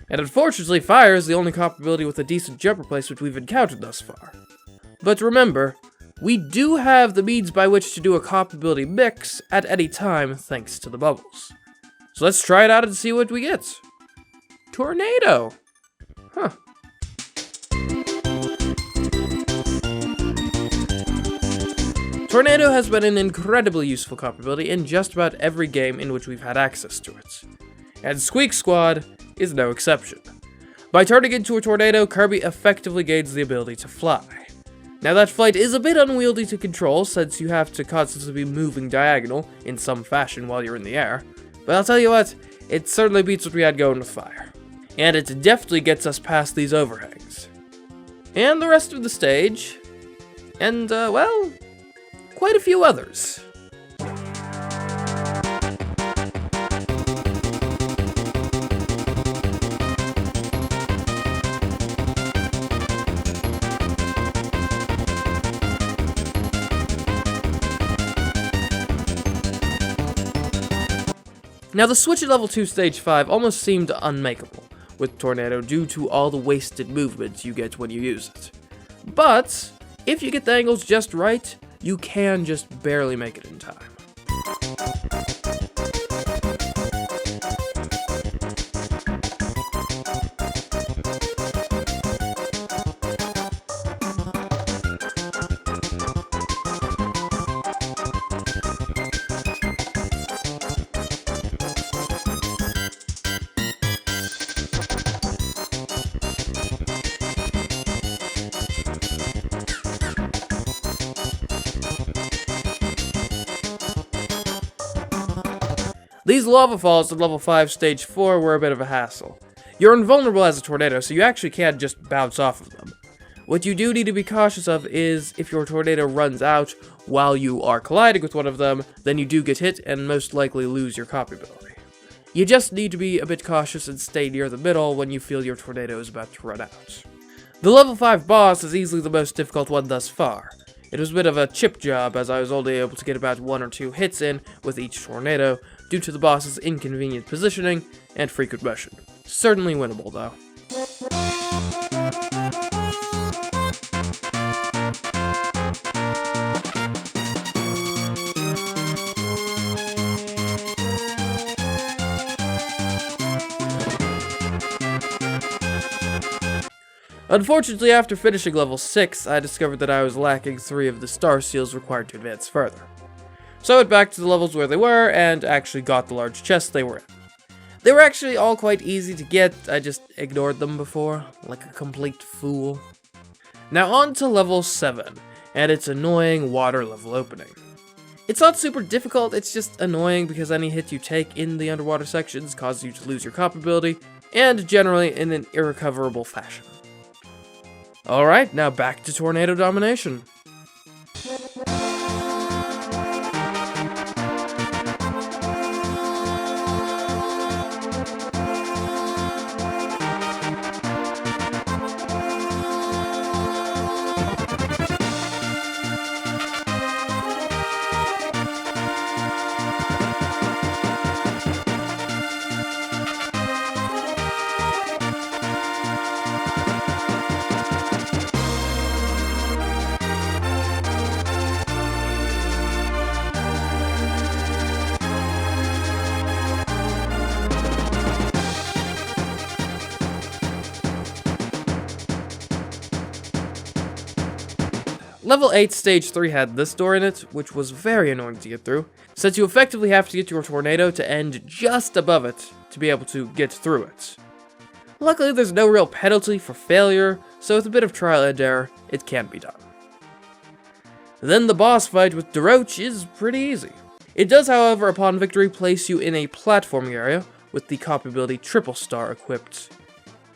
[SPEAKER 3] And unfortunately, fire is the only cop ability with a decent jump replacement we've encountered thus far. But remember, we do have the means by which to do a cop ability mix at any time thanks to the bubbles. So let's try it out and see what we get. Tornado! Huh. Tornado has been an incredibly useful cop ability in just about every game in which we've had access to it. And Squeak Squad is no exception. By turning into a tornado, Kirby effectively gains the ability to fly. Now that flight is a bit unwieldy to control since you have to constantly be moving diagonal in some fashion while you're in the air, but I'll tell you what, it certainly beats what we had going with fire. And it definitely gets us past these overhangs. And the rest of the stage, and well, quite a few others. Now the switch at level 2 stage 5 almost seemed unmakeable with Tornado due to all the wasted movements you get when you use it. But if you get the angles just right, you can just barely make it in time. These lava falls at level 5 stage 4 were a bit of a hassle. You're invulnerable as a tornado, so you actually can't just bounce off of them. What you do need to be cautious of is if your tornado runs out,
[SPEAKER 1] while you are colliding with one of them, then you do get hit and most likely lose your copy ability. You just need to be a bit cautious and stay near the middle when you feel your tornado is about to run out. The level 5 boss is easily the most difficult one thus far. It was a bit of a chip job as I was only able to get about 1 or 2 hits in with each tornado due to the boss's inconvenient positioning and frequent motion. Certainly winnable though. Unfortunately, after finishing level 6, I discovered that I was lacking 3 of the star seals required to advance further. So I went back to the levels where they were, and actually got the large chests they were in. They were actually all quite easy to get, I just ignored them before, like a complete fool. Now on to level 7, and its annoying water level opening. It's not super difficult, it's just annoying because any hit you take in the underwater sections causes you to lose your cop ability, and generally in an irrecoverable fashion. Alright, now back to tornado domination. Level 8 Stage 3 had this door in it, which was very annoying to get through, since you effectively have to get your tornado to end just above it to be able to get through it. Luckily, there's no real penalty for failure, so with a bit of trial and error, it can be done. Then the boss fight with DeRoach is pretty easy. It does, however, upon victory, place you in a platforming area with the cop ability Triple Star equipped,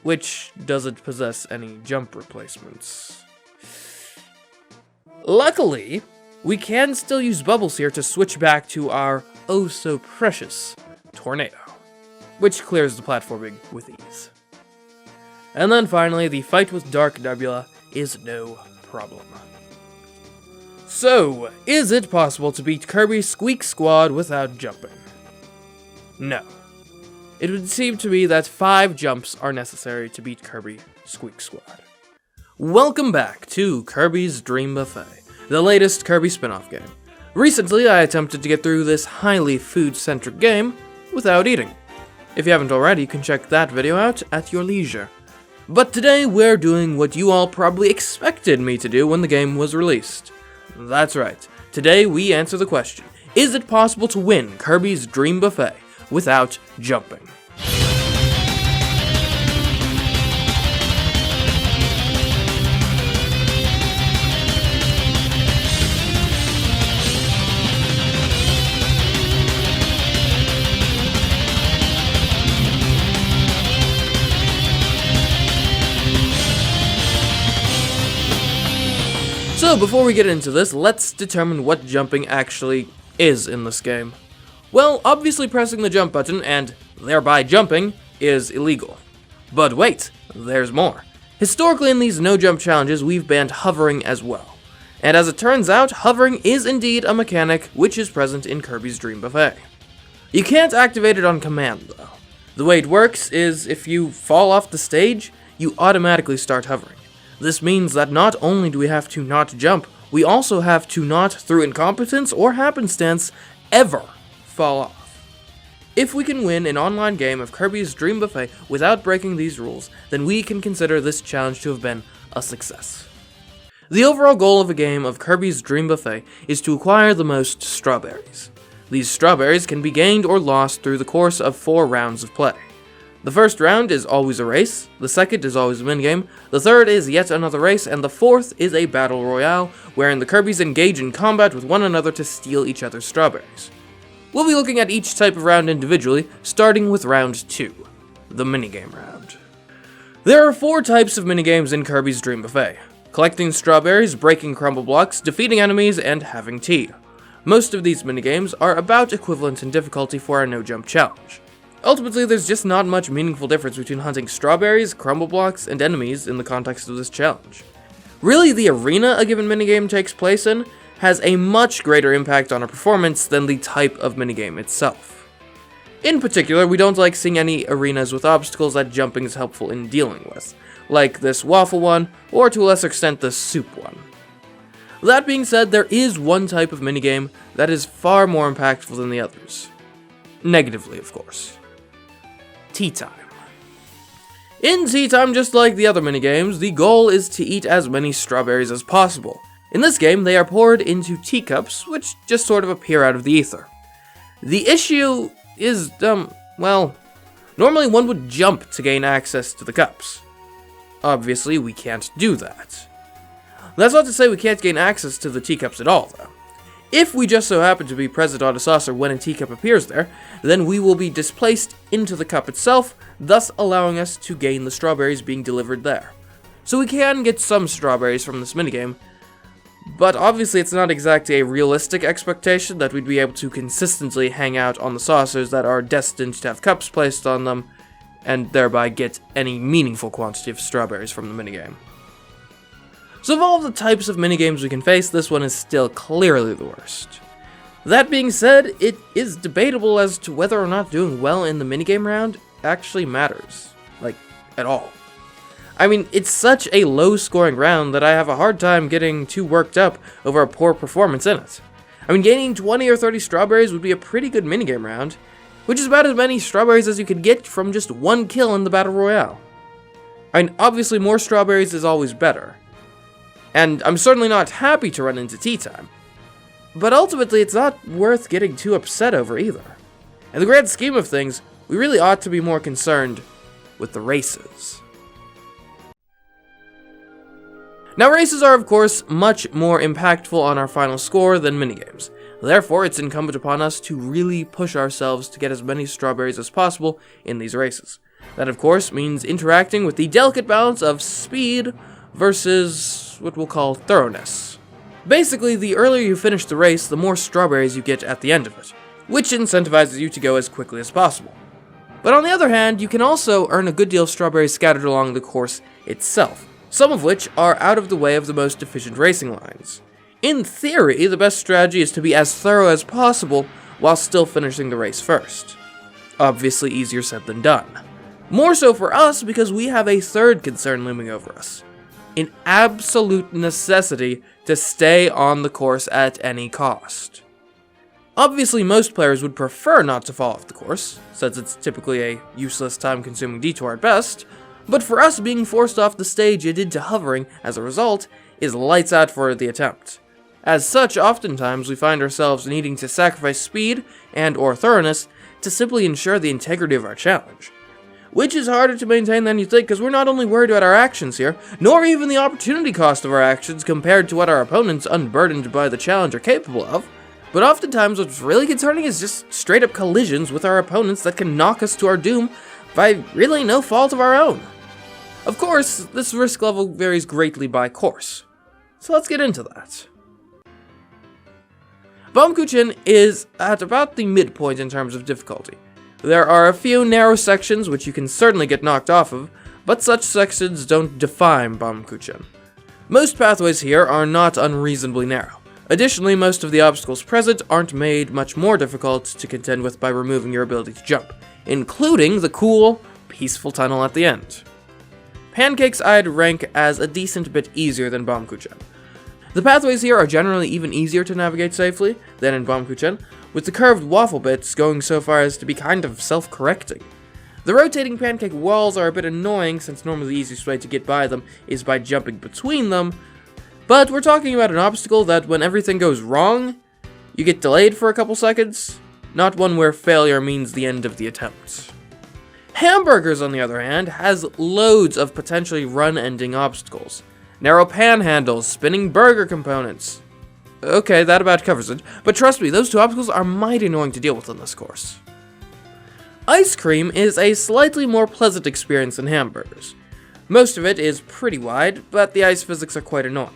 [SPEAKER 1] which doesn't possess any jump replacements. Luckily, we can still use bubbles here to switch back to our oh-so-precious tornado, which clears the platforming with ease. And then finally, the fight with Dark Nebula is no problem. So, is it possible to beat Kirby's Squeak Squad without jumping? No. It would seem to me that 5 jumps are necessary to beat Kirby Squeak Squad. Welcome back to Kirby's Dream Buffet, the latest Kirby spin-off game. Recently, I attempted to get through this highly food-centric game without eating. If you haven't already, you can check that video out at your leisure. But today, we're doing what you all probably expected me to do when the game was released. That's right. Today, we answer the question, is it possible to win Kirby's Dream Buffet without jumping? So before we get into this, let's determine what jumping actually is in this game. Well, obviously pressing the jump button, and thereby jumping, is illegal. But wait, there's more. Historically in these no-jump challenges, we've banned hovering as well. And as it turns out, hovering is indeed a mechanic which is present in Kirby's Dream Buffet. You can't activate it on command, though. The way it works is if you fall off the stage, you automatically start hovering. This means that not only do we have to not jump, we also have to not, through incompetence or happenstance, ever fall off. If we can win an online game of Kirby's Dream Buffet without breaking these rules, then we can consider this challenge to have been a success. The overall goal of a game of Kirby's Dream Buffet is to acquire the most strawberries. These strawberries can be gained or lost through the course of 4 rounds of play. The first round is always a race, the second is always a minigame, the third is yet another race, and the fourth is a battle royale, wherein the Kirbys engage in combat with one another to steal each other's strawberries. We'll be looking at each type of round individually, starting with round 2, the minigame round. There are 4 types of minigames in Kirby's Dream Buffet: collecting strawberries, breaking crumble blocks, defeating enemies, and having tea. Most of these minigames are about equivalent in difficulty for our no-jump challenge. Ultimately, there's just not much meaningful difference between hunting strawberries, crumble blocks, and enemies in the context of this challenge. Really, the arena a given minigame takes place in has a much greater impact on our performance than the type of minigame itself. In particular, we don't like seeing any arenas with obstacles that jumping is helpful in dealing with, like this waffle one, or to a lesser extent this soup one. That being said, there is one type of minigame that is far more impactful than the others. Negatively, of course. Tea time. In tea time, just like the other minigames, the goal is to eat as many strawberries as possible. In this game, they are poured into teacups, which just sort of appear out of the ether. The issue is, well, normally one would jump to gain access to the cups. Obviously, we can't do that. That's not to say we can't gain access to the teacups at all, though. If we just so happen to be present on a saucer when a teacup appears there, then we will be displaced into the cup itself, thus allowing us to gain the strawberries being delivered there. So we can get some strawberries from this minigame, but obviously it's not exactly a realistic expectation that we'd be able to consistently hang out on the saucers that are destined to have cups placed on them, and thereby get any meaningful quantity of strawberries from the minigame. So of all the types of minigames we can face, this one is still clearly the worst. That being said, it is debatable as to whether or not doing well in the minigame round actually matters. Like, at all. I mean, it's such a low-scoring round that I have a hard time getting too worked up over a poor performance in it. I mean, gaining 20 or 30 strawberries would be a pretty good minigame round, which is about as many strawberries as you could get from just one kill in the Battle Royale. I mean, obviously more strawberries is always better. And I'm certainly not happy to run into tea time. But ultimately, it's not worth getting too upset over either. In the grand scheme of things, we really ought to be more concerned with the races. Now, races are, of course, much more impactful on our final score than minigames. Therefore, it's incumbent upon us to really push ourselves to get as many strawberries as possible in these races. That, of course, means interacting with the delicate balance of speed versus what we'll call thoroughness. Basically, the earlier you finish the race, the more strawberries you get at the end of it, which incentivizes you to go as quickly as possible. But on the other hand, you can also earn a good deal of strawberries scattered along the course itself, some of which are out of the way of the most efficient racing lines. In theory, the best strategy is to be as thorough as possible while still finishing the race first. Obviously easier said than done. More so for us because we have a third concern looming over us. An absolute necessity to stay on the course at any cost. Obviously, most players would prefer not to fall off the course, since it's typically a useless time-consuming detour at best, but for us, being forced off the stage and into hovering as a result is lights out for the attempt. As such, oftentimes we find ourselves needing to sacrifice speed and/or thoroughness to simply ensure the integrity of our challenge. Which is harder to maintain than you think, because we're not only worried about our actions here, nor even the opportunity cost of our actions compared to what our opponents unburdened by the challenge are capable of, but oftentimes what's really concerning is just straight up collisions with our opponents that can knock us to our doom by really no fault of our own. Of course, this risk level varies greatly by course, so let's get into that. Baumkuchen is at about the midpoint in terms of difficulty. There are a few narrow sections which you can certainly get knocked off of, but such sections don't define Baumkuchen. Most pathways here are not unreasonably narrow. Additionally, most of the obstacles present aren't made much more difficult to contend with by removing your ability to jump, including the cool, peaceful tunnel at the end. Pancakes I'd rank as a decent bit easier than Baumkuchen. The pathways here are generally even easier to navigate safely than in Baumkuchen, with the curved waffle bits going so far as to be kind of self-correcting. The rotating pancake walls are a bit annoying, since normally the easiest way to get by them is by jumping between them, but we're talking about an obstacle that when everything goes wrong, you get delayed for a couple seconds, not one where failure means the end of the attempt. Hamburgers, on the other hand, has loads of potentially run-ending obstacles. Narrow panhandles, spinning burger components. Okay, that about covers it, but trust me, those two obstacles are mighty annoying to deal with in this course. Ice cream is a slightly more pleasant experience than hamburgers.
[SPEAKER 3] Most of it is pretty wide, but the ice physics are quite annoying.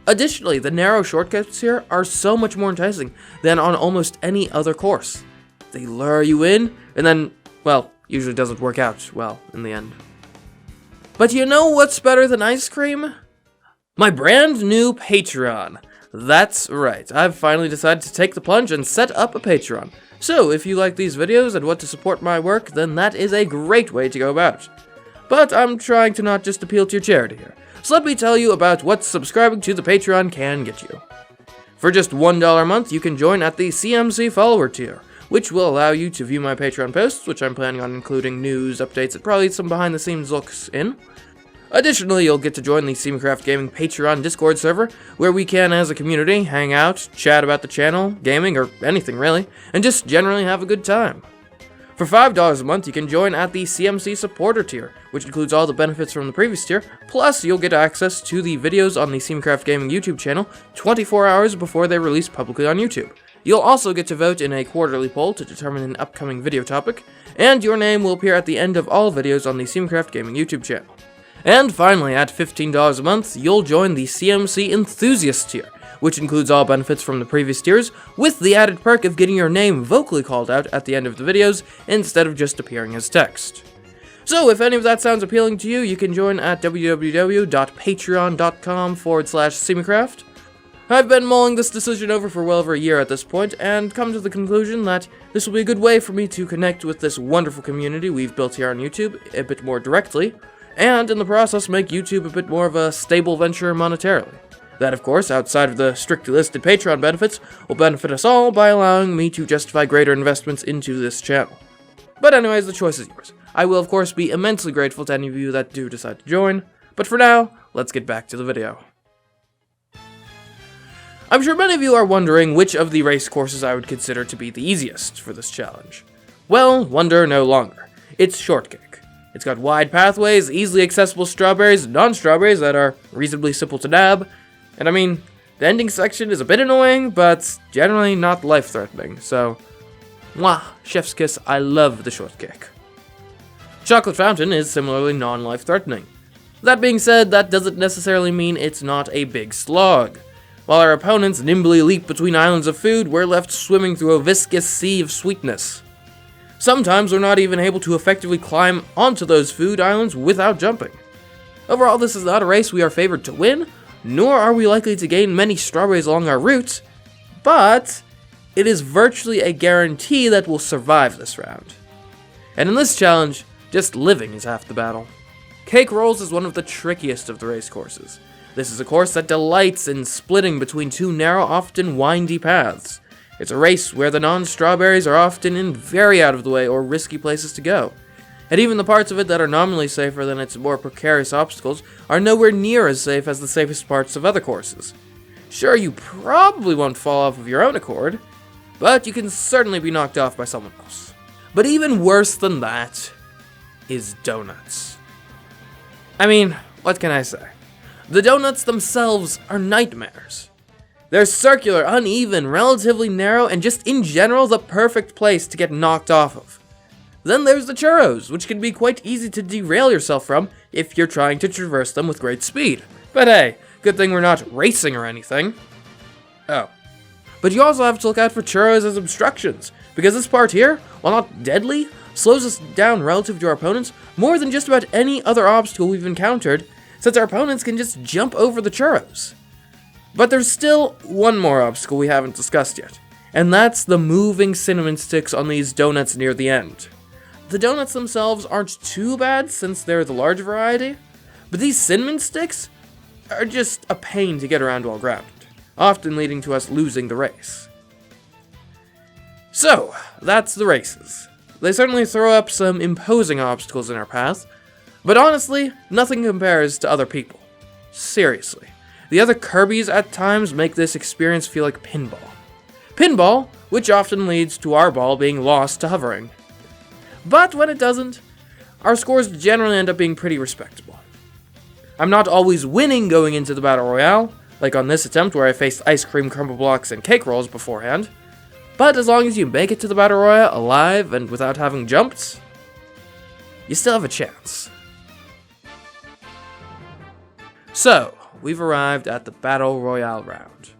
[SPEAKER 3] Additionally, the narrow shortcuts here are so much more enticing than on almost any other course. They lure you in, and then, well, usually doesn't work out well in the end. But you know what's better than ice cream? My brand new Patreon. That's right, I've finally decided to take the plunge and set up a Patreon. So, if you like these videos and want to support my work, then that is a great way to go about it. But I'm trying to not just appeal to your charity here. So let me tell you about what subscribing to the Patreon can get you. For just $1 a month, you can join at the CMC follower tier, which will allow you to view my Patreon posts, which I'm planning on including news, updates, and probably some behind-the-scenes looks in. Additionally, you'll get to join the CMeeCraft Gaming Patreon Discord server, where we can, as a community, hang out, chat about the channel, gaming, or anything really, and just generally have a good time. For $5 a month, you can join at the CMC supporter tier, which includes all the benefits from the previous tier, plus you'll get access to the videos on the CMeeCraft Gaming YouTube channel 24 hours before they release publicly on YouTube. You'll also get to vote in a quarterly poll to determine an upcoming video topic, and your name will appear at the end of all videos on the CMeeCraft Gaming YouTube channel. And finally, at $15 a month, you'll join the CMC Enthusiast tier, which includes all benefits from the previous tiers, with the added perk of getting your name vocally called out at the end of the videos, instead of just appearing as text. So if any of that sounds appealing to you, you can join at www.patreon.com/CMeeCraft. I've been mulling this decision over for well over a year at this point, and come to the conclusion that this will be a good way for me to connect with this wonderful community we've built here on YouTube a bit more directly, and in the process make YouTube a bit more of a stable venture monetarily. That, of course, outside of the strictly listed Patreon benefits, will benefit us all by allowing me to justify greater investments into this channel. But anyways, the choice is yours. I will, of course, be immensely grateful to any of you that do decide to join, but for now, let's get back to the video. I'm sure many of you are wondering which of the race courses I would consider to be the easiest for this challenge. Well, wonder no longer. It's Shortcake. It's got wide pathways, easily accessible strawberries, non-strawberries that are reasonably simple to nab, and I mean, the ending section is a bit annoying, but generally not life-threatening, so mwah, chef's kiss, I love the Shortcake. Chocolate Fountain is similarly non-life-threatening. That being said, that doesn't necessarily mean it's not a big slog. While our opponents nimbly leap between islands of food, we're left swimming through a viscous sea of sweetness. Sometimes we're not even able to effectively climb onto those food islands without jumping. Overall, this is not a race we are favored to win, nor are we likely to gain many strawberries along our route, but it is virtually a guarantee that we'll survive this round. And in this challenge, just living is half the battle. Cake Rolls is one of the trickiest of the race courses. This is a course that delights in splitting between two narrow, often windy paths. It's a race where the non-strawberries are often in very out of the way or risky places to go. And even the parts of it that are nominally safer than its more precarious obstacles are nowhere near as safe as the safest parts of other courses. Sure, you probably won't fall off of your own accord, but you can certainly be knocked off by someone else. But even worse than that is donuts. I mean, what can I say? The donuts themselves are nightmares. They're circular, uneven, relatively narrow, and just in general the perfect place to get knocked off of. Then there's the churros, which can be quite easy to derail yourself from if you're trying to traverse them with great speed. But hey, good thing we're not racing or anything. Oh. But you also have to look out for churros as obstructions, because this part here, while not deadly, slows us down relative to our opponents more than just about any other obstacle we've encountered, since our opponents can just jump over the churros. But there's still one more obstacle we haven't discussed yet, and that's the moving cinnamon sticks on these donuts near the end. The donuts themselves aren't too bad since they're the large variety, but these cinnamon sticks are just a pain to get around while grounded, often leading to us losing the race. So, that's the races. They certainly throw up some imposing obstacles in our path, but honestly, nothing compares to other people. Seriously. The other Kirbys at times make this experience feel like pinball. Pinball, which often leads to our ball being lost to hovering. But when it doesn't, our scores generally end up being pretty respectable. I'm not always winning going into the Battle Royale, like on this attempt where I faced ice cream, crumble blocks, and cake rolls beforehand, but as long as you make it to the Battle Royale alive and without having jumped, you still have a chance. So, we've arrived at the Battle Royale round.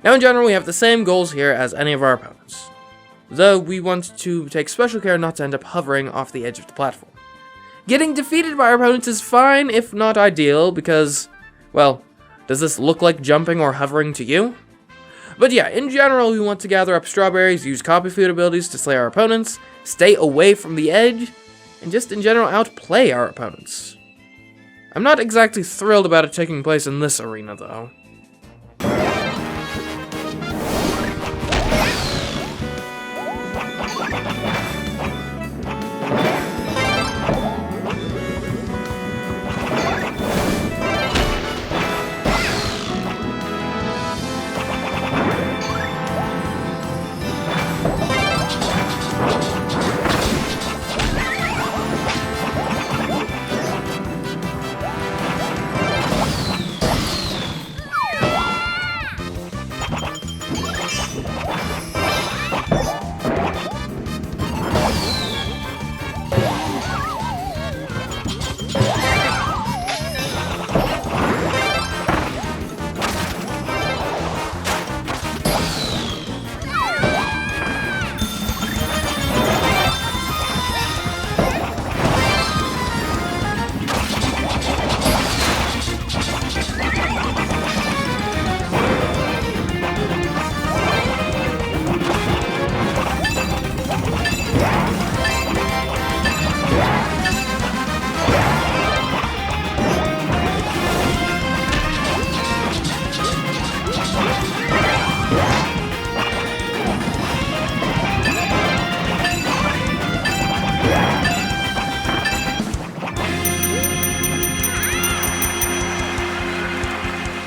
[SPEAKER 3] Now in general, we have the same goals here as any of our opponents, though we want to take special care not to end up hovering off the edge of the platform. Getting defeated by our opponents is fine, if not ideal, because, well, does this look like jumping or hovering to you? But yeah, in general, we want to gather up strawberries, use copy food abilities to slay our opponents, stay away from the edge, and just in general outplay our opponents. I'm not exactly thrilled about it taking place in this arena, though.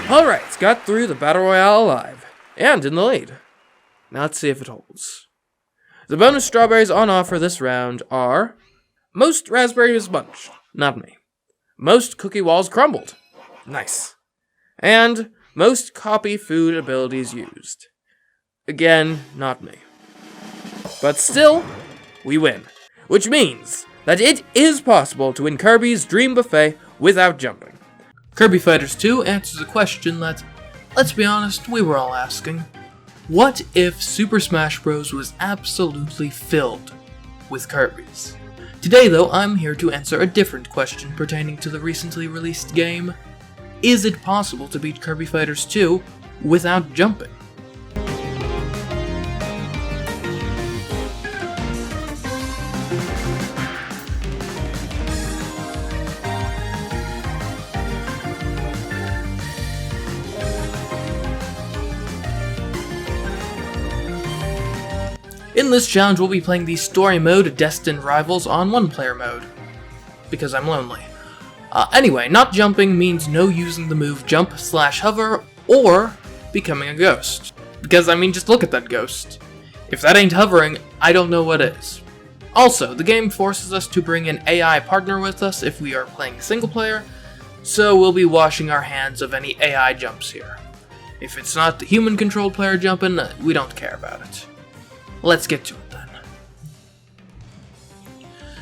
[SPEAKER 3] Alright, got through the Battle Royale alive, and in the lead. Now let's see if it holds. The bonus strawberries on offer this round are most raspberries munched, not me. Most cookie walls crumbled, nice. And most copy food abilities used. Again, not me. But still, we win. Which means that it is possible to win Kirby's Dream Buffet without jumping.
[SPEAKER 1] Kirby Fighters 2 answers a question that, let's be honest, we were all asking. What if Super Smash Bros. Was absolutely filled with Kirbys? Today, though, I'm here to answer a different question pertaining to the recently released game. Is it possible to beat Kirby Fighters 2 without jumping? In this challenge, we'll be playing the story mode Destined Rivals on one-player mode, because I'm lonely. Anyway, not jumping means no using the move jump/hover or becoming a ghost. Because, I mean, just look at that ghost. If that ain't hovering, I don't know what is. Also, the game forces us to bring an AI partner with us if we are playing single player, so we'll be washing our hands of any AI jumps here. If it's not the human-controlled player jumping, we don't care about it. Let's get to it then.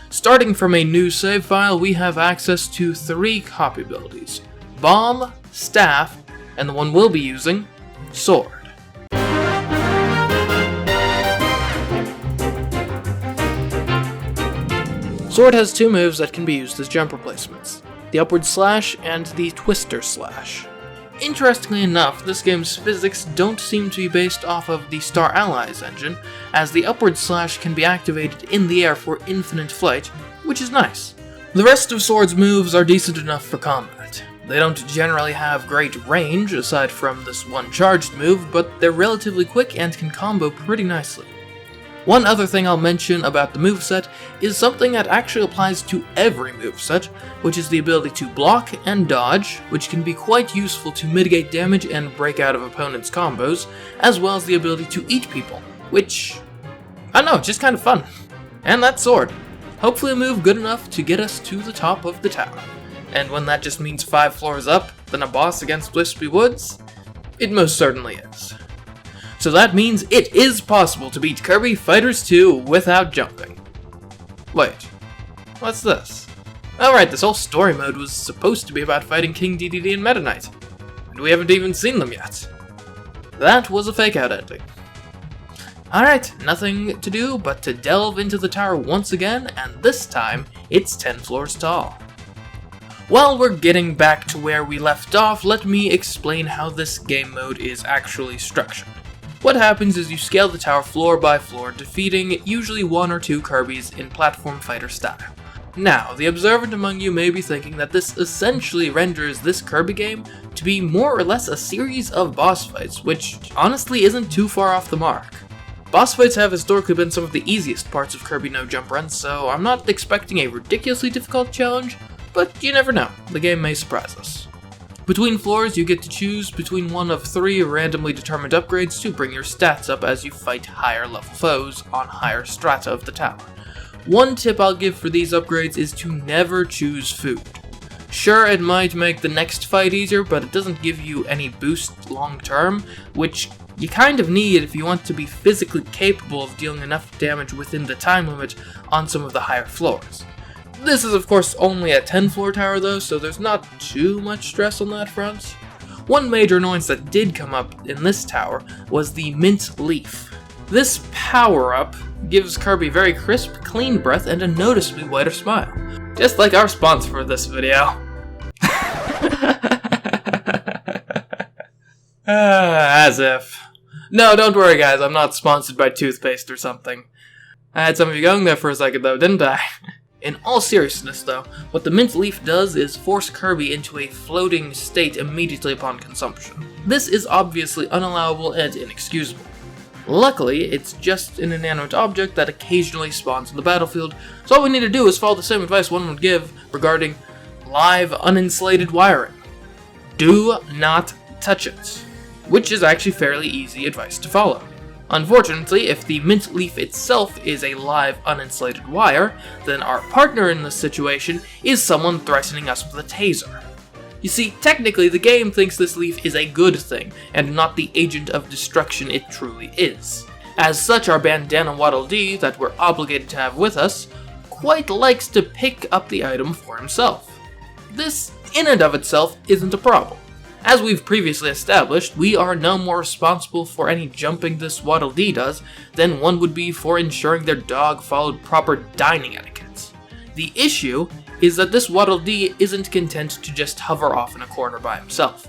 [SPEAKER 1] Starting from a new save file, we have access to 3 copy abilities: Bomb, Staff, and the one we'll be using, Sword. Sword has 2 moves that can be used as jump replacements: the Upward Slash and the Twister Slash. Interestingly enough, this game's physics don't seem to be based off of the Star Allies engine, as the Upward Slash can be activated in the air for infinite flight, which is nice. The rest of Sword's moves are decent enough for combat. They don't generally have great range, aside from this one charged move, but they're relatively quick and can combo pretty nicely. One other thing I'll mention about the moveset is something that actually applies to every moveset, which is the ability to block and dodge, which can be quite useful to mitigate damage and break out of opponents' combos, as well as the ability to eat people, which, I don't know, just kind of fun. And that Sword. Hopefully a move good enough to get us to the top of the tower. And when that just means 5 floors up, then a boss against Wispy Woods, it most certainly is. So that means it is possible to beat Kirby Fighters 2 without jumping. Wait, what's this? Alright, this whole story mode was supposed to be about fighting King DDD and Meta Knight, and we haven't even seen them yet. That was a fake out ending. Alright, nothing to do but to delve into the tower once again, and this time, it's 10 floors tall. While we're getting back to where we left off, let me explain how this game mode is actually structured. What happens is you scale the tower floor by floor, defeating usually 1 or 2 Kirbys in platform fighter style. Now, the observant among you may be thinking that this essentially renders this Kirby game to be more or less a series of boss fights, which honestly isn't too far off the mark. Boss fights have historically been some of the easiest parts of Kirby No Jump Run, so I'm not expecting a ridiculously difficult challenge, but you never know, the game may surprise us. Between floors, you get to choose between one of 3 randomly determined upgrades to bring your stats up as you fight higher level foes on higher strata of the tower. One tip I'll give for these upgrades is to never choose food. Sure, it might make the next fight easier, but it doesn't give you any boost long term, which you kind of need if you want to be physically capable of dealing enough damage within the time limit on some of the higher floors. This is of course only a 10 floor tower though, so there's not too much stress on that front. One major annoyance that did come up in this tower was the Mint Leaf. This power-up gives Kirby very crisp, clean breath and a noticeably whiter smile. Just like our sponsor for this video. As if. No, don't worry guys, I'm not sponsored by toothpaste or something. I had some of you going there for a second though, didn't I? In all seriousness though, what the Mint Leaf does is force Kirby into a floating state immediately upon consumption. This is obviously unallowable and inexcusable. Luckily, it's just an inanimate object that occasionally spawns on the battlefield, so all we need to do is follow the same advice one would give regarding live uninsulated wiring. Do not touch it, which is actually fairly easy advice to follow. Unfortunately, if the Mint Leaf itself is a live uninsulated wire, then our partner in this situation is someone threatening us with a taser. You see, technically the game thinks this leaf is a good thing, and not the agent of destruction it truly is. As such, our bandana Waddle Dee, that we're obligated to have with us, quite likes to pick up the item for himself. This, in and of itself, isn't a problem. As we've previously established, we are no more responsible for any jumping this Waddle Dee does than one would be for ensuring their dog followed proper dining etiquette. The issue is that this Waddle Dee isn't content to just hover off in a corner by himself.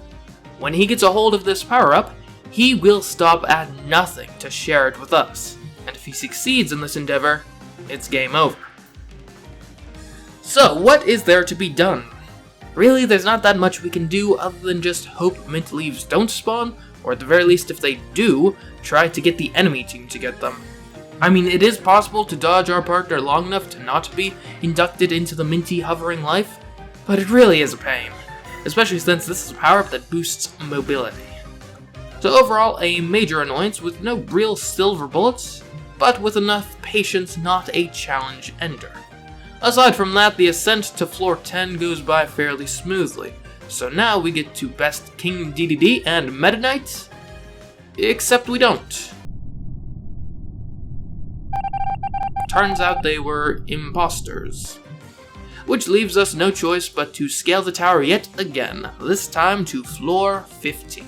[SPEAKER 1] When he gets a hold of this power-up, he will stop at nothing to share it with us, and if he succeeds in this endeavor, it's game over. So, what is there to be done? Really, there's not that much we can do other than just hope Mint Leaves don't spawn, or at the very least if they do, try to get the enemy team to get them. I mean, it is possible to dodge our partner long enough to not be inducted into the minty hovering life, but it really is a pain, especially since this is a power-up that boosts mobility. So overall, a major annoyance with no real silver bullets, but with enough patience not a challenge ender. Aside from that, the ascent to floor 10 goes by fairly smoothly, so now we get to best King DDD and Meta Knight, except we don't. Turns out they were imposters. Which leaves us no choice but to scale the tower yet again, this time to floor 15.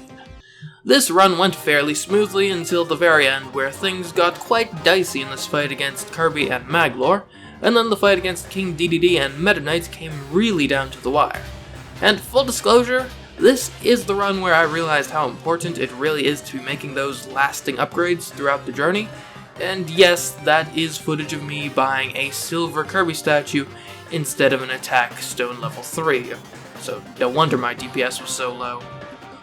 [SPEAKER 1] This run went fairly smoothly until the very end, where things got quite dicey in this fight against Kirby and Maglor, and then the fight against King DDD and Meta Knight came really down to the wire. And full disclosure, this is the run where I realized how important it really is to be making those lasting upgrades throughout the journey, and yes, that is footage of me buying a silver Kirby statue instead of an attack stone level 3, so no wonder my DPS was so low.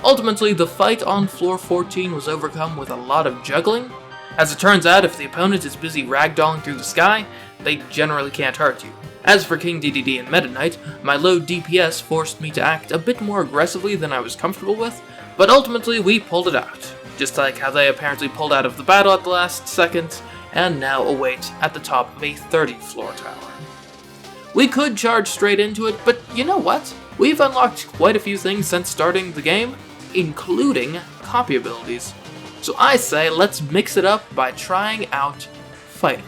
[SPEAKER 1] Ultimately, the fight on floor 14 was overcome with a lot of juggling. As it turns out, if the opponent is busy ragdolling through the sky, they generally can't hurt you. As for King DDD and Meta Knight, my low DPS forced me to act a bit more aggressively than I was comfortable with, but ultimately we pulled it out. Just like how they apparently pulled out of the battle at the last second, and now await at the top of a 30th floor tower. We could charge straight into it, but you know what? We've unlocked quite a few things since starting the game, including copy abilities. So I say let's mix it up by trying out Fighter.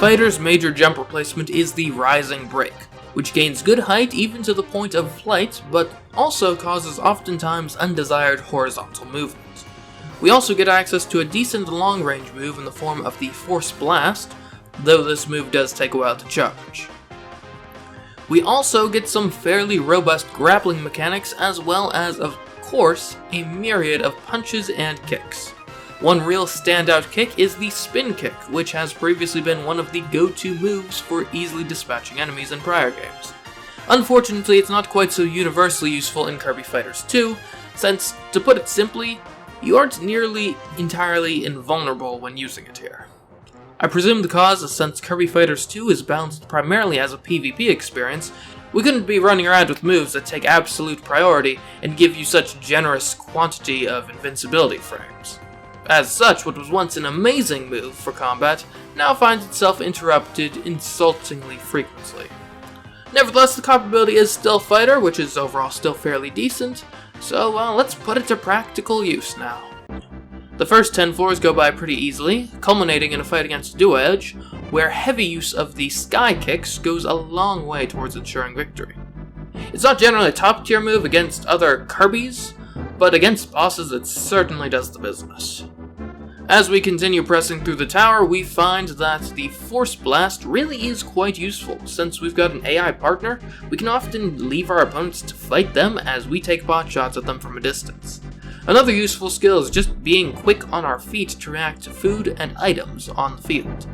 [SPEAKER 1] Fighter's major jump replacement is the rising break, which gains good height even to the point of flight, but also causes oftentimes undesired horizontal movement. We also get access to a decent long-range move in the form of the Force Blast, though this move does take a while to charge. We also get some fairly robust grappling mechanics, as well as, of course, a myriad of punches and kicks. One real standout kick is the spin kick, which has previously been one of the go-to moves for easily dispatching enemies in prior games. Unfortunately, it's not quite so universally useful in Kirby Fighters 2, since, to put it simply, you aren't nearly entirely invulnerable when using it here. I presume the cause is since Kirby Fighters 2 is balanced primarily as a PvP experience, we couldn't be running around with moves that take absolute priority and give you such generous quantity of invincibility frames. As such, what was once an amazing move for combat now finds itself interrupted insultingly frequently. Nevertheless, the cop ability is still Fighter, which is overall still fairly decent, so let's put it to practical use now. The first 10 floors go by pretty easily, culminating in a fight against Duo Edge, where heavy use of the sky kicks goes a long way towards ensuring victory. It's not generally a top tier move against other Kirbys, but against bosses it certainly does the business. As we continue pressing through the tower, we find that the Force Blast really is quite useful. Since we've got an AI partner, we can often leave our opponents to fight them as we take pot shots at them from a distance. Another useful skill is just being quick on our feet to react to food and items on the field.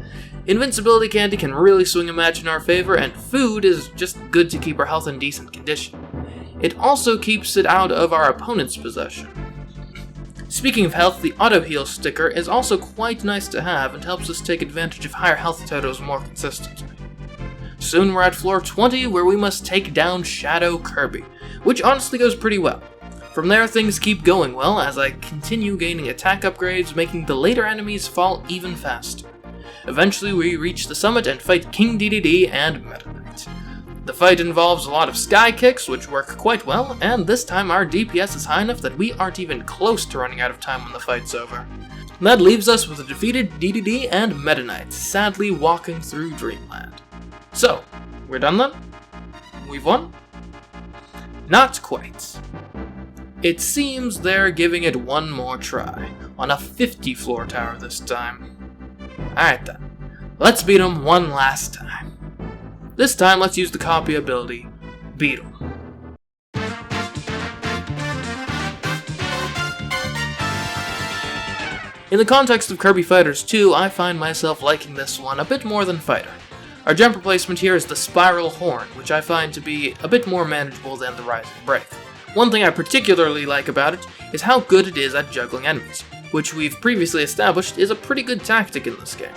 [SPEAKER 1] Invincibility candy can really swing a match in our favor, and food is just good to keep our health in decent condition. It also keeps it out of our opponent's possession. Speaking of health, the auto heal sticker is also quite nice to have and helps us take advantage of higher health totals more consistently. Soon we're at floor 20, where we must take down Shadow Kirby, which honestly goes pretty well. From there, things keep going well as I continue gaining attack upgrades, making the later enemies fall even faster. Eventually, we reach the summit and fight King DDD and Meta Knight. The fight involves a lot of sky kicks, which work quite well, and this time our DPS is high enough that we aren't even close to running out of time when the fight's over. That leaves us with a defeated DDD and Meta Knight, sadly walking through Dreamland. So, we're done then? We've won? Not quite. It seems they're giving it one more try, on a 50 floor tower this time. Alright then, let's beat them one last time. This time let's use the copy ability, Beetle. In the context of Kirby Fighters 2, I find myself liking this one a bit more than Fighter. Our jump replacement here is the Spiral Horn, which I find to be a bit more manageable than the Rising Break. One thing I particularly like about it is how good it is at juggling enemies, which we've previously established is a pretty good tactic in this game.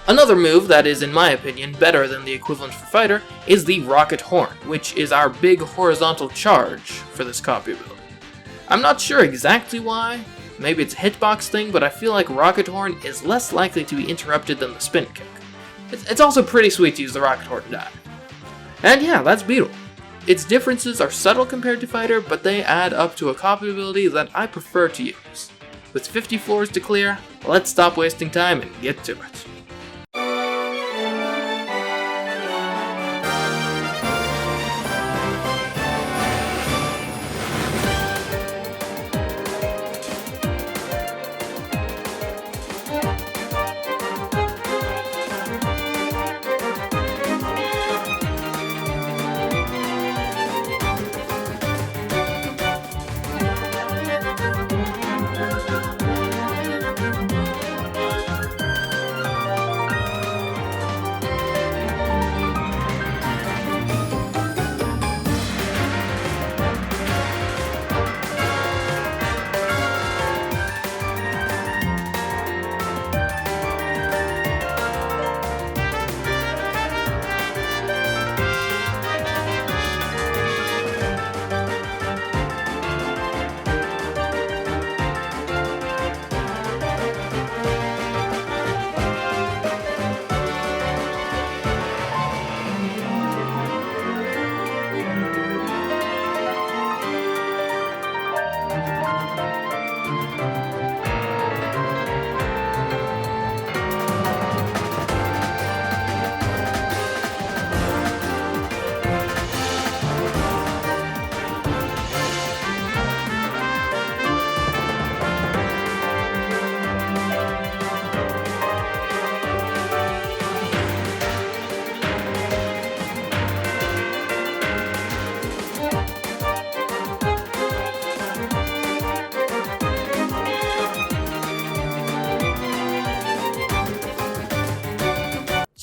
[SPEAKER 1] Another move that is, in my opinion, better than the equivalent for Fighter is the Rocket Horn, which is our big horizontal charge for this copy ability. I'm not sure exactly why, maybe it's a hitbox thing, but I feel like Rocket Horn is less likely to be interrupted than the spin kick. It's also pretty sweet to use the Rocket Horn to die. And yeah, that's Beetle. Its differences are subtle compared to Fighter, but they add up to a copy ability that I prefer to use. With 50 floors to clear, let's stop wasting time and get to it.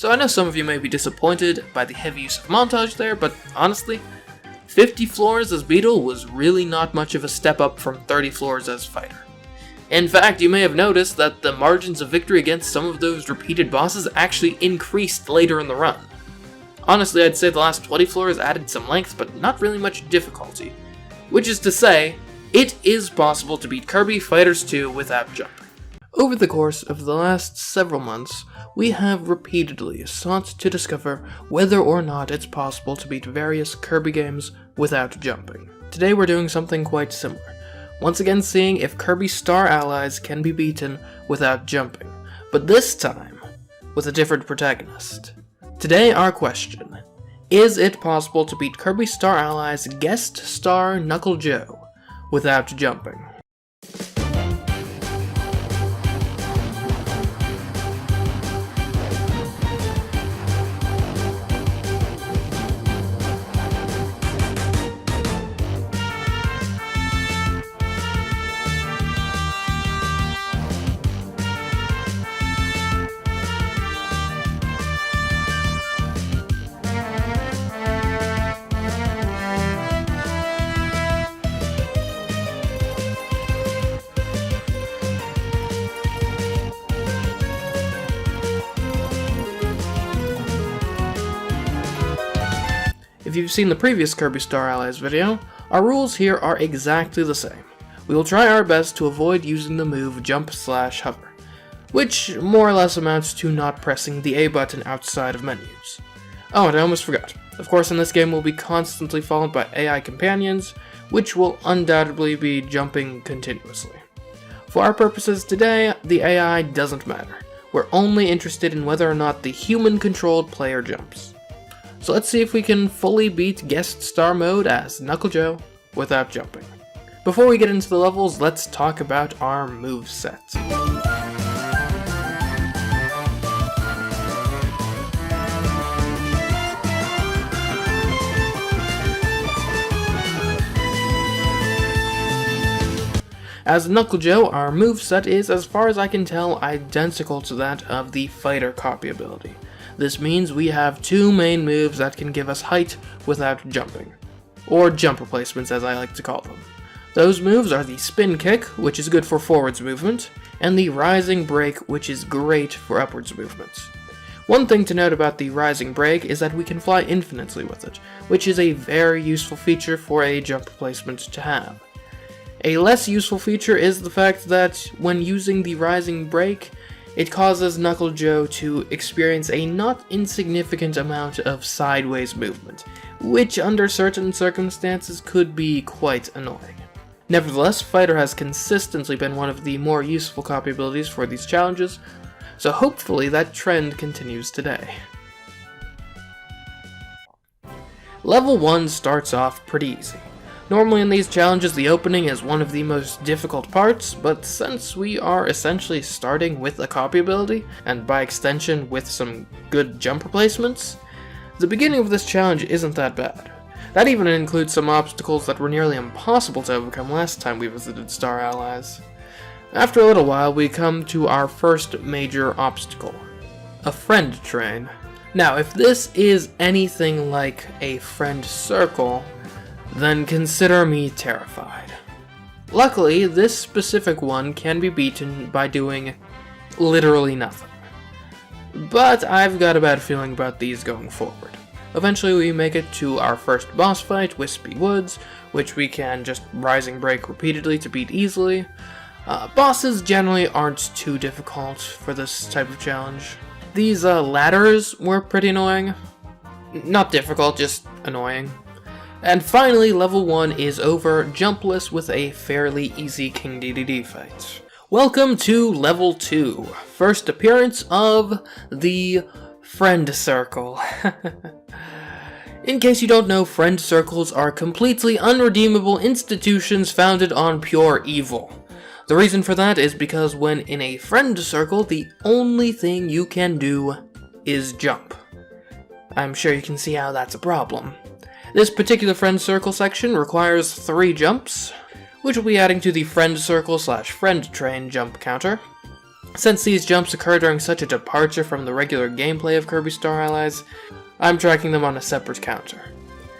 [SPEAKER 1] So I know some of you may be disappointed by the heavy use of montage there, but honestly, 50 floors as Beetle was really not much of a step up from 30 floors as Fighter. In fact, you may have noticed that the margins of victory against some of those repeated bosses actually increased later in the run. Honestly, I'd say the last 20 floors added some length, but not really much difficulty. Which is to say, it is possible to beat Kirby Fighters 2 without jumping. Over the course of the last several months, we have repeatedly sought to discover whether or not it's possible to beat various Kirby games without jumping. Today we're doing something quite similar, once again seeing if Kirby Star Allies can be beaten without jumping, but this time with a different protagonist. Today our question: is it possible to beat Kirby Star Allies guest star Knuckle Joe without jumping? If you've seen the previous Kirby Star Allies video, our rules here are exactly the same. We will try our best to avoid using the move jump/hover, which more or less amounts to not pressing the A button outside of menus. Oh, and I almost forgot. Of course, in this game we'll be constantly followed by AI companions, which will undoubtedly be jumping continuously. For our purposes today, the AI doesn't matter. We're only interested in whether or not the human-controlled player jumps. So let's see if we can fully beat guest star mode as Knuckle Joe without jumping. Before we get into the levels, let's talk about our moveset. As Knuckle Joe, our moveset is, as far as I can tell, identical to that of the Fighter copy ability. This means we have two main moves that can give us height without jumping, or jump replacements as I like to call them. Those moves are the spin kick, which is good for forwards movement, and the rising break, which is great for upwards movements. One thing to note about the rising break is that we can fly infinitely with it, which is a very useful feature for a jump replacement to have. A less useful feature is the fact that when using the rising break, it causes Knuckle Joe to experience a not insignificant amount of sideways movement, which under certain circumstances could be quite annoying. Nevertheless, Fighter has consistently been one of the more useful copy abilities for these challenges, so hopefully that trend continues today. Level 1 starts off pretty easy. Normally in these challenges the opening is one of the most difficult parts, but since we are essentially starting with a copy ability, and by extension with some good jump replacements, the beginning of this challenge isn't that bad. That even includes some obstacles that were nearly impossible to overcome last time we visited Star Allies. After a little while we come to our first major obstacle, a friend train. Now if this is anything like a friend circle, then consider me terrified. Luckily, this specific one can be beaten by doing literally nothing. But I've got a bad feeling about these going forward. Eventually we make it to our first boss fight, Wispy Woods, which we can just rising break repeatedly to beat easily. Bosses generally aren't too difficult for this type of challenge. These ladders were pretty annoying. Not difficult, just annoying. And finally, level 1 is over, jumpless with a fairly easy King DDD fight. Welcome to level 2, first appearance of the Friend Circle. In case you don't know, friend circles are completely unredeemable institutions founded on pure evil. The reason for that is because when in a friend circle, the only thing you can do is jump. I'm sure you can see how that's a problem. This particular friend circle section requires 3 jumps, which will be adding to the friend circle / friend train jump counter. Since these jumps occur during such a departure from the regular gameplay of Kirby Star Allies, I'm tracking them on a separate counter.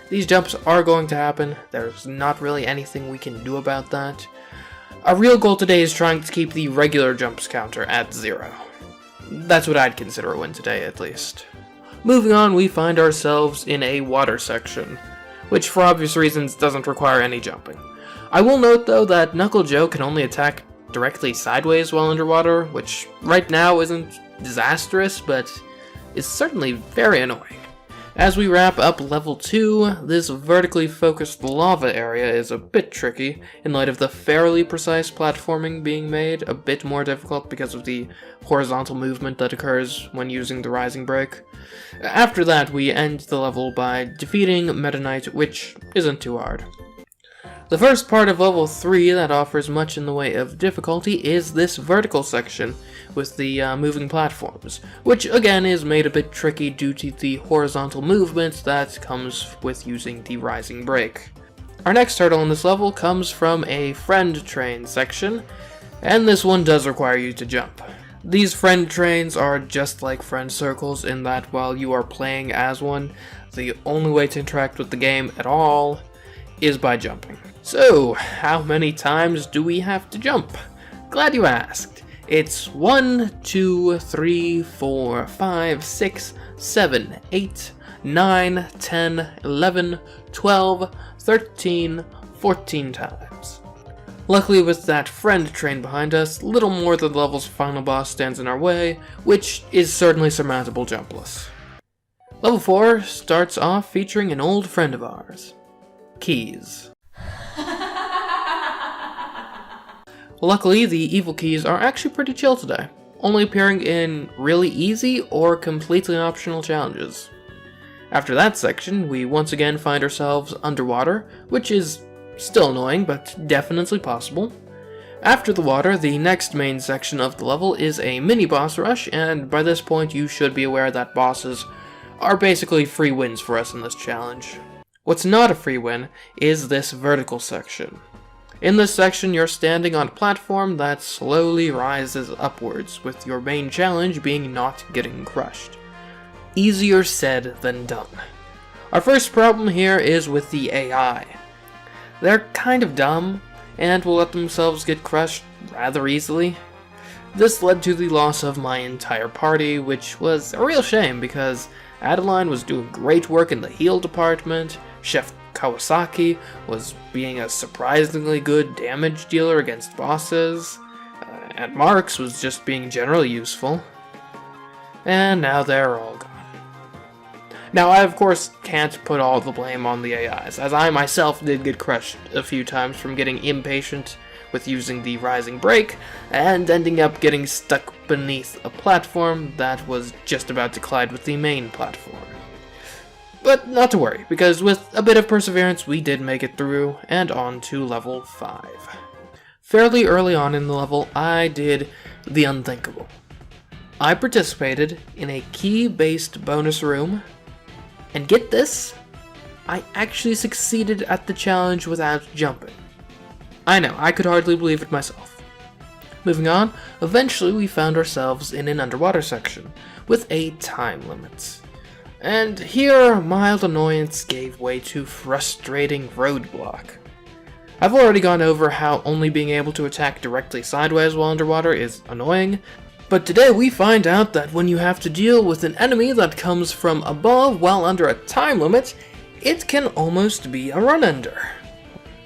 [SPEAKER 1] These jumps are going to happen, there's not really anything we can do about that. Our real goal today is trying to keep the regular jumps counter at 0. That's what I'd consider a win today, at least. Moving on, we find ourselves in a water section, which for obvious reasons doesn't require any jumping. I will note though that Knuckle Joe can only attack directly sideways while underwater, which right now isn't disastrous, but is certainly very annoying. As we wrap up level 2, this vertically focused lava area is a bit tricky in light of the fairly precise platforming being made a bit more difficult because of the horizontal movement that occurs when using the rising break. After that, we end the level by defeating Meta Knight, which isn't too hard. The first part of level 3 that offers much in the way of difficulty is this vertical section with the moving platforms, which again is made a bit tricky due to the horizontal movement that comes with using the rising break. Our next hurdle in this level comes from a friend train section, and this one does require you to jump. These friend trains are just like friend circles in that while you are playing as one, the only way to interact with the game at all is by jumping. So, how many times do we have to jump? Glad you asked. It's 1, 2, 3, 4, 5, 6, 7, 8, 9, 10, 11, 12, 13, 14 times. Luckily with that friend train behind us, little more than the level's final boss stands in our way, which is certainly surmountable jumpless. Level 4 starts off featuring an old friend of ours, Keys. Luckily, the evil keys are actually pretty chill today, only appearing in really easy or completely optional challenges. After that section, we once again find ourselves underwater, which is still annoying, but definitely possible. After the water, the next main section of the level is a mini boss rush, and by this point you should be aware that bosses are basically free wins for us in this challenge. What's not a free win is this vertical section. In this section, you're standing on a platform that slowly rises upwards, with your main challenge being not getting crushed. Easier said than done. Our first problem here is with the AI. They're kind of dumb, and will let themselves get crushed rather easily. This led to the loss of my entire party, which was a real shame because Adeline was doing great work in the heal department, Chef Kawasaki was being a surprisingly good damage dealer against bosses, and Marks was just being generally useful. And now they're all gone. Now I of course can't put all the blame on the AIs, as I myself did get crushed a few times from getting impatient with using the rising break, and ending up getting stuck beneath a platform that was just about to collide with the main platform. But not to worry, because with a bit of perseverance we did make it through, and on to level 5. Fairly early on in the level, I did the unthinkable. I participated in a key-based bonus room, and get this, I actually succeeded at the challenge without jumping. I know, I could hardly believe it myself. Moving on, eventually we found ourselves in an underwater section, with a time limit. And here, mild annoyance gave way to frustrating roadblock. I've already gone over how only being able to attack directly sideways while underwater is annoying, but today we find out that when you have to deal with an enemy that comes from above while under a time limit, it can almost be a run-ender.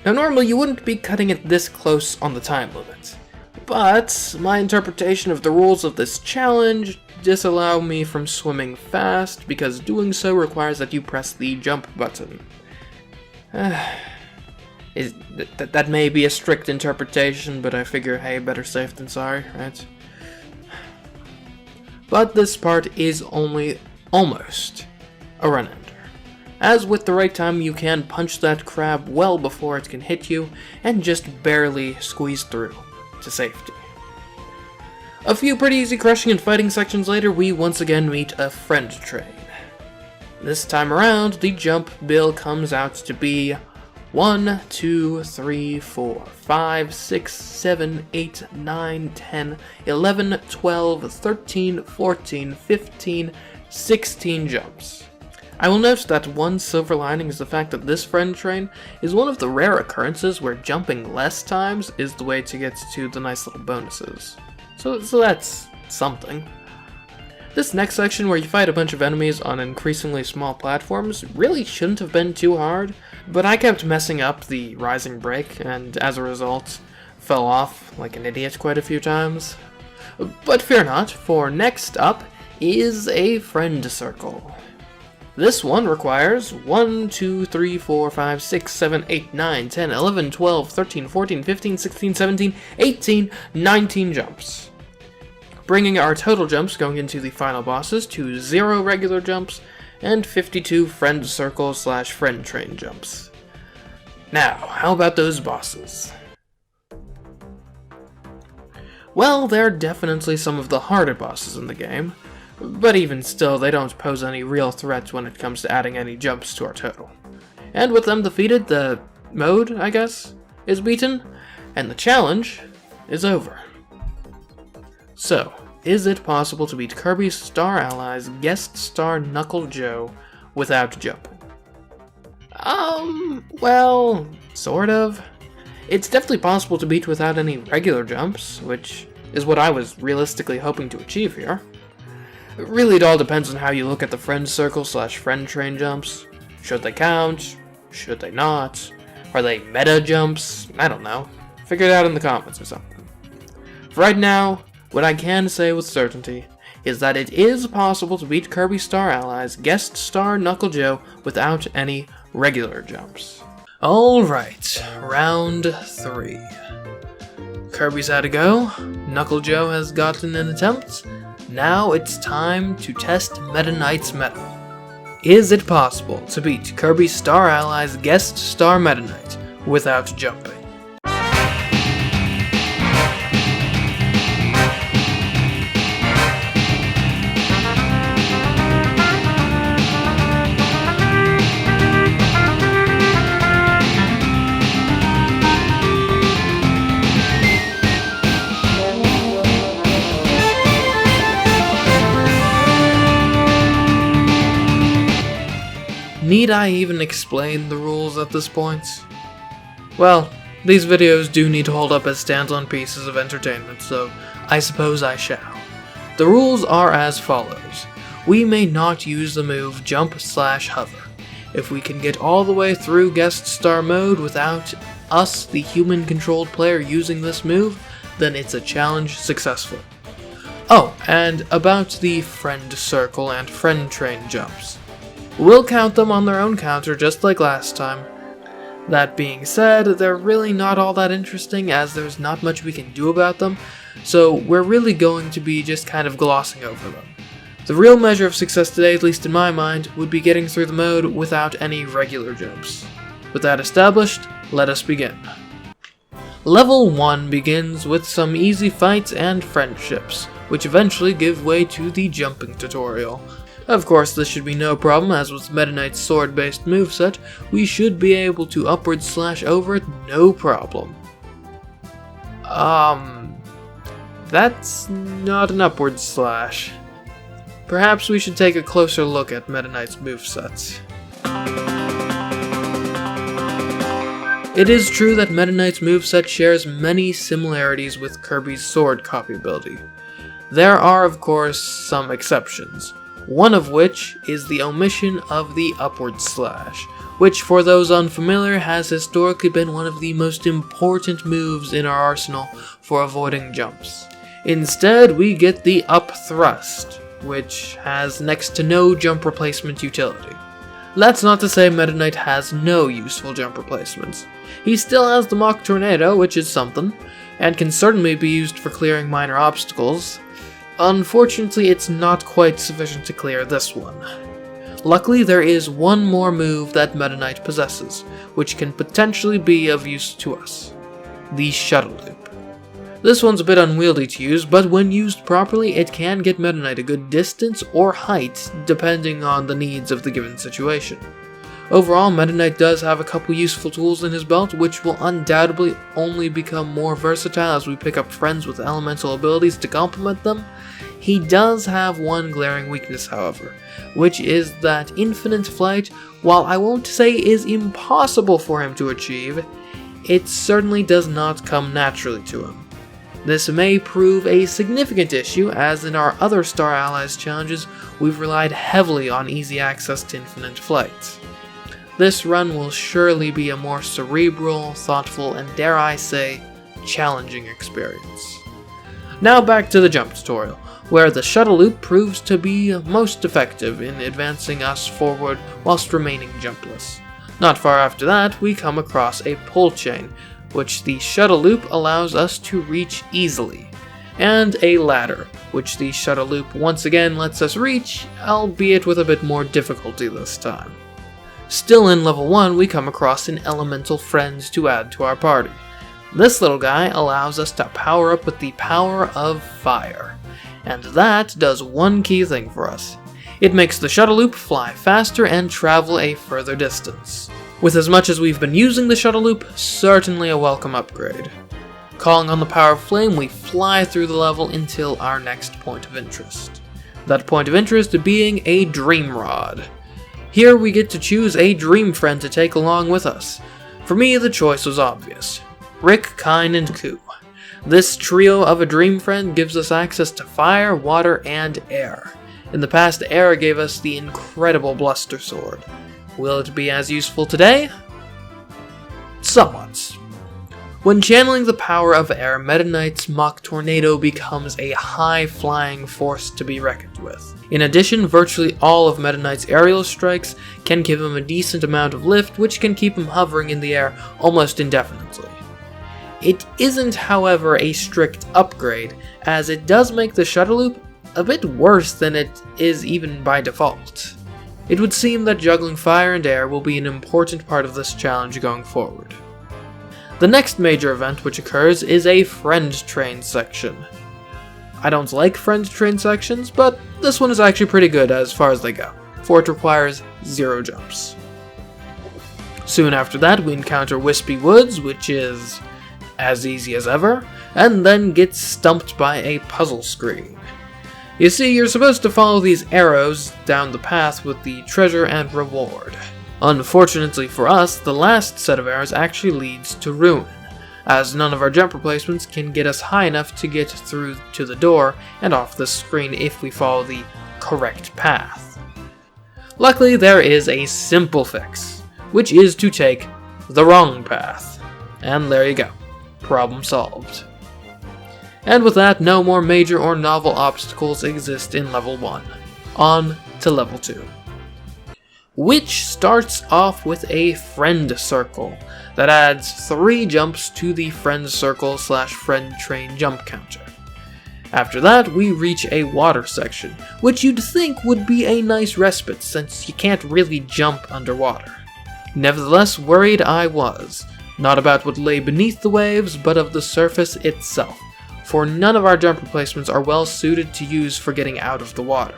[SPEAKER 1] Now normally you wouldn't be cutting it this close on the time limit, but my interpretation of the rules of this challenge disallow me from swimming fast, because doing so requires that you press the jump button. That may be a strict interpretation, but I figure, hey, better safe than sorry, right? But this part is only almost a run-ender. As with the right time, you can punch that crab well before it can hit you, and just barely squeeze through to safety. A few pretty easy crushing and fighting sections later, we once again meet a friend train. This time around, the jump bill comes out to be 1, 2, 3, 4, 5, 6, 7, 8, 9, 10, 11, 12, 13, 14, 15, 16 jumps. I will note that one silver lining is the fact that this friend train is one of the rare occurrences where jumping less times is the way to get to the nice little bonuses. So that's something. This next section where you fight a bunch of enemies on increasingly small platforms really shouldn't have been too hard, but I kept messing up the rising break and as a result fell off like an idiot quite a few times. But fear not, for next up is a friend circle. This one requires 1, 2, 3, 4, 5, 6, 7, 8, 9, 10, 11, 12, 13, 14, 15, 16, 17, 18, 19 jumps. Bringing our total jumps going into the final bosses to 0 regular jumps and 52 friend circle / friend train jumps. Now, how about those bosses? Well, they're definitely some of the harder bosses in the game, but even still, they don't pose any real threat when it comes to adding any jumps to our total. And with them defeated, the mode, I guess, is beaten, and the challenge is over. So, is it possible to beat Kirby's Star Allies guest star Knuckle Joe without jumping? Well, sort of. It's definitely possible to beat without any regular jumps, which is what I was realistically hoping to achieve here. Really, it all depends on how you look at the friend circle / friend train jumps. Should they count? Should they not? Are they meta jumps? I don't know. Figure it out in the comments or something. For right now, what I can say with certainty is that it is possible to beat Kirby Star Allies guest star Knuckle Joe without any regular jumps. Alright, round 3. Kirby's had a go, Knuckle Joe has gotten an attempt. Now it's time to test Meta Knight's meta. Is it possible to beat Kirby Star Allies guest star Meta Knight without jumping? Need I even explain the rules at this point? Well, these videos do need to hold up as standalone pieces of entertainment, so I suppose I shall. The rules are as follows. We may not use the move jump / hover. If we can get all the way through guest star mode without us, the human-controlled player, using this move, then it's a challenge successful. Oh, and about the friend circle and friend train jumps. We'll count them on their own counter just like last time. That being said, they're really not all that interesting as there's not much we can do about them, so we're really going to be just kind of glossing over them. The real measure of success today, at least in my mind, would be getting through the mode without any regular jumps. With that established, let us begin. Level 1 begins with some easy fights and friendships, which eventually give way to the jumping tutorial. Of course, this should be no problem, as with Meta Knight's sword-based moveset, we should be able to upward slash over it no problem. That's not an upward slash. Perhaps we should take a closer look at Meta Knight's movesets. It is true that Meta Knight's moveset shares many similarities with Kirby's sword copy ability. There are, of course, some exceptions. One of which is the omission of the upward slash, which for those unfamiliar has historically been one of the most important moves in our arsenal for avoiding jumps. Instead, we get the up thrust, which has next to no jump replacement utility. That's not to say Meta Knight has no useful jump replacements. He still has the Mach Tornado, which is something, and can certainly be used for clearing minor obstacles. Unfortunately, it's not quite sufficient to clear this one. Luckily, there is one more move that Meta Knight possesses, which can potentially be of use to us. The Shuttle Loop. This one's a bit unwieldy to use, but when used properly, it can get Meta Knight a good distance or height, depending on the needs of the given situation. Overall, Meta Knight does have a couple useful tools in his belt, which will undoubtedly only become more versatile as we pick up friends with elemental abilities to complement them. He does have one glaring weakness, however, which is that infinite flight. While I won't say is impossible for him to achieve, it certainly does not come naturally to him. This may prove a significant issue, as in our other Star Allies challenges, we've relied heavily on easy access to infinite flight. This run will surely be a more cerebral, thoughtful, and dare I say, challenging experience. Now back to the jump tutorial, where the shuttle loop proves to be most effective in advancing us forward whilst remaining jumpless. Not far after that, we come across a pull chain, which the shuttle loop allows us to reach easily, and a ladder, which the shuttle loop once again lets us reach, albeit with a bit more difficulty this time. Still in level 1, we come across an elemental friend to add to our party. This little guy allows us to power up with the power of fire, and that does one key thing for us. It makes the shuttle loop fly faster and travel a further distance. With as much as we've been using the shuttle loop, certainly a welcome upgrade. Calling on the power of flame, we fly through the level until our next point of interest. That point of interest being a dream rod. Here we get to choose a dream friend to take along with us. For me, the choice was obvious. Rick, Kine, and Ku. This trio of a dream friend gives us access to fire, water, and air. In the past, air gave us the incredible Bluster Sword. Will it be as useful today? Somewhat. When channeling the power of air, Meta Knight's Mach Tornado becomes a high-flying force to be reckoned with. In addition, virtually all of Meta Knight's aerial strikes can give him a decent amount of lift, which can keep him hovering in the air almost indefinitely. It isn't, however, a strict upgrade, as it does make the shuttle loop a bit worse than it is even by default. It would seem that juggling fire and air will be an important part of this challenge going forward. The next major event which occurs is a friend train section. I don't like friend train sections, but this one is actually pretty good as far as they go, for it requires 0 jumps. Soon after that, we encounter Wispy Woods, which is as easy as ever, and then gets stumped by a puzzle screen. You see, you're supposed to follow these arrows down the path with the treasure and reward. Unfortunately for us, the last set of arrows actually leads to ruin, as none of our jump replacements can get us high enough to get through to the door and off the screen if we follow the correct path. Luckily, there is a simple fix, which is to take the wrong path. And there you go. Problem solved. And with that, no more major or novel obstacles exist in level 1. On to level 2. Which starts off with a friend circle that adds 3 jumps to the friend circle / friend train jump counter. After that, we reach a water section, which you'd think would be a nice respite since you can't really jump underwater. Nevertheless, worried I was, not about what lay beneath the waves, but of the surface itself, for none of our jump replacements are well suited to use for getting out of the water.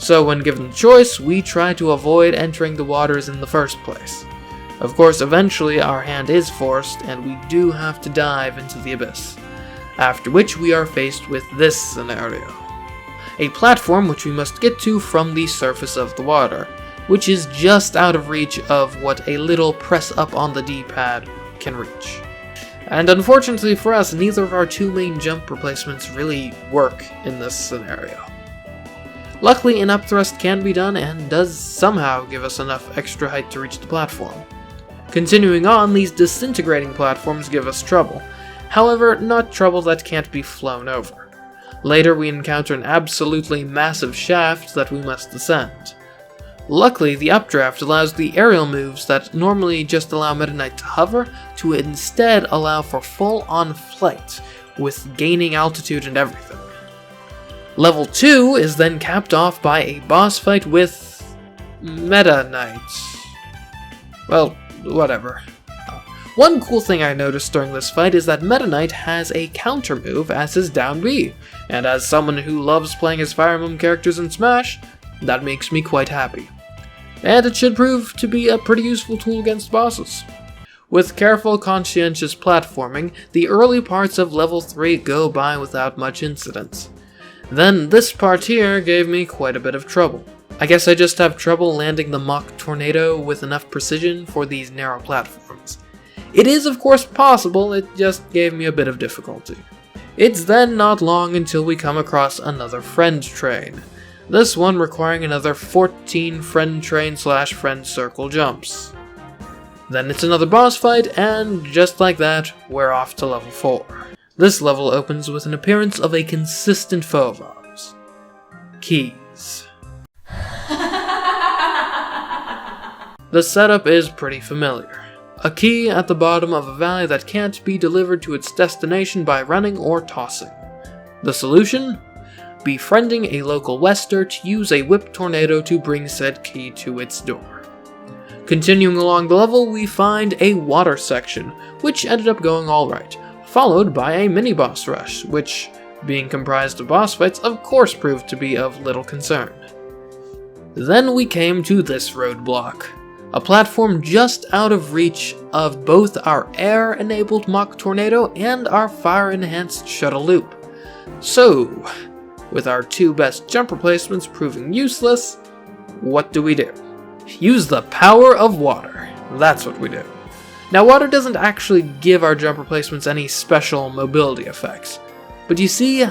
[SPEAKER 1] So when given the choice, we try to avoid entering the waters in the first place. Of course, eventually our hand is forced, and we do have to dive into the abyss. After which we are faced with this scenario. A platform which we must get to from the surface of the water, which is just out of reach of what a little press up on the D-pad can reach. And unfortunately for us, neither of our 2 main jump replacements really work in this scenario. Luckily, an upthrust can be done and does somehow give us enough extra height to reach the platform. Continuing on, these disintegrating platforms give us trouble. However, not trouble that can't be flown over. Later, we encounter an absolutely massive shaft that we must descend. Luckily, the updraft allows the aerial moves that normally just allow Meta Knight to hover to instead allow for full-on flight, with gaining altitude and everything. Level 2 is then capped off by a boss fight with Meta Knight. Well, whatever. One cool thing I noticed during this fight is that Meta Knight has a counter move as his down B, and as someone who loves playing as Fire Emblem characters in Smash, that makes me quite happy. and it should prove to be a pretty useful tool against bosses. With careful, conscientious platforming, the early parts of level 3 go by without much incident. Then this part here gave me quite a bit of trouble. I guess I just have trouble landing the mock tornado with enough precision for these narrow platforms. It is of course possible, it just gave me a bit of difficulty. It's then not long until we come across another friend train. This one requiring another 14 friend train / friend circle jumps. Then it's another boss fight, and just like that, we're off to level 4. This level opens with an appearance of a consistent foe of ours. Keys. The setup is pretty familiar. A key at the bottom of a valley that can't be delivered to its destination by running or tossing. The solution? Befriending a local Wester to use a whip tornado to bring said key to its door. Continuing along the level, we find a water section, which ended up going alright, followed by a mini-boss rush, which, being comprised of boss fights, of course proved to be of little concern. Then we came to this roadblock, a platform just out of reach of both our air-enabled mock tornado and our fire-enhanced shuttle loop. So, with our two best jump replacements proving useless, what do? Use the power of water. That's what we do. Now, water doesn't actually give our jump replacements any special mobility effects, but you see,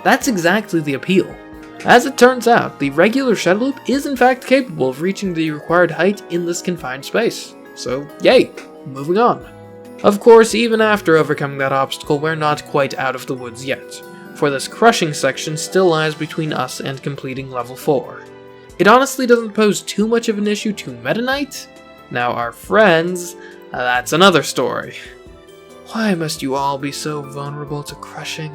[SPEAKER 1] that's exactly the appeal. As it turns out, the regular shuttle loop is in fact capable of reaching the required height in this confined space. So, yay, moving on. Of course, even after overcoming that obstacle, we're not quite out of the woods yet, for this crushing section still lies between us and completing level 4. It honestly doesn't pose too much of an issue to Meta Knight. Now our friends, that's another story. Why must you all be so vulnerable to crushing?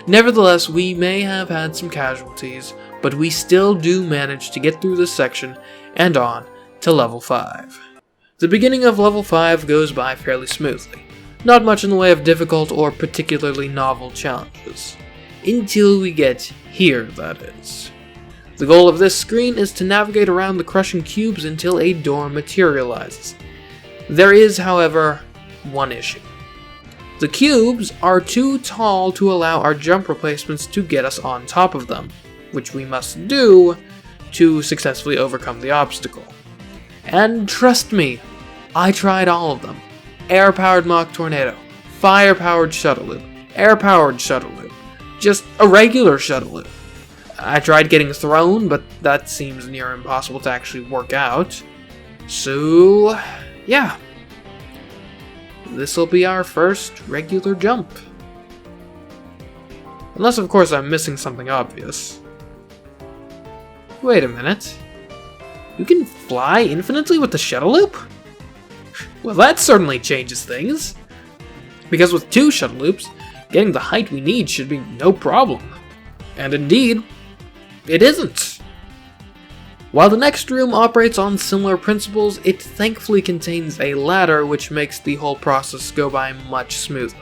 [SPEAKER 1] Nevertheless, we may have had some casualties, but we still do manage to get through this section and on to level 5. The beginning of level 5 goes by fairly smoothly. Not much in the way of difficult or particularly novel challenges. Until we get here, that is. The goal of this screen is to navigate around the crushing cubes until a door materializes. There is, however, one issue. The cubes are too tall to allow our jump replacements to get us on top of them, which we must do to successfully overcome the obstacle. And trust me, I tried all of them. Air-powered mock tornado, fire-powered shuttle loop, air-powered shuttle loop, just a regular shuttle loop. I tried getting thrown, but that seems near impossible to actually work out. So, yeah. This'll be our first regular jump. Unless, of course, I'm missing something obvious. Wait a minute. You can fly infinitely with the shuttle loop? Well, that certainly changes things. Because with 2 shuttle loops, getting the height we need should be no problem. And indeed, it isn't. While the next room operates on similar principles, it thankfully contains a ladder which makes the whole process go by much smoother.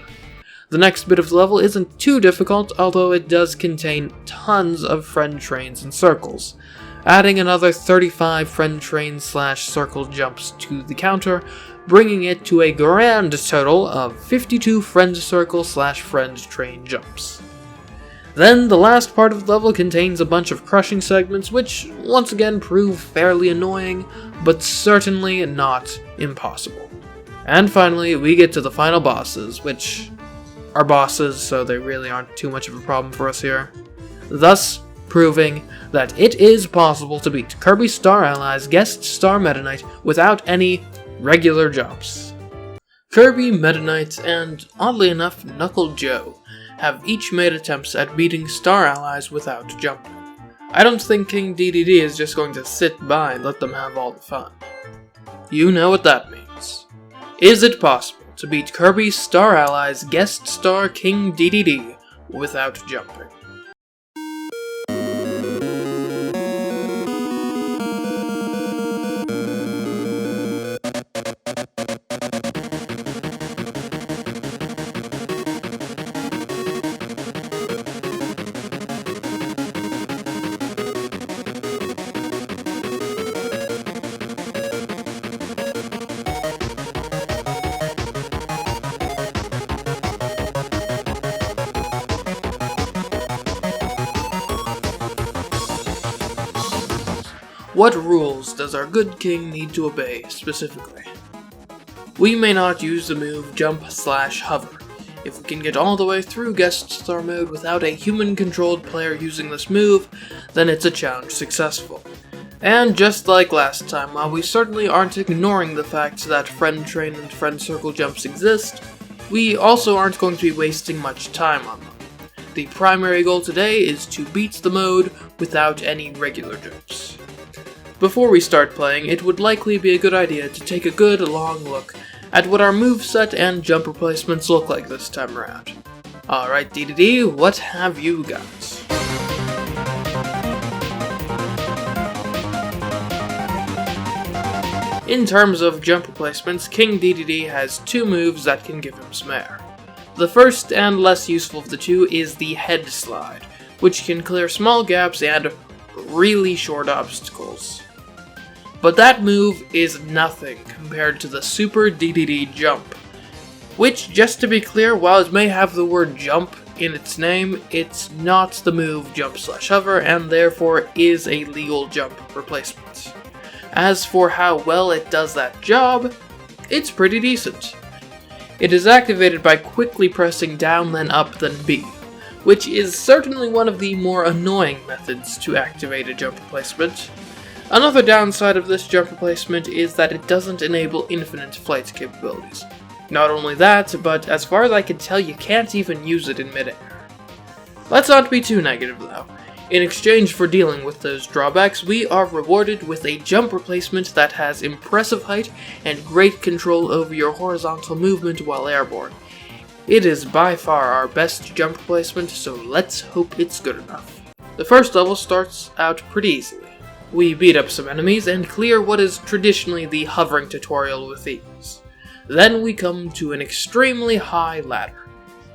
[SPEAKER 1] The next bit of the level isn't too difficult, although it does contain tons of friend trains and circles, adding another 35 friend train / circle jumps to the counter, bringing it to a grand total of 52 friend circle / friend train jumps. Then the last part of the level contains a bunch of crushing segments which once again prove fairly annoying, but certainly not impossible. And finally, we get to the final bosses, which are bosses, so they really aren't too much of a problem for us here. Thus, proving that it is possible to beat Kirby Star Allies Guest Star Meta Knight without any regular jumps. Kirby, Meta Knight, and oddly enough, Knuckle Joe have each made attempts at beating Star Allies without jumping. I don't think King DDD is just going to sit by and let them have all the fun. You know what that means. Is it possible to beat Kirby Star Allies Guest Star King DDD without jumping? What rules does our good king need to obey specifically? We may not use the move jump/hover. If we can get all the way through guest star mode without a human-controlled player using this move, then it's a challenge successful. And just like last time, while we certainly aren't ignoring the fact that friend train and friend circle jumps exist, we also aren't going to be wasting much time on them. The primary goal today is to beat the mode without any regular jumps. Before we start playing, it would likely be a good idea to take a good long look at what our moveset and jump replacements look like this time around. Alright DDD, what have you got? In terms of jump replacements, King DDD has two moves that can give him some air. The first and less useful of the two is the head slide, which can clear small gaps and really short obstacles. But that move is nothing compared to the Super DDD jump, which, just to be clear, while it may have the word jump in its name, it's not the move jump/hover and therefore is a legal jump replacement. As for how well it does that job, it's pretty decent. It is activated by quickly pressing down then up then B, which is certainly one of the more annoying methods to activate a jump replacement. Another downside of this jump replacement is that it doesn't enable infinite flight capabilities. Not only that, but as far as I can tell, you can't even use it in midair. Let's not be too negative though. In exchange for dealing with those drawbacks, we are rewarded with a jump replacement that has impressive height and great control over your horizontal movement while airborne. It is by far our best jump replacement, so let's hope it's good enough. The first level starts out pretty easily. We beat up some enemies and clear what is traditionally the hovering tutorial with ease. Then we come to an extremely high ladder.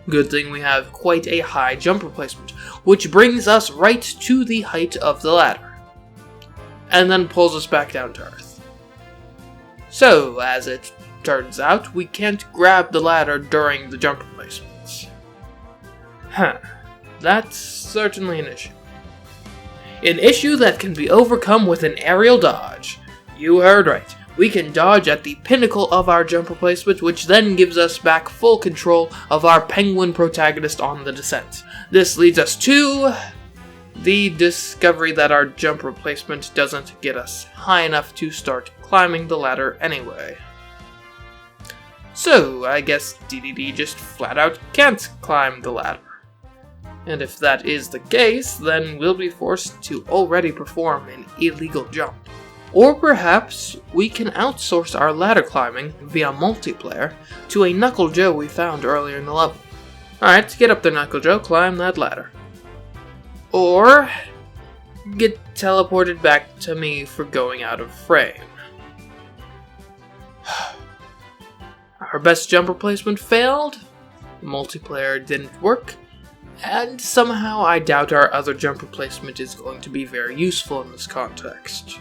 [SPEAKER 1] Good thing we have quite a high jump replacement, which brings us right to the height of the ladder, and then pulls us back down to earth. So, as it turns out, we can't grab the ladder during the jump replacements. That's certainly an issue. An issue that can be overcome with an aerial dodge. You heard right. We can dodge at the pinnacle of our jump replacement, which then gives us back full control of our penguin protagonist on the descent. This leads us to the discovery that our jump replacement doesn't get us high enough to start climbing the ladder anyway. So, I guess DDD just flat out can't climb the ladder. And if that is the case, then we'll be forced to already perform an illegal jump. Or perhaps we can outsource our ladder climbing via multiplayer to a Knuckle Joe we found earlier in the level. Alright, get up there Knuckle Joe, climb that ladder. Or get teleported back to me for going out of frame. Our best jump replacement failed, multiplayer didn't work, and somehow I doubt our other jump replacement is going to be very useful in this context.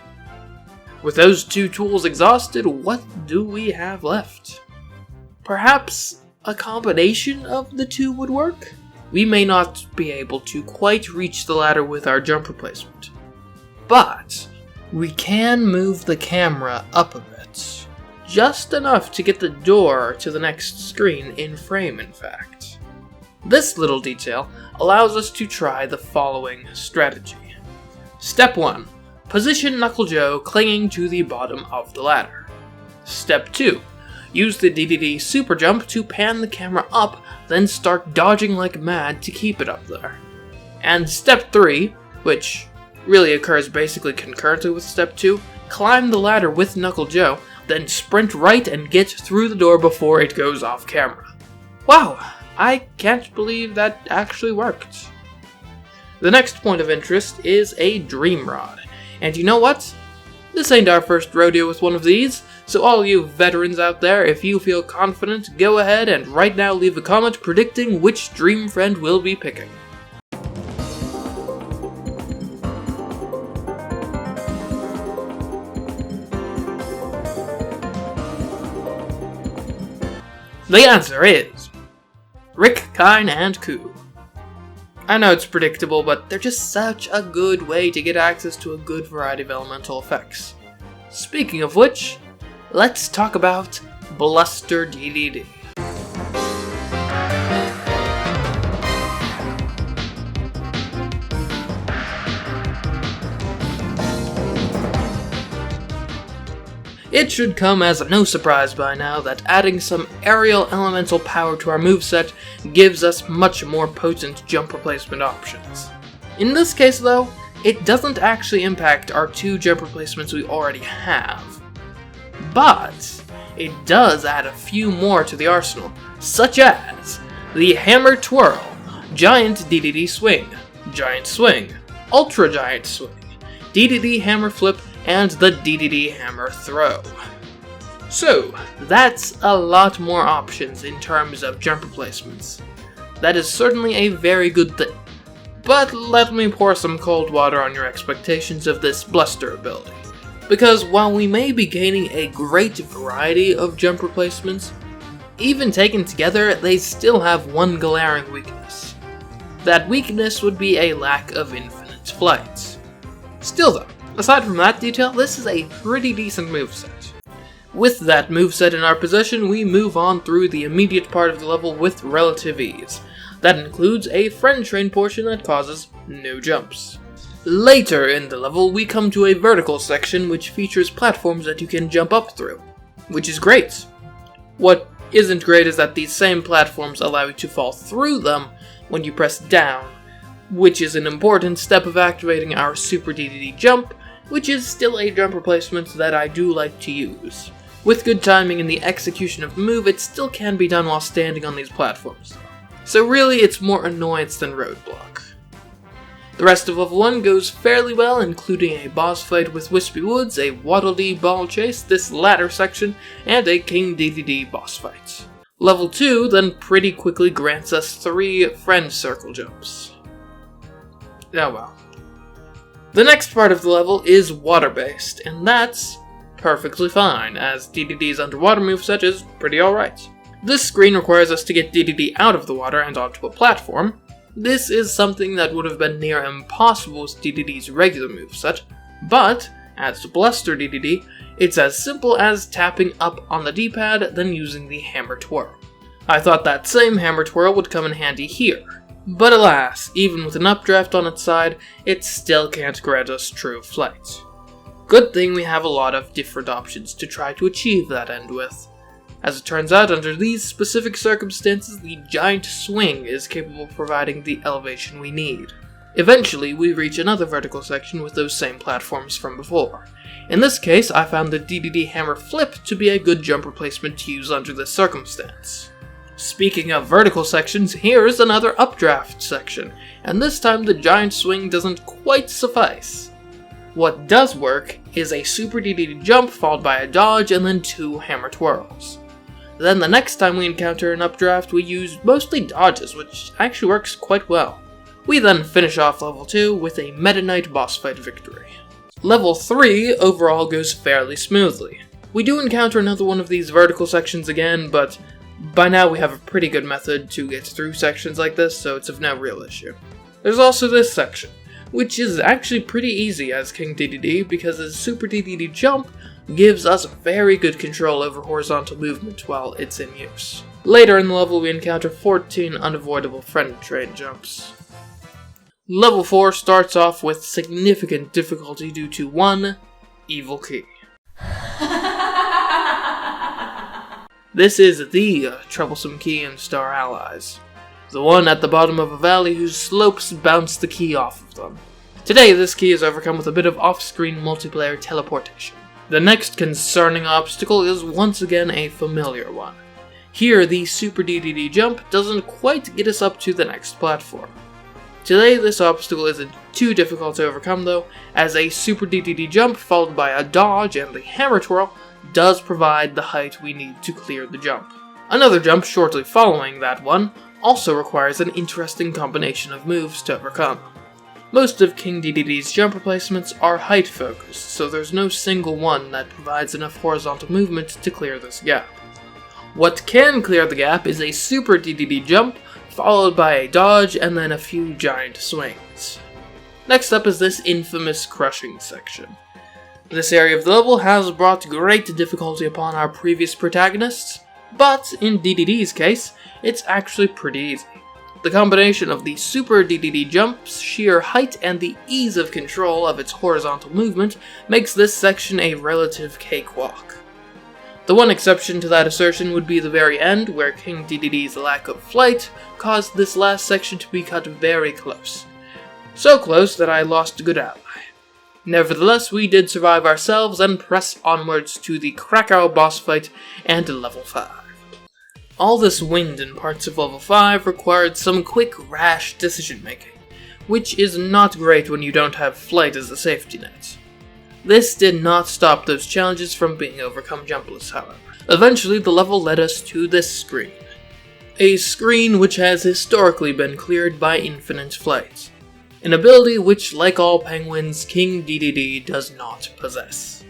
[SPEAKER 1] With those two tools exhausted, what do we have left? Perhaps a combination of the two would work? We may not be able to quite reach the ladder with our jump replacement, but we can move the camera up a bit. Just enough to get the door to the next screen in frame, in fact. This little detail allows us to try the following strategy. Step 1. Position Knuckle Joe clinging to the bottom of the ladder. Step 2. Use the DDD super jump to pan the camera up, then start dodging like mad to keep it up there. And step 3, which really occurs basically concurrently with step 2, climb the ladder with Knuckle Joe, then sprint right and get through the door before it goes off camera. Wow, I can't believe that actually worked. The next point of interest is a Dream Rod. And you know what? This ain't our first rodeo with one of these, so all you veterans out there, if you feel confident, go ahead and right now leave a comment predicting which Dream Friend we'll be picking. The answer is Rick, Kine, and Koo. I know it's predictable, but they're just such a good way to get access to a good variety of elemental effects. Speaking of which, let's talk about Bluster DDD. It should come as no surprise by now that adding some aerial elemental power to our moveset gives us much more potent jump replacement options. In this case though, it doesn't actually impact our 2 jump replacements we already have. But it does add a few more to the arsenal, such as the Hammer Twirl, Giant DDD Swing, Giant Swing, Ultra Giant Swing, DDD Hammer Flip, and the DDD Hammer Throw. So, that's a lot more options in terms of jump replacements. That is certainly a very good thing. But let me pour some cold water on your expectations of this Bluster ability. Because while we may be gaining a great variety of jump replacements, even taken together, they still have one glaring weakness. That weakness would be a lack of infinite flight. Still though, aside from that detail, this is a pretty decent moveset. With that moveset in our possession, we move on through the immediate part of the level with relative ease. That includes a friend train portion that causes no jumps. Later in the level, we come to a vertical section which features platforms that you can jump up through, which is great. What isn't great is that these same platforms allow you to fall through them when you press down, which is an important step of activating our Super DDD jump, which is still a jump replacement that I do like to use. With good timing in the execution of the move, it still can be done while standing on these platforms. So really, it's more annoyance than roadblock. The rest of level 1 goes fairly well, including a boss fight with Wispy Woods, a Waddle Dee ball chase, this latter section, and a King DDD boss fight. Level 2 then pretty quickly grants us 3 friend circle jumps. Oh well. The next part of the level is water-based, and that's perfectly fine, as DDD's underwater moveset is pretty alright. This screen requires us to get DDD out of the water and onto a platform. This is something that would have been near impossible with DDD's regular moveset, but, as to Bluster DDD, it's as simple as tapping up on the D-pad, then using the Hammer Twirl. I thought that same Hammer Twirl would come in handy here. But alas, even with an updraft on its side, it still can't grant us true flight. Good thing we have a lot of different options to try to achieve that end with. As it turns out, under these specific circumstances, the Giant Swing is capable of providing the elevation we need. Eventually, we reach another vertical section with those same platforms from before. In this case, I found the DDD Hammer Flip to be a good jump replacement to use under this circumstance. Speaking of vertical sections, here's another updraft section, and this time the Giant Swing doesn't quite suffice. What does work is a Super DDD jump followed by a dodge and then 2 Hammer Twirls. Then the next time we encounter an updraft, we use mostly dodges, which actually works quite well. We then finish off level 2 with a Meta Knight boss fight victory. Level 3 overall goes fairly smoothly. We do encounter another one of these vertical sections again, but by now we have a pretty good method to get through sections like this, so it's of no real issue. There's also this section, which is actually pretty easy as King DDD because his Super DDD jump gives us very good control over horizontal movement while it's in use. Later in the level we encounter 14 unavoidable friend train jumps. Level 4 starts off with significant difficulty due to one evil key. This is the troublesome key in Star Allies. The one at the bottom of a valley whose slopes bounce the key off of them. Today this key is overcome with a bit of off-screen multiplayer teleportation. The next concerning obstacle is once again a familiar one. Here the Super DDD jump doesn't quite get us up to the next platform. Today this obstacle isn't too difficult to overcome though, as a Super DDD jump followed by a dodge and the Hammer Twirl does provide the height we need to clear the jump. Another jump shortly following that one also requires an interesting combination of moves to overcome. Most of King DDD's jump replacements are height focused, so there's no single one that provides enough horizontal movement to clear this gap. What can clear the gap is a Super DDD jump followed by a dodge and then a few giant swings. Next up is this infamous crushing section. This area of the level has brought great difficulty upon our previous protagonists, but in DDD's case, it's actually pretty easy. The combination of the super DDD jumps, sheer height, and the ease of control of its horizontal movement makes this section a relative cakewalk. The one exception to that assertion would be the very end, where King DDD's lack of flight caused this last section to be cut very close. So close that I lost a good ally. Nevertheless, we did survive ourselves and press onwards to the Krakow boss fight and level 5. All this wind in parts of level 5 required some quick, rash decision making, which is not great when you don't have flight as a safety net. This did not stop those challenges from being overcome jumpless, however. Eventually, the level led us to this screen. A screen which has historically been cleared by infinite flight. An ability which, like all penguins, King DDD does not possess.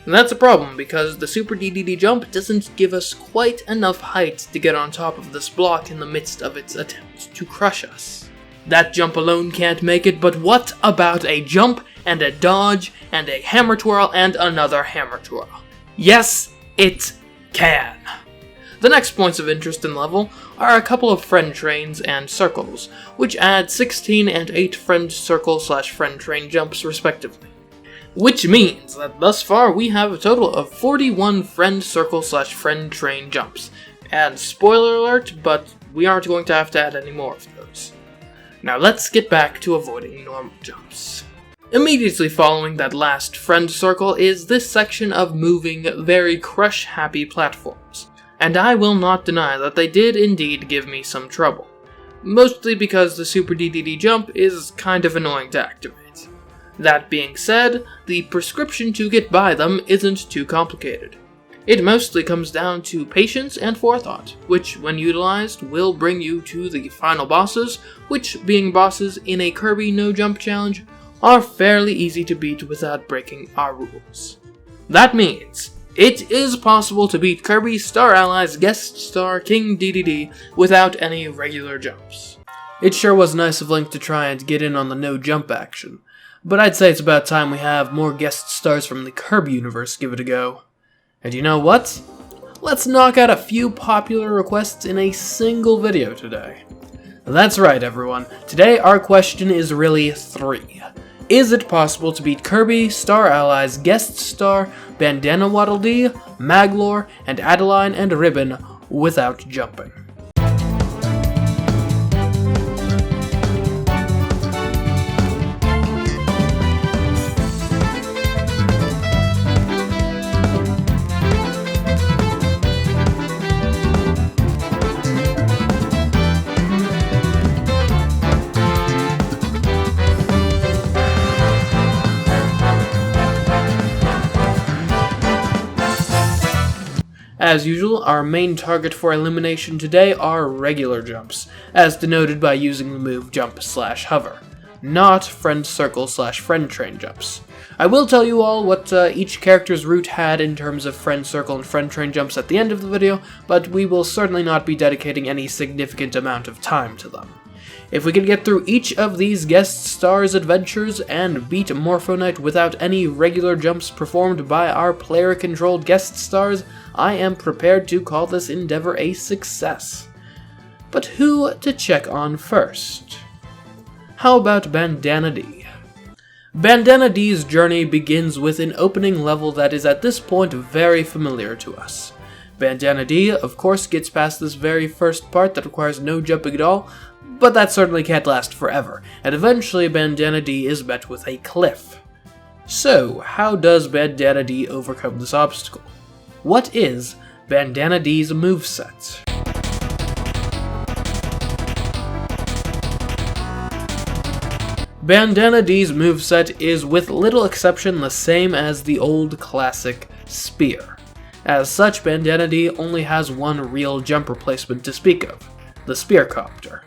[SPEAKER 1] And that's a problem, because the Super DDD jump doesn't give us quite enough height to get on top of this block in the midst of its attempt to crush us. That jump alone can't make it, but what about a jump, and a dodge, and a hammer twirl, and another hammer twirl? Yes, it can! The next points of interest in level are a couple of friend trains and circles, which add 16 and 8 friend circle/friend train jumps respectively. Which means that thus far we have a total of 41 friend circle/friend train jumps. And spoiler alert, but we aren't going to have to add any more of those. Now let's get back to avoiding normal jumps. Immediately following that last friend circle is this section of moving, very crush-happy platforms. And I will not deny that they did indeed give me some trouble. Mostly because the Super DDD jump is kind of annoying to activate. That being said, the prescription to get by them isn't too complicated. It mostly comes down to patience and forethought, which, when utilized, will bring you to the final bosses, which, being bosses in a Kirby no-jump challenge, are fairly easy to beat without breaking our rules. That means, it is possible to beat Kirby Star Allies guest star King DDD without any regular jumps. It sure was nice of Link to try and get in on the no-jump action, but I'd say it's about time we have more guest stars from the Kirby universe give it a go. And you know what? Let's knock out a few popular requests in a single video today. That's right, everyone. Today our question is really 3. Is it possible to beat Kirby, Star Allies, Guest Star, Bandana Waddle Dee, Maglor, and Adeline and Ribbon without jumping? As usual, our main target for elimination today are regular jumps, as denoted by using the move jump/hover, not friend circle/friend train jumps. I will tell you all what each character's route had in terms of friend circle and friend train jumps at the end of the video, but we will certainly not be dedicating any significant amount of time to them. If we can get through each of these guest stars' adventures and beat Morpho Knight without any regular jumps performed by our player-controlled guest stars, I am prepared to call this endeavor a success. But who to check on first? How about Bandana Dee? Bandana Dee's journey begins with an opening level that is at this point very familiar to us. Bandana Dee, of course, gets past this very first part that requires no jumping at all, but that certainly can't last forever, and eventually Bandana Dee is met with a cliff. So, how does Bandana Dee overcome this obstacle? What is Bandana Dee's moveset? Bandana Dee's moveset is with little exception the same as the old classic Spear. As such, Bandana Dee only has one real jump replacement to speak of, the Spear Copter.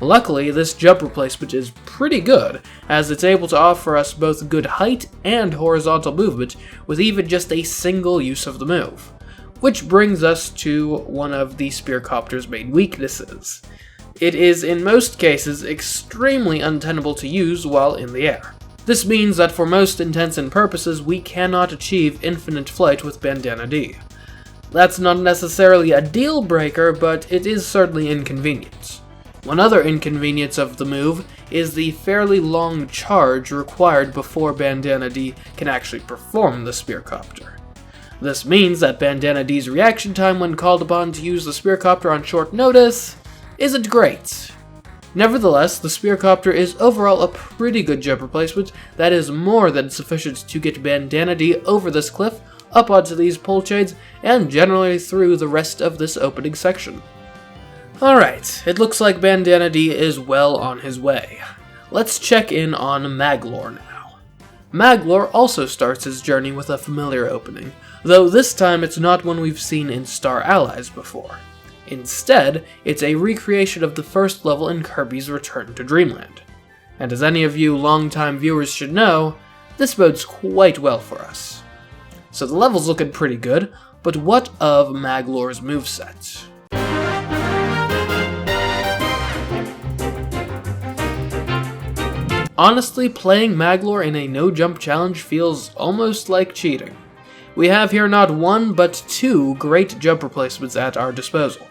[SPEAKER 1] Luckily, this jump replacement is pretty good, as it's able to offer us both good height and horizontal movement with even just a single use of the move. Which brings us to one of the Spear Copter's main weaknesses. it is in most cases extremely untenable to use while in the air. This means that for most intents and purposes, we cannot achieve infinite flight with Bandana D. That's not necessarily a deal breaker, but it is certainly inconvenient. One other inconvenience of the move is the fairly long charge required before Bandana D can actually perform the Spearcopter. This means that Bandana D's reaction time when called upon to use the Spearcopter on short notice isn't great. Nevertheless, the Spearcopter is overall a pretty good jump replacement that is more than sufficient to get Bandana D over this cliff, up onto these pole shades, and generally through the rest of this opening section. Alright, it looks like Bandana D is well on his way. Let's check in on Maglor now. Maglor also starts his journey with a familiar opening, though this time it's not one we've seen in Star Allies before. Instead, it's a recreation of the first level in Kirby's Return to Dreamland. And as any of you longtime viewers should know, this bodes quite well for us. So the level's looking pretty good, but what of Maglor's moveset? Honestly, playing Maglor in a no-jump challenge feels almost like cheating. We have here not one, but two great jump replacements at our disposal.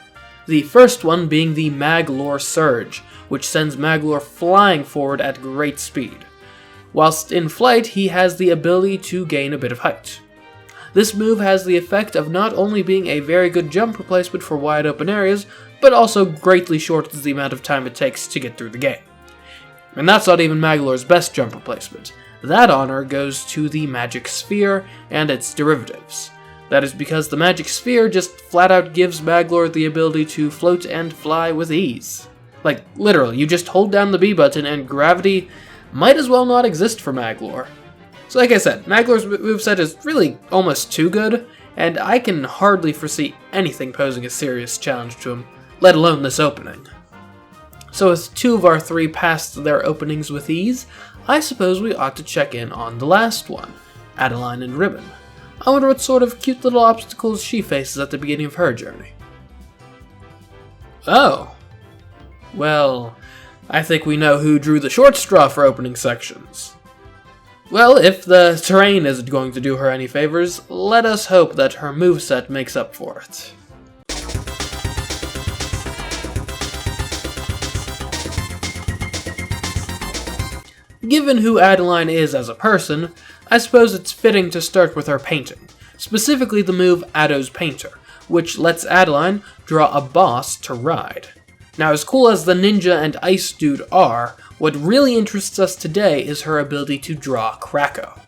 [SPEAKER 1] The first one being the Maglor Surge, which sends Maglor flying forward at great speed. Whilst in flight, he has the ability to gain a bit of height. This move has the effect of not only being a very good jump replacement for wide open areas, but also greatly shortens the amount of time it takes to get through the game. And that's not even Maglor's best jump replacement. That honor goes to the Magic Sphere and its derivatives. That is because the Magic Sphere just flat out gives Maglor the ability to float and fly with ease. Like, literally, you just hold down the B button and gravity might as well not exist for Maglor. So like I said, Maglor's moveset is really almost too good, and I can hardly foresee anything posing a serious challenge to him, let alone this opening. So with two of our three passed their openings with ease, I suppose we ought to check in on the last one, Adeline and Ribbon. I wonder what sort of cute little obstacles she faces at the beginning of her journey. Oh. Well, I think we know who drew the short straw for opening sections. Well, if the terrain isn't going to do her any favors, let us hope that her moveset makes up for it. Given who Adeline is as a person, I suppose it's fitting to start with her painting, specifically the move Ado's Painter, which lets Adeline draw a boss to ride. Now, as cool as the ninja and ice dude are, what really interests us today is her ability to draw Krako.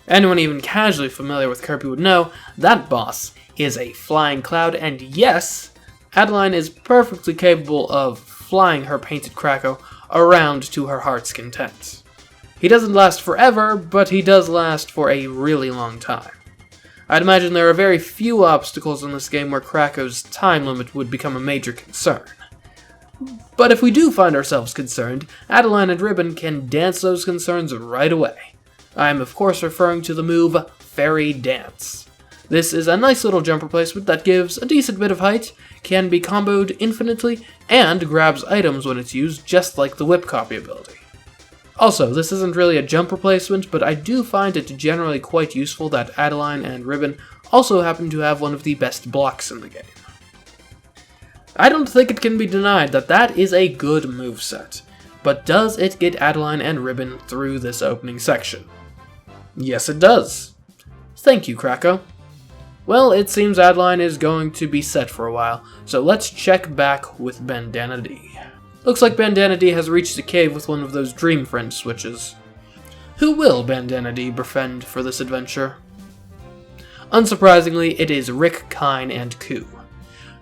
[SPEAKER 1] Anyone even casually familiar with Kirby would know that boss is a flying cloud, and yes, Adeline is perfectly capable of flying her painted Krako around to her heart's content. He doesn't last forever, but he does last for a really long time. I'd imagine there are very few obstacles in this game where Krako's time limit would become a major concern. But if we do find ourselves concerned, Adeline and Ribbon can dance those concerns right away. I am of course referring to the move Fairy Dance. This is a nice little jump replacement that gives a decent bit of height, can be comboed infinitely, and grabs items when it's used just like the whip copy ability. Also, this isn't really a jump replacement, but I do find it generally quite useful that Adeline and Ribbon also happen to have one of the best blocks in the game. I don't think it can be denied that that is a good moveset, but does it get Adeline and Ribbon through this opening section? Yes, it does. Thank you, Krako. Well, it seems Adeline is going to be set for a while, so let's check back with Bandana D. Looks like Bandana D has reached the cave with one of those Dream Friend switches. Who will Bandana D befriend for this adventure? Unsurprisingly, it is Rick, Kine, and Ku.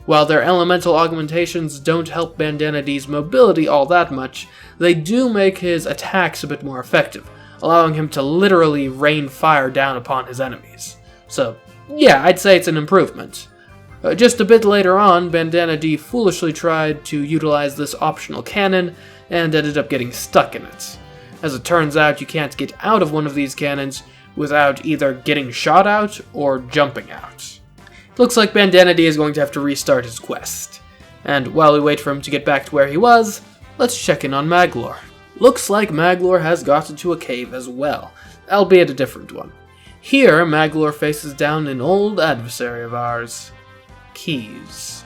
[SPEAKER 1] While their elemental augmentations don't help Bandana D's mobility all that much, they do make his attacks a bit more effective, allowing him to literally rain fire down upon his enemies. So, yeah, I'd say it's an improvement. Just a bit later on, Bandana D foolishly tried to utilize this optional cannon and ended up getting stuck in it. As it turns out, you can't get out of one of these cannons without either getting shot out or jumping out. Looks like Bandana D is going to have to restart his quest. And while we wait for him to get back to where he was, let's check in on Maglor. Looks like Maglor has got into a cave as well, albeit a different one. Here, Maglor faces down an old adversary of ours, keys.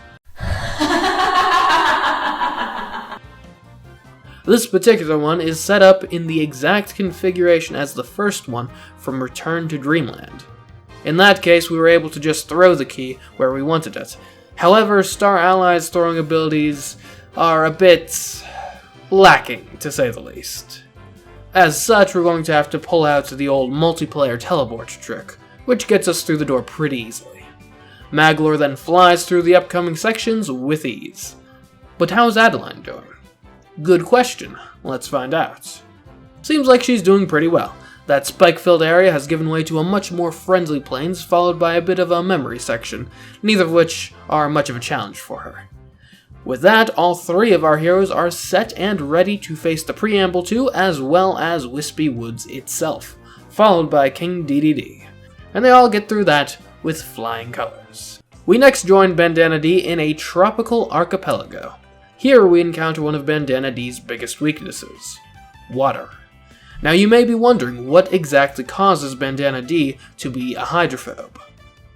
[SPEAKER 1] This particular one is set up in the exact configuration as the first one from Return to Dreamland. In that case, we were able to just throw the key where we wanted it. However, Star Ally's throwing abilities are a bit lacking, to say the least. As such, we're going to have to pull out the old multiplayer teleport trick, which gets us through the door pretty easily. Maglor then flies through the upcoming sections with ease. But how's Adeline doing? Good question. Let's find out. Seems like she's doing pretty well. That spike-filled area has given way to a much more friendly plains, followed by a bit of a memory section, neither of which are much of a challenge for her. With that, all three of our heroes are set and ready to face the Preamble 2 as well as Wispy Woods itself, followed by King DDD. And they all get through that with flying colors. We next join Bandana D in a tropical archipelago. Here we encounter one of Bandana D's biggest weaknesses, water. Now you may be wondering what exactly causes Bandana D to be a hydrophobe.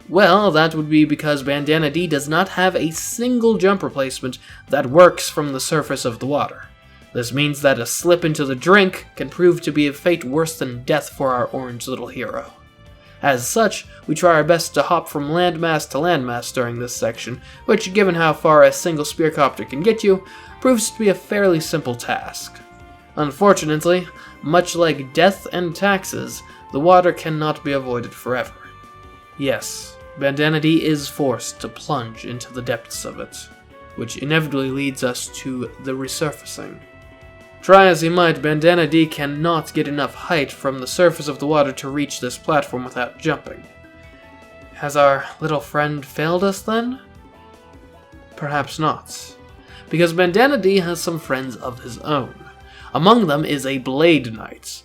[SPEAKER 1] Well, that would be because Bandana D does not have a single jump replacement that works from the surface of the water. This means that a slip into the drink can prove to be a fate worse than death for our orange little hero. As such, we try our best to hop from landmass to landmass during this section, which, given how far a single spearcopter can get you, proves to be a fairly simple task. Unfortunately, much like death and taxes, the water cannot be avoided forever. Yes, Bandana D is forced to plunge into the depths of it, which inevitably leads us to the resurfacing. Try as he might, Bandana D cannot get enough height from the surface of the water to reach this platform without jumping. Has our little friend failed us then? Perhaps not, because Bandana D has some friends of his own. Among them is a Blade Knight.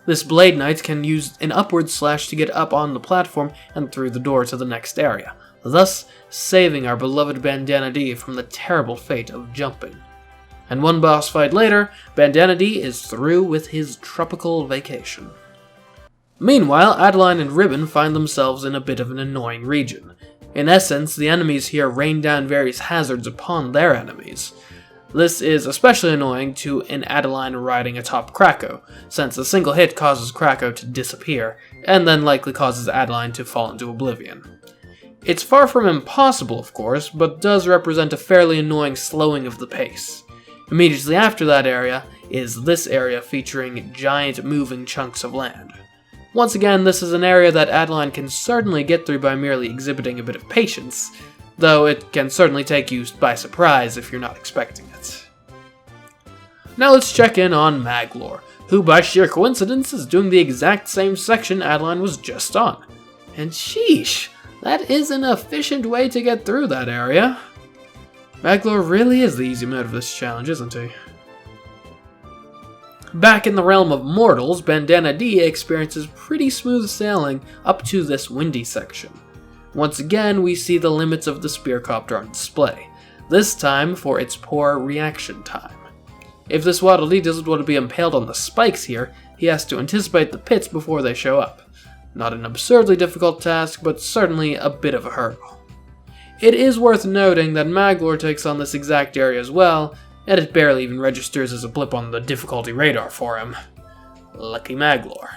[SPEAKER 1] This Blade Knight can use an upward slash to get up on the platform and through the door to the next area, thus saving our beloved Bandana D from the terrible fate of jumping. And one boss fight later, Bandana D is through with his tropical vacation. Meanwhile, Adeline and Ribbon find themselves in a bit of an annoying region. In essence, the enemies here rain down various hazards upon their enemies. This is especially annoying to an Adeline riding atop Krakow, since a single hit causes Krakow to disappear, and then likely causes Adeline to fall into oblivion. It's far from impossible, of course, but does represent a fairly annoying slowing of the pace. Immediately after that area is this area featuring giant moving chunks of land. Once again, this is an area that Adeline can certainly get through by merely exhibiting a bit of patience, though it can certainly take you by surprise if you're not expecting it. Now let's check in on Maglor, who by sheer coincidence is doing the exact same section Adeline was just on. And sheesh, that is an efficient way to get through that area. Maglor really is the easy mode of this challenge, isn't he? Back in the realm of mortals, Bandana D experiences pretty smooth sailing up to this windy section. Once again, we see the limits of the spearcopter on display, this time for its poor reaction time. If this Waddle Dee doesn't want to be impaled on the spikes here, he has to anticipate the pits before they show up. Not an absurdly difficult task, but certainly a bit of a hurdle. It is worth noting that Maglor takes on this exact area as well, and it barely even registers as a blip on the difficulty radar for him. Lucky Maglor.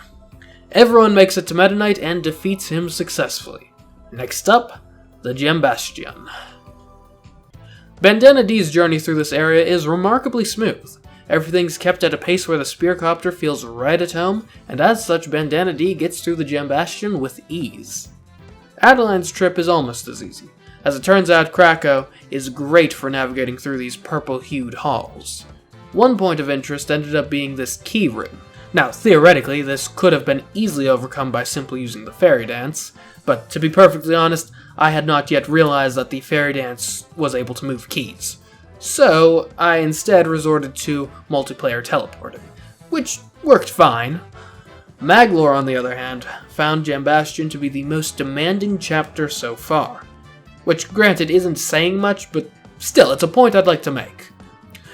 [SPEAKER 1] Everyone makes it to Meta Knight and defeats him successfully. Next up, the Gem Bastion. Bandana D's journey through this area is remarkably smooth. Everything's kept at a pace where the spearcopter feels right at home, and as such, Bandana D gets through the Gem Bastion with ease. Adeline's trip is almost as easy. As it turns out, Krakow is great for navigating through these purple-hued halls. One point of interest ended up being this key room. Now, theoretically, this could have been easily overcome by simply using the fairy dance, but to be perfectly honest, I had not yet realized that the fairy dance was able to move keys. So, I instead resorted to multiplayer teleporting, which worked fine. Maglor, on the other hand, found Gem Bastion to be the most demanding chapter so far. Which, granted, isn't saying much, but Still, it's a point I'd like to make.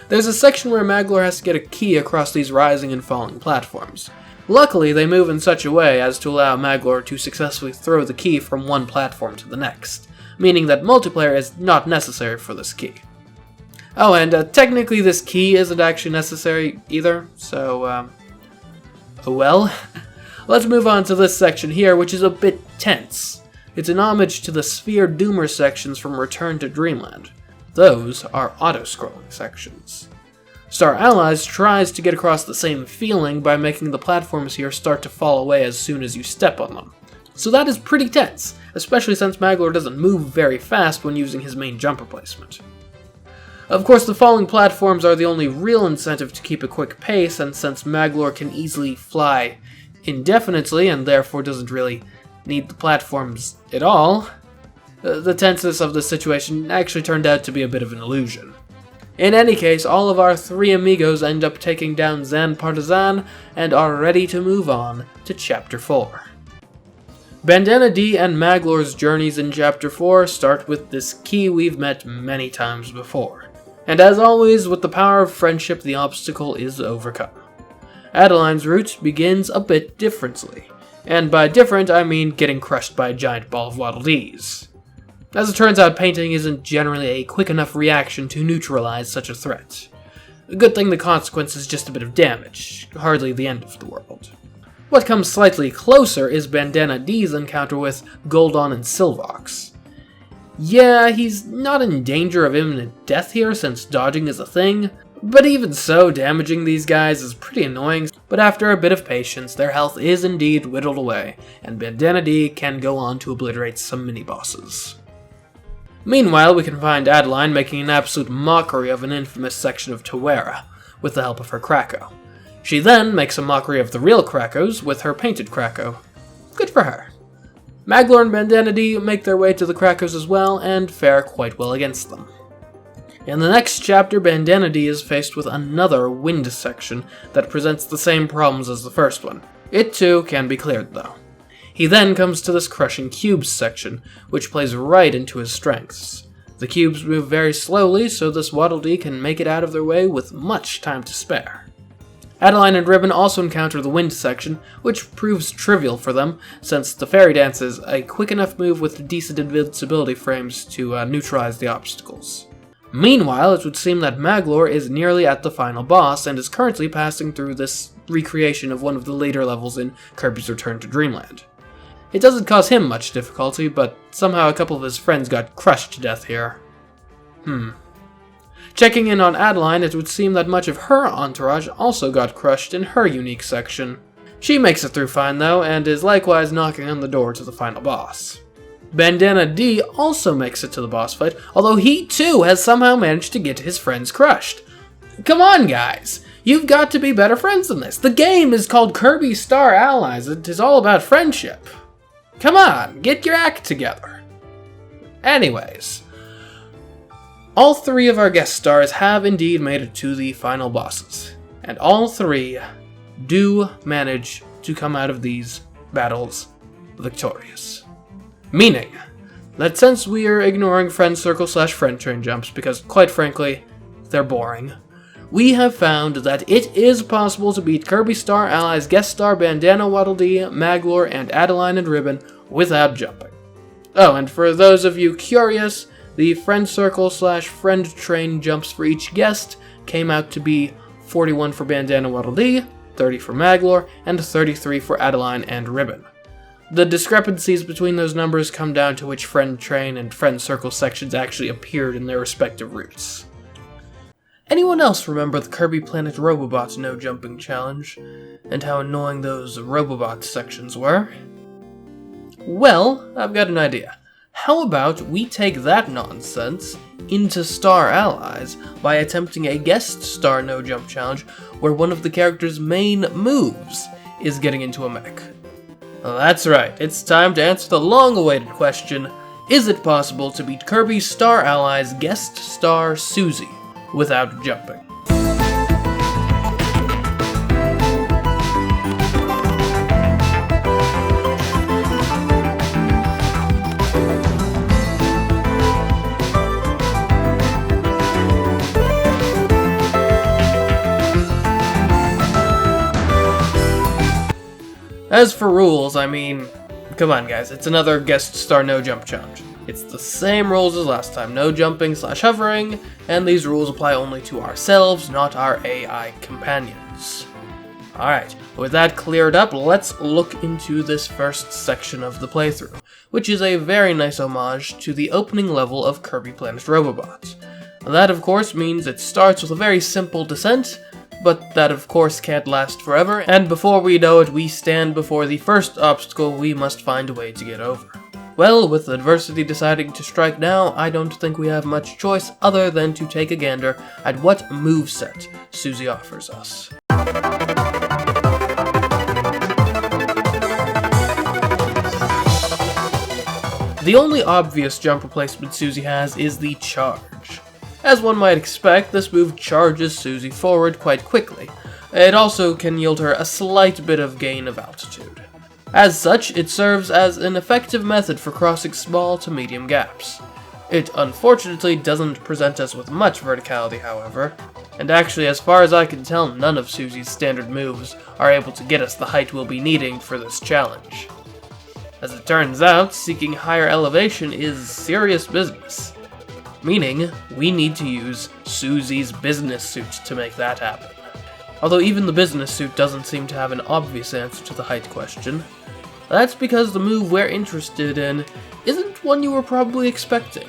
[SPEAKER 1] There's a section where Maglor has to get a key across these rising and falling platforms. Luckily, they move in such a way as to allow Maglor to successfully throw the key from one platform to the next, meaning that multiplayer is not necessary for this key. Oh, and technically this key isn't actually necessary either, so, well. Let's move on to this section here, which is a bit tense. It's an homage to the Sphere Doomer sections from Return to Dreamland. Those are auto-scrolling sections. Star Allies tries to get across the same feeling by making the platforms here start to fall away as soon as you step on them. So that is pretty tense, especially since Maglor doesn't move very fast when using his main jump replacement. Of course, the falling platforms are the only real incentive to keep a quick pace, and since Maglor can easily fly indefinitely and therefore doesn't really need the platforms at all, the tenseness of the situation actually turned out to be a bit of an illusion. In any case, all of our three amigos end up taking down Zan Partizan and are ready to move on to Chapter 4. Bandana D and Maglor's journeys in Chapter 4 start with this key we've met many times before. And as always, with the power of friendship, the obstacle is overcome. Adeline's route begins a bit differently, and by different I mean getting crushed by a giant ball of Waddle Dees. As it turns out, painting isn't generally a quick enough reaction to neutralize such a threat. A good thing the consequence is just a bit of damage, hardly the end of the world. What comes slightly closer is Bandana D's encounter with Goldon and Silvox. Yeah, he's not in danger of imminent death here since dodging is a thing, but even so, damaging these guys is pretty annoying, but after a bit of patience, their health is indeed whittled away, and Bandana D can go on to obliterate some mini-bosses. Meanwhile, we can find Adeline making an absolute mockery of an infamous section of Tawera, with the help of her Krako. She then makes a mockery of the real Krakos with her painted Krako. Good for her. Maglor and Bandana D make their way to the Krakos as well, and fare quite well against them. In the next chapter, Bandana D is faced with another wind section that presents the same problems as the first one. It too can be cleared though. He then comes to this crushing cubes section, which plays right into his strengths. The cubes move very slowly, so this Waddle Dee can make it out of their way with much time to spare. Adeline and Ribbon also encounter the wind section, which proves trivial for them, since the fairy dance is a quick enough move with decent invincibility frames to neutralize the obstacles. Meanwhile, it would seem that Maglor is nearly at the final boss and is currently passing through this recreation of one of the later levels in Kirby's Return to Dreamland. It doesn't cause him much difficulty, but somehow a couple of his friends got crushed to death here. Checking in on Adeline, it would seem that much of her entourage also got crushed in her unique section. She makes it through fine though, and is likewise knocking on the door to the final boss. Bandana D also makes it to the boss fight, although he too has somehow managed to get his friends crushed. Come on guys, you've got to be better friends than this. The game is called Kirby Star Allies, it is all about friendship. Come on, get your act together. Anyways, all three of our guest stars have indeed made it to the final bosses, and all three do manage to come out of these battles victorious. Meaning that since we are ignoring friend circle / friend train jumps because quite frankly, they're boring, we have found that it is possible to beat Kirby Star Allies guest star Bandana Waddle Dee, Maglor, and Adeline and Ribbon without jumping. Oh, and for those of you curious, the friend circle / friend train jumps for each guest came out to be 41 for Bandana Waddle Dee, 30 for Maglor, and 33 for Adeline and Ribbon. The discrepancies between those numbers come down to which friend train and friend circle sections actually appeared in their respective routes. Anyone else remember the Kirby Planet Robobot no jumping challenge, and how annoying those Robobot sections were? Well, I've got an idea. How about we take that nonsense into Star Allies by attempting a guest star no jump challenge where one of the character's main moves is getting into a mech? Well, that's right, it's time to answer the long-awaited question, is it possible to beat Kirby Star Allies guest star Susie without jumping? As for rules, I mean, come on guys, it's another guest star no jump challenge. It's the same rules as last time, no jumping / hovering, and these rules apply only to ourselves, not our AI companions. Alright, with that cleared up, let's look into this first section of the playthrough, which is a very nice homage to the opening level of Kirby Planet Robobot. That of course means it starts with a very simple descent, but that of course can't last forever, and before we know it, we stand before the first obstacle we must find a way to get over. Well, with adversity deciding to strike now, I don't think we have much choice other than to take a gander at what moveset Susie offers us. The only obvious jump replacement Susie has is the charge. As one might expect, this move charges Susie forward quite quickly. It also can yield her a slight bit of gain of altitude. As such, it serves as an effective method for crossing small to medium gaps. It unfortunately doesn't present us with much verticality, however, and actually as far as I can tell, none of Susie's standard moves are able to get us the height we'll be needing for this challenge. As it turns out, seeking higher elevation is serious business, meaning we need to use Susie's business suit to make that happen. Although even the business suit doesn't seem to have an obvious answer to the height question. That's because the move we're interested in isn't one you were probably expecting.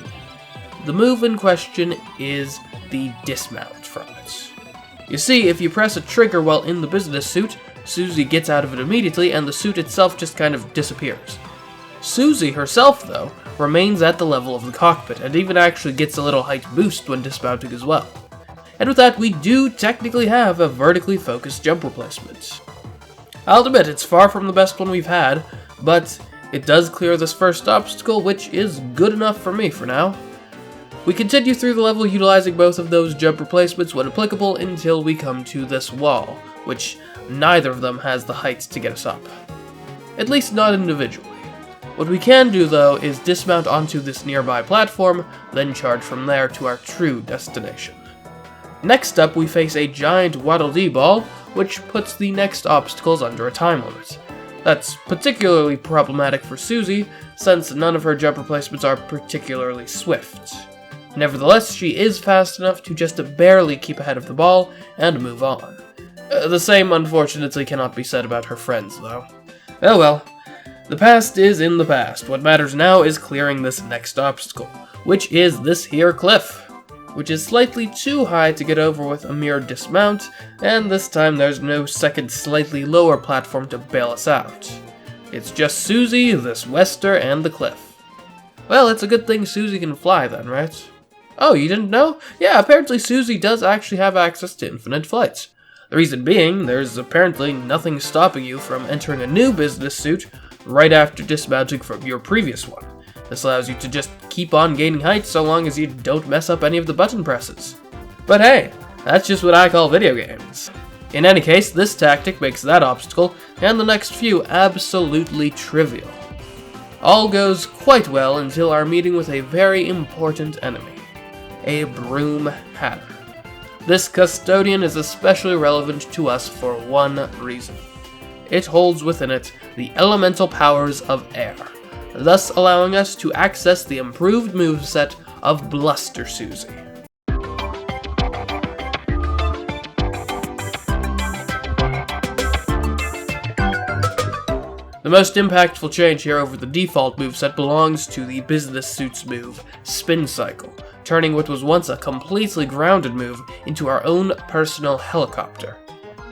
[SPEAKER 1] The move in question is the dismount from it. You see, if you press a trigger while in the business suit, Susie gets out of it immediately and the suit itself just kind of disappears. Susie herself, though, remains at the level of the cockpit and even actually gets a little height boost when dismounting as well. And with that, we do technically have a vertically focused jump replacement. I'll admit, it's far from the best one we've had, but it does clear this first obstacle, which is good enough for me for now. We continue through the level utilizing both of those jump replacements when applicable until we come to this wall, which neither of them has the height to get us up. At least not individually. What we can do, though, is dismount onto this nearby platform, then charge from there to our true destination. Next up, we face a giant Waddle Dee ball, which puts the next obstacles under a time limit. That's particularly problematic for Susie, since none of her jump replacements are particularly swift. Nevertheless, she is fast enough to just barely keep ahead of the ball and move on. The same, unfortunately, cannot be said about her friends, though. Oh well. The past is in the past. What matters now is clearing this next obstacle, which is this here cliff, which is slightly too high to get over with a mere dismount, and this time there's no second slightly lower platform to bail us out. It's just Susie, this Wester, and the cliff. Well, it's a good thing Susie can fly then, right? Oh, you didn't know? Yeah, apparently Susie does actually have access to infinite flights. The reason being, there's apparently nothing stopping you from entering a new business suit right after dismounting from your previous one. This allows you to just keep on gaining height so long as you don't mess up any of the button presses. But hey, that's just what I call video games. In any case, this tactic makes that obstacle and the next few absolutely trivial. All goes quite well until our meeting with a very important enemy, a Broom Hatter. This custodian is especially relevant to us for one reason. It holds within it the elemental powers of air, thus allowing us to access the improved moveset of Bluster Susie. The most impactful change here over the default moveset belongs to the Business Suit's move, Spin Cycle, turning what was once a completely grounded move into our own personal helicopter.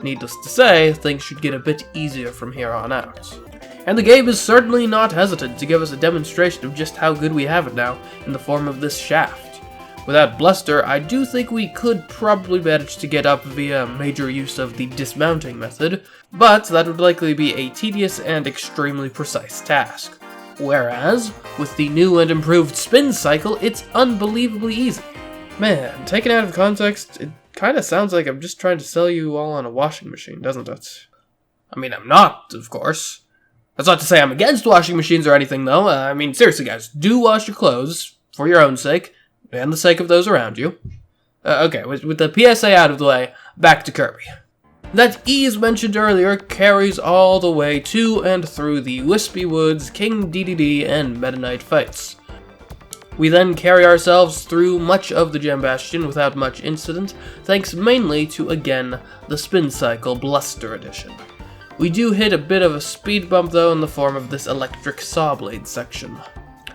[SPEAKER 1] Needless to say, things should get a bit easier from here on out. And the game is certainly not hesitant to give us a demonstration of just how good we have it now in the form of this shaft. Without Bluster, I do think we could probably manage to get up via major use of the dismounting method, but that would likely be a tedious and extremely precise task. Whereas, with the new and improved Spin Cycle, it's unbelievably easy. Man, taken out of context, it kinda sounds like I'm just trying to sell you all on a washing machine, doesn't it? I mean, I'm not, of course. That's not to say I'm against washing machines or anything, though. I mean, seriously, guys, do wash your clothes, for your own sake, and the sake of those around you. Okay, with the PSA out of the way, back to Kirby. That ease mentioned earlier carries all the way to and through the Wispy Woods, King DDD, and Meta Knight fights. We then carry ourselves through much of the Gem Bastion without much incident, thanks mainly to, again, the Spin Cycle Bluster Edition. We do hit a bit of a speed bump though in the form of this electric saw blade section.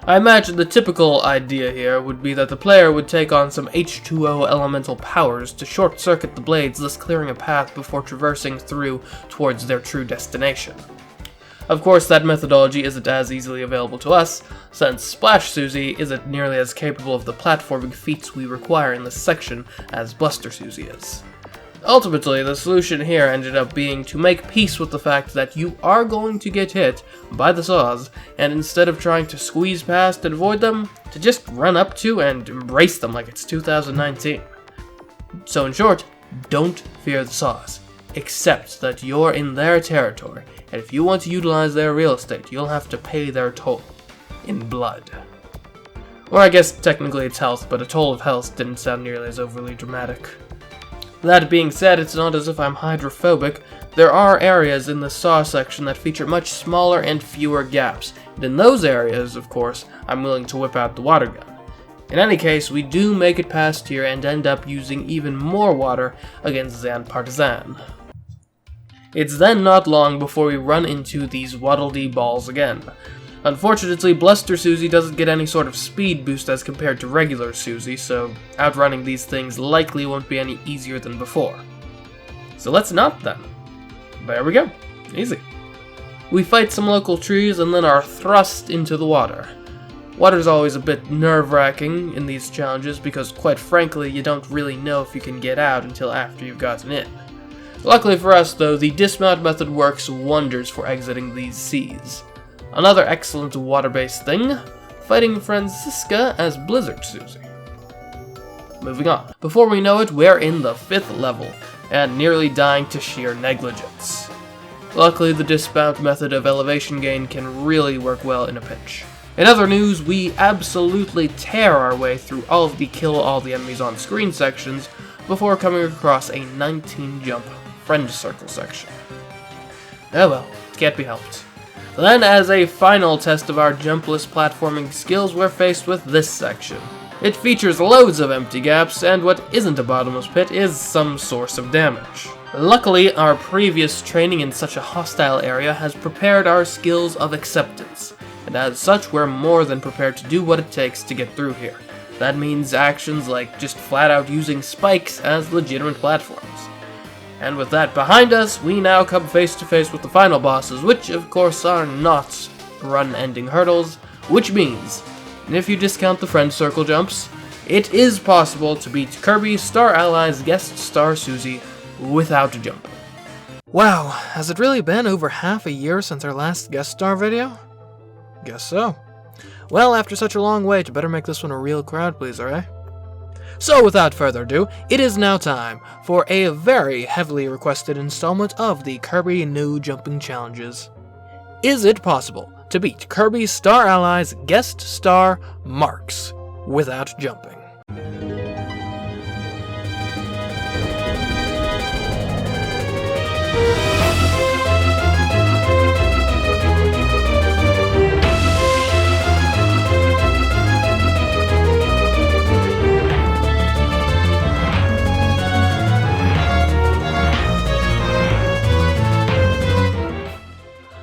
[SPEAKER 1] I imagine the typical idea here would be that the player would take on some H2O elemental powers to short-circuit the blades, thus clearing a path before traversing through towards their true destination. Of course, that methodology isn't as easily available to us, since Splash Susie isn't nearly as capable of the platforming feats we require in this section as Bluster Susie is. Ultimately, the solution here ended up being to make peace with the fact that you are going to get hit by the saws, and instead of trying to squeeze past and avoid them, to just run up to and embrace them like it's 2019. So in short, don't fear the saws. Accept that you're in their territory, and if you want to utilize their real estate, you'll have to pay their toll. In blood. Or I guess technically it's health, but a toll of health didn't sound nearly as overly dramatic. That being said, it's not as if I'm hydrophobic. There are areas in the saw section that feature much smaller and fewer gaps, and in those areas, of course, I'm willing to whip out the water gun. In any case, we do make it past here and end up using even more water against Zan Partizan. It's then not long before we run into these Waddle-Dee balls again. Unfortunately, Bluster Susie doesn't get any sort of speed boost as compared to regular Susie, so outrunning these things likely won't be any easier than before. So let's not then. There we go. Easy. We fight some local trees and then are thrust into the water. Water's always a bit nerve-wracking in these challenges because, quite frankly, you don't really know if you can get out until after you've gotten in. Luckily for us, though, the dismount method works wonders for exiting these seas. Another excellent water-based thing, fighting Franziska as Blizzard Susie. Moving on. Before we know it, we're in the 5th level, and nearly dying to sheer negligence. Luckily, the dismount method of elevation gain can really work well in a pinch. In other news, we absolutely tear our way through all of the kill all the enemies on screen sections before coming across a 19-jump friend circle section. Oh well, can't be helped. Then, as a final test of our jumpless platforming skills, we're faced with this section. It features loads of empty gaps, and what isn't a bottomless pit is some source of damage. Luckily, our previous training in such a hostile area has prepared our skills of acceptance, and as such, we're more than prepared to do what it takes to get through here. That means actions like just flat out using spikes as legitimate platforms. And with that behind us, we now come face to face with the final bosses, which of course are not run-ending hurdles, which means, if you discount the friend circle jumps, it is possible to beat Kirby, Star Allies, Guest Star Susie without jumping.
[SPEAKER 3] Wow, has it really been over half a year since our last guest star video? Guess so. Well, after such a long wait, you better make this one a real crowd pleaser, eh? So without further ado, it is now time for a very heavily requested installment of the Kirby No Jumping Challenges. Is it possible to beat Kirby Star Allies Guest Star Marks without jumping?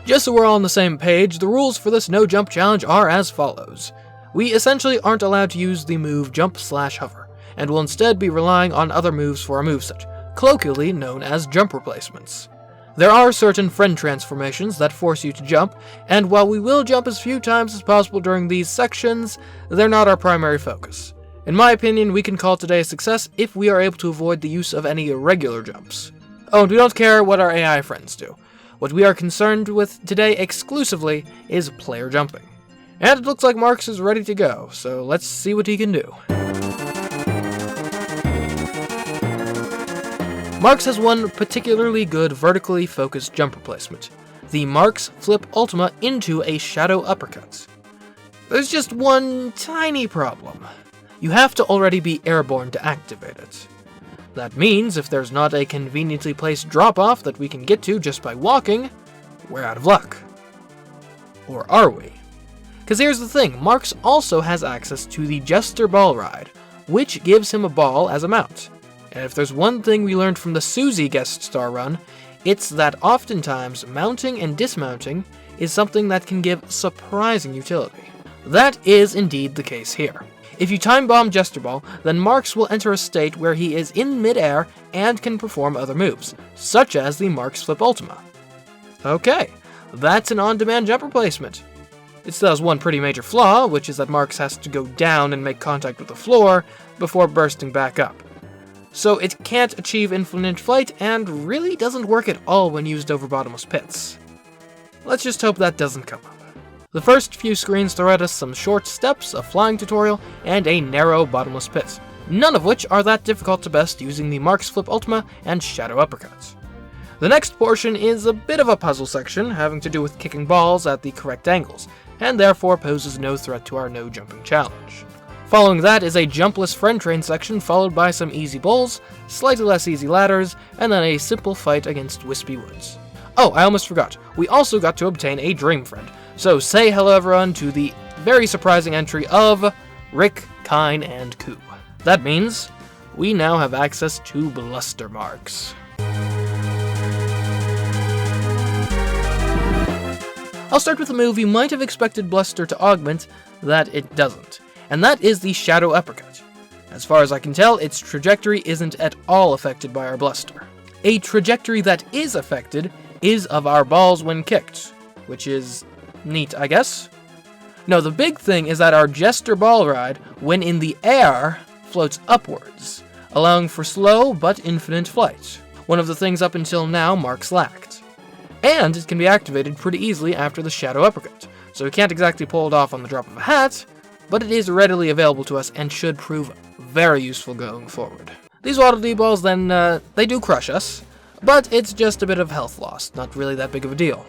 [SPEAKER 3] Just so we're all on the same page, the rules for this no jump challenge are as follows. We essentially aren't allowed to use the move jump/hover, and will instead be relying on other moves for our moveset, colloquially known as jump replacements. There are certain friend transformations that force you to jump, and while we will jump as few times as possible during these sections, they're not our primary focus. In my opinion, we can call today a success if we are able to avoid the use of any irregular jumps. Oh, and we don't care what our AI friends do. What we are concerned with today exclusively is player jumping. And it looks like Marks is ready to go, so let's see what he can do. Marks has one particularly good vertically focused jump replacement, the Marks Flip Ultima into a Shadow Uppercut. There's just one tiny problem. You have to already be airborne to activate it.
[SPEAKER 1] That means if there's not a conveniently placed drop-off that we can get to just by walking, we're out of luck. Or are we? Because here's the thing, Marks also has access to the Jester Ball Ride, which gives him a ball as a mount. And if there's one thing we learned from the Susie guest star run, it's that oftentimes mounting and dismounting is something that can give surprising utility. That is indeed the case here. If you time bomb Jester Ball, then Marks will enter a state where he is in midair and can perform other moves, such as the Marks Flip Ultima. Okay, that's an on-demand jump replacement. It still has one pretty major flaw, which is that Marks has to go down and make contact with the floor before bursting back up. So it can't achieve infinite flight and really doesn't work at all when used over bottomless pits. Let's just hope that doesn't come up. The first few screens throw at us some short steps, a flying tutorial, and a narrow bottomless pit, none of which are that difficult to best using the Marks Flip Ultima and Shadow Uppercut. The next portion is a bit of a puzzle section, having to do with kicking balls at the correct angles, and therefore poses no threat to our no jumping challenge. Following that is a jumpless friend train section, followed by some easy bowls, slightly less easy ladders, and then a simple fight against Wispy Woods. Oh, I almost forgot, we also got to obtain a Dream Friend, so say hello everyone to the very surprising entry of Rick, Kine, and Koo. That means we now have access to Bluster Marks. I'll start with a move you might have expected Bluster to augment, that it doesn't, and that is the Shadow Uppercut. As far as I can tell, its trajectory isn't at all affected by our Bluster. A trajectory that is affected is of our balls when kicked, which is neat, I guess? No, the big thing is that our Jester Ball Ride, when in the air, floats upwards, allowing for slow but infinite flight, one of the things up until now Marks lacked. And it can be activated pretty easily after the Shadow Uppercut, so we can't exactly pull it off on the drop of a hat, but it is readily available to us and should prove very useful going forward. These Waddle Dee balls then, they do crush us, but it's just a bit of health loss, not really that big of a deal.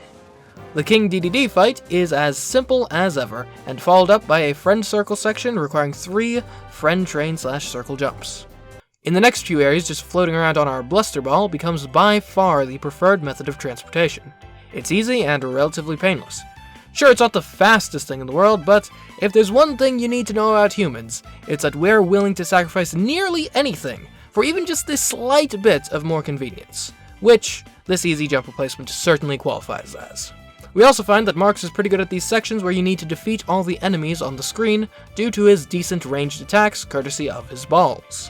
[SPEAKER 1] The King DDD fight is as simple as ever, and followed up by a friend circle section requiring 3 friend train/circle jumps. In the next few areas, just floating around on our Bluster Ball becomes by far the preferred method of transportation. It's easy and relatively painless. Sure, it's not the fastest thing in the world, but if there's one thing you need to know about humans, it's that we're willing to sacrifice nearly anything for even just this slight bit of more convenience, which this easy jump replacement certainly qualifies as. We also find that Marks is pretty good at these sections where you need to defeat all the enemies on the screen due to his decent ranged attacks courtesy of his balls.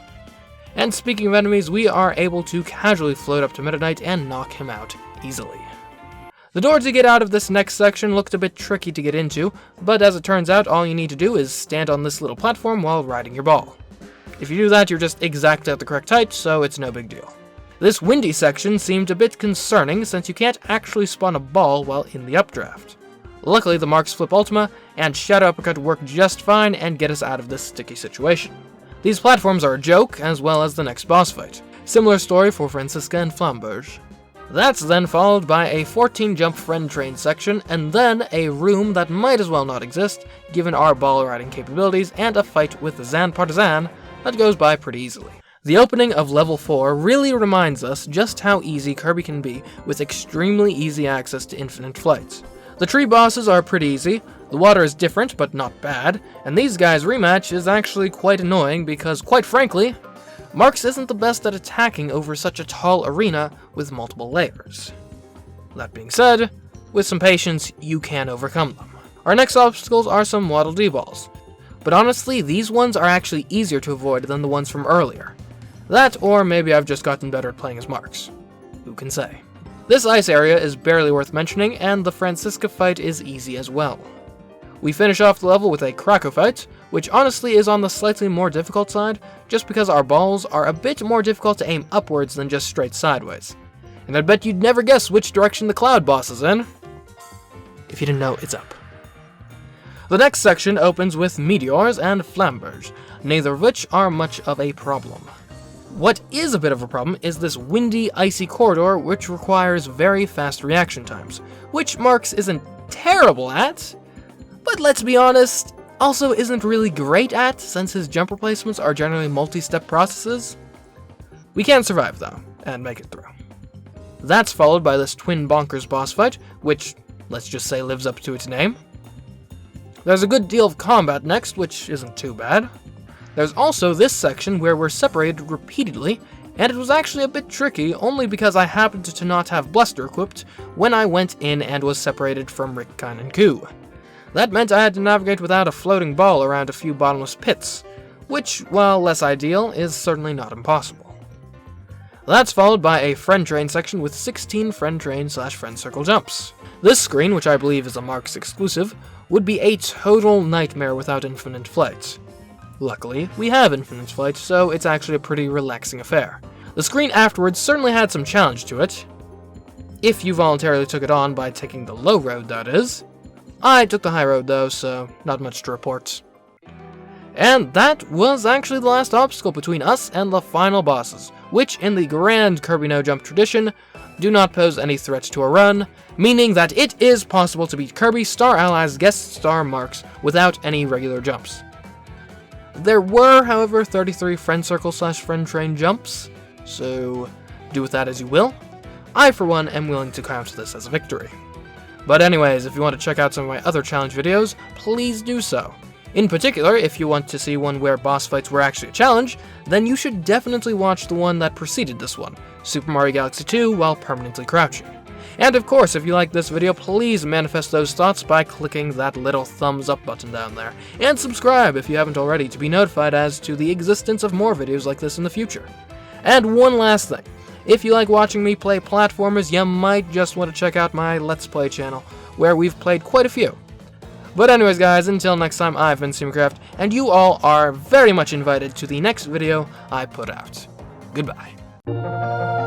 [SPEAKER 1] And speaking of enemies, we are able to casually float up to Meta Knight and knock him out easily. The door to get out of this next section looked a bit tricky to get into, but as it turns out, all you need to do is stand on this little platform while riding your ball. If you do that, you're just exactly at the correct height, so it's no big deal. This windy section seemed a bit concerning since you can't actually spawn a ball while in the updraft. Luckily, the Marks Flip Ultima and Shadow Uppercut work just fine and get us out of this sticky situation. These platforms are a joke, as well as the next boss fight. Similar story for Franziska and Flamberge. That's then followed by a 14-jump friend train section, and then a room that might as well not exist, given our ball riding capabilities, and a fight with the Zan Partizan that goes by pretty easily. The opening of level 4 really reminds us just how easy Kirby can be with extremely easy access to infinite flights. The tree bosses are pretty easy, the water is different but not bad, and these guys' rematch is actually quite annoying because, quite frankly, Marks isn't the best at attacking over such a tall arena with multiple layers. That being said, with some patience, you can overcome them. Our next obstacles are some Waddle Dee balls, but honestly, these ones are actually easier to avoid than the ones from earlier. That, or maybe I've just gotten better at playing as Marks. Who can say? This ice area is barely worth mentioning, and the Franziska fight is easy as well. We finish off the level with a Krakow fight, which honestly is on the slightly more difficult side, just because our balls are a bit more difficult to aim upwards than just straight sideways. And I bet you'd never guess which direction the Cloud boss is in. If you didn't know, it's up. The next section opens with Meteors and Flamberge, neither of which are much of a problem. What is a bit of a problem is this windy, icy corridor which requires very fast reaction times, which Marks isn't terrible at, but let's be honest, also isn't really great at since his jump replacements are generally multi-step processes. We can survive though, and make it through. That's followed by this twin bonkers boss fight, which, let's just say, lives up to its name. There's a good deal of combat next, which isn't too bad. There's also this section where we're separated repeatedly, and it was actually a bit tricky only because I happened to not have Bluster equipped when I went in and was separated from Rick, Kine, and Koo. That meant I had to navigate without a floating ball around a few bottomless pits, which, while less ideal, is certainly not impossible. That's followed by a friend train section with 16 friend train/friend circle jumps. This screen, which I believe is a Marks exclusive, would be a total nightmare without infinite flight. Luckily, we have infinite flight, so it's actually a pretty relaxing affair. The screen afterwards certainly had some challenge to it, if you voluntarily took it on by taking the low road, that is. I took the high road though, so not much to report. And that was actually the last obstacle between us and the final bosses, which in the grand Kirby no jump tradition, do not pose any threat to a run, meaning that it is possible to beat Kirby Star Allies guest star Marks without any regular jumps. There were, however, 33 friend circle/friend train jumps, so do with that as you will. I, for one, am willing to count this as a victory. But anyways, if you want to check out some of my other challenge videos, please do so. In particular, if you want to see one where boss fights were actually a challenge, then you should definitely watch the one that preceded this one, Super Mario Galaxy 2 while permanently crouching. And of course, if you like this video, please manifest those thoughts by clicking that little thumbs up button down there, and subscribe if you haven't already to be notified as to the existence of more videos like this in the future. And one last thing, if you like watching me play platformers, you might just want to check out my Let's Play channel, where we've played quite a few. But anyways guys, until next time, I've been CMeeCraft, and you all are very much invited to the next video I put out. Goodbye.